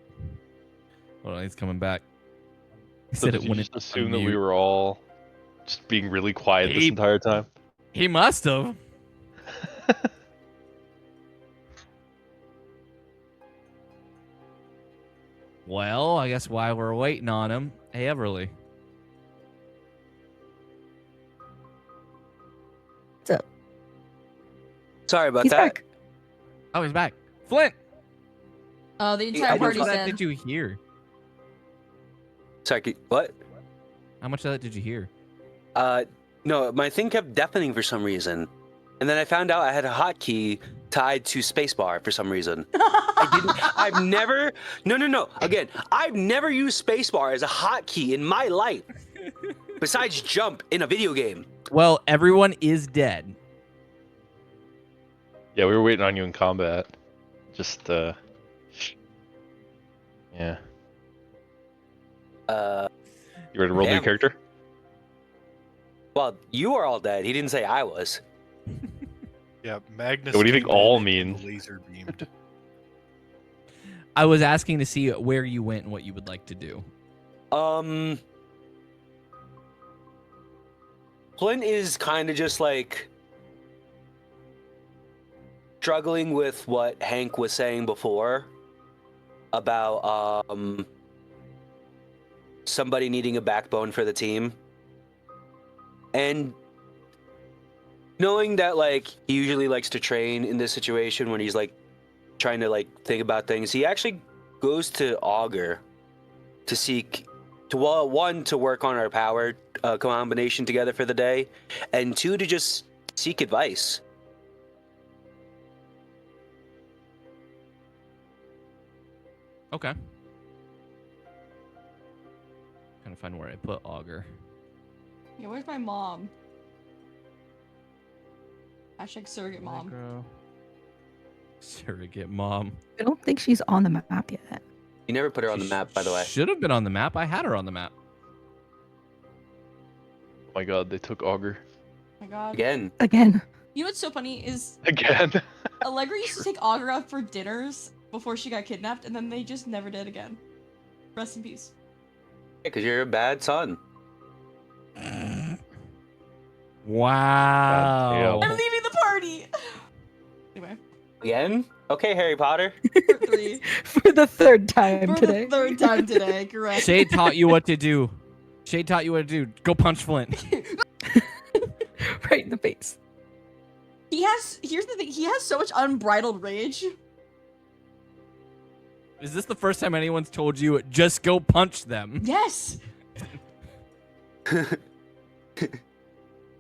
[SPEAKER 2] Hold on, he's coming back. He
[SPEAKER 6] So
[SPEAKER 2] said
[SPEAKER 6] did
[SPEAKER 2] it
[SPEAKER 6] you
[SPEAKER 2] wouldn't
[SPEAKER 6] just assume that we
[SPEAKER 2] unmute.
[SPEAKER 6] were all just being really quiet this
[SPEAKER 2] He-
[SPEAKER 6] entire time?
[SPEAKER 2] He must have. Well, I guess while we're waiting on him, hey Everly.
[SPEAKER 1] What's up?
[SPEAKER 3] Sorry about
[SPEAKER 1] He's
[SPEAKER 3] that.
[SPEAKER 1] back.
[SPEAKER 2] Oh, he's back. Flint.
[SPEAKER 11] The
[SPEAKER 3] I
[SPEAKER 11] entire
[SPEAKER 2] How much
[SPEAKER 11] party
[SPEAKER 2] of that
[SPEAKER 11] said.
[SPEAKER 2] did you hear?
[SPEAKER 3] Sorry, what?
[SPEAKER 2] How much of that did you hear?
[SPEAKER 3] No, my thing kept deafening for some reason. And then I found out I had a hotkey tied to spacebar for some reason. I've never, no. Again, I've never used spacebar as a hotkey in my life. Besides jump in a video game.
[SPEAKER 2] Well, everyone is dead.
[SPEAKER 6] Yeah, we were waiting on you in combat. Just, yeah. You ready to roll
[SPEAKER 3] Damn.
[SPEAKER 6] new character?
[SPEAKER 3] Well, you are all dead. He didn't say I was.
[SPEAKER 4] Yeah, Magnus.
[SPEAKER 6] What do you think
[SPEAKER 4] came in
[SPEAKER 6] all
[SPEAKER 4] and
[SPEAKER 6] mean?
[SPEAKER 4] Laser beamed.
[SPEAKER 2] I was asking to see where you went and what you would like to do.
[SPEAKER 3] Flint is kind of just like struggling with what Hank was saying before about somebody needing a backbone for the team. And knowing that like he usually likes to train in this situation when he's like trying to like think about things, he actually goes to Augur to seek to one to work on our power combination together for the day, and two to just seek advice.
[SPEAKER 2] Okay. Trying to find where I put Augur.
[SPEAKER 11] Yeah, where's my mom? Hashtag surrogate mom.
[SPEAKER 2] Micro. Surrogate mom.
[SPEAKER 1] I don't think she's on the map yet.
[SPEAKER 3] You never put her on the
[SPEAKER 2] She
[SPEAKER 3] map, by the way.
[SPEAKER 2] Should have been on the map. I had her on the map.
[SPEAKER 6] Oh my god, they took Augur.
[SPEAKER 11] Oh my god.
[SPEAKER 3] Again.
[SPEAKER 11] You know what's so funny is
[SPEAKER 6] Again?
[SPEAKER 11] Allegra used to take Augur out for dinners before she got kidnapped, and then they just never did again. Rest in peace.
[SPEAKER 3] Because you're a bad son.
[SPEAKER 2] Wow.
[SPEAKER 11] I'm leaving the party! Anyway.
[SPEAKER 3] Again? Okay, Harry Potter.
[SPEAKER 11] Part 3.
[SPEAKER 1] For the third time
[SPEAKER 11] For
[SPEAKER 1] today.
[SPEAKER 11] the third time today, correct.
[SPEAKER 2] Shade taught you what to do. Shade taught you what to do. Go punch Flint.
[SPEAKER 1] Right in the face.
[SPEAKER 11] Here's the thing, he has so much unbridled rage.
[SPEAKER 2] Is this the first time anyone's told you just go punch them?
[SPEAKER 11] Yes!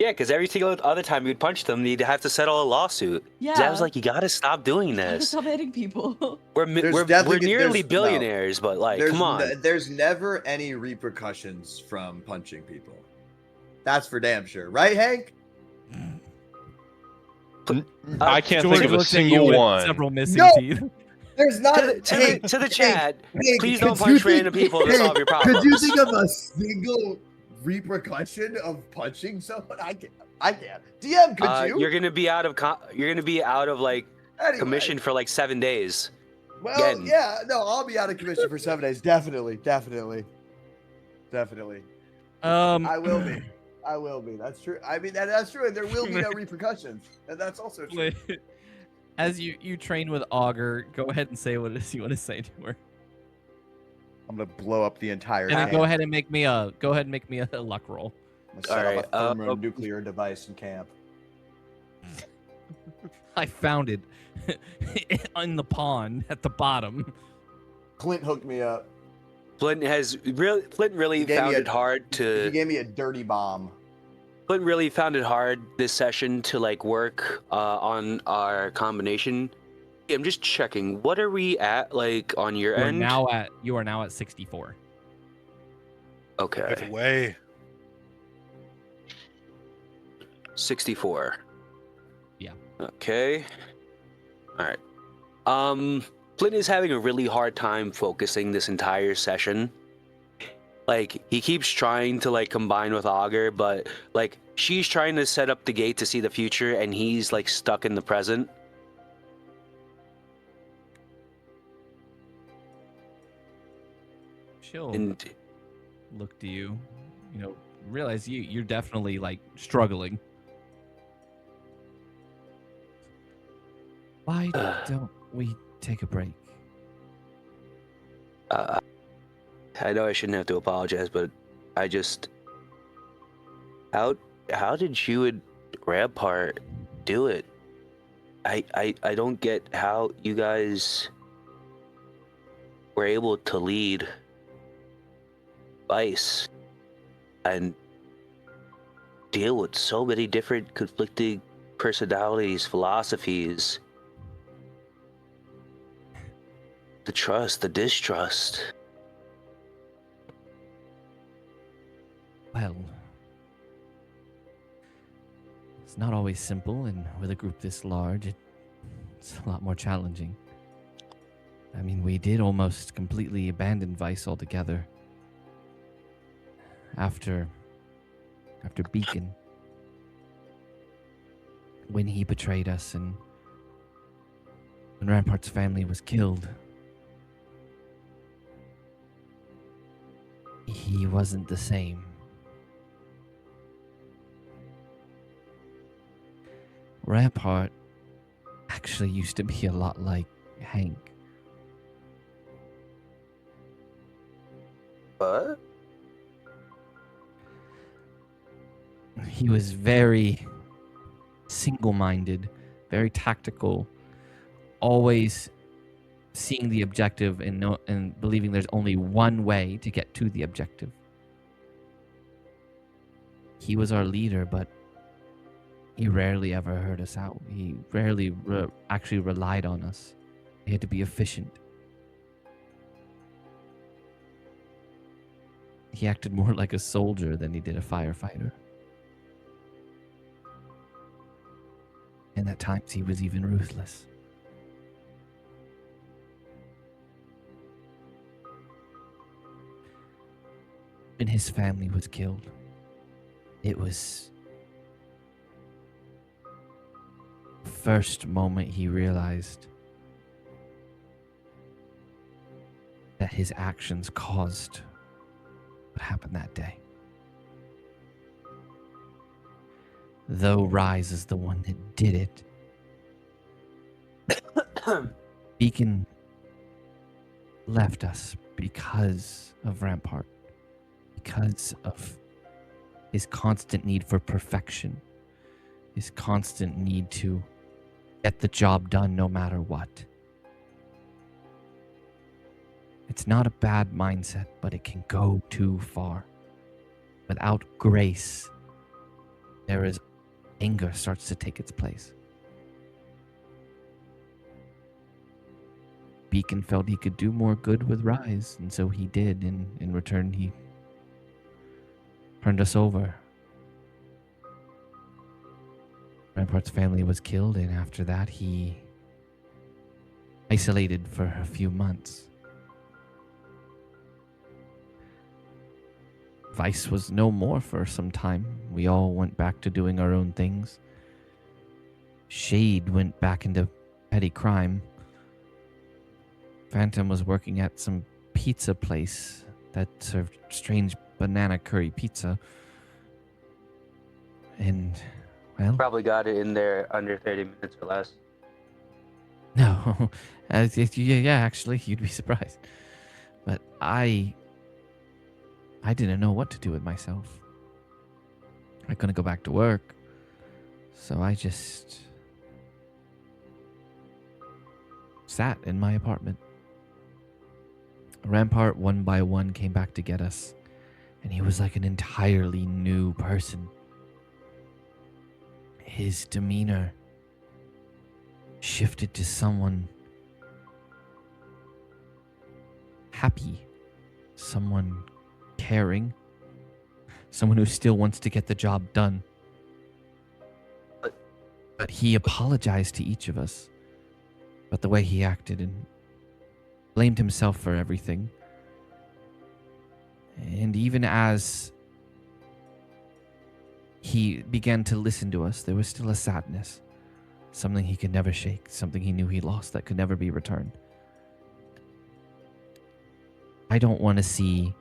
[SPEAKER 3] Yeah, because every single other time you'd punch them, you'd have to settle a lawsuit.
[SPEAKER 11] Yeah.
[SPEAKER 3] Dad was like, you gotta stop doing
[SPEAKER 11] Gotta
[SPEAKER 3] this.
[SPEAKER 11] stop hitting people.
[SPEAKER 3] We're
[SPEAKER 9] Definitely-
[SPEAKER 3] nearly
[SPEAKER 9] there's- no.
[SPEAKER 3] billionaires, but like, come on.
[SPEAKER 9] There's never any repercussions from punching people. That's for damn sure. Right, Hank?
[SPEAKER 6] I can't
[SPEAKER 2] George
[SPEAKER 6] think of a
[SPEAKER 2] looks at you
[SPEAKER 6] single
[SPEAKER 2] with
[SPEAKER 6] one.
[SPEAKER 2] Several missing
[SPEAKER 9] No!
[SPEAKER 2] teeth.
[SPEAKER 9] There's not
[SPEAKER 3] To the chat,
[SPEAKER 9] Hank,
[SPEAKER 3] please don't
[SPEAKER 9] could you
[SPEAKER 3] punch
[SPEAKER 9] think-
[SPEAKER 3] random people to
[SPEAKER 9] Hank,
[SPEAKER 3] solve your problems.
[SPEAKER 9] Could you think of a single repercussion of punching someone? I can't. DM, could you?
[SPEAKER 3] You're gonna be out of like
[SPEAKER 9] Anyway.
[SPEAKER 3] commission for like 7 days.
[SPEAKER 9] Well,
[SPEAKER 3] Again.
[SPEAKER 9] yeah, no, I'll be out of commission for 7 days. Definitely. I will be. That's true. I mean, that's true, and there will be no repercussions, and that's also true.
[SPEAKER 2] as you train with Augur, go ahead and say what it is you want to say to her.
[SPEAKER 9] I'm gonna blow up the entire.
[SPEAKER 2] And then
[SPEAKER 9] camp.
[SPEAKER 2] go ahead and make me a luck roll.
[SPEAKER 9] I'm gonna set
[SPEAKER 3] Alright,
[SPEAKER 9] up a thermonuclear device in camp.
[SPEAKER 2] I found it in the pond at the bottom.
[SPEAKER 9] Clint hooked me up.
[SPEAKER 3] Flint really found it hard
[SPEAKER 9] He
[SPEAKER 3] to.
[SPEAKER 9] gave me a dirty bomb.
[SPEAKER 3] Flint really found it hard this session to like work on our combination. I'm just checking. What are we at like on your
[SPEAKER 2] You
[SPEAKER 3] end?
[SPEAKER 2] are now at 64.
[SPEAKER 3] Okay.
[SPEAKER 4] Either way,
[SPEAKER 3] 64.
[SPEAKER 2] Yeah.
[SPEAKER 3] Okay. All right. Flint is having a really hard time focusing this entire session. Like, he keeps trying to like combine with Augur, but like she's trying to set up the gate to see the future and he's like stuck in the present.
[SPEAKER 2] She'll
[SPEAKER 3] And
[SPEAKER 2] look to you, realize you're definitely like struggling. Why don't we take a break?
[SPEAKER 3] I know I shouldn't have to apologize, but I just how did you and Rampart do it? I don't get how you guys were able to lead R.I.S.E and deal with so many different conflicting personalities, philosophies, the trust, the distrust.
[SPEAKER 2] Well, it's not always simple, and with a group this large, it's a lot more challenging. I mean, we did almost completely abandon Vice altogether after Beacon, when he betrayed us and when Rampart's family was killed. He wasn't the same. Rampart actually used to be a lot like Hank.
[SPEAKER 3] What?
[SPEAKER 2] He was very single-minded, very tactical, always seeing the objective and believing there's only one way to get to the objective. He was our leader, but he rarely ever heard us out. He rarely actually relied on us. He had to be efficient. He acted more like a soldier than he did a firefighter. And at times he was even ruthless. When his family was killed, it was the first moment he realized that his actions caused what happened that day. Though R.I.S.E is the one that did it, Beacon left us because of Rampart, because of his constant need for perfection, his constant need to get the job done no matter what. It's not a bad mindset, but it can go too far. Without grace, anger starts to take its place. Beacon felt he could do more good with R.I.S.E, and so he did. In return, he turned us over. Rampart's family was killed, and after that, he isolated for a few months. Vice was no more for some time. We all went back to doing our own things. Shade went back into petty crime. Phantom was working at some pizza place that served strange banana curry pizza. And, well...
[SPEAKER 3] Probably got it in there under 30 minutes or less.
[SPEAKER 2] No, yeah, actually, you'd be surprised. But I didn't know what to do with myself. I couldn't go back to work, so I just sat in my apartment. Rampart, one by one, came back to get us, and he was like an entirely new person. His demeanor shifted to someone happy, someone caring, someone who still wants to get the job done. But he apologized to each of us about the way he acted and blamed himself for everything. And even as he began to listen to us, there was still a sadness, something he could never shake, something he knew he lost that could never be returned. I don't want to see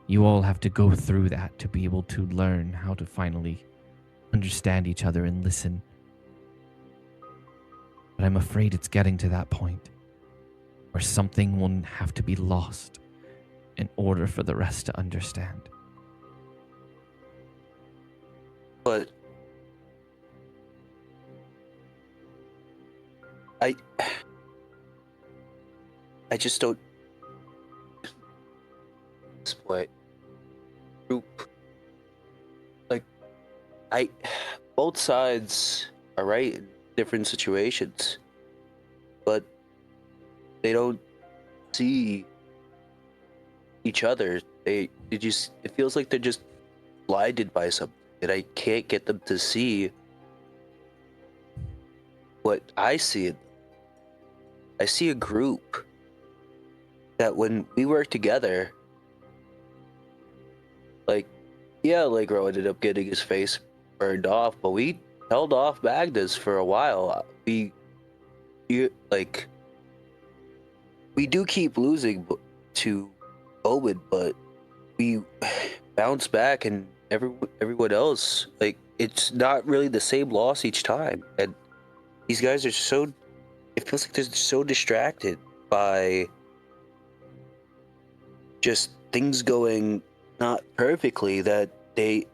[SPEAKER 2] you all have to go through that to be able to learn how to finally understand each other and listen. But I'm afraid it's getting to that point where something will have to be lost in order for the rest to understand.
[SPEAKER 3] But I just don't. This point, group, like, both sides are right in different situations, but they don't see each other. It feels like they're just blinded by something, and I can't get them to see what I see. I see a group that when we work together, like, yeah, Allegro ended up getting his face burned off, but we held off Magnus for a while. We do keep losing to Owen, but we bounce back, and everyone else, like, it's not really the same loss each time. And these guys are so, it feels like they're so distracted by just things going not perfectly that they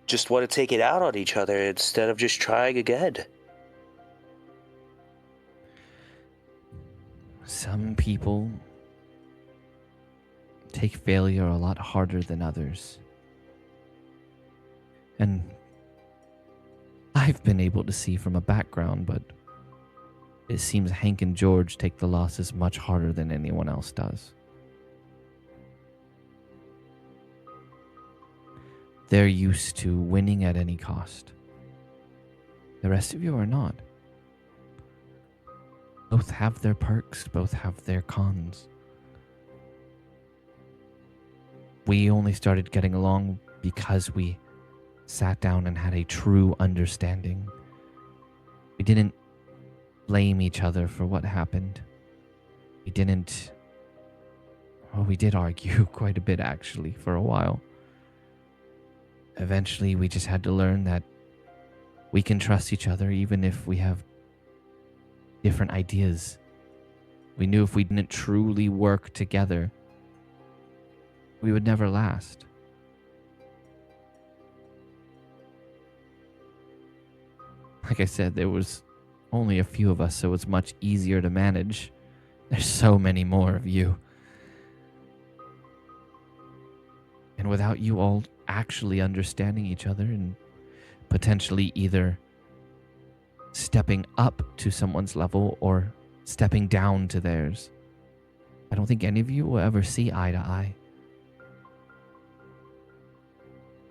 [SPEAKER 3] just want to take it out on each other instead of just trying again.
[SPEAKER 2] Some people take failure a lot harder than others. And I've been able to see from a background, but it seems Hank and George take the losses much harder than anyone else does. They're used to winning at any cost. The rest of you are not. Both have their perks, both have their cons. We only started getting along because we sat down and had a true understanding. We didn't blame each other for what happened. We did argue quite a bit, actually, for a while. Eventually, we just had to learn that we can trust each other even if we have different ideas. We knew if we didn't truly work together, we would never last. Like I said, there was only a few of us, so it's much easier to manage. There's so many more of you. And without you all actually understanding each other and potentially either stepping up to someone's level or stepping down to theirs, I don't think any of you will ever see eye to eye.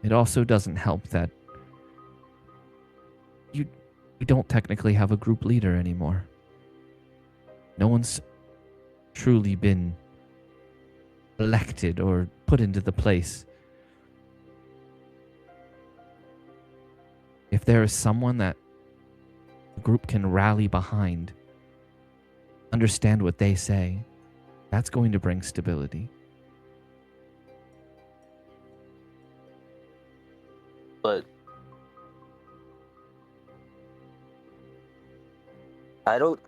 [SPEAKER 2] It also doesn't help that you don't technically have a group leader anymore. No one's truly been elected or put into the place. If there is someone that the group can rally behind, understand what they say, that's going to bring stability.
[SPEAKER 3] But I don't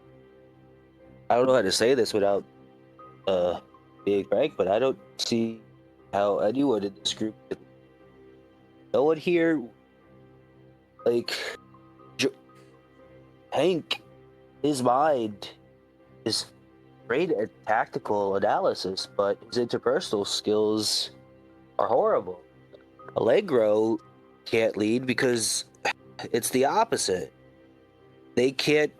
[SPEAKER 3] know how to say this without being frank, but I don't see how anyone in this group, no one here, like Hank, his mind is great at tactical analysis, but his interpersonal skills are horrible. Allegro can't lead because it's the opposite. They can't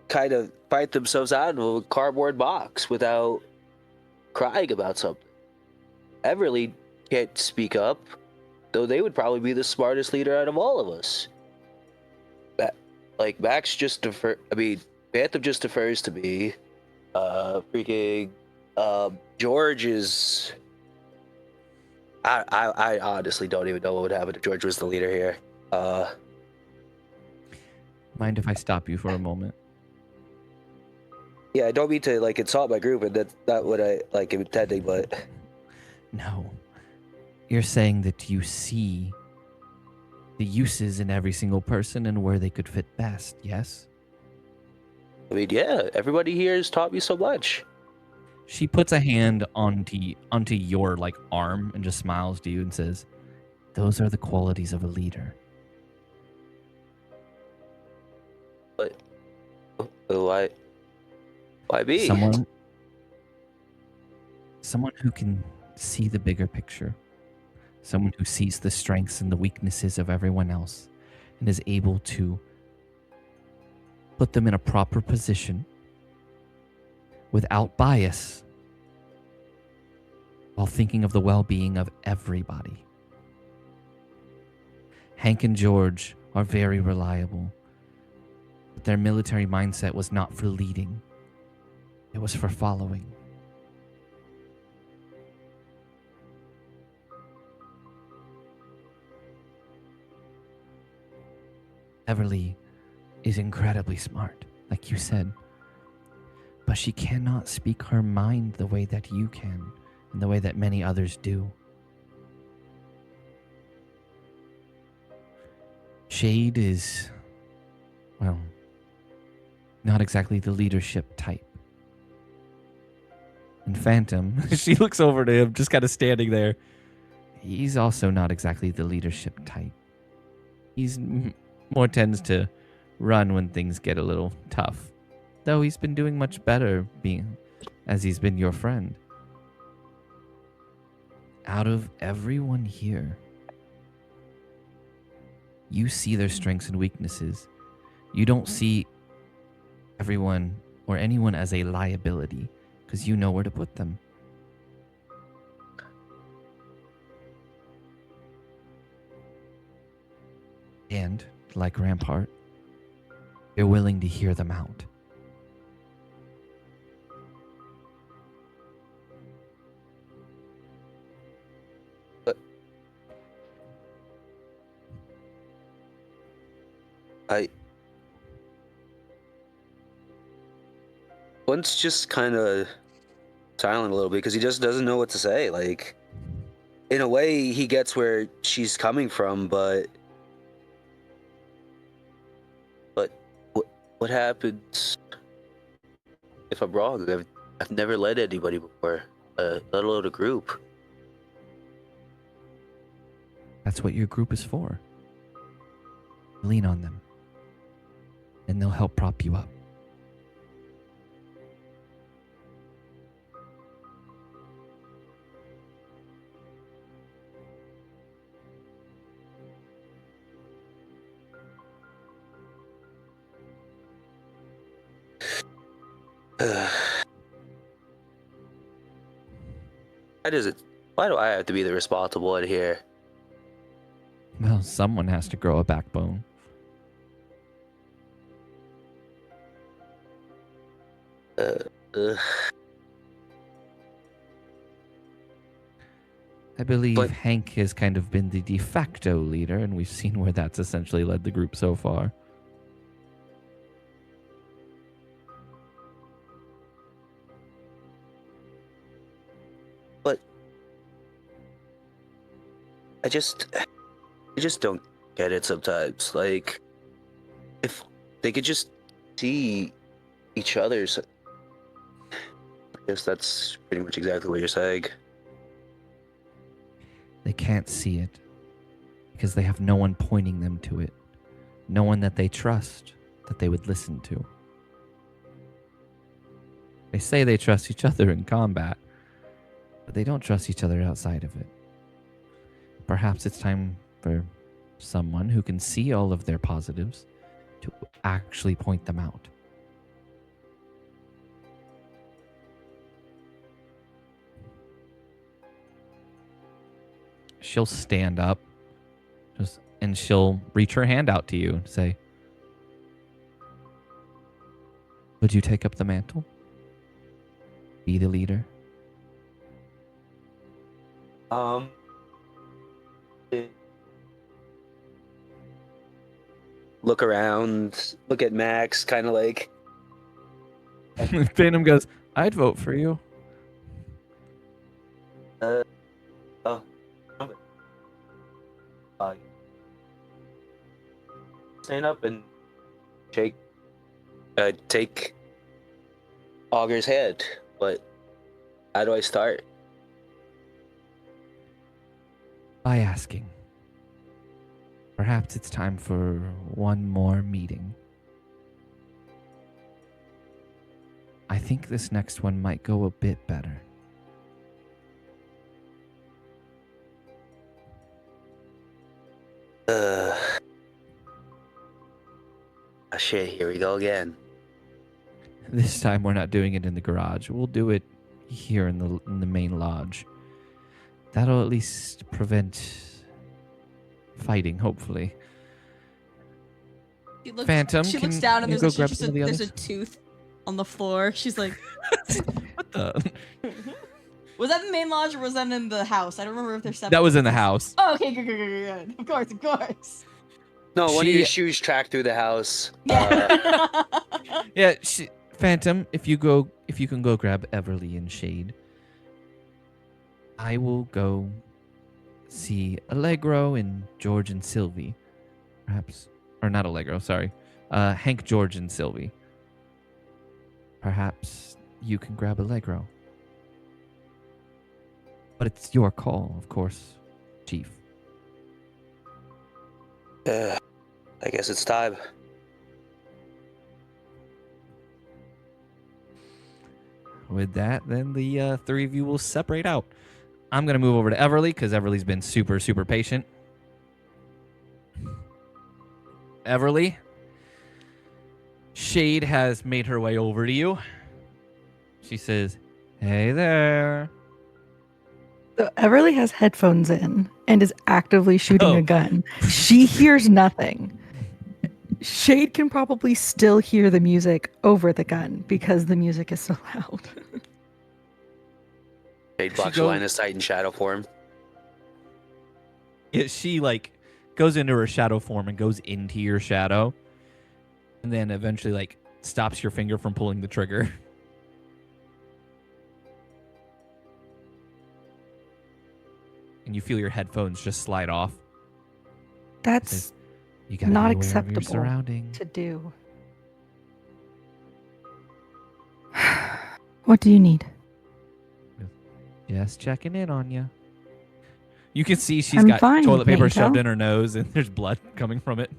[SPEAKER 3] kind of fight themselves out of a cardboard box without crying about something. Everly can't speak up, though they would probably be the smartest leader out of all of us. Like Max just Phantom just defers to me. George is. I honestly don't even know what would happen if George was the leader here.
[SPEAKER 2] Mind if I stop you for a moment?
[SPEAKER 3] Yeah, I don't mean to insult my group, and that's not what I am intending, but
[SPEAKER 2] No. You're saying that you see the uses in every single person and where they could fit best, yes?
[SPEAKER 3] I mean, yeah, everybody here has taught me so much.
[SPEAKER 2] She puts a hand onto your arm and just smiles to you and says, "Those are the qualities of a leader."
[SPEAKER 3] But why me?
[SPEAKER 2] Someone who can see the bigger picture. Someone who sees the strengths and the weaknesses of everyone else and is able to put them in a proper position without bias while thinking of the well-being of everybody. Hank and George are very reliable, but their military mindset was not for leading. It was for following. Everly is incredibly smart, like you said, but she cannot speak her mind the way that you can and the way that many others do. Shade is, well, not exactly the leadership type. And Phantom, she looks over to him, just kind of standing there. He's also not exactly the leadership type. He's more tends to run when things get a little tough. Though he's been doing much better as he's been your friend. Out of everyone here, you see their strengths and weaknesses. You don't see everyone or anyone as a liability because you know where to put them. And, like Rampart, you're willing to hear them out.
[SPEAKER 3] But Flint's just kind of silent a little bit because he just doesn't know what to say. In a way, he gets where she's coming from, but what happens if I'm wrong? I've never led anybody before, let alone a group.
[SPEAKER 2] That's what your group is for. Lean on them, and they'll help prop you up.
[SPEAKER 3] Why do I have to be the responsible one here?
[SPEAKER 2] Well, someone has to grow a backbone. I believe Hank has kind of been the de facto leader, and we've seen where that's essentially led the group so far.
[SPEAKER 3] But I just don't get it sometimes. If they could just see each other's. I guess that's pretty much exactly what you're saying.
[SPEAKER 2] They can't see it because they have no one pointing them to it. No one that they trust that they would listen to. They say they trust each other in combat, but they don't trust each other outside of it. Perhaps it's time for someone who can see all of their positives to actually point them out. She'll stand up and she'll reach her hand out to you and say, would you take up the mantle? Be the leader?
[SPEAKER 3] Look around, look at Max, kind of like.
[SPEAKER 2] Phantom goes, I'd vote for you.
[SPEAKER 3] Oh. Stand up and take Augur's head. But how do I start?
[SPEAKER 2] By asking. Perhaps it's time for one more meeting. I think this next one might go a bit better.
[SPEAKER 3] Oh, shit, here we go again.
[SPEAKER 2] This time we're not doing it in the garage. We'll do it here in the main lodge. That'll at least prevent fighting, hopefully. Phantom,
[SPEAKER 11] She
[SPEAKER 2] can
[SPEAKER 11] looks down and
[SPEAKER 2] you
[SPEAKER 11] there's,
[SPEAKER 2] go
[SPEAKER 11] a,
[SPEAKER 2] grab some of the
[SPEAKER 11] there's a
[SPEAKER 2] others?
[SPEAKER 11] tooth on the floor. She's like,
[SPEAKER 2] What the?
[SPEAKER 11] was that in the main lodge or was that in the house? I don't remember if they're separate.
[SPEAKER 2] That was in the house.
[SPEAKER 11] Oh, okay, good. Of course.
[SPEAKER 3] No, one of
[SPEAKER 2] She-
[SPEAKER 3] your shoes tracked through the house.
[SPEAKER 11] Yeah.
[SPEAKER 2] Yeah, Phantom, if you can go grab Everly and Shade, I will go see Allegro and George and Sylvie. Perhaps, or not Allegro, sorry. Hank, George, and Sylvie. Perhaps you can grab Allegro. But it's your call, of course, Chief.
[SPEAKER 3] I guess it's time.
[SPEAKER 2] With that, then the three of you will separate out. I'm going to move over to Everly because Everly's been super, super patient. Everly, Shade has made her way over to you. She says, hey there.
[SPEAKER 1] So Everly has headphones in and is actively shooting
[SPEAKER 2] Oh.
[SPEAKER 1] a gun. She hears nothing. Shade can probably still hear the music over the gun because the music is so loud.
[SPEAKER 3] Shade blocks your line of sight in shadow form.
[SPEAKER 2] She like goes into her shadow form and goes into your shadow, and then eventually like stops your finger from pulling the trigger. And you feel your headphones just slide off.
[SPEAKER 1] That's
[SPEAKER 2] You gotta
[SPEAKER 1] not
[SPEAKER 2] be aware of your
[SPEAKER 1] acceptable
[SPEAKER 2] surroundings.
[SPEAKER 1] to do. What do you need?
[SPEAKER 2] Just checking in on you. You can see she's
[SPEAKER 1] I'm
[SPEAKER 2] got
[SPEAKER 1] fine,
[SPEAKER 2] toilet paper
[SPEAKER 1] Mango.
[SPEAKER 2] shoved in her nose, and there's blood coming from it.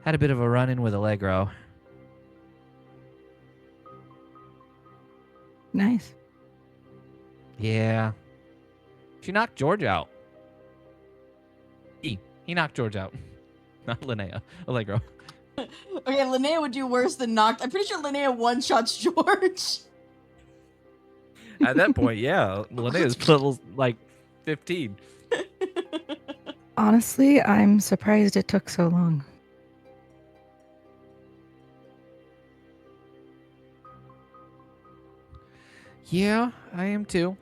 [SPEAKER 2] Had a bit of a run-in with Allegro.
[SPEAKER 1] Nice.
[SPEAKER 2] Yeah. She knocked George out. He knocked George out. Not Linnea. Allegro.
[SPEAKER 11] Okay, Linnea would do worse than knocked. I'm pretty sure Linnea one-shots George.
[SPEAKER 2] At that point, yeah. Linnea's level, like, 15.
[SPEAKER 1] Honestly, I'm surprised it took so long.
[SPEAKER 2] Yeah, I am too.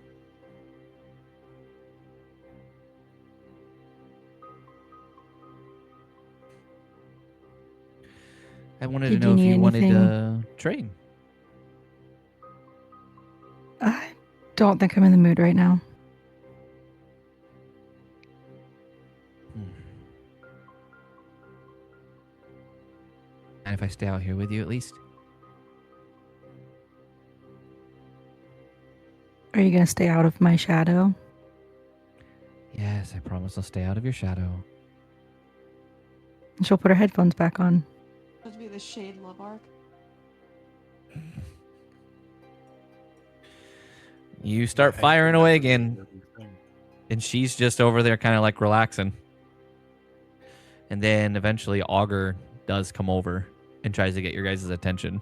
[SPEAKER 2] I wanted to
[SPEAKER 1] Did
[SPEAKER 2] know
[SPEAKER 1] you
[SPEAKER 2] if
[SPEAKER 1] need
[SPEAKER 2] you wanted
[SPEAKER 1] anything?
[SPEAKER 2] to train.
[SPEAKER 1] I don't think I'm in the mood right now.
[SPEAKER 2] And if I stay out here with you at least?
[SPEAKER 1] Are you going to stay out of my shadow?
[SPEAKER 2] Yes, I promise I'll stay out of your shadow.
[SPEAKER 1] And she'll put her headphones back on.
[SPEAKER 11] That'd be the shade love arc.
[SPEAKER 2] You start firing away again. And she's just over there kind of like relaxing. And then eventually Augur does come over and tries to get your guys' attention.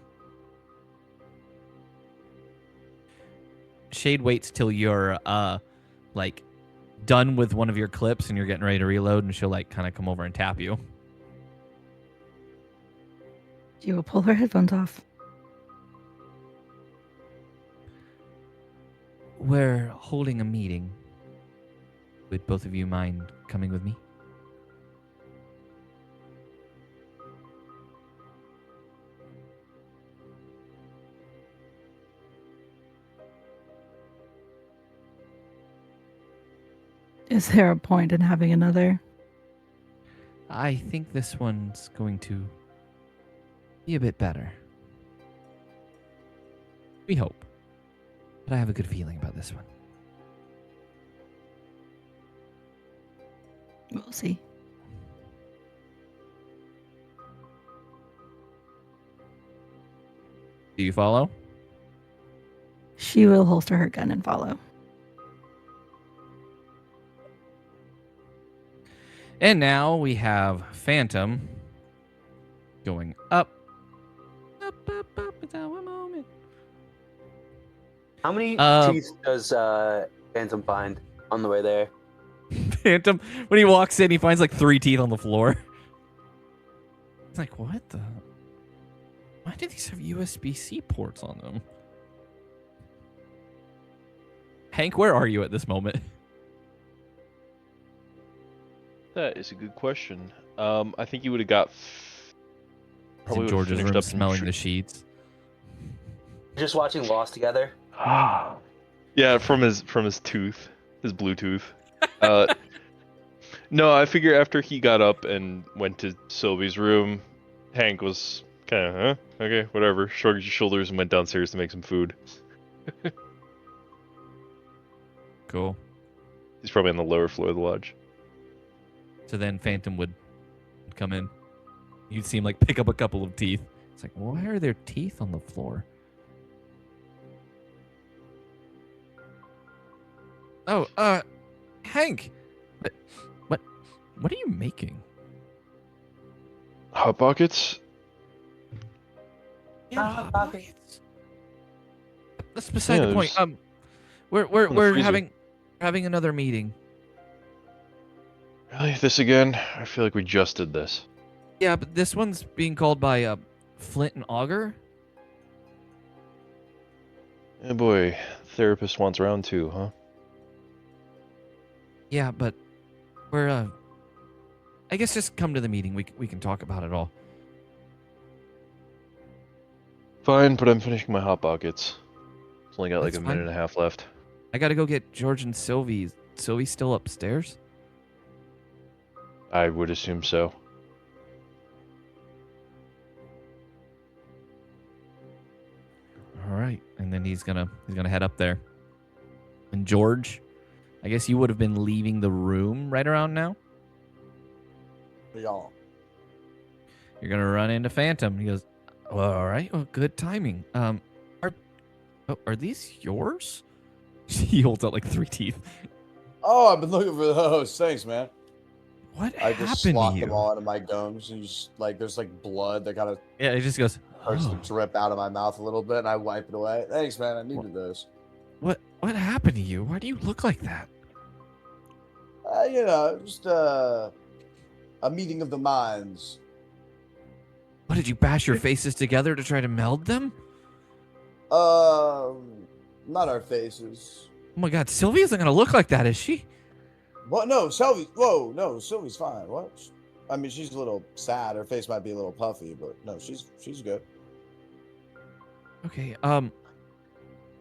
[SPEAKER 2] Shade waits till you're like done with one of your clips and you're getting ready to reload, and she'll like kind of come over and tap you.
[SPEAKER 1] She will pull her headphones off.
[SPEAKER 2] We're holding a meeting. Would both of you mind coming with me?
[SPEAKER 1] Is there a point in having another?
[SPEAKER 2] I think this one's going to be a bit better. We hope. But I have a good feeling about this one.
[SPEAKER 1] We'll see.
[SPEAKER 2] Do you follow?
[SPEAKER 1] She will holster her gun and follow.
[SPEAKER 2] And now we have Phantom going up. Up, up, up. It's our moment.
[SPEAKER 3] How many teeth does Phantom find on the way there?
[SPEAKER 2] Phantom, when he walks in, he finds like 3 teeth on the floor. It's like, what the? Why do these have USB-C ports on them? Hank, where are you at this moment?
[SPEAKER 6] That is a good question. I think you would have got.
[SPEAKER 2] He's in George's room smelling the sheets.
[SPEAKER 3] Just watching Lost together.
[SPEAKER 6] Yeah, from his tooth, his Bluetooth. No, I figure after he got up and went to Sylvie's room, Hank was kind of, okay, whatever. Shrugged his shoulders and went downstairs to make some food.
[SPEAKER 2] Cool.
[SPEAKER 6] He's probably on the lower floor of the lodge.
[SPEAKER 2] So then Phantom would come in. You'd see him like pick up a couple of teeth. It's like, why are there teeth on the floor? Oh, Hank, what are you making?
[SPEAKER 6] Hot Pockets?
[SPEAKER 2] Yeah, Hot Pockets. That's beside the point.
[SPEAKER 6] there's-
[SPEAKER 2] We're
[SPEAKER 6] freezer.
[SPEAKER 2] having another meeting.
[SPEAKER 6] Really? This again? I feel like we just did this.
[SPEAKER 2] Yeah, but this one's being called by Flint and Augur.
[SPEAKER 6] Oh boy, therapist wants round 2, huh?
[SPEAKER 2] Yeah, but we're I guess just come to the meeting. We can talk about it all.
[SPEAKER 6] Fine, but I'm finishing my Hot Pockets. It's only got like
[SPEAKER 2] That's
[SPEAKER 6] a minute
[SPEAKER 2] fine.
[SPEAKER 6] and a half left.
[SPEAKER 2] I gotta go get George and Sylvie. Sylvie's still upstairs?
[SPEAKER 6] I would assume so.
[SPEAKER 2] All right, and then he's gonna head up there. And George, I guess you would have been leaving the room right around now.
[SPEAKER 7] Y'all.
[SPEAKER 2] You're gonna run into Phantom. He goes, "Well, all right. Well, good timing. Are these yours?" He holds out like 3 teeth.
[SPEAKER 7] Oh, I've been looking for those. Thanks, man.
[SPEAKER 2] What
[SPEAKER 7] I
[SPEAKER 2] happened
[SPEAKER 7] just
[SPEAKER 2] to
[SPEAKER 7] slot
[SPEAKER 2] you?
[SPEAKER 7] them all into my gums, and just like there's like blood that kind of
[SPEAKER 2] Yeah, he just goes,
[SPEAKER 7] starts to
[SPEAKER 2] "Oh,
[SPEAKER 7] drip out of my mouth a little bit, and I wipe it away. Thanks, man. I needed those.
[SPEAKER 2] what happened to you? Why do you look like that?"
[SPEAKER 7] You know, just a meeting of the minds.
[SPEAKER 2] What, did you bash your faces together to try to meld them?
[SPEAKER 7] Not our faces.
[SPEAKER 2] Oh my God, Sylvie isn't gonna look like that, is she?
[SPEAKER 7] What? No, Sylvie. Whoa, no, Sylvie's fine. What? I mean, she's a little sad. Her face might be a little puffy, but no, she's good.
[SPEAKER 2] Okay,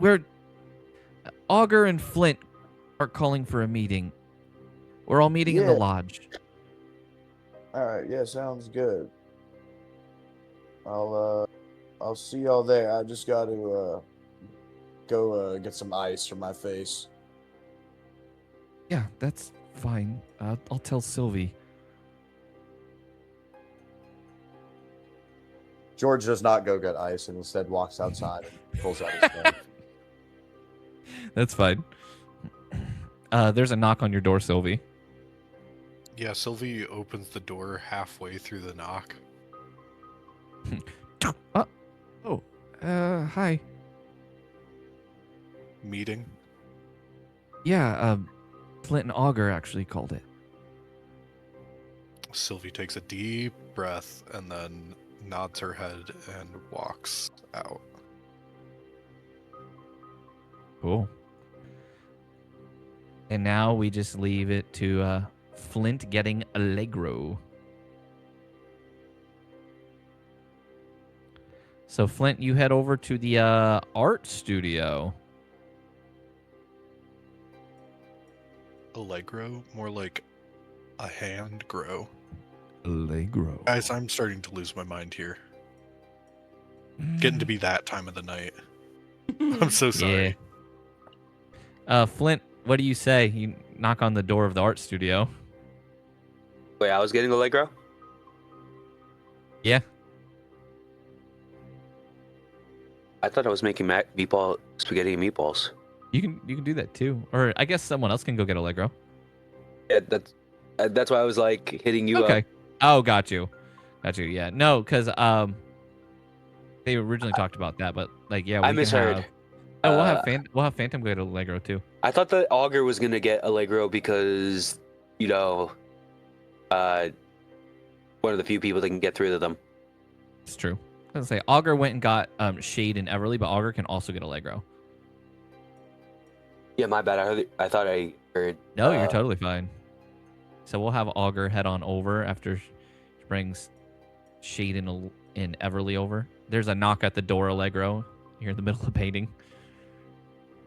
[SPEAKER 2] we're Augur and Flint are calling for a meeting. We're all meeting in the
[SPEAKER 7] Yeah.
[SPEAKER 2] lodge.
[SPEAKER 7] All right, yeah, sounds good. I'll see y'all there. I just got to go get some ice for my face.
[SPEAKER 2] Yeah, that's fine. I'll tell Sylvie.
[SPEAKER 7] George does not go get ice and instead walks outside and pulls out his phone.
[SPEAKER 2] That's fine. There's a knock on your door, Sylvie.
[SPEAKER 4] Yeah, Sylvie opens the door halfway through the knock.
[SPEAKER 2] Hi.
[SPEAKER 4] Meeting.
[SPEAKER 2] Yeah, Flint and Augur actually called it.
[SPEAKER 4] Sylvie takes a deep breath and then nods her head and walks out.
[SPEAKER 2] Cool. And now we just leave it to Flint getting Allegro. So Flint, you head over to the art studio.
[SPEAKER 4] Allegro? More like a hand grow.
[SPEAKER 2] Allegro.
[SPEAKER 4] Guys, I'm starting to lose my mind here. Getting to be that time of the night. I'm so sorry.
[SPEAKER 2] Yeah. Flint, what do you say? You knock on the door of the art studio.
[SPEAKER 3] Wait, I was getting Allegro?
[SPEAKER 2] Yeah.
[SPEAKER 3] I thought I was making spaghetti and meatballs.
[SPEAKER 2] You can do that too. Or I guess someone else can go get Allegro.
[SPEAKER 3] Yeah, that's why I was like hitting you
[SPEAKER 2] Okay.
[SPEAKER 3] up.
[SPEAKER 2] Oh, got you. Yeah. No, because they originally talked about that, but like yeah,
[SPEAKER 3] I misheard.
[SPEAKER 2] We'll have Phantom go to Allegro too.
[SPEAKER 3] I thought that Augur was gonna get Allegro because, one of the few people that can get through to them.
[SPEAKER 2] It's true. I was gonna say Augur went and got Shade and Everly, but Augur can also get Allegro.
[SPEAKER 3] Yeah, my bad. I thought I heard.
[SPEAKER 2] No, you're totally fine. So we'll have Augur head on over after she brings Shade and Everly over. There's a knock at the door, Allegro. You're in the middle of painting.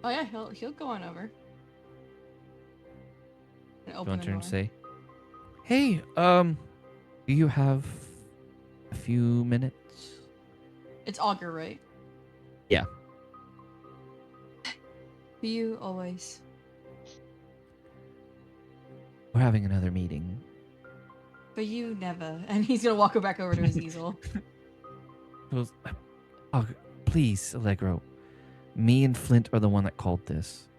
[SPEAKER 11] Oh yeah, he'll go on over. And
[SPEAKER 2] You
[SPEAKER 11] open
[SPEAKER 2] want
[SPEAKER 11] the
[SPEAKER 2] to
[SPEAKER 11] door.
[SPEAKER 2] say, "Hey, do you have a few minutes?"
[SPEAKER 11] It's Augur, right?
[SPEAKER 2] Yeah.
[SPEAKER 11] For you, always.
[SPEAKER 2] We're having another meeting.
[SPEAKER 11] For you, never. And he's gonna walk her back over to his easel.
[SPEAKER 2] He goes, "Oh, please, Allegro. Me and Flint are the one that called this.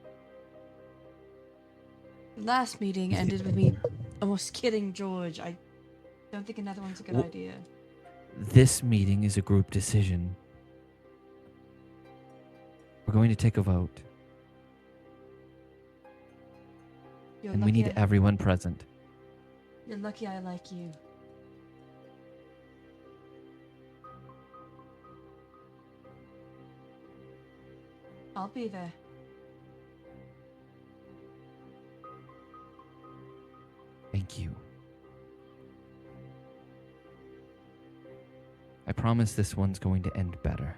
[SPEAKER 11] The last meeting ended with me almost kidding George. I don't think another one's a good
[SPEAKER 2] Well-
[SPEAKER 11] idea.
[SPEAKER 2] This meeting is a group decision. We're going to take a vote,
[SPEAKER 11] You're
[SPEAKER 2] and
[SPEAKER 11] lucky
[SPEAKER 2] we need everyone present."
[SPEAKER 11] You're lucky I like you. I'll be there.
[SPEAKER 2] Thank you. I promise this one's going to end better.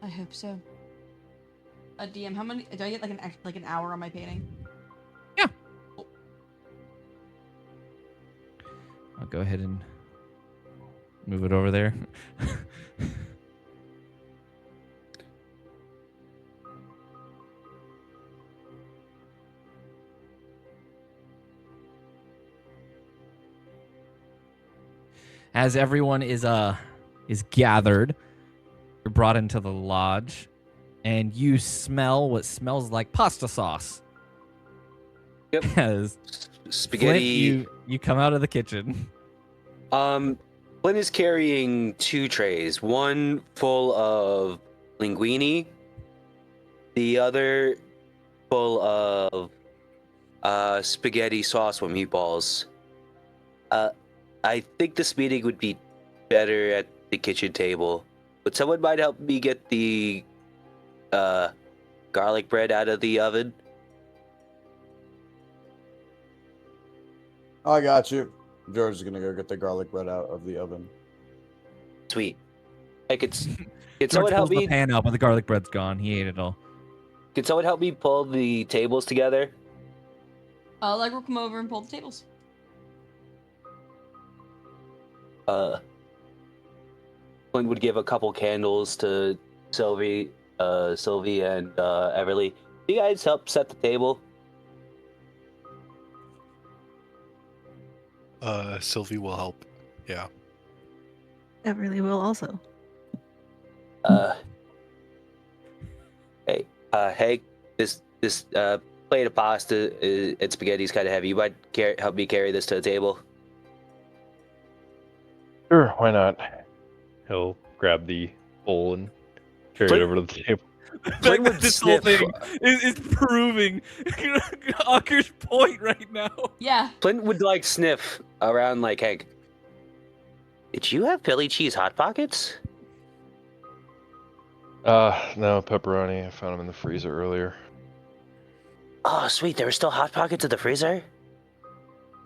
[SPEAKER 11] I hope so. DM, how many? Do I get like an hour on my painting?
[SPEAKER 2] Yeah. I'll go ahead and move it over there. As everyone is gathered, you're brought into the lodge, and you smell what smells like pasta sauce.
[SPEAKER 3] Yep.
[SPEAKER 2] As
[SPEAKER 3] Spaghetti.
[SPEAKER 2] Flint, you come out of the kitchen.
[SPEAKER 3] Flint is carrying 2 trays. One full of linguine. The other full of spaghetti sauce with meatballs. I think this meeting would be better at the kitchen table. Would someone mind help me get the garlic bread out of the oven?
[SPEAKER 7] I got you. George is gonna go get the garlic bread out of the oven.
[SPEAKER 3] Sweet. Could
[SPEAKER 2] George
[SPEAKER 3] someone help
[SPEAKER 2] pulls the
[SPEAKER 3] me?
[SPEAKER 2] pan out, but the garlic bread's gone. He ate it all.
[SPEAKER 3] Could someone help me pull the tables together?
[SPEAKER 11] Allegro come over and pull the tables.
[SPEAKER 3] Flint would give a couple candles to Sylvie and Everly. Do you guys help set the table?
[SPEAKER 4] Sylvie will help. Yeah.
[SPEAKER 1] That really will also.
[SPEAKER 3] Hey, this plate of pasta and spaghetti is kind of heavy. You might help me carry this to the table.
[SPEAKER 6] Sure, why not? He'll grab the bowl and carry it over to the table.
[SPEAKER 3] Flint would
[SPEAKER 2] This whole
[SPEAKER 3] sniff.
[SPEAKER 2] thing is proving Ocker's point right now.
[SPEAKER 11] Yeah.
[SPEAKER 3] Flint would like sniff around like, Hank. Did you have Philly cheese hot pockets?
[SPEAKER 6] No, pepperoni. I found them in the freezer earlier.
[SPEAKER 3] Oh, sweet. There were still hot pockets in the freezer?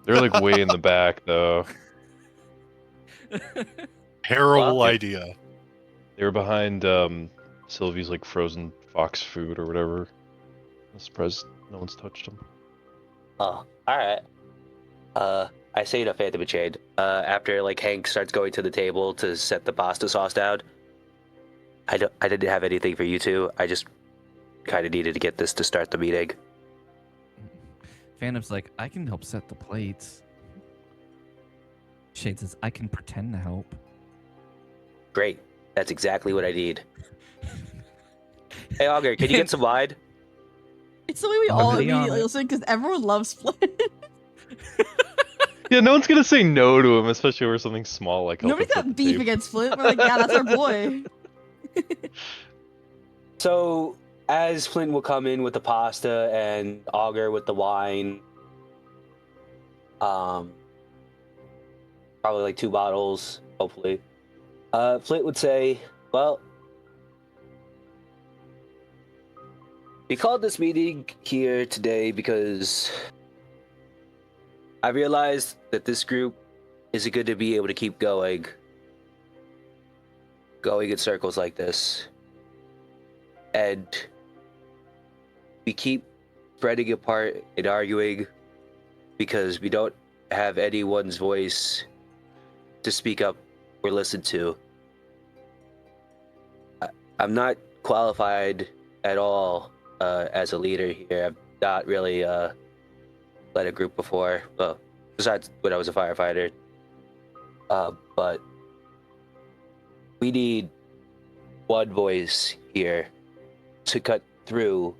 [SPEAKER 6] They're like way in the back, though.
[SPEAKER 4] Terrible
[SPEAKER 3] Well,
[SPEAKER 4] idea.
[SPEAKER 6] They were behind Sylvie's like frozen fox food or whatever. I'm surprised no one's touched them.
[SPEAKER 3] Oh, all right. I say to Phantom and Shade, after like Hank starts going to the table to set the pasta sauce down. I didn't have anything for you two. I just kind of needed to get this to start the meeting.
[SPEAKER 2] Phantom's like, I can help set the plates. Shade says, I can pretend to help.
[SPEAKER 3] Great. That's exactly what I need. Hey, Augur, can you get some wine?
[SPEAKER 11] It's the way we
[SPEAKER 2] I'm
[SPEAKER 11] all
[SPEAKER 2] already on
[SPEAKER 11] immediately
[SPEAKER 2] it.
[SPEAKER 11] listen because everyone loves Flint.
[SPEAKER 6] Yeah, no one's gonna say no to him, especially over something small like helping
[SPEAKER 11] Nobody's
[SPEAKER 6] set the
[SPEAKER 11] got beef
[SPEAKER 6] table.
[SPEAKER 11] against Flint. We're like, yeah, that's our boy.
[SPEAKER 3] So, as Flint will come in with the pasta and Augur with the wine, probably like 2 bottles, hopefully. Flint would say, well, we called this meeting here today because I realized that this group isn't good to be able to keep going in circles like this. And we keep spreading apart and arguing because we don't have anyone's voice to speak up or listen to. I'm not qualified at all as a leader here. I've not really led a group before. Well, besides when I was a firefighter. But we need one voice here to cut through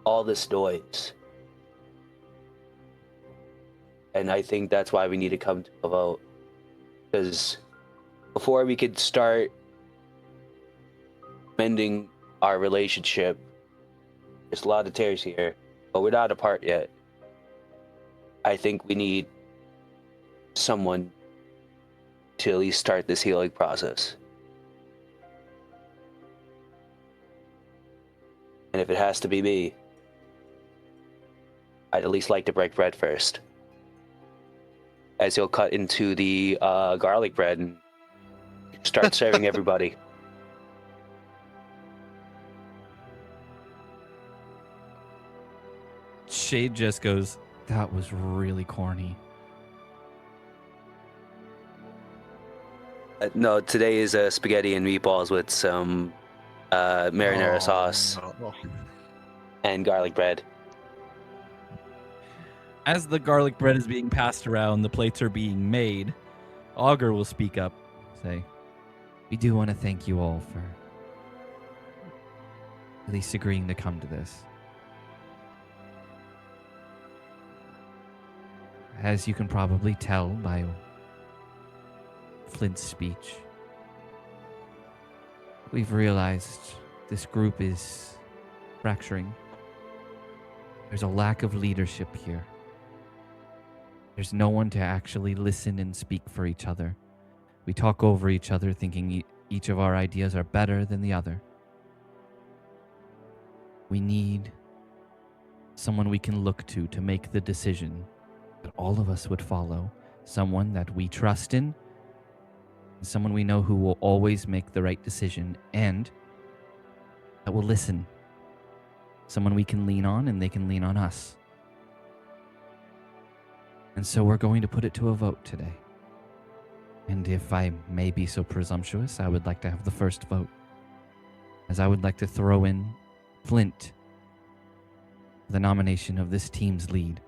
[SPEAKER 3] all this noise. And I think that's why we need to come to a vote. Because before we could start mending our relationship, there's a lot of tears here, but we're not apart yet. I think we need someone to at least start this healing process. And if it has to be me, I'd at least like to break bread first. As he'll cut into the garlic bread and start serving everybody.
[SPEAKER 2] Shade just goes, that was really corny.
[SPEAKER 3] No, today is spaghetti and meatballs with some marinara sauce
[SPEAKER 4] No.
[SPEAKER 3] and garlic bread.
[SPEAKER 2] As the garlic bread is being passed around, the plates are being made. Augur will speak up, say, we do want to thank you all for at least agreeing to come to this. As you can probably tell by Flint's speech, we've realized this group is fracturing. There's a lack of leadership here. There's no one to actually listen and speak for each other. We talk over each other, thinking each of our ideas are better than the other. We need someone we can look to make the decision that all of us would follow, someone that we trust in, and someone we know who will always make the right decision and that will listen. Someone we can lean on and they can lean on us. And so we're going to put it to a vote today. And if I may be so presumptuous, I would like to have the first vote, as I would like to throw in Flint for the nomination of this team's lead.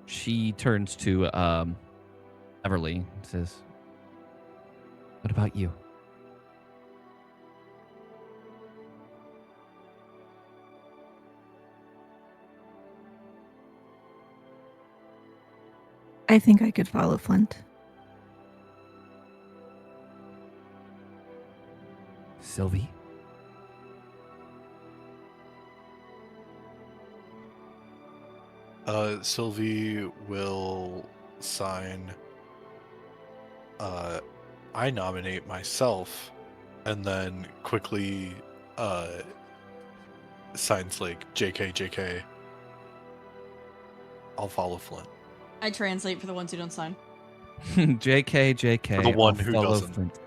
[SPEAKER 2] She turns to Everly and says, "What about you?"
[SPEAKER 1] I think I could follow Flint.
[SPEAKER 2] Sylvie?
[SPEAKER 4] Sylvie will sign, I nominate myself, and then quickly signs like JK. I'll follow Flint.
[SPEAKER 11] I translate for the ones who don't sign.
[SPEAKER 2] JK.
[SPEAKER 4] For the one
[SPEAKER 2] I'll
[SPEAKER 4] who
[SPEAKER 2] follow
[SPEAKER 4] doesn't.
[SPEAKER 2] Flint.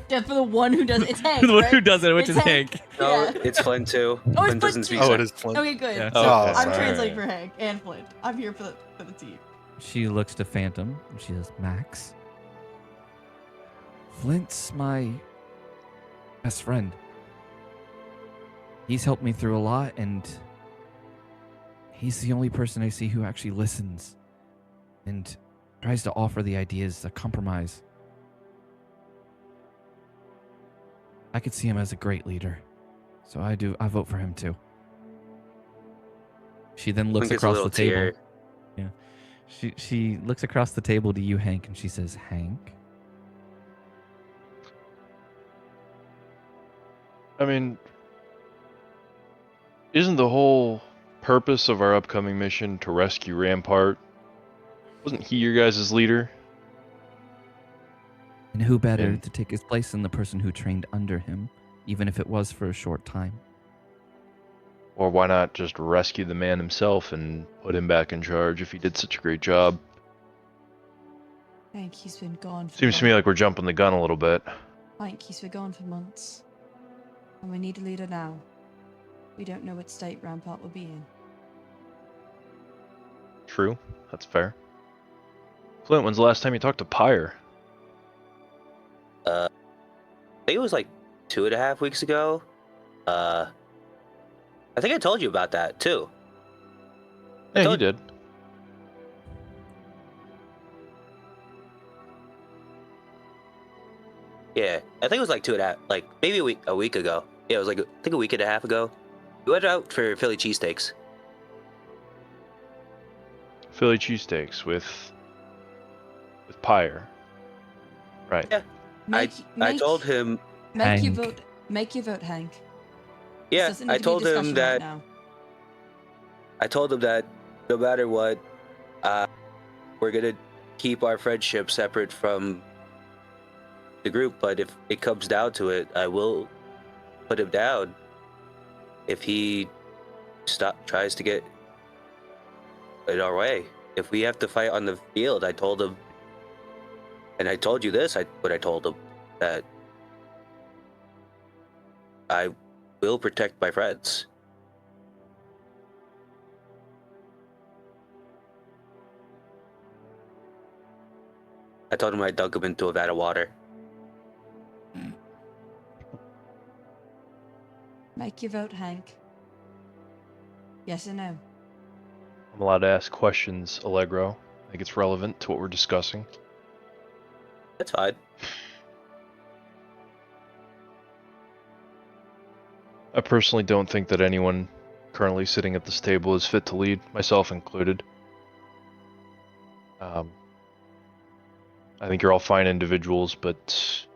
[SPEAKER 11] Yeah, for the one who doesn't. It's Hank.
[SPEAKER 2] The one
[SPEAKER 11] right?
[SPEAKER 2] who doesn't, which
[SPEAKER 11] It's
[SPEAKER 2] is Hank.
[SPEAKER 3] No,
[SPEAKER 11] Yeah.
[SPEAKER 3] it's Flint too.
[SPEAKER 11] Oh, it's
[SPEAKER 3] Flint
[SPEAKER 11] Flint
[SPEAKER 3] doesn't
[SPEAKER 11] too.
[SPEAKER 3] speak.
[SPEAKER 4] Oh,
[SPEAKER 3] Czech.
[SPEAKER 4] it is Flint.
[SPEAKER 11] Okay, good.
[SPEAKER 2] Yeah.
[SPEAKER 11] So
[SPEAKER 4] Oh,
[SPEAKER 11] I'm
[SPEAKER 4] sorry.
[SPEAKER 11] translating for Hank and Flint. I'm here for the team.
[SPEAKER 2] She looks to Phantom and she says, "Max, Flint's my best friend. He's helped me through a lot, and he's the only person I see who actually listens and tries to offer the ideas, a compromise. I could see him as a great leader, so I vote for him too." She then looks
[SPEAKER 3] Flint gets a
[SPEAKER 2] across
[SPEAKER 3] little
[SPEAKER 2] the table.
[SPEAKER 3] tear.
[SPEAKER 2] Yeah. She looks across the table to you, Hank, and she says, "Hank?"
[SPEAKER 6] I mean, isn't the whole purpose of our upcoming mission to rescue Rampart? Wasn't he your guys' leader?
[SPEAKER 2] And who better
[SPEAKER 6] And-
[SPEAKER 2] to take his place than the person who trained under him, even if it was for a short time?
[SPEAKER 6] Or why not just rescue the man himself and put him back in charge if he did such a great job?
[SPEAKER 5] Hank, he's been gone for
[SPEAKER 6] Seems to me like we're jumping the gun a little bit.
[SPEAKER 5] Hank, he's been gone for months. And we need a leader now. We don't know what state Rampart will be in.
[SPEAKER 6] True, that's fair. Flint, when's the last time you talked to Pyre?
[SPEAKER 3] I think it was like 2.5 weeks ago. I think I told you about that too.
[SPEAKER 6] Yeah, you did.
[SPEAKER 3] Yeah, I think it was like 2.5, like maybe a week ago. Yeah, it was like I think a week and a half ago. We went out for Philly cheesesteaks.
[SPEAKER 6] Philly cheesesteaks with Pyre. Right.
[SPEAKER 3] Yeah. I told him.
[SPEAKER 5] Make your
[SPEAKER 2] Hank.
[SPEAKER 5] vote. Make your vote, Hank.
[SPEAKER 3] Yeah,
[SPEAKER 5] This doesn't need
[SPEAKER 3] I
[SPEAKER 5] to be a
[SPEAKER 3] told him
[SPEAKER 5] discussion right
[SPEAKER 3] that.
[SPEAKER 5] now.
[SPEAKER 3] I told him that no matter what, we're gonna keep our friendship separate from the group. But if it comes down to it, I will put him down if he tries to get in our way. If we have to fight on the field, I told him, and I told you this. What I told him, that I will protect my friends. I told him I dunk him into a vat of water.
[SPEAKER 5] Make your vote, Hank. Yes or no?
[SPEAKER 6] I'm allowed to ask questions, Allegro. I think it's relevant to what we're discussing.
[SPEAKER 3] That's fine.
[SPEAKER 6] I personally don't think that anyone currently sitting at this table is fit to lead, myself included. I think you're all fine individuals, but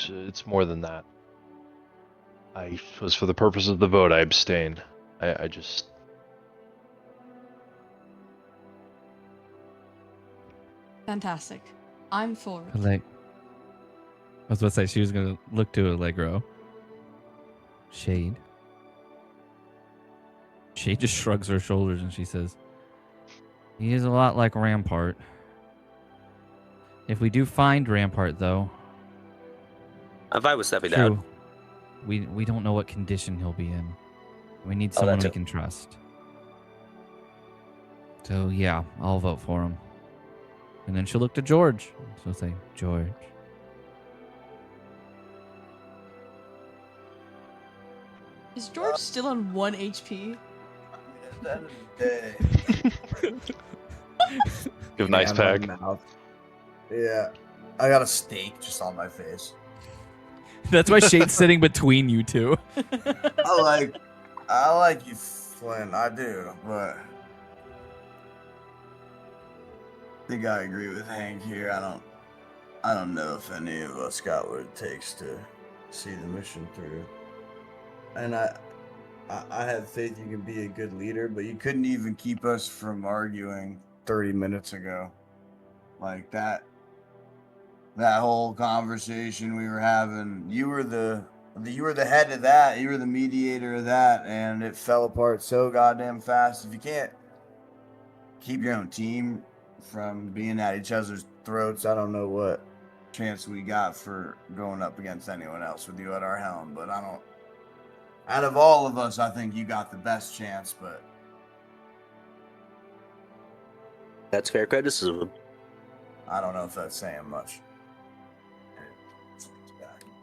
[SPEAKER 6] it's more than that. I was for the purpose of the vote, I abstain. I just...
[SPEAKER 5] Fantastic. I'm for it.
[SPEAKER 2] I was about to say she was going to look to Allegro. Shade. Shade just shrugs her shoulders and she says, "He is a lot like Rampart. If we do find Rampart, though,
[SPEAKER 3] I'm fine with stepping down.
[SPEAKER 2] true, we don't know what condition he'll be in. We need
[SPEAKER 3] Oh,
[SPEAKER 2] someone
[SPEAKER 3] that's
[SPEAKER 2] we
[SPEAKER 3] it.
[SPEAKER 2] can trust. So yeah, I'll vote for him. And then she'll look to George. She'll say, George.
[SPEAKER 11] Is George still on 1 HP?
[SPEAKER 7] At the end of the day,
[SPEAKER 6] Give a nice
[SPEAKER 7] yeah, my
[SPEAKER 6] pack.
[SPEAKER 7] mouth. Yeah, I got a steak just on my face.
[SPEAKER 2] That's why Shade's sitting between you two.
[SPEAKER 7] I like you, Flint. I do, but I think I agree with Hank here. I don't know if any of us got what it takes to see the mission through. And I have faith you can be a good leader, but you couldn't even keep us from arguing 30 minutes ago. Like that whole conversation we were having, you were the head of that, you were the mediator of that, and it fell apart so goddamn fast. If you can't keep your own team from being at each other's throats, I don't know what chance we got for going up against anyone else with you at our helm, but out of all of us, I think you got the best chance, but
[SPEAKER 3] That's fair criticism.
[SPEAKER 7] I don't know if that's saying much.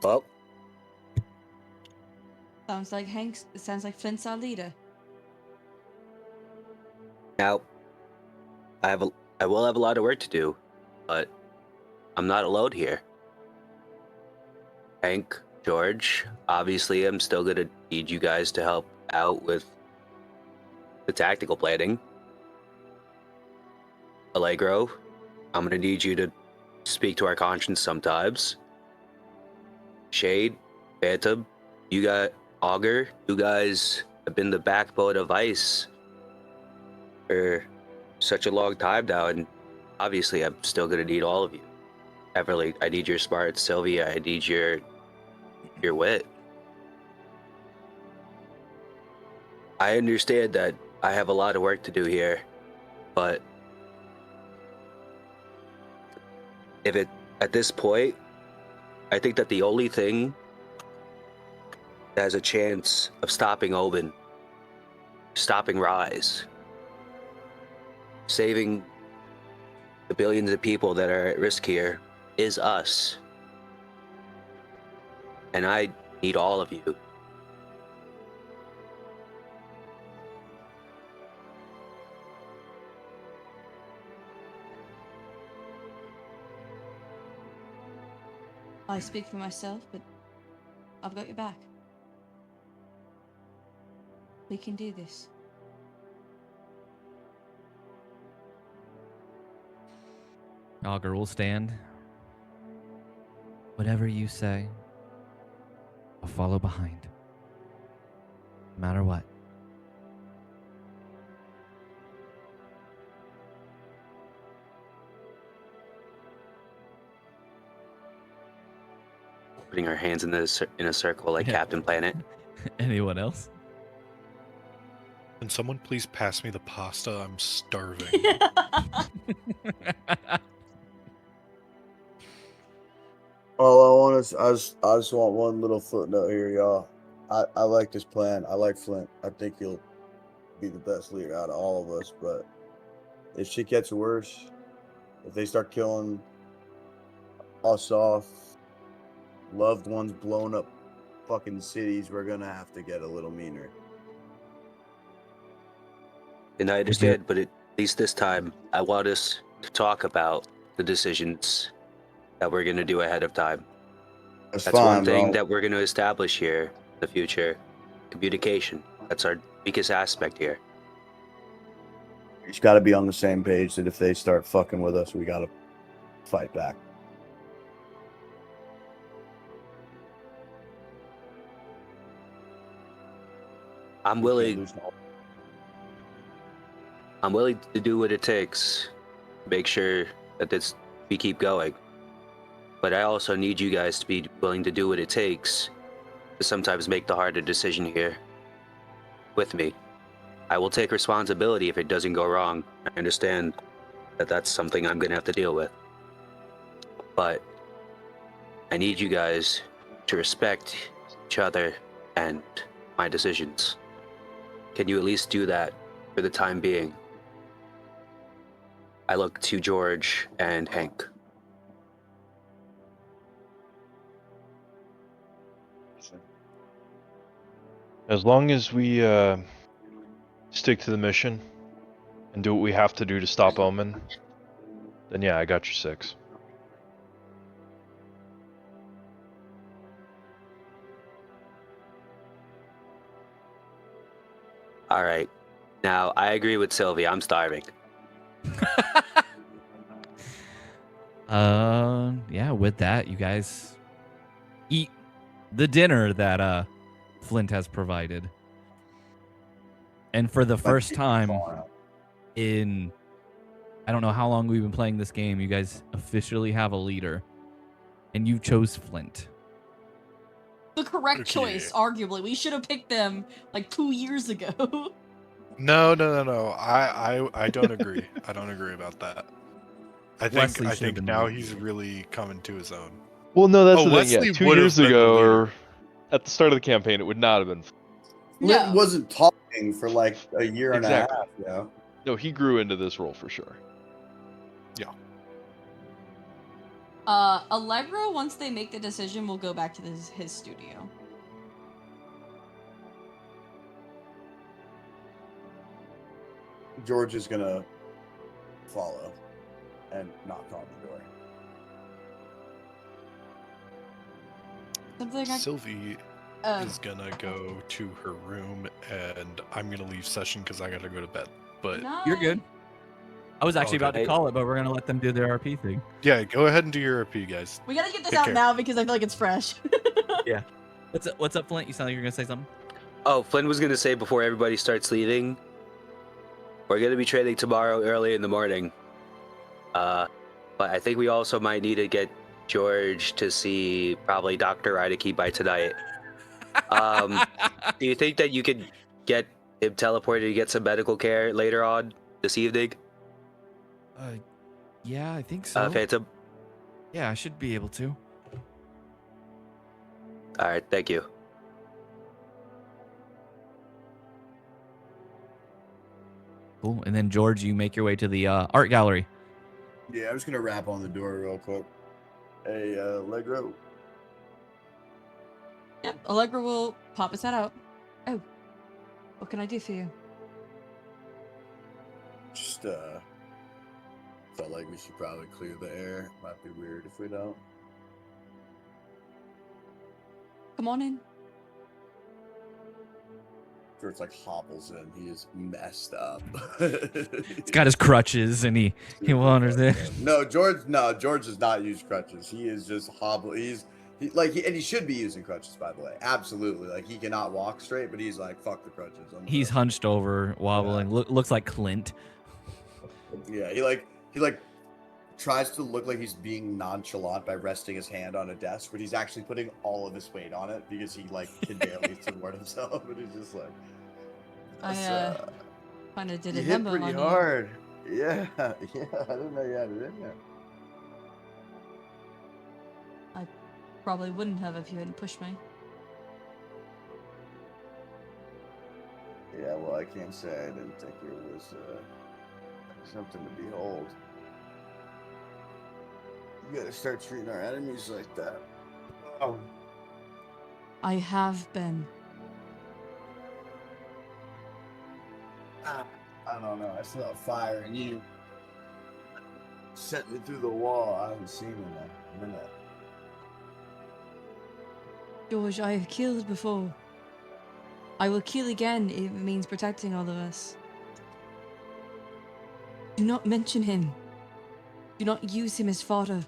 [SPEAKER 3] Well,
[SPEAKER 11] Sounds like Flint's our leader.
[SPEAKER 3] now I will have a lot of work to do, but I'm not alone here. Hank, George, obviously I'm still gonna need you guys to help out with the tactical planning. Allegro, I'm gonna need you to speak to our conscience sometimes. Shade, Phantom, you got Augur, you guys have been the backbone of R.I.S.E for such a long time now, and obviously I'm still gonna need all of you. Everly, I need your smarts. Sylvia, I need your wit. I understand that I have a lot of work to do here, but at this point, I think that the only thing that has a chance of stopping Omen, stopping R.I.S E, saving the billions of people that are at risk here is us. And I need all of you.
[SPEAKER 11] I speak for myself, but I've got your back. We can do this.
[SPEAKER 2] Augur will stand. Whatever you say, I'll follow behind. No matter what.
[SPEAKER 3] Putting our hands in a circle like Captain Planet.
[SPEAKER 2] Anyone else?
[SPEAKER 4] Can someone please pass me the pasta? I'm starving.
[SPEAKER 7] All I just want one little footnote here, y'all. I like this plan. I like Flint. I think he'll be the best leader out of all of us. But if shit gets worse, if they start killing us off, loved ones blowing up fucking cities, we're gonna have to get a little meaner.
[SPEAKER 3] And I understand, but at least this time, I want us to talk about the decisions that we're going to do ahead of time. That's
[SPEAKER 7] fine,
[SPEAKER 3] one thing
[SPEAKER 7] bro.
[SPEAKER 3] that we're going to establish here in the future. Communication. That's our weakest aspect here.
[SPEAKER 7] We just gotta be on the same page that if they start fucking with us, we gotta fight back.
[SPEAKER 3] I'm willing to do what it takes to make sure that we keep going. But I also need you guys to be willing to do what it takes to sometimes make the harder decision here with me. I will take responsibility if it doesn't go wrong. I understand that that's something I'm going to have to deal with. but I need you guys to respect each other and my decisions. Can you at least do that for the time being? I look to George and Hank.
[SPEAKER 6] As long as we stick to the mission and do what we have to do to stop Omen, then yeah, I got your 6.
[SPEAKER 3] All right. Now, I agree with Sylvie. I'm starving.
[SPEAKER 2] Yeah, with that, you guys eat the dinner that Flint has provided. And for the first time in I don't know how long we've been playing this game, you guys officially have a leader. And you chose Flint.
[SPEAKER 11] The correct choice, arguably. We should have picked them like 2 years ago.
[SPEAKER 4] No. I don't agree. I don't agree about that. I think now he's really coming to his own.
[SPEAKER 6] Well, no, that's the thing.
[SPEAKER 4] Wesley
[SPEAKER 6] Yeah, 2
[SPEAKER 4] would have
[SPEAKER 6] years
[SPEAKER 4] been the
[SPEAKER 6] ago,
[SPEAKER 4] leader.
[SPEAKER 6] or at the start of the campaign, it would not have been.
[SPEAKER 7] Flint wasn't talking for like a year and a half. Yeah.
[SPEAKER 6] No, he grew into this role for sure.
[SPEAKER 4] Yeah.
[SPEAKER 11] Allegro, once they make the decision, will go back to his studio.
[SPEAKER 7] George is gonna follow and knock on the door.
[SPEAKER 4] Sylvie is gonna go to her room, and I'm gonna leave session because I gotta go to bed. But
[SPEAKER 2] You're good. I was actually about to call it, but we're gonna let them do their RP thing.
[SPEAKER 4] Yeah, go ahead and do your RP, guys.
[SPEAKER 11] We gotta get this
[SPEAKER 4] Take
[SPEAKER 11] out
[SPEAKER 4] care.
[SPEAKER 11] now because I feel like it's fresh.
[SPEAKER 2] Yeah. What's up, Flint? You sound like you're gonna say something.
[SPEAKER 3] Oh, Flynn was going to say before everybody starts leaving, we're going to be trading tomorrow early in the morning. But I think we also might need to get George to see probably Dr. R.I.S.E by tonight. Do you think that you could get him teleported to get some medical care later on this evening?
[SPEAKER 2] Yeah, I think so.
[SPEAKER 3] Phantom?
[SPEAKER 2] Yeah, I should be able to.
[SPEAKER 3] All right, thank you.
[SPEAKER 2] Cool. And then George, you make your way to the art gallery.
[SPEAKER 7] Yeah, I'm just gonna rap on the door real quick. Hey, Allegro.
[SPEAKER 11] Yep, Allegra will pop his head out. Oh, what can I do for you?
[SPEAKER 7] Just felt like we should probably clear the air. Might be weird if we don't.
[SPEAKER 11] Come on in.
[SPEAKER 7] George like hobbles in. He is messed up.
[SPEAKER 2] He's got his crutches and he wanders in.
[SPEAKER 7] No, George does not use crutches. He is just hobble. And he should be using crutches, by the way. Absolutely. Like he cannot walk straight, but he's like, fuck the crutches.
[SPEAKER 2] He's hunched over, wobbling.
[SPEAKER 7] Yeah.
[SPEAKER 2] Looks like Clint.
[SPEAKER 7] Yeah, he tries to look like he's being nonchalant by resting his hand on a desk, but he's actually putting all of his weight on it because he like can barely support himself. But he's just like,
[SPEAKER 11] I kind of did
[SPEAKER 7] you
[SPEAKER 11] a
[SPEAKER 7] hit
[SPEAKER 11] number
[SPEAKER 7] pretty
[SPEAKER 11] on
[SPEAKER 7] hard. Yeah, I didn't know you had it in there.
[SPEAKER 11] you. I probably wouldn't have if you hadn't pushed me.
[SPEAKER 7] Yeah, well, I can't say I didn't think it was something to behold. You gotta start treating our enemies like that. Oh.
[SPEAKER 11] I have been.
[SPEAKER 7] I don't know. I saw a fire in you. Sent me through the wall. I haven't seen in a minute.
[SPEAKER 11] George, I have killed before. I will kill again if it means protecting all of us. Do not mention him. Do not use him as fodder.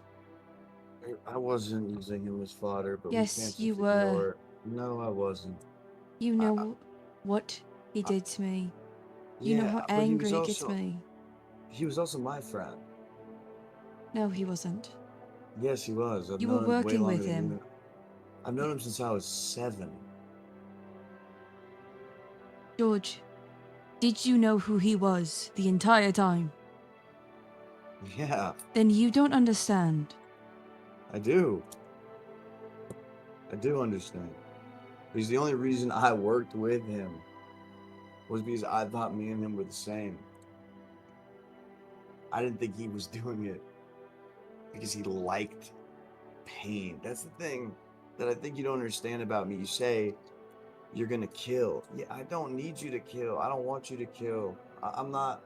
[SPEAKER 7] I wasn't using him as fodder, but
[SPEAKER 11] Yes,
[SPEAKER 7] we can't
[SPEAKER 11] you
[SPEAKER 7] just
[SPEAKER 11] were.
[SPEAKER 7] ignore it. No, I wasn't.
[SPEAKER 11] You know what he did to me. You know how
[SPEAKER 7] but he
[SPEAKER 11] angry
[SPEAKER 7] was
[SPEAKER 11] it gets
[SPEAKER 7] also-
[SPEAKER 11] me.
[SPEAKER 7] He was also my friend.
[SPEAKER 11] No, he wasn't.
[SPEAKER 7] Yes, he was. I've
[SPEAKER 11] You were
[SPEAKER 7] known him way
[SPEAKER 11] working with
[SPEAKER 7] longer than
[SPEAKER 11] him.
[SPEAKER 7] you. I've known him since I was 7.
[SPEAKER 11] George, did you know who he was the entire time?
[SPEAKER 7] Yeah.
[SPEAKER 11] Then you don't understand.
[SPEAKER 9] I do. I do understand. Because the only reason I worked with him was because I thought me and him were the same. I didn't think he was doing it because he liked pain. That's the thing that I think you don't understand about me. You say you're gonna kill. Yeah, I don't need you to kill. I don't want you to kill. I'm not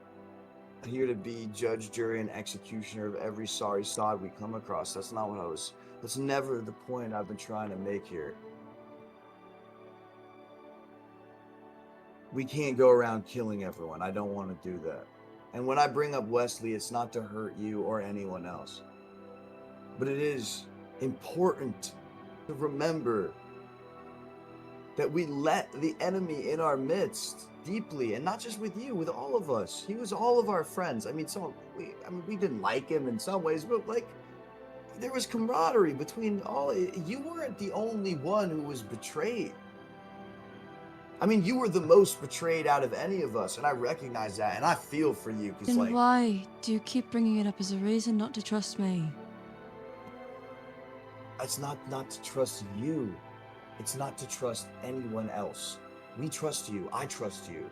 [SPEAKER 9] here to be judge, jury, and executioner of every sorry sod we come across. That's not what I was. That's never the point I've been trying to make here. We can't go around killing everyone. I don't want to do that. And when I bring up Wesley, it's not to hurt you or anyone else. But it is important to remember that we let the enemy in our midst deeply, and not just with you, with all of us. He was all of our friends. I mean, we didn't like him in some ways, but like there was camaraderie between all. You weren't the only one who was betrayed. I mean, you were the most betrayed out of any of us, and I recognize that, and I feel for you. Because,
[SPEAKER 5] Then why do you keep bringing it up as a reason not to trust me?
[SPEAKER 9] It's not to trust you. It's not to trust anyone else. We trust you. I trust you.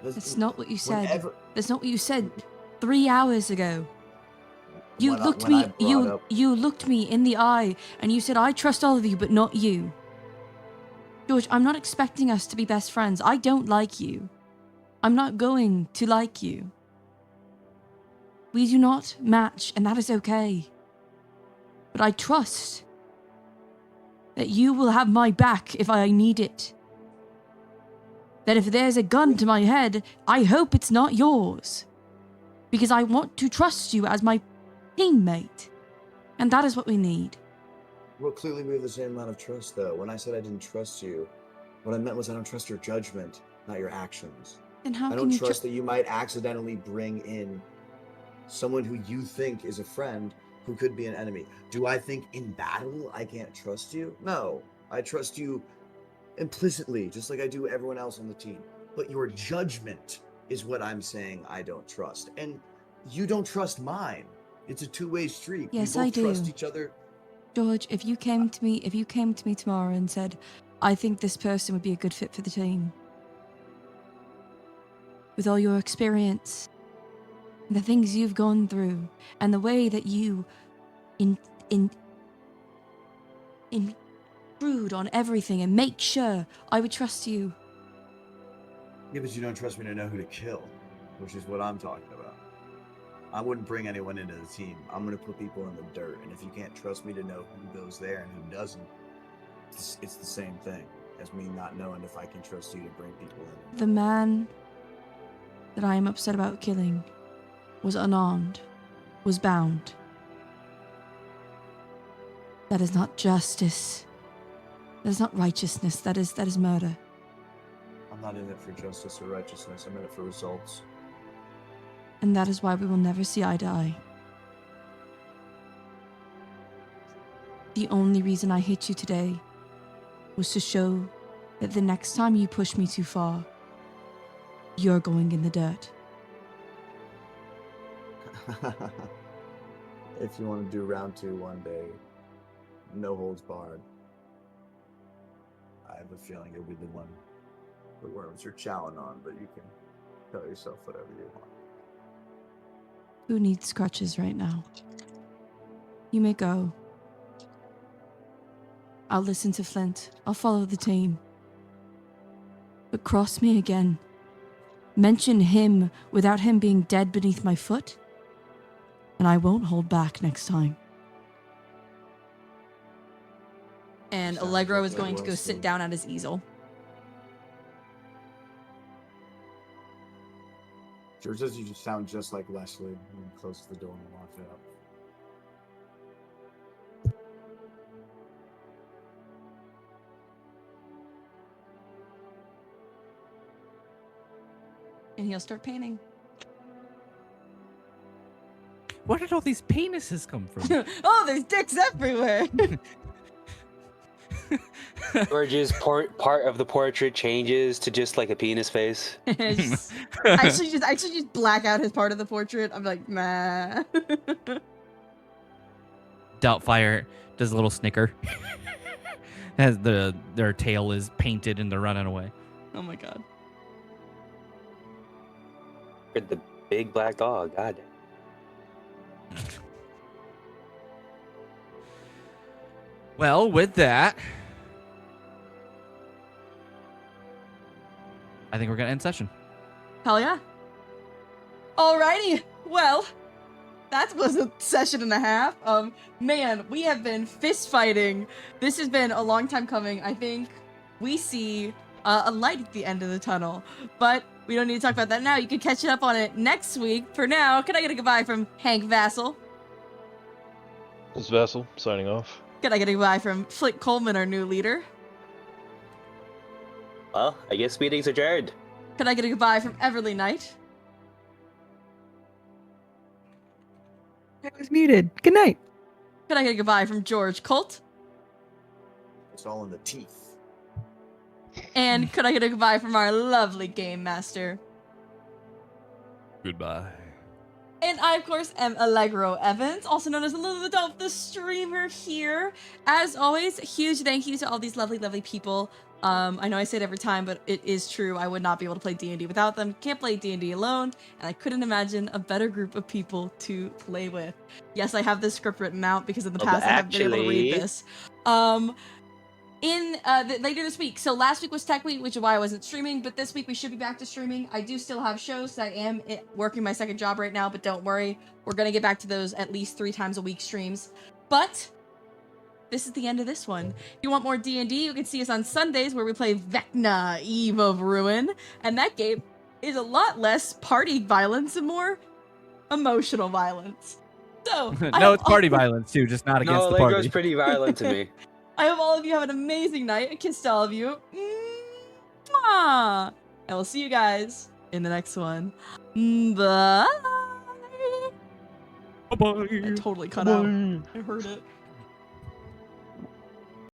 [SPEAKER 5] That's not what you said.
[SPEAKER 9] Whenever,
[SPEAKER 5] That's not what you said 3 hours ago. You looked me in the eye and you said, I trust all of you, but not you. George, I'm not expecting us to be best friends. I don't like you. I'm not going to like you. We do not match, and that is okay. But I trust that you will have my back if I need it. That if there's a gun to my head, I hope it's not yours. Because I want to trust you as my teammate. And that is what we need.
[SPEAKER 9] Well, clearly we have the same amount of trust, though. When I said I didn't trust you, what I meant was I don't trust your judgment, not your actions.
[SPEAKER 5] Then how
[SPEAKER 9] I
[SPEAKER 5] can
[SPEAKER 9] don't
[SPEAKER 5] you
[SPEAKER 9] trust that you might accidentally bring in someone who you think is a friend who could be an enemy. Do I think in battle I can't trust you? No. I trust you implicitly, just like I do everyone else on the team. But your judgment is what I'm saying I don't trust. And you don't trust mine. It's a two-way street.
[SPEAKER 5] Yes,
[SPEAKER 9] we both
[SPEAKER 5] I do.
[SPEAKER 9] trust each other.
[SPEAKER 5] George, if you came to me tomorrow and said, I think this person would be a good fit for the team, with all your experience, the things you've gone through, and the way that you intrude on everything and make sure, I would trust you.
[SPEAKER 9] Yeah, but you don't trust me to know who to kill, which is what I'm talking about. I wouldn't bring anyone into the team. I'm going to put people in the dirt. And if you can't trust me to know who goes there and who doesn't, it's the same thing as me not knowing if I can trust you to bring people in.
[SPEAKER 5] The man that I am upset about killing was unarmed, was bound. That is not justice. That is not righteousness. That is murder.
[SPEAKER 9] I'm not in it for justice or righteousness. I'm in it for results.
[SPEAKER 5] And that is why we will never see eye to eye. The only reason I hit you today was to show that the next time you push me too far, you're going in the dirt.
[SPEAKER 9] If you want to do round 2 one day, no holds barred, I have a feeling you'll be the one the worms are chowing on, but you can tell yourself whatever you want.
[SPEAKER 5] Who needs crutches right now? You may go. I'll listen to Flint. I'll follow the team. But cross me again. Mention him without him being dead beneath my foot, and I won't hold back next time.
[SPEAKER 11] And
[SPEAKER 9] Sounds
[SPEAKER 11] Allegro
[SPEAKER 9] like
[SPEAKER 11] is going to go
[SPEAKER 9] Wesley.
[SPEAKER 11] sit down at his easel.
[SPEAKER 9] George says you just sound just like Leslie and closes the door and locks it up.
[SPEAKER 11] And he'll start painting.
[SPEAKER 2] Where did all these penises come from?
[SPEAKER 11] Oh, there's dicks everywhere.
[SPEAKER 3] George's part of the portrait changes to just like a penis face.
[SPEAKER 11] actually just black out his part of the portrait. I'm like, nah.
[SPEAKER 2] Doubtfire does a little snicker. As their tail is painted and they're running away.
[SPEAKER 11] Oh my god.
[SPEAKER 3] The big black dog. God.
[SPEAKER 2] Well, with that, I think we're gonna end session.
[SPEAKER 11] Hell yeah. Alrighty. Well, that was a session and a half. Man, we have been fist fighting. This has been a long time coming. I think we see a light at the end of the tunnel, but we don't need to talk about that now. You can catch up on it next week. For now, can I get a goodbye from Hank Vassal?
[SPEAKER 6] This is Vassal signing off.
[SPEAKER 11] Can I get a goodbye from Flint Colman, our new leader?
[SPEAKER 3] Well, I guess meetings are adjourned.
[SPEAKER 11] Can I get a goodbye from Everly Knight?
[SPEAKER 1] I was muted. Good night.
[SPEAKER 11] Can I get a goodbye from George Colt?
[SPEAKER 7] It's all in the teeth.
[SPEAKER 11] And could I get a goodbye from our lovely game master?
[SPEAKER 2] Goodbye.
[SPEAKER 11] And I, of course, am Allegro Evans, also known as AlulaTheDolf, the streamer here. As always, huge thank you to all these lovely, lovely people. I know I say it every time, but it is true. I would not be able to play D&D without them. Can't play D&D alone, and I couldn't imagine a better group of people to play with. Yes, I have this script written out because in the past I haven't been able to read this. Later this week. So last week was Tech Week, which is why I wasn't streaming, but this week we should be back to streaming. I do still have shows. I am working my second job right now, but don't worry. We're going to get back to those at least 3 times a week streams. But this is the end of this one. If you want more D&D, you can see us on Sundays where we play Vecna, Eve of Ruin. And that game is a lot less party violence and more emotional violence. So
[SPEAKER 2] No, it's party violence too, just not against
[SPEAKER 3] No,
[SPEAKER 2] the party.
[SPEAKER 3] Allegro's pretty violent to me.
[SPEAKER 11] I hope all of you have an amazing night. A kiss to all of you. Mwah! I will see you guys in the next one. Bye.
[SPEAKER 2] Bye-bye.
[SPEAKER 11] I totally cut out. I heard it.